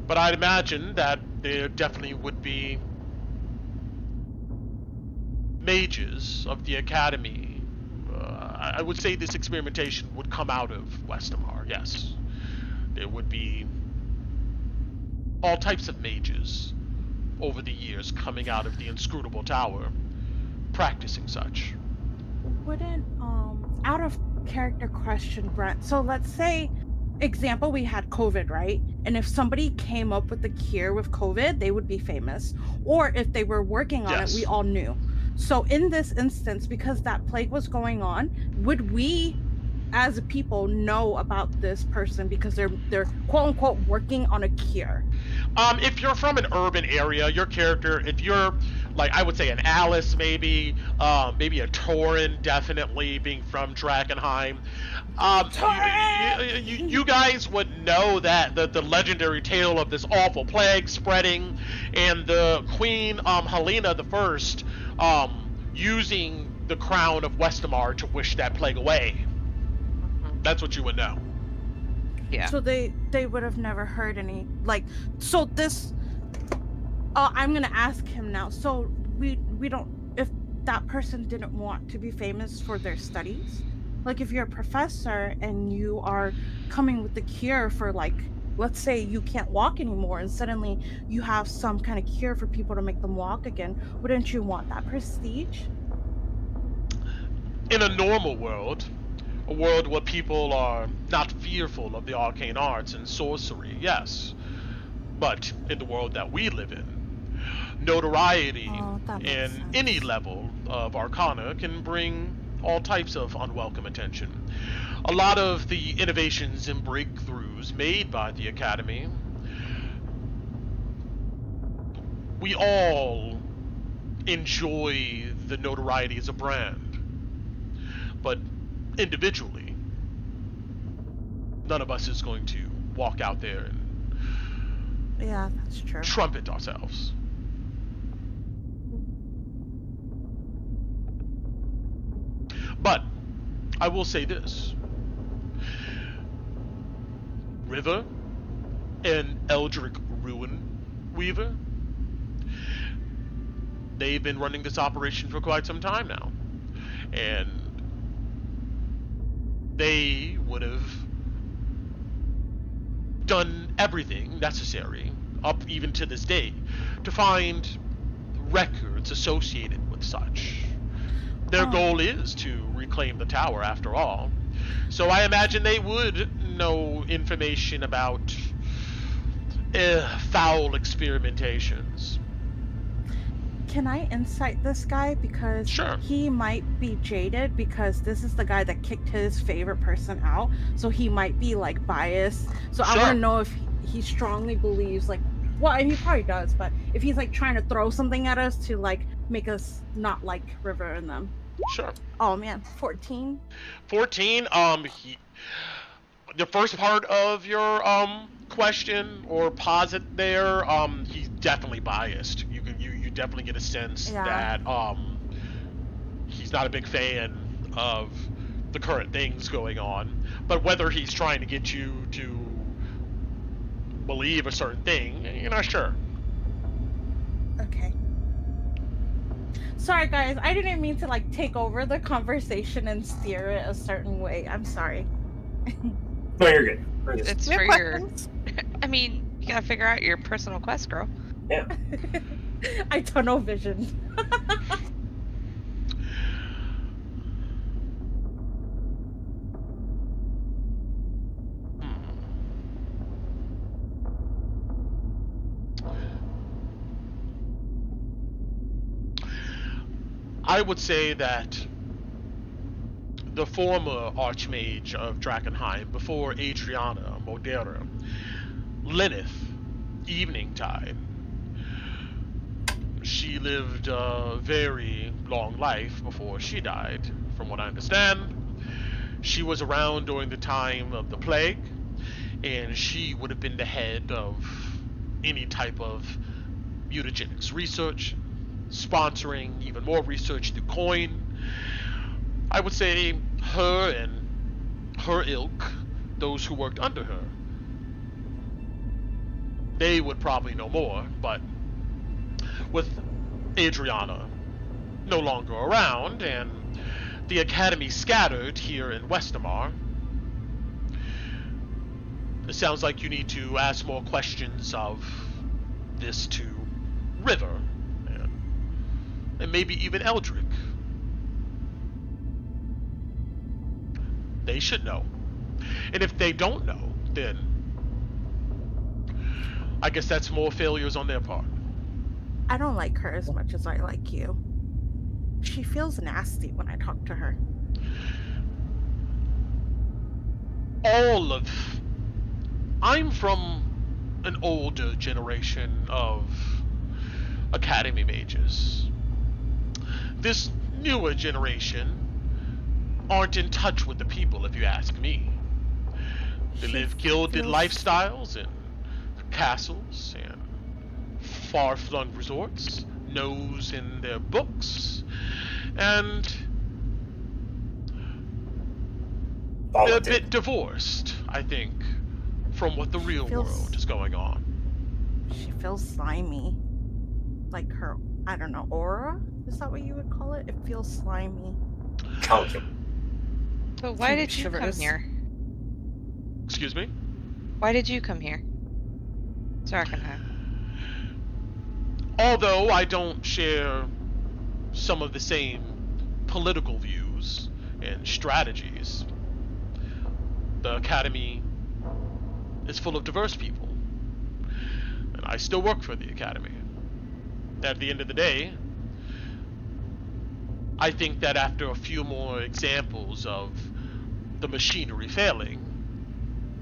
[SPEAKER 4] but I'd imagine that there definitely would be mages of the Academy. I would say this experimentation would come out of Westamar, yes. There would be all types of mages over the years coming out of the Inscrutable Tower, practicing such.
[SPEAKER 5] Wouldn't, out of character question, Brent, so let's say, example, we had COVID, right? And if somebody came up with the cure with COVID, they would be famous. Or if they were working on it, we all knew. So in this instance, because that plague was going on, would we as people know about this person because they're quote unquote working on a cure?
[SPEAKER 4] If you're from an urban area, your character, if you're like, I would say an Alice maybe a Torin, definitely being from Drakkenheim, you guys would know that the legendary tale of this awful plague spreading and the Queen Helena the First using the crown of Westamar to wish that plague away. That's what you would know.
[SPEAKER 3] Yeah.
[SPEAKER 5] So they would have never heard any, like, so this, I'm gonna ask him now. So we don't, if that person didn't want to be famous for their studies, like if you're a professor and you are coming with the cure for, like, let's say you can't walk anymore and suddenly you have some kind of cure for people to make them walk again, wouldn't you want that prestige?
[SPEAKER 4] In a normal world, a world where people are not fearful of the arcane arts and sorcery, yes. But in the world that we live in, notoriety in any level of arcana can bring all types of unwelcome attention. A lot of the innovations and breakthroughs made by the Academy, we all enjoy the notoriety as a brand. But individually, none of us is going to walk out there and
[SPEAKER 5] yeah, that's true.
[SPEAKER 4] Trumpet ourselves. But I will say this. River and Eldrick Ruinweaver, they've been running this operation for quite some time now. And they would have done everything necessary, up even to this day, to find records associated with such. Their goal is to reclaim the tower, after all. So I imagine they would know information about foul experimentations.
[SPEAKER 5] Can I insight this guy? Because
[SPEAKER 4] sure.
[SPEAKER 5] He might be jaded because this is the guy that kicked his favorite person out. So he might be like biased. So sure. I want to know if he strongly believes like, well, and he probably does, but if he's like trying to throw something at us to like make us not like River and them.
[SPEAKER 4] Sure.
[SPEAKER 5] Oh man, 14.
[SPEAKER 4] 14. The first part of your question or posit there, he's definitely biased. You definitely get a sense that he's not a big fan of the current things going on. But whether he's trying to get you to believe a certain thing, you're not sure.
[SPEAKER 5] Okay. Sorry guys, I didn't mean to like take over the conversation and steer it a certain way. I'm sorry.
[SPEAKER 1] No, you're good.
[SPEAKER 3] It's
[SPEAKER 2] We have
[SPEAKER 3] for your.
[SPEAKER 2] questions?
[SPEAKER 3] I mean, you gotta figure out your personal quest, girl.
[SPEAKER 1] Yeah.
[SPEAKER 5] I tunnel vision.
[SPEAKER 4] I would say that the former Archmage of Drakkenheim, before Adriana Modera, Lilith Eveningtide, she lived a very long life before she died, from what I understand. She was around during the time of the plague, and she would have been the head of any type of mutagenics research, sponsoring even more research through Coin. I would say her and her ilk, those who worked under her, they would probably know more, but with Adriana no longer around and the Academy scattered here in Westamar, it sounds like you need to ask more questions of this to River, and maybe even Eldrick. They should know. And if they don't know, then I guess that's more failures on their part.
[SPEAKER 5] I don't like her as much as I like you. She feels nasty when I talk to her.
[SPEAKER 4] I'm from an older generation of Academy mages. This newer generation aren't in touch with the people, if you ask me. They live gilded lifestyles in castles and far-flung resorts, nose in their books, and they're a bit divorced, I think, from what the real world is going on.
[SPEAKER 5] She feels slimy. Like her, I don't know, aura? Is that what you would call it? It feels slimy.
[SPEAKER 3] But why did you come here?
[SPEAKER 4] Excuse me?
[SPEAKER 3] Why did you come here? Drakkenheim.
[SPEAKER 4] Although I don't share some of the same political views and strategies, the Academy is full of diverse people. And I still work for the Academy. At the end of the day, I think that after a few more examples of the machinery failing,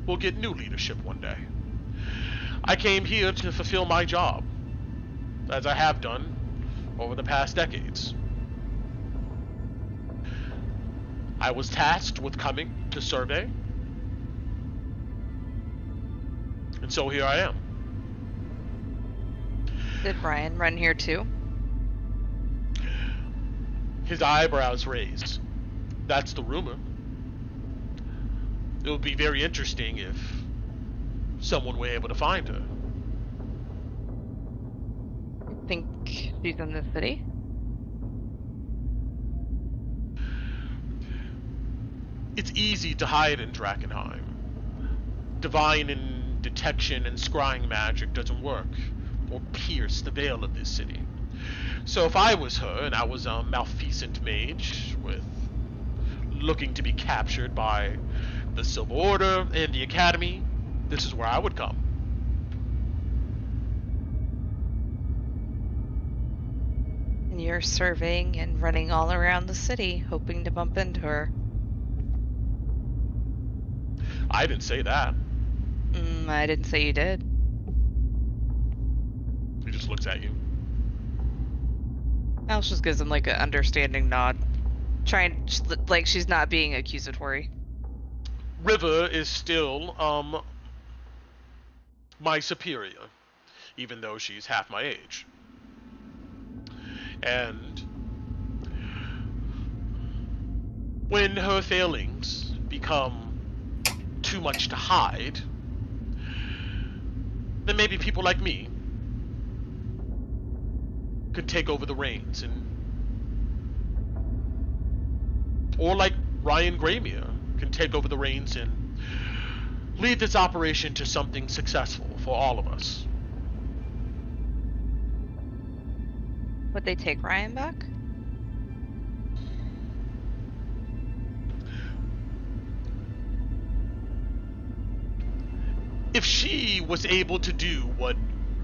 [SPEAKER 4] we'll get new leadership one day. I came here to fulfill my job, as I have done over the past decades. I was tasked with coming to survey, and so here I am.
[SPEAKER 3] Did Brian run here too?
[SPEAKER 4] His eyebrows raised. That's the rumor. It would be very interesting if someone were able to find her.
[SPEAKER 3] Think she's in the city?
[SPEAKER 4] It's easy to hide in Drakkenheim. Divine and detection and scrying magic doesn't work or pierce the veil of this city. So if I was her and I was a malfeasant mage with looking to be captured by the Silver Order and the Academy, this is where I would come.
[SPEAKER 3] And you're surveying and running all around the city, hoping to bump into her.
[SPEAKER 4] I didn't say that.
[SPEAKER 3] I didn't say you did.
[SPEAKER 4] He just looks at you.
[SPEAKER 3] Alice just gives him like an understanding nod. Like she's not being accusatory.
[SPEAKER 4] River is still, my superior, even though she's half my age. And when her failings become too much to hide, then maybe people like me could take over the reins, or like Ryan Gramier can take over the reins and lead this operation to something successful for all of us.
[SPEAKER 3] Would they take Ryan back?
[SPEAKER 4] If she was able to do what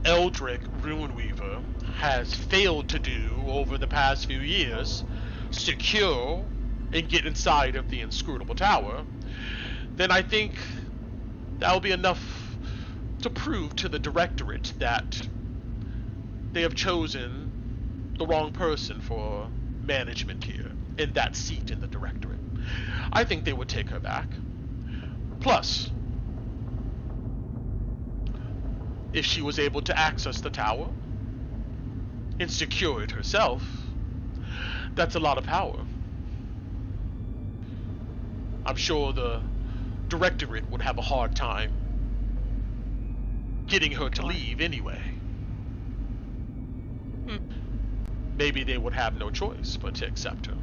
[SPEAKER 4] Eldrick Runeweaver has failed to do over the past few years, secure and get inside of the inscrutable tower, then I think that'll be enough to prove to the Directorate that they have chosen the wrong person for management here, in that seat in the Directorate. I think they would take her back. Plus, if she was able to access the tower and secure it herself, that's a lot of power. I'm sure the Directorate would have a hard time getting her to leave anyway. Maybe they would have no choice but to accept her.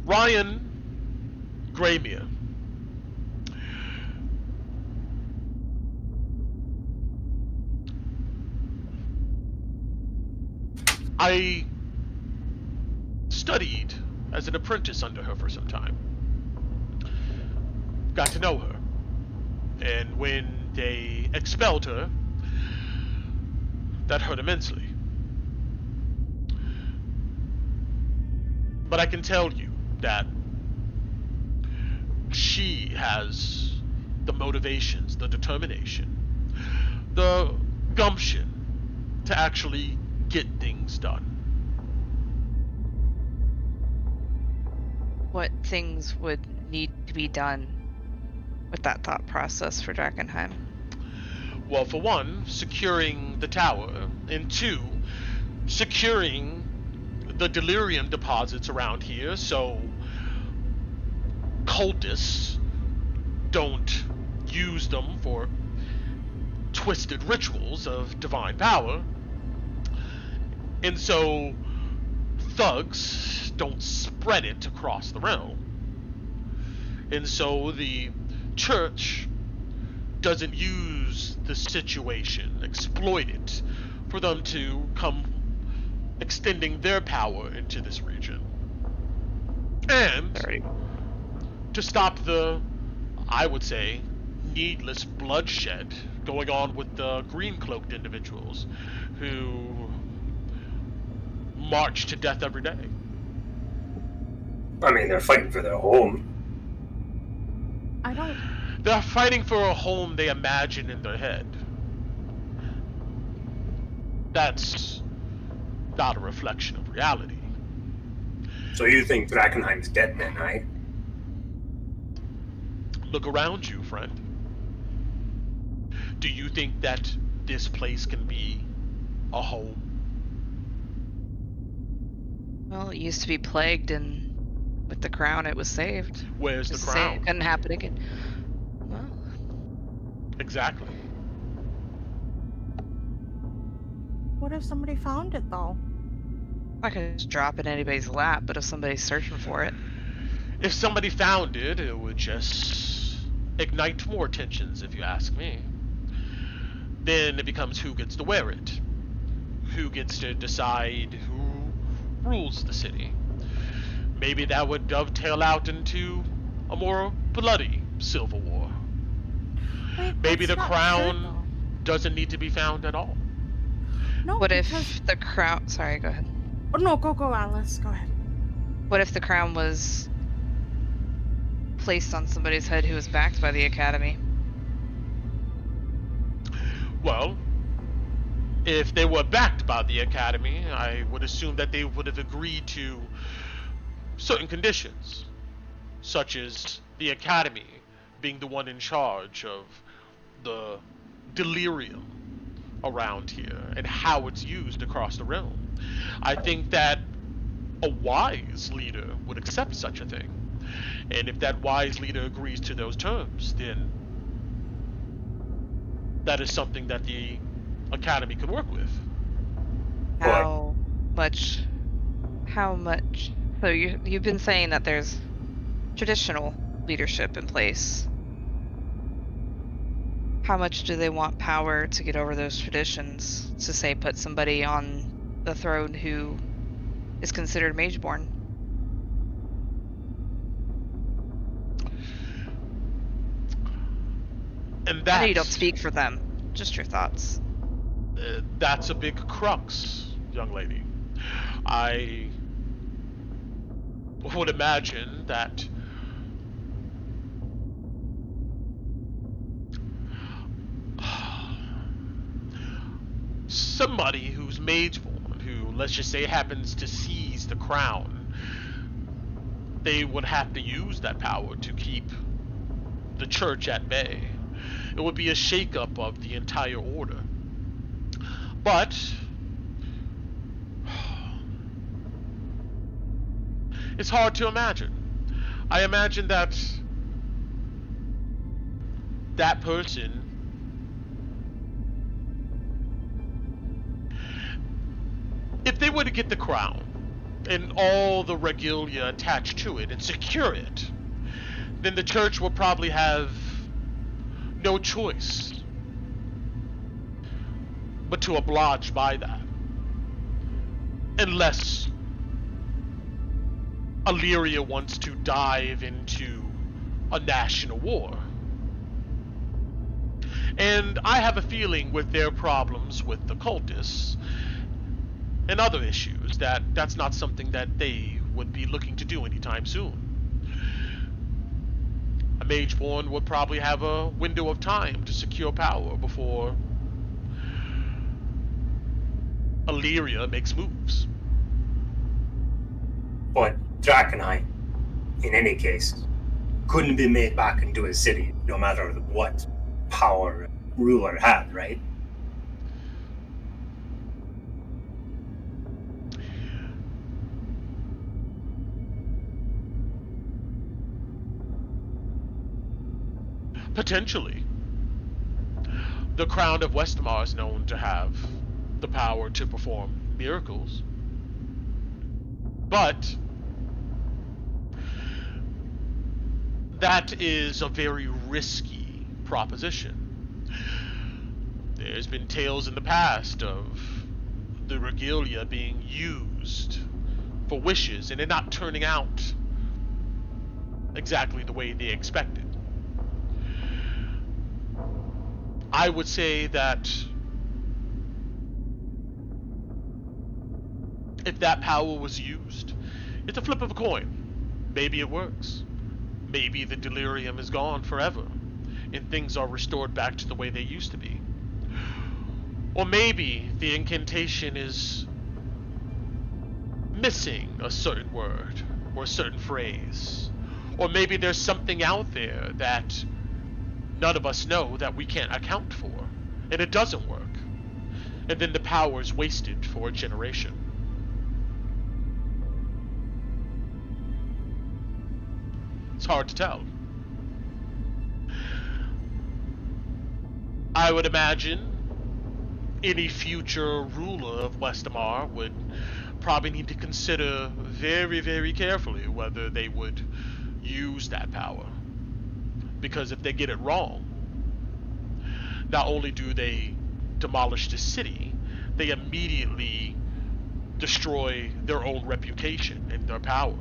[SPEAKER 4] Ryan Gramier. I studied as an apprentice under her for some time. Got to know her. And when they expelled her, that hurt immensely. But I can tell you that she has the motivations, the determination, the gumption to actually get things done.
[SPEAKER 3] What things would need to be done with that thought process for Drakkenheim?
[SPEAKER 4] Well, for one, securing the tower, and two, securing the delirium deposits around here so cultists don't use them for twisted rituals of divine power, and so thugs don't spread it across the realm, and so the church doesn't use the situation, exploit it, for them to come extending their power into this region. And to stop the, I would say, needless bloodshed going on with the green-cloaked individuals who march to death every day.
[SPEAKER 1] I mean, they're fighting for their home.
[SPEAKER 4] They're fighting for a home they imagine in their head. That's not a reflection of reality.
[SPEAKER 1] So you think Drakkenheim's dead then, right?
[SPEAKER 4] Look around you, friend. Do you think that this place can be a home?
[SPEAKER 3] Well, it used to be plagued, and with the crown it was saved.
[SPEAKER 4] Where's the crown?
[SPEAKER 3] It couldn't happen again. Well,
[SPEAKER 4] exactly.
[SPEAKER 5] What if somebody found it, though?
[SPEAKER 3] I could just drop it in anybody's lap, but if somebody's searching for it...
[SPEAKER 4] If somebody found it, it would just ignite more tensions, if you ask me. Then it becomes who gets to wear it. Who gets to decide who rules the city. Maybe that would dovetail out into a more bloody civil war.
[SPEAKER 5] Wait,
[SPEAKER 4] maybe the
[SPEAKER 5] that's not
[SPEAKER 4] crown
[SPEAKER 5] true,
[SPEAKER 4] doesn't need to be found at all.
[SPEAKER 5] No,
[SPEAKER 3] What
[SPEAKER 5] because...
[SPEAKER 3] if the crown... Sorry, go ahead.
[SPEAKER 5] Oh, no, go, Alice. Go ahead.
[SPEAKER 3] What if the crown was placed on somebody's head who was backed by the Academy.
[SPEAKER 4] Well, if they were backed by the Academy, I would assume that they would have agreed to certain conditions, such as the Academy being the one in charge of the delirium around here and how it's used across the realm. I think that a wise leader would accept such a thing. And if that wise leader agrees to those terms, then that is something that the Academy could work with.
[SPEAKER 3] How much? So you've been saying that there's traditional leadership in place. How much do they want power to get over those traditions? To say, put somebody on the throne who is considered mageborn?
[SPEAKER 4] And
[SPEAKER 3] I
[SPEAKER 4] that's,
[SPEAKER 3] know you don't speak for them. Just your thoughts.
[SPEAKER 4] That's a big crux, young lady. I would imagine that somebody who's mageborn, who, let's just say, happens to seize the crown, they would have to use that power to keep the church at bay. It would be a shakeup of the entire order. But it's hard to imagine. I imagine that that person if they were to get the crown and all the regalia attached to it and secure it, then the church will probably have no choice but to oblige by that. Unless Illyria wants to dive into a national war. And I have a feeling with their problems with the cultists and other issues that that's not something that they would be looking to do anytime soon. A mageborn would probably have a window of time to secure power before Illyria makes moves.
[SPEAKER 1] But Drakkenheim, in any case, couldn't be made back into a city, no matter what power ruler had, right?
[SPEAKER 4] Potentially. The Crown of Westmar is known to have the power to perform miracles. But that is a very risky proposition. There's been tales in the past of the regalia being used for wishes and it not turning out exactly the way they expected. I would say that if that power was used, it's a flip of a coin. Maybe it works. Maybe the delirium is gone forever and things are restored back to the way they used to be. Or maybe the incantation is missing a certain word or a certain phrase. Or maybe there's something out there that none of us know that we can't account for, and it doesn't work. And then the power is wasted for a generation. It's hard to tell. I would imagine any future ruler of Westamar would probably need to consider very, very carefully whether they would use that power. Because if they get it wrong, not only do they demolish the city, they immediately destroy their own reputation and their power.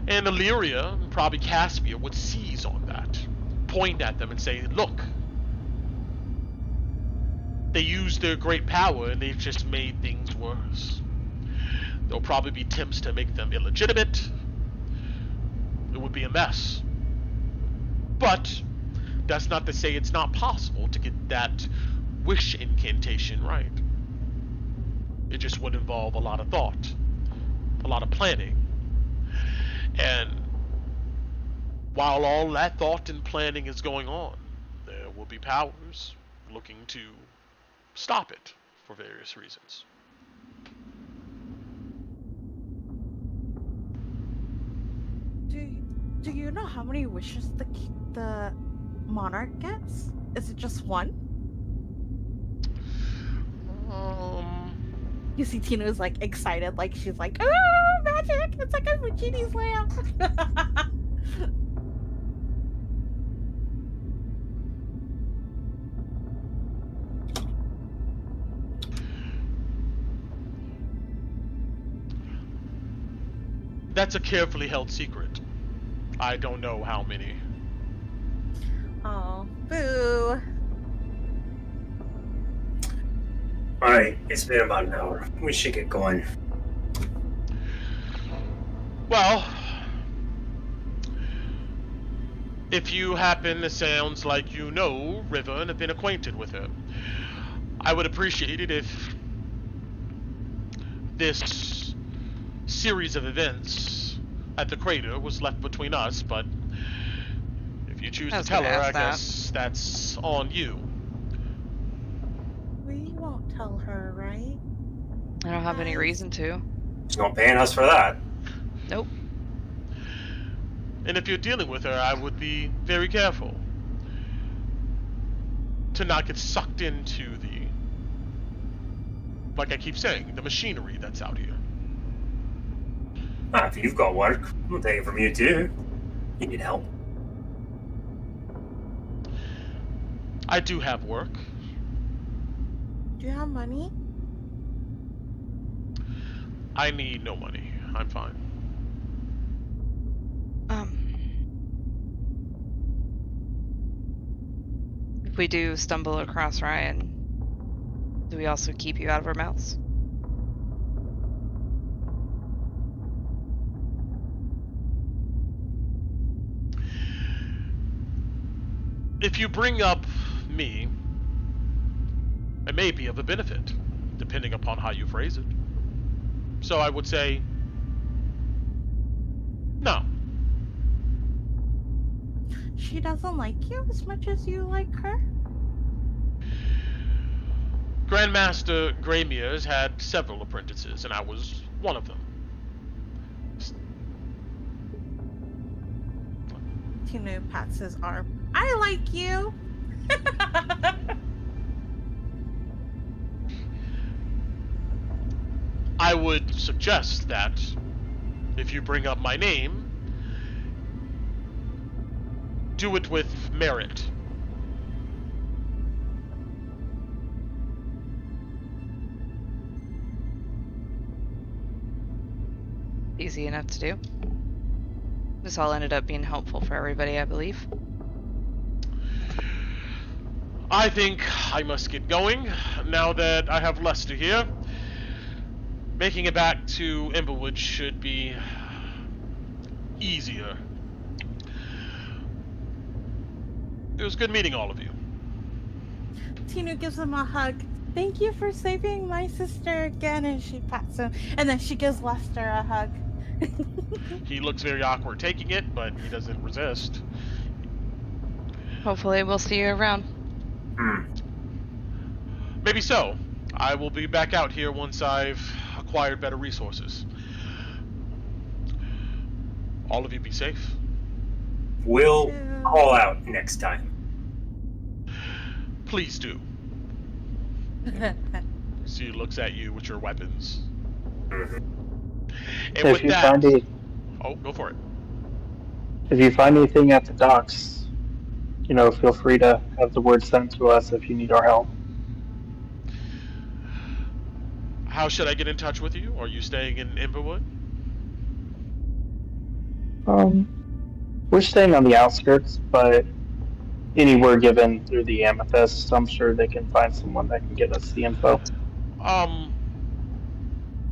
[SPEAKER 4] And Illyria, and probably Caspia, would seize on that, point at them and say, look, they used their great power and they've just made things worse. There'll probably be attempts to make them illegitimate. It would be a mess. But that's not to say it's not possible to get that wish incantation right. It just would involve a lot of thought, a lot of planning. And while all that thought and planning is going on, there will be powers looking to stop it for various reasons.
[SPEAKER 5] Do you know how many wishes the monarch gets? Is it just one? You see Tina's like excited, like she's like, oh, magic! It's like a genie's lamp.
[SPEAKER 4] That's a carefully held secret. I don't know how many.
[SPEAKER 5] Oh, boo.
[SPEAKER 1] Alright, it's been about an hour. We should get going.
[SPEAKER 4] Well, if you happen, it sounds like you know River and have been acquainted with her. I would appreciate it if this series of events at the crater was left between us, but if you choose to tell her, I guess that's on you.
[SPEAKER 5] We won't tell her, right?
[SPEAKER 3] I don't have any reason to.
[SPEAKER 1] She's not paying us for that.
[SPEAKER 3] Nope.
[SPEAKER 4] And if you're dealing with her, I would be very careful to not get sucked into the, like I keep saying, the machinery that's out here.
[SPEAKER 1] If you've got work, we'll take it from you too. You need help.
[SPEAKER 4] I do have work.
[SPEAKER 5] Do you have money?
[SPEAKER 4] I need no money. I'm fine.
[SPEAKER 3] If we do stumble across Ryan, do we also keep you out of our mouths?
[SPEAKER 4] If you bring up me, it may be of a benefit, depending upon how you phrase it. So I would say, no.
[SPEAKER 5] She doesn't like you as much as you like her?
[SPEAKER 4] Grandmaster Greymere's had several apprentices, and I was one of them.
[SPEAKER 5] Tinu pats his arm. I like you!
[SPEAKER 4] I would suggest that if you bring up my name, do it with merit.
[SPEAKER 3] Easy enough to do. This all ended up being helpful for everybody, I believe.
[SPEAKER 4] I think I must get going, now that I have Lester here. Making it back to Emberwood should be easier. It was good meeting all of you.
[SPEAKER 5] Tinu gives him a hug. Thank you for saving my sister again, and she pats him. And then she gives Lester a hug.
[SPEAKER 4] He looks very awkward taking it, but he doesn't resist.
[SPEAKER 3] Hopefully we'll see you around.
[SPEAKER 4] Maybe so. I will be back out here once I've acquired better resources. All of you be safe.
[SPEAKER 1] We'll call out next time.
[SPEAKER 4] Please do. She looks at you with your weapons. And with that... Oh, go for it.
[SPEAKER 7] If you find anything at the docks, feel free to have the word sent to us if you need our help.
[SPEAKER 4] How should I get in touch with you? Are you staying in Emberwood?
[SPEAKER 7] We're staying on the outskirts, but anywhere given through the Amethyst, I'm sure they can find someone that can get us the info.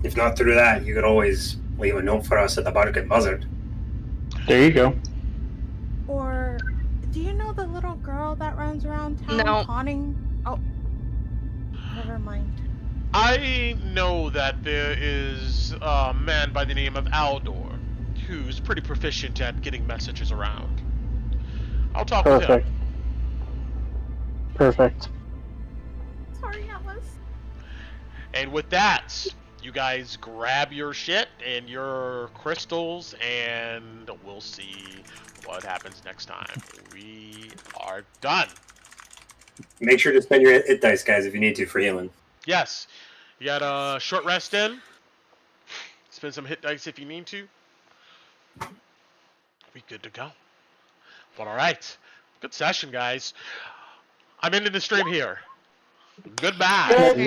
[SPEAKER 1] If not through that, you could always leave a note for us at the Bargain Buzzard.
[SPEAKER 7] There you go.
[SPEAKER 5] Or, do you girl that runs around town
[SPEAKER 3] No.
[SPEAKER 5] taunting? Oh, never mind.
[SPEAKER 4] I know that there is a man by the name of Aldor who's pretty proficient at getting messages around. I'll talk with him.
[SPEAKER 7] Perfect.
[SPEAKER 5] Sorry, Alice.
[SPEAKER 4] And with that, you guys grab your shit and your crystals, and we'll see what happens next time. We are done.
[SPEAKER 1] Make sure to spend your hit dice, guys, if you need to for healing.
[SPEAKER 4] Yes. You got a short rest in. Spend some hit dice if you need to. Be good to go. But alright. Good session, guys. I'm ending the stream here. Goodbye.
[SPEAKER 3] Hey.